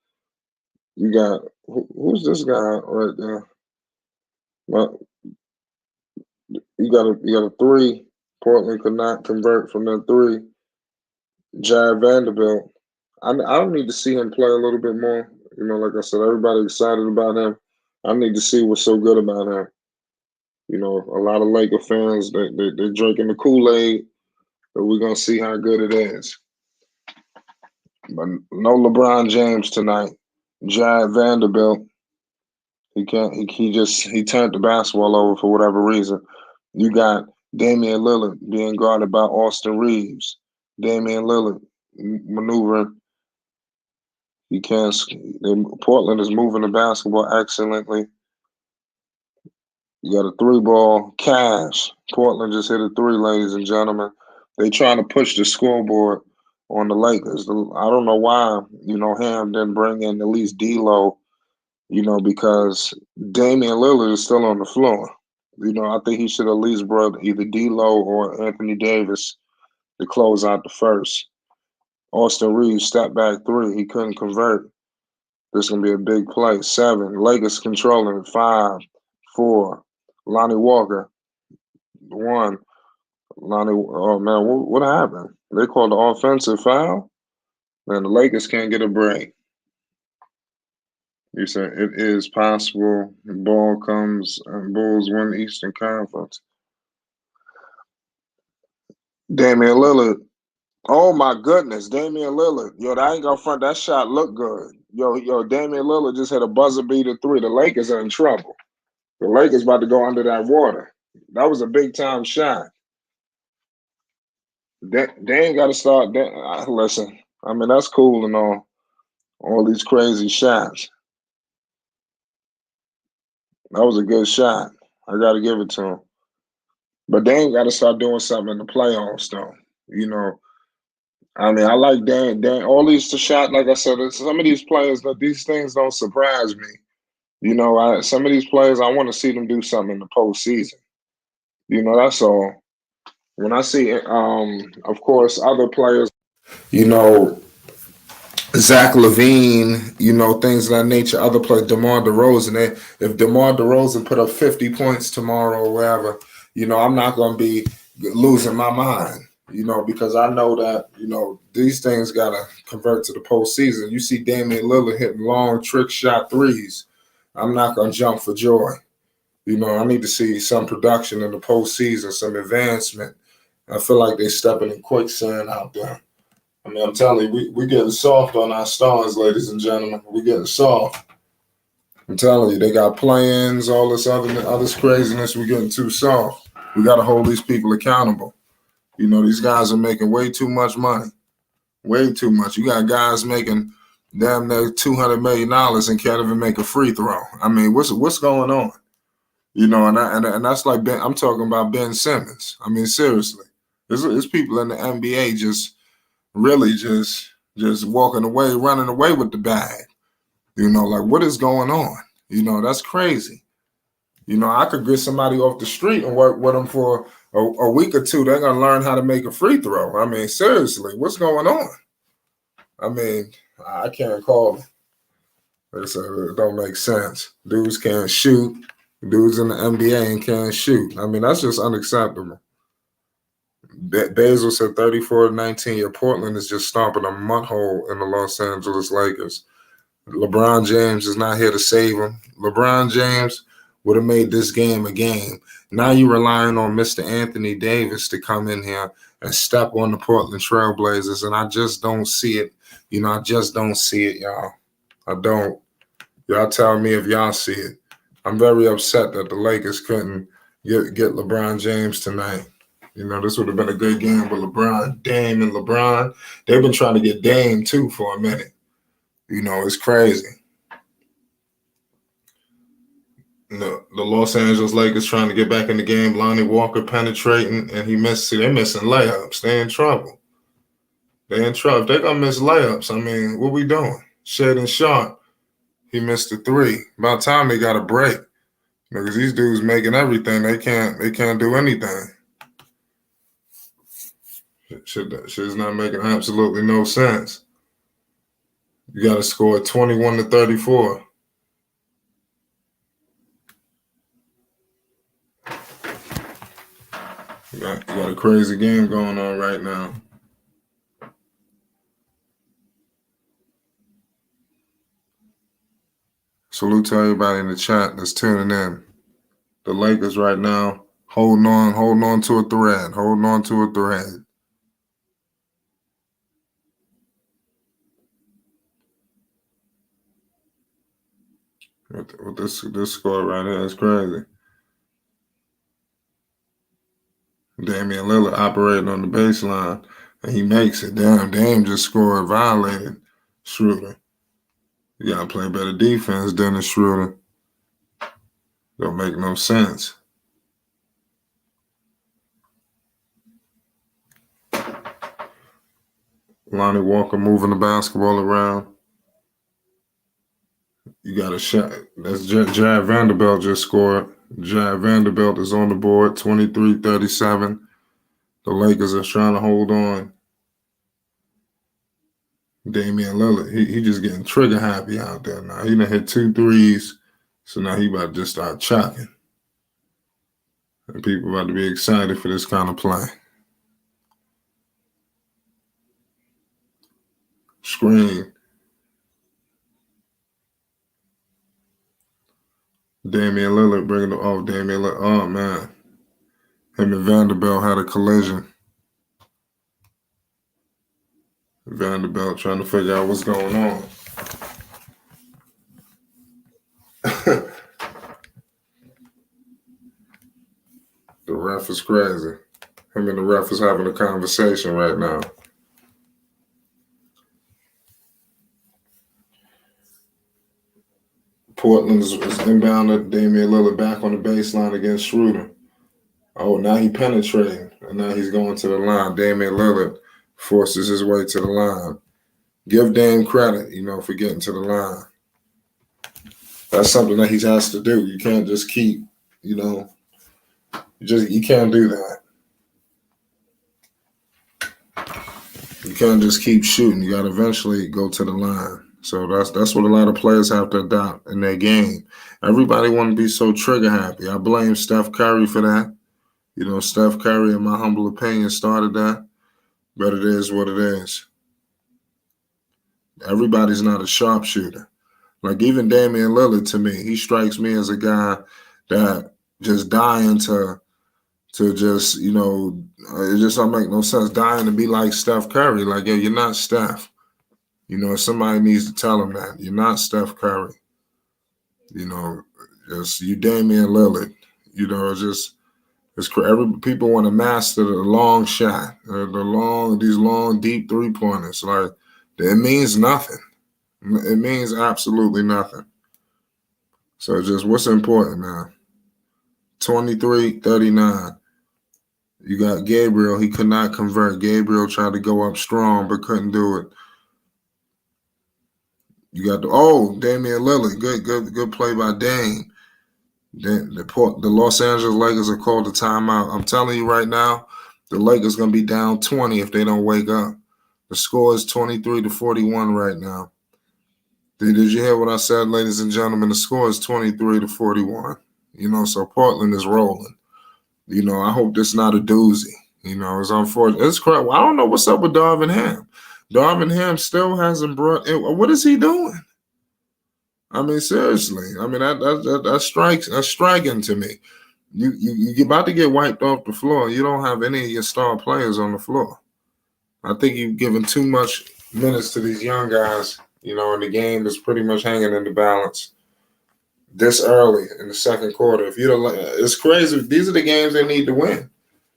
You got who's this guy right there? Well, you got a three. Portland could not convert from that three. Jared Vanderbilt. I don't need to see him play a little bit more. You know, like I said, everybody excited about him. I need to see what's so good about him. You know, a lot of Laker fans, they're drinking the Kool-Aid, but we're going to see how good it is. But no LeBron James tonight. Jared Vanderbilt, he turned the basketball over for whatever reason. You got Damian Lillard being guarded by Austin Reeves. Damian Lillard maneuvering. He can't. Portland is moving the basketball excellently. You got a three ball. Cash. Portland just hit a three, ladies and gentlemen. They trying to push the scoreboard on the Lakers. I don't know why, you know, Ham didn't bring in at least D'Lo, you know, because Damian Lillard is still on the floor. You know, I think he should at least brought either D'Lo or Anthony Davis to close out the first. Austin Reeves step back three. He couldn't convert. This is going to be a big play. 7. Lakers controlling it. 5, 4. Lonnie Walker. 1. Oh, man, what happened? They called the offensive foul? Man, the Lakers can't get a break. You said it is possible the ball comes and Bulls win the Eastern Conference. Damian Lillard. Oh, my goodness. Damian Lillard. Yo, that ain't going to front. That shot looked good. Damian Lillard just had a buzzer beater three. The Lakers are in trouble. The Lakers about to go under that water. That was a big time shot. They ain't got to start. Listen, I mean that's cool and all these crazy shots. That was a good shot. I got to give it to him. But they ain't got to start doing something in the playoffs, though. You know, I mean, I like Dan. All these shot, like I said, some of these players, these things don't surprise me. You know, some of these players, I want to see them do something in the postseason. You know, that's all. When I see, of course, other players, you know, Zach LaVine, you know, things of that nature, other players, DeMar DeRozan. If DeMar DeRozan put up 50 points tomorrow or wherever, you know, I'm not going to be losing my mind, you know, because I know that, you know, these things got to convert to the postseason. You see Damian Lillard hitting long trick shot threes. I'm not going to jump for joy. You know, I need to see some production in the postseason, some advancement. I feel like they're stepping in quicksand out there. I mean, I'm telling you, we getting soft on our stars, ladies and gentlemen. We getting soft. I'm telling you, they got plans, all this other craziness. We getting too soft. We got to hold these people accountable. You know, these guys are making way too much money, way too much. You got guys making damn near $200 million and can't even make a free throw. I mean, what's going on? You know, and that's like I'm talking about Ben Simmons. I mean, seriously, there's people in the NBA just walking away, running away with the bag. You know, like what is going on? You know, that's crazy. You know, I could get somebody off the street and work with them for a week or two. They're gonna learn how to make a free throw. I mean, seriously, what's going on? I mean, I can't call it. Like I said, it don't make sense. Dudes can't shoot. Dudes in the NBA and can't shoot. I mean, that's just unacceptable. Basil said 34-19. Your Portland is just stomping a mud hole in the Los Angeles Lakers. LeBron James is not here to save them. LeBron James would have made this game a game. Now you're relying on Mr. Anthony Davis to come in here and step on the Portland Trailblazers, and I just don't see it. You know, I just don't see it, y'all. I don't. Y'all tell me if y'all see it. I'm very upset that the Lakers couldn't get LeBron James tonight. You know, this would have been a good game with LeBron, Dame, and LeBron. They've been trying to get Dame, too, for a minute. You know, it's crazy. The Los Angeles Lakers trying to get back in the game. Lonnie Walker penetrating, and he missed. See, they're missing layups. They're in trouble. They're in trouble. If they're going to miss layups, I mean, what we doing? Shaden Sharp, he missed a three. About time they got a break. Because these dudes making everything. They can't do anything. Shit's not making absolutely no sense. You got to score 21-34. You got a crazy game going on right now. Salute to everybody in the chat that's tuning in. The Lakers right now holding on to a thread. With this score right here is crazy. Damian Lillard operating on the baseline, and he makes it. Damn, Dame just scored, violated Schroeder. You gotta play better defense, Dennis Schroeder. Don't make no sense. Lonnie Walker moving the basketball around. You got a shot. That's Jared Vanderbilt just scored. Jared Vanderbilt is on the board, 23-37. The Lakers are trying to hold on. Damian Lillard, he just getting trigger happy out there now. He done hit 2 threes, so now he about to just start chucking. And people about to be excited for this kind of play. Screen. Damian Lillard bringing it off. Damian Lillard. Oh, man. Him and Vanderbilt had a collision. Vanderbilt trying to figure out what's going on. ref is crazy. Him and the ref is having a conversation right now. Portland is inbounded Damian Lillard back on the baseline against Schroeder. Oh, now he penetrating, and now he's going to the line. Damian Lillard forces his way to the line. Give Dame credit, for getting to the line. That's something that he has to do. You can't just keep, you can't do that. You can't just keep shooting. You got to eventually go to the line. So that's what a lot of players have to adopt in their game. Everybody want to be so trigger happy. I blame Steph Curry for that. Steph Curry, in my humble opinion, started that. But it is what it is. Everybody's not a sharpshooter. Like even Damian Lillard, to me, he strikes me as a guy that just dying to just, it just don't make no sense. Dying to be like Steph Curry. Like, yo, you're not Steph. Somebody needs to tell him that. You're not Steph Curry. Just you Damian Lillard. People want to master the long shot, these long, deep three-pointers. Like, it means nothing. It means absolutely nothing. So just what's important now? 23-39. You got Gabriel. He could not convert. Gabriel tried to go up strong but couldn't do it. You got Damian Lillard. Good play by Dame. The Los Angeles Lakers are called a timeout. I'm telling you right now, the Lakers going to be down 20 if they don't wake up. The score is 23-41 right now. Did you hear what I said, ladies and gentlemen? The score is 23-41. So Portland is rolling. I hope this is not a doozy. It's unfortunate. It's crap. I don't know what's up with Darvin Ham. Darvin Ham still hasn't brought in. What is he doing? I mean, seriously. I mean, that's striking to me. You're about to get wiped off the floor. You don't have any of your star players on the floor. I think you've given too much minutes to these young guys, and the game is pretty much hanging in the balance this early in the second quarter. It's crazy. These are the games they need to win.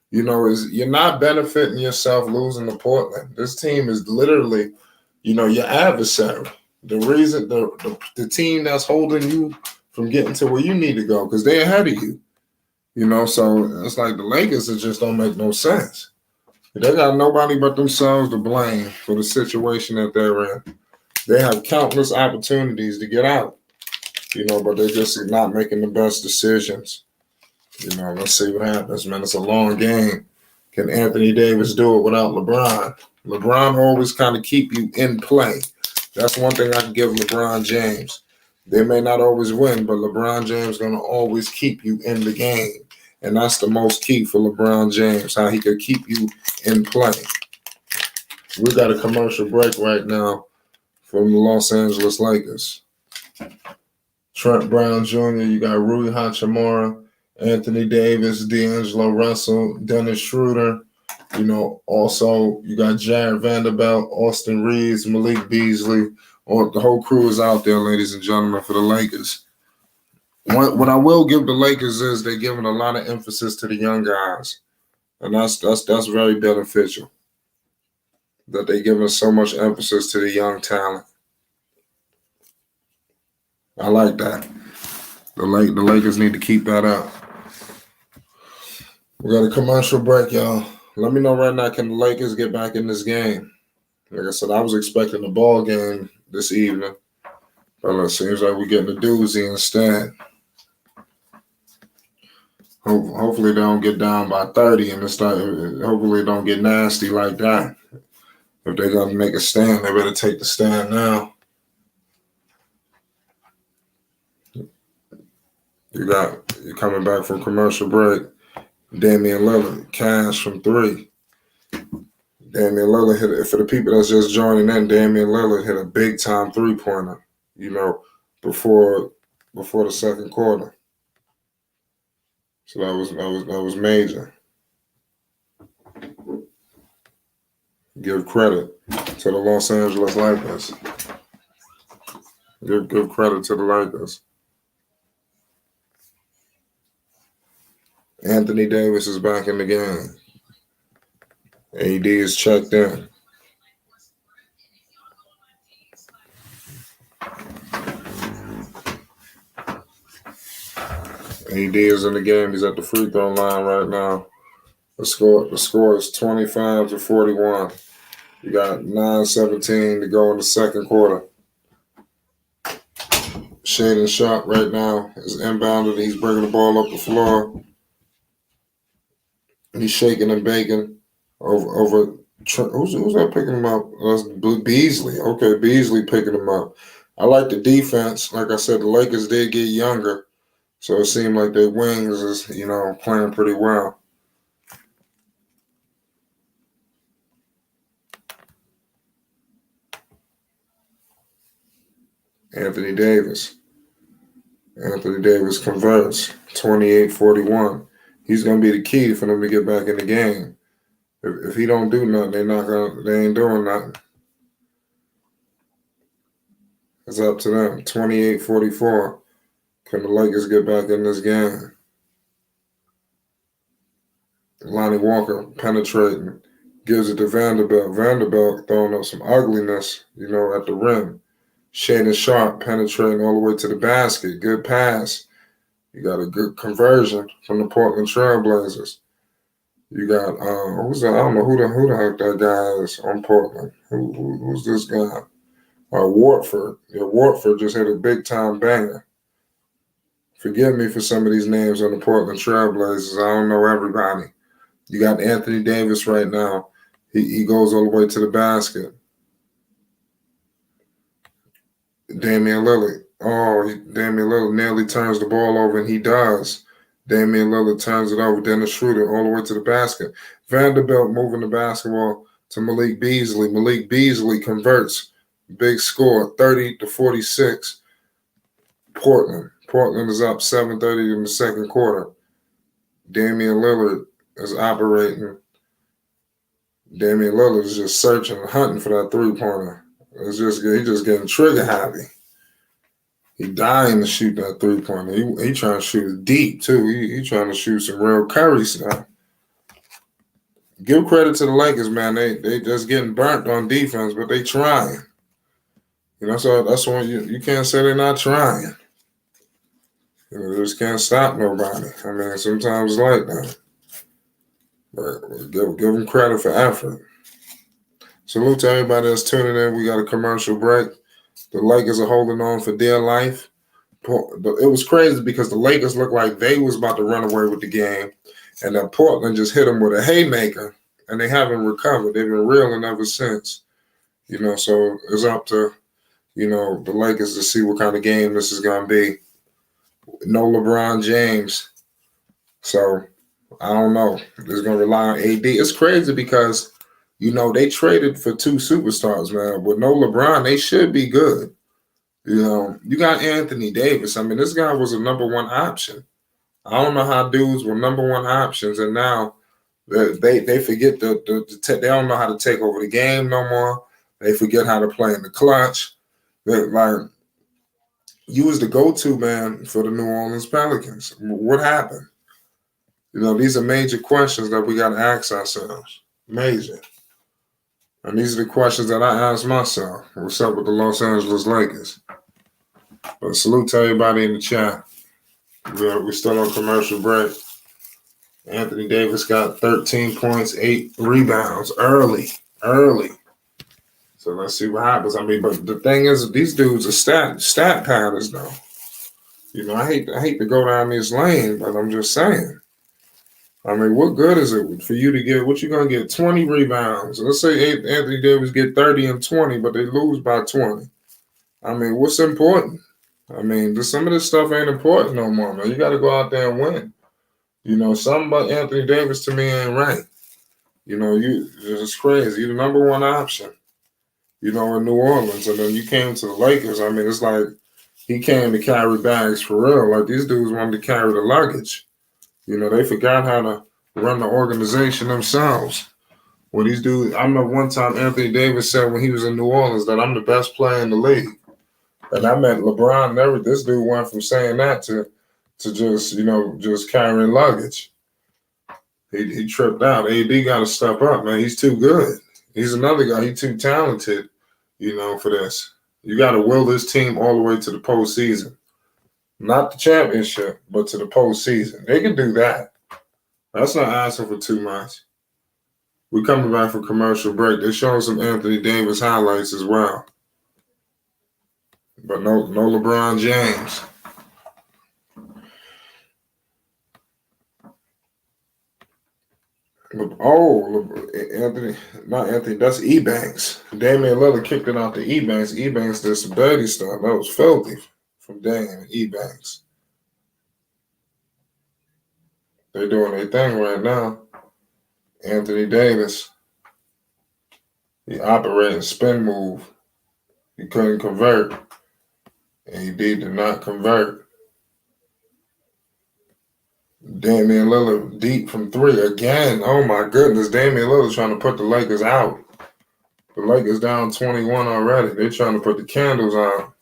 You're not benefiting yourself losing to Portland. This team is literally, your adversary. The reason the team that's holding you from getting to where you need to go because they're ahead of you. So it's like the Lakers just don't make no sense. They got nobody but themselves to blame for the situation that they're in. They have countless opportunities to get out, but they're just not making the best decisions. Let's see what happens, man. It's a long game. Can Anthony Davis do it without LeBron? LeBron always kind of keep you in play. That's one thing I can give LeBron James. They may not always win, but LeBron James is going to always keep you in the game. And that's the most key for LeBron James, how he could keep you in play. We got a commercial break right now from the Los Angeles Lakers. Trent Brown Jr., you got Rui Hachimura, Anthony Davis, D'Angelo Russell, Dennis Schroeder. Also you got Jared Vanderbilt, Austin Reeves, Malik Beasley. The whole crew is out there, ladies and gentlemen, for the Lakers. What I will give the Lakers is they're giving a lot of emphasis to the young guys. And that's very beneficial. That they're giving so much emphasis to the young talent. I like that. The Lakers need to keep that up. We got a commercial break, y'all. Let me know right now, can the Lakers get back in this game? Like I said, I was expecting a ball game this evening. But it seems like we're getting a doozy instead. Hopefully they don't get down by 30 and hopefully they don't get nasty like that. If they're going to make a stand, they better take the stand now. You're coming back from commercial break. Damian Lillard, cash from 3. Damian Lillard hit it. For the people that's just joining in, Damian Lillard hit a big time 3-pointer, before the second quarter. So that was major. Give credit to the Los Angeles Lakers. Give credit to the Lakers. Anthony Davis is back in the game. AD is checked in. AD is in the game. He's at the free throw line right now. The score is 25-41. You got 9:17 to go in the second quarter. Shaden Sharp right now is inbounded. He's bringing the ball up the floor. He's shaking and baking over. Who's that picking him up? That's Beasley. Okay, Beasley picking him up. I like the defense. Like I said, the Lakers did get younger, so it seemed like their wings is playing pretty well. Anthony Davis converts 28-41. He's gonna be the key for them to get back in the game. If he don't do nothing, they ain't doing nothing. It's up to them. 28-44. Can the Lakers get back in this game? Lonnie Walker penetrating. Gives it to Vanderbilt. Vanderbilt throwing up some ugliness, at the rim. Shaden Sharp penetrating all the way to the basket. Good pass. You got a good conversion from the Portland Trailblazers. You got who's that? I don't know who the heck that guy is on Portland. Who's this guy? Wartford. Yeah, Wartford just hit a big time banger. Forgive me for some of these names on the Portland Trailblazers. I don't know everybody. You got Anthony Davis right now. He goes all the way to the basket. Damian Lillard. Damian Lillard nearly turns the ball over, and he does. Damian Lillard turns it over. Dennis Schroeder all the way to the basket. Vanderbilt moving the basketball to Malik Beasley. Malik Beasley converts. Big score, 30-46. Portland. Portland is up 7:30 in the second quarter. Damian Lillard is operating. Damian Lillard is just searching and hunting for that three-pointer. He's just getting trigger happy. He dying to shoot that three-pointer. He trying to shoot it deep, too. He trying to shoot some real Curry stuff. Give credit to the Lakers, man. They just getting burnt on defense, but they trying. So that's when you can't say they're not trying. They just can't stop nobody. I mean, sometimes it's like that. But give them credit for effort. Salute to everybody that's tuning in. We got a commercial break. The Lakers are holding on for dear life. It was crazy because the Lakers looked like they was about to run away with the game, and then Portland just hit them with a haymaker, and they haven't recovered. They've been reeling ever since. So it's up to, the Lakers to see what kind of game this is going to be. No LeBron James. So I don't know. They're going to rely on AD. It's crazy because they traded for two superstars, man. With no LeBron, they should be good. You got Anthony Davis. I mean, this guy was a number one option. I don't know how dudes were number one options, and now they forget they don't know how to take over the game no more. They forget how to play in the clutch. You was the go-to man for the New Orleans Pelicans. What happened? These are major questions that we got to ask ourselves. Major. And these are the questions that I ask myself. What's up with the Los Angeles Lakers? But salute to everybody in the chat. We're still on commercial break. Anthony Davis got 13 points, 8 rebounds early. So let's see what happens. I mean, but the thing is, these dudes are stat padders, though. I hate to go down this lane, but I'm just saying. I mean, what good is it for you to get? What you gonna get? 20 rebounds. Let's say Anthony Davis get 30 and 20, but they lose by 20. I mean, what's important? I mean, some of this stuff ain't important no more, man. You got to go out there and win. Something about Anthony Davis to me ain't right. It's crazy. You're the number one option. In New Orleans, and then you came to the Lakers. I mean, it's like he came to carry bags for real. Like these dudes wanted to carry the luggage. They forgot how to run the organization themselves. When these dudes, I remember one time Anthony Davis said when he was in New Orleans that I'm the best player in the league. And I met LeBron and everything. This dude went from saying that to just carrying luggage. He tripped out. AD got to step up, man. He's too good. He's another guy. He's too talented, for this. You got to will this team all the way to the postseason. Not the championship, but to the postseason. They can do that. That's not asking for too much. We're coming back from commercial break. They're showing some Anthony Davis highlights as well. But no LeBron James. Not Anthony, that's E-Banks. Damian Lillard kicked it out to E-Banks. E-Banks did some dirty stuff. That was filthy from Damian E-Banks. They're doing their thing right now. Anthony Davis. He operated spin move. He couldn't convert. And he did not convert. Damian Lillard deep from three again. Oh my goodness. Damian Lillard trying to put the Lakers out. The Lakers down 21 already. They're trying to put the candles out.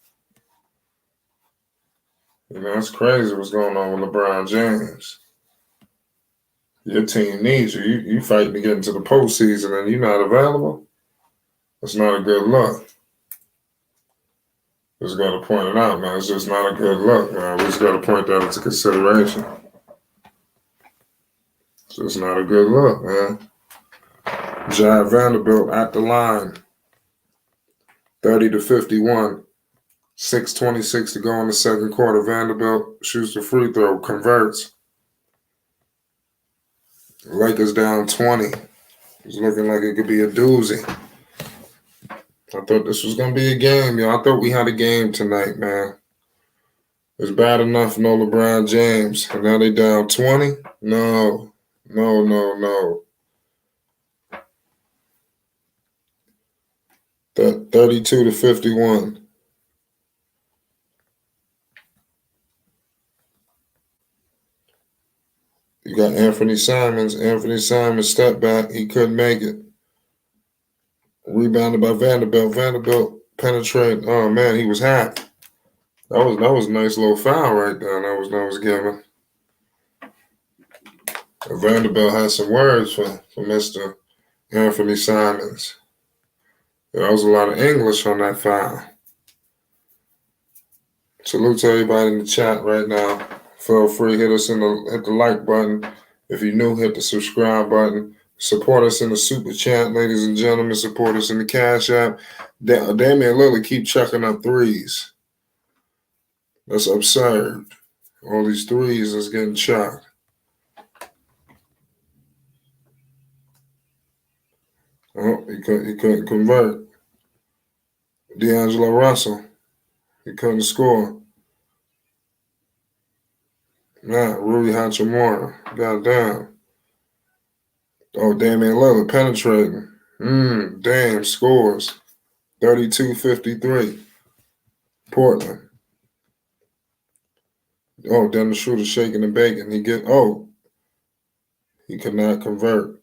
It's crazy what's going on with LeBron James. Your team needs you. You fighting to get into the postseason and you're not available? That's not a good look. Just got to point it out, man. It's just not a good look, man. We just got to point that into consideration. It's just not a good look, man. Jared Vanderbilt at the line. 30-51. 6:26 to go in the second quarter. Vanderbilt shoots the free throw, converts. Lakers down 20. It's looking like it could be a doozy. I thought this was going to be a game, yo. I thought we had a game tonight, man. It's bad enough, no LeBron James. And now they down 20? No. 32-51. You got Anthony Simons. Anthony Simons step back. He couldn't make it. Rebounded by Vanderbilt. Vanderbilt penetrated. Oh man, he was happy. That was a nice little foul right there. That was given. Vanderbilt had some words for Mr. Anthony Simons. There was a lot of English on that foul. Salute to everybody in the chat right now. Feel free, hit the like button. If you're new, hit the subscribe button. Support us in the super chat, ladies and gentlemen. Support us in the Cash App. Damian Lillard keep chucking up threes. That's absurd. All these threes is getting chucked. Oh, he couldn't convert. D'Angelo Russell. He couldn't score. Man, Rui Hachimura. Goddamn. Oh, Damian Lillard penetrating. Damn, scores. 32-53. Portland. Oh, Dennis Schroeder shaking and baking. He could not convert.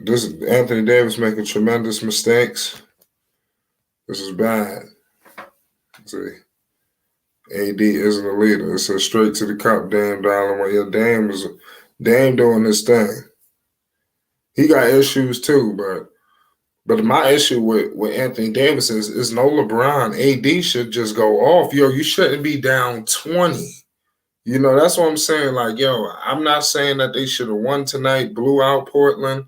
This is Anthony Davis making tremendous mistakes. This is bad. See, AD isn't a leader. It says straight to the cup, Dame Dollar. Well, yeah, Dame doing this thing. He got issues too, but my issue with Anthony Davis is no LeBron. AD should just go off. Yo, you shouldn't be down 20. That's what I'm saying. Like, yo, I'm not saying that they should have won tonight, blew out Portland.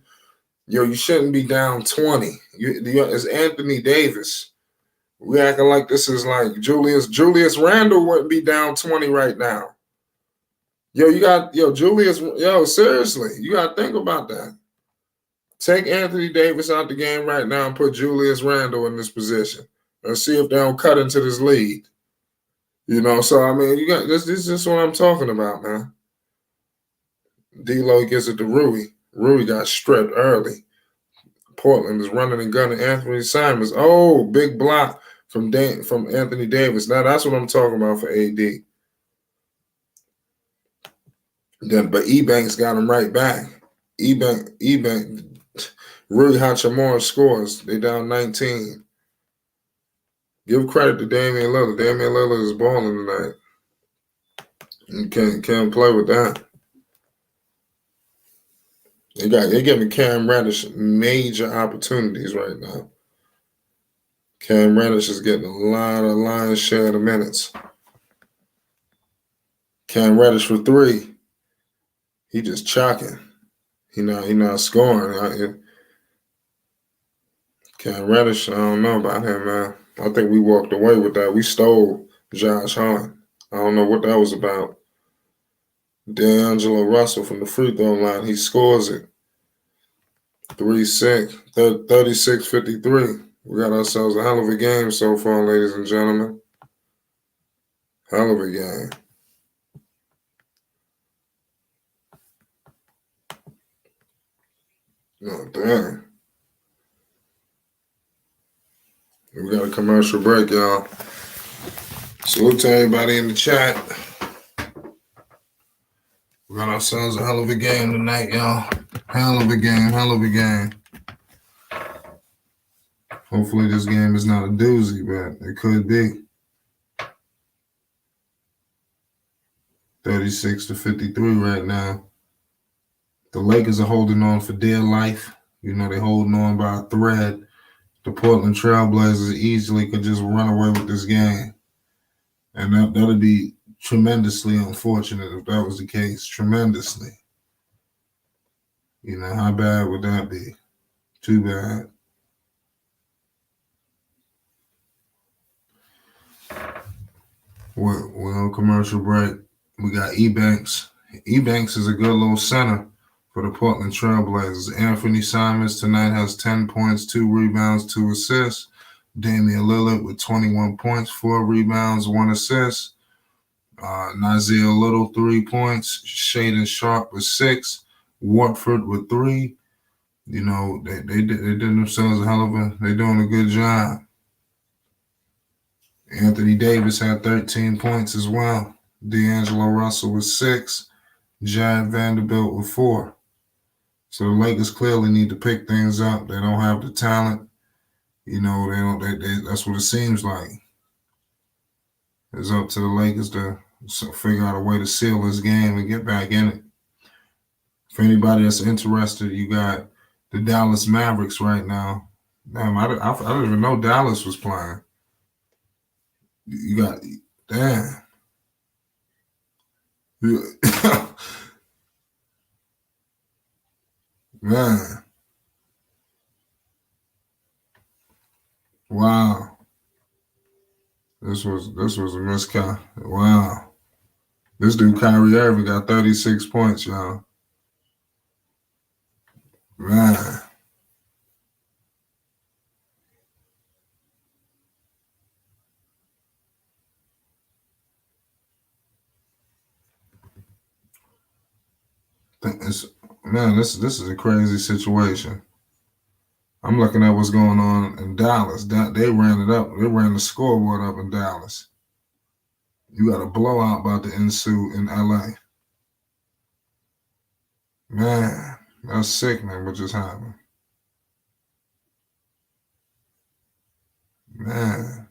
Yo, you shouldn't be down 20. It's Anthony Davis. We acting like this is like Julius Randle wouldn't be down 20 right now. Seriously, you got to think about that. Take Anthony Davis out the game right now and put Julius Randle in this position and see if they don't cut into this lead. So I mean, this is what I'm talking about, man. D-Lo gets it to Rui. Rui got stripped early. Portland is running and gunning Anthony Simons. Oh, big block from Anthony Davis. Now that's what I'm talking about for AD. But E-Banks got him right back. E-Bank, Rui Hachimura scores. They down 19. Give credit to Damian Lillard. Damian Lillard is balling tonight. You can't play with that. They're giving Cam Reddish major opportunities right now. Cam Reddish is getting a lion's share of the minutes. Cam Reddish for three. He just chucking. He not scoring. Cam Reddish, I don't know about him, man. I think we walked away with that. We stole Josh Hart. I don't know what that was about. D'Angelo Russell from the free throw line, he scores it. 3-6, 36-53. We got ourselves a hell of a game so far, ladies and gentlemen. Hell of a game. Oh, damn. We got a commercial break, y'all. Salute to everybody in the chat. We got ourselves a hell of a game tonight, y'all. Hell of a game. Hopefully this game is not a doozy, but it could be. 36-53 right now. The Lakers are holding on for dear life. They're holding on by a thread. The Portland Trailblazers easily could just run away with this game. And that'd be tremendously unfortunate if that was the case. Tremendously. How bad would that be? Too bad. We're on commercial break. We got Ebanks. Ebanks is a good little center for the Portland Trailblazers. Anthony Simons tonight has 10 points, 2 rebounds, 2 assists. Damian Lillard with 21 points, 4 rebounds, 1 assist. Nazir Little, 3 points. Shaden Sharp with 6. Watford with 3. They did themselves they're doing a good job. Anthony Davis had 13 points as well. D'Angelo Russell with 6. Jared Vanderbilt with 4. So the Lakers clearly need to pick things up. They don't have the talent. They don't. That's what it seems like. It's up to the Lakers to figure out a way to seal this game and get back in it. For anybody that's interested, you got the Dallas Mavericks right now. Damn, I didn't even know Dallas was playing. You got, damn. Man. Wow. This was a miscount. Wow. This dude Kyrie Irving got 36 points, y'all. Man. This is a crazy situation. I'm looking at what's going on in Dallas. They ran it up. They ran the scoreboard up in Dallas. You got a blowout about to ensue in LA. Man, that's sickening what just happened. Man,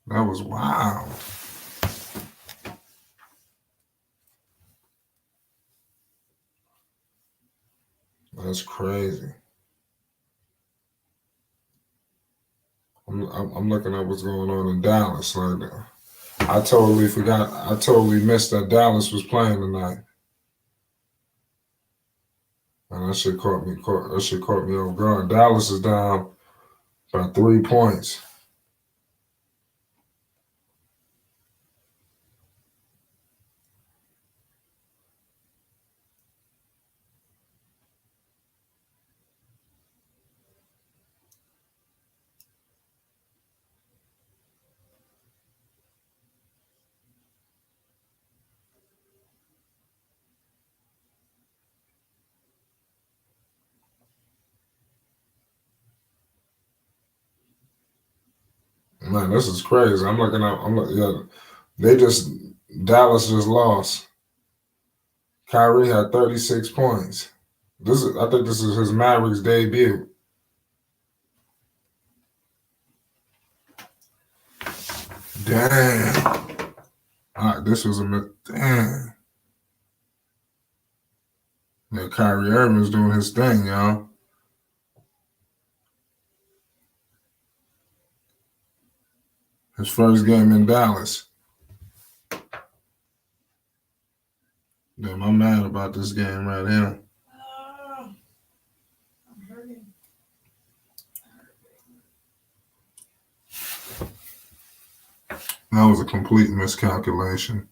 that was wild. That's crazy. I'm looking at what's going on in Dallas right now. I totally forgot. I totally missed that Dallas was playing tonight. And that shit caught me off guard. Dallas is down by 3 points. Man, this is crazy. Dallas just lost. Kyrie had 36 points. I think this is his Mavericks debut. Damn. This was damn. Yeah, Kyrie Irving's doing his thing, y'all. His first game in Dallas. Damn, I'm mad about this game right here. That was a complete miscalculation.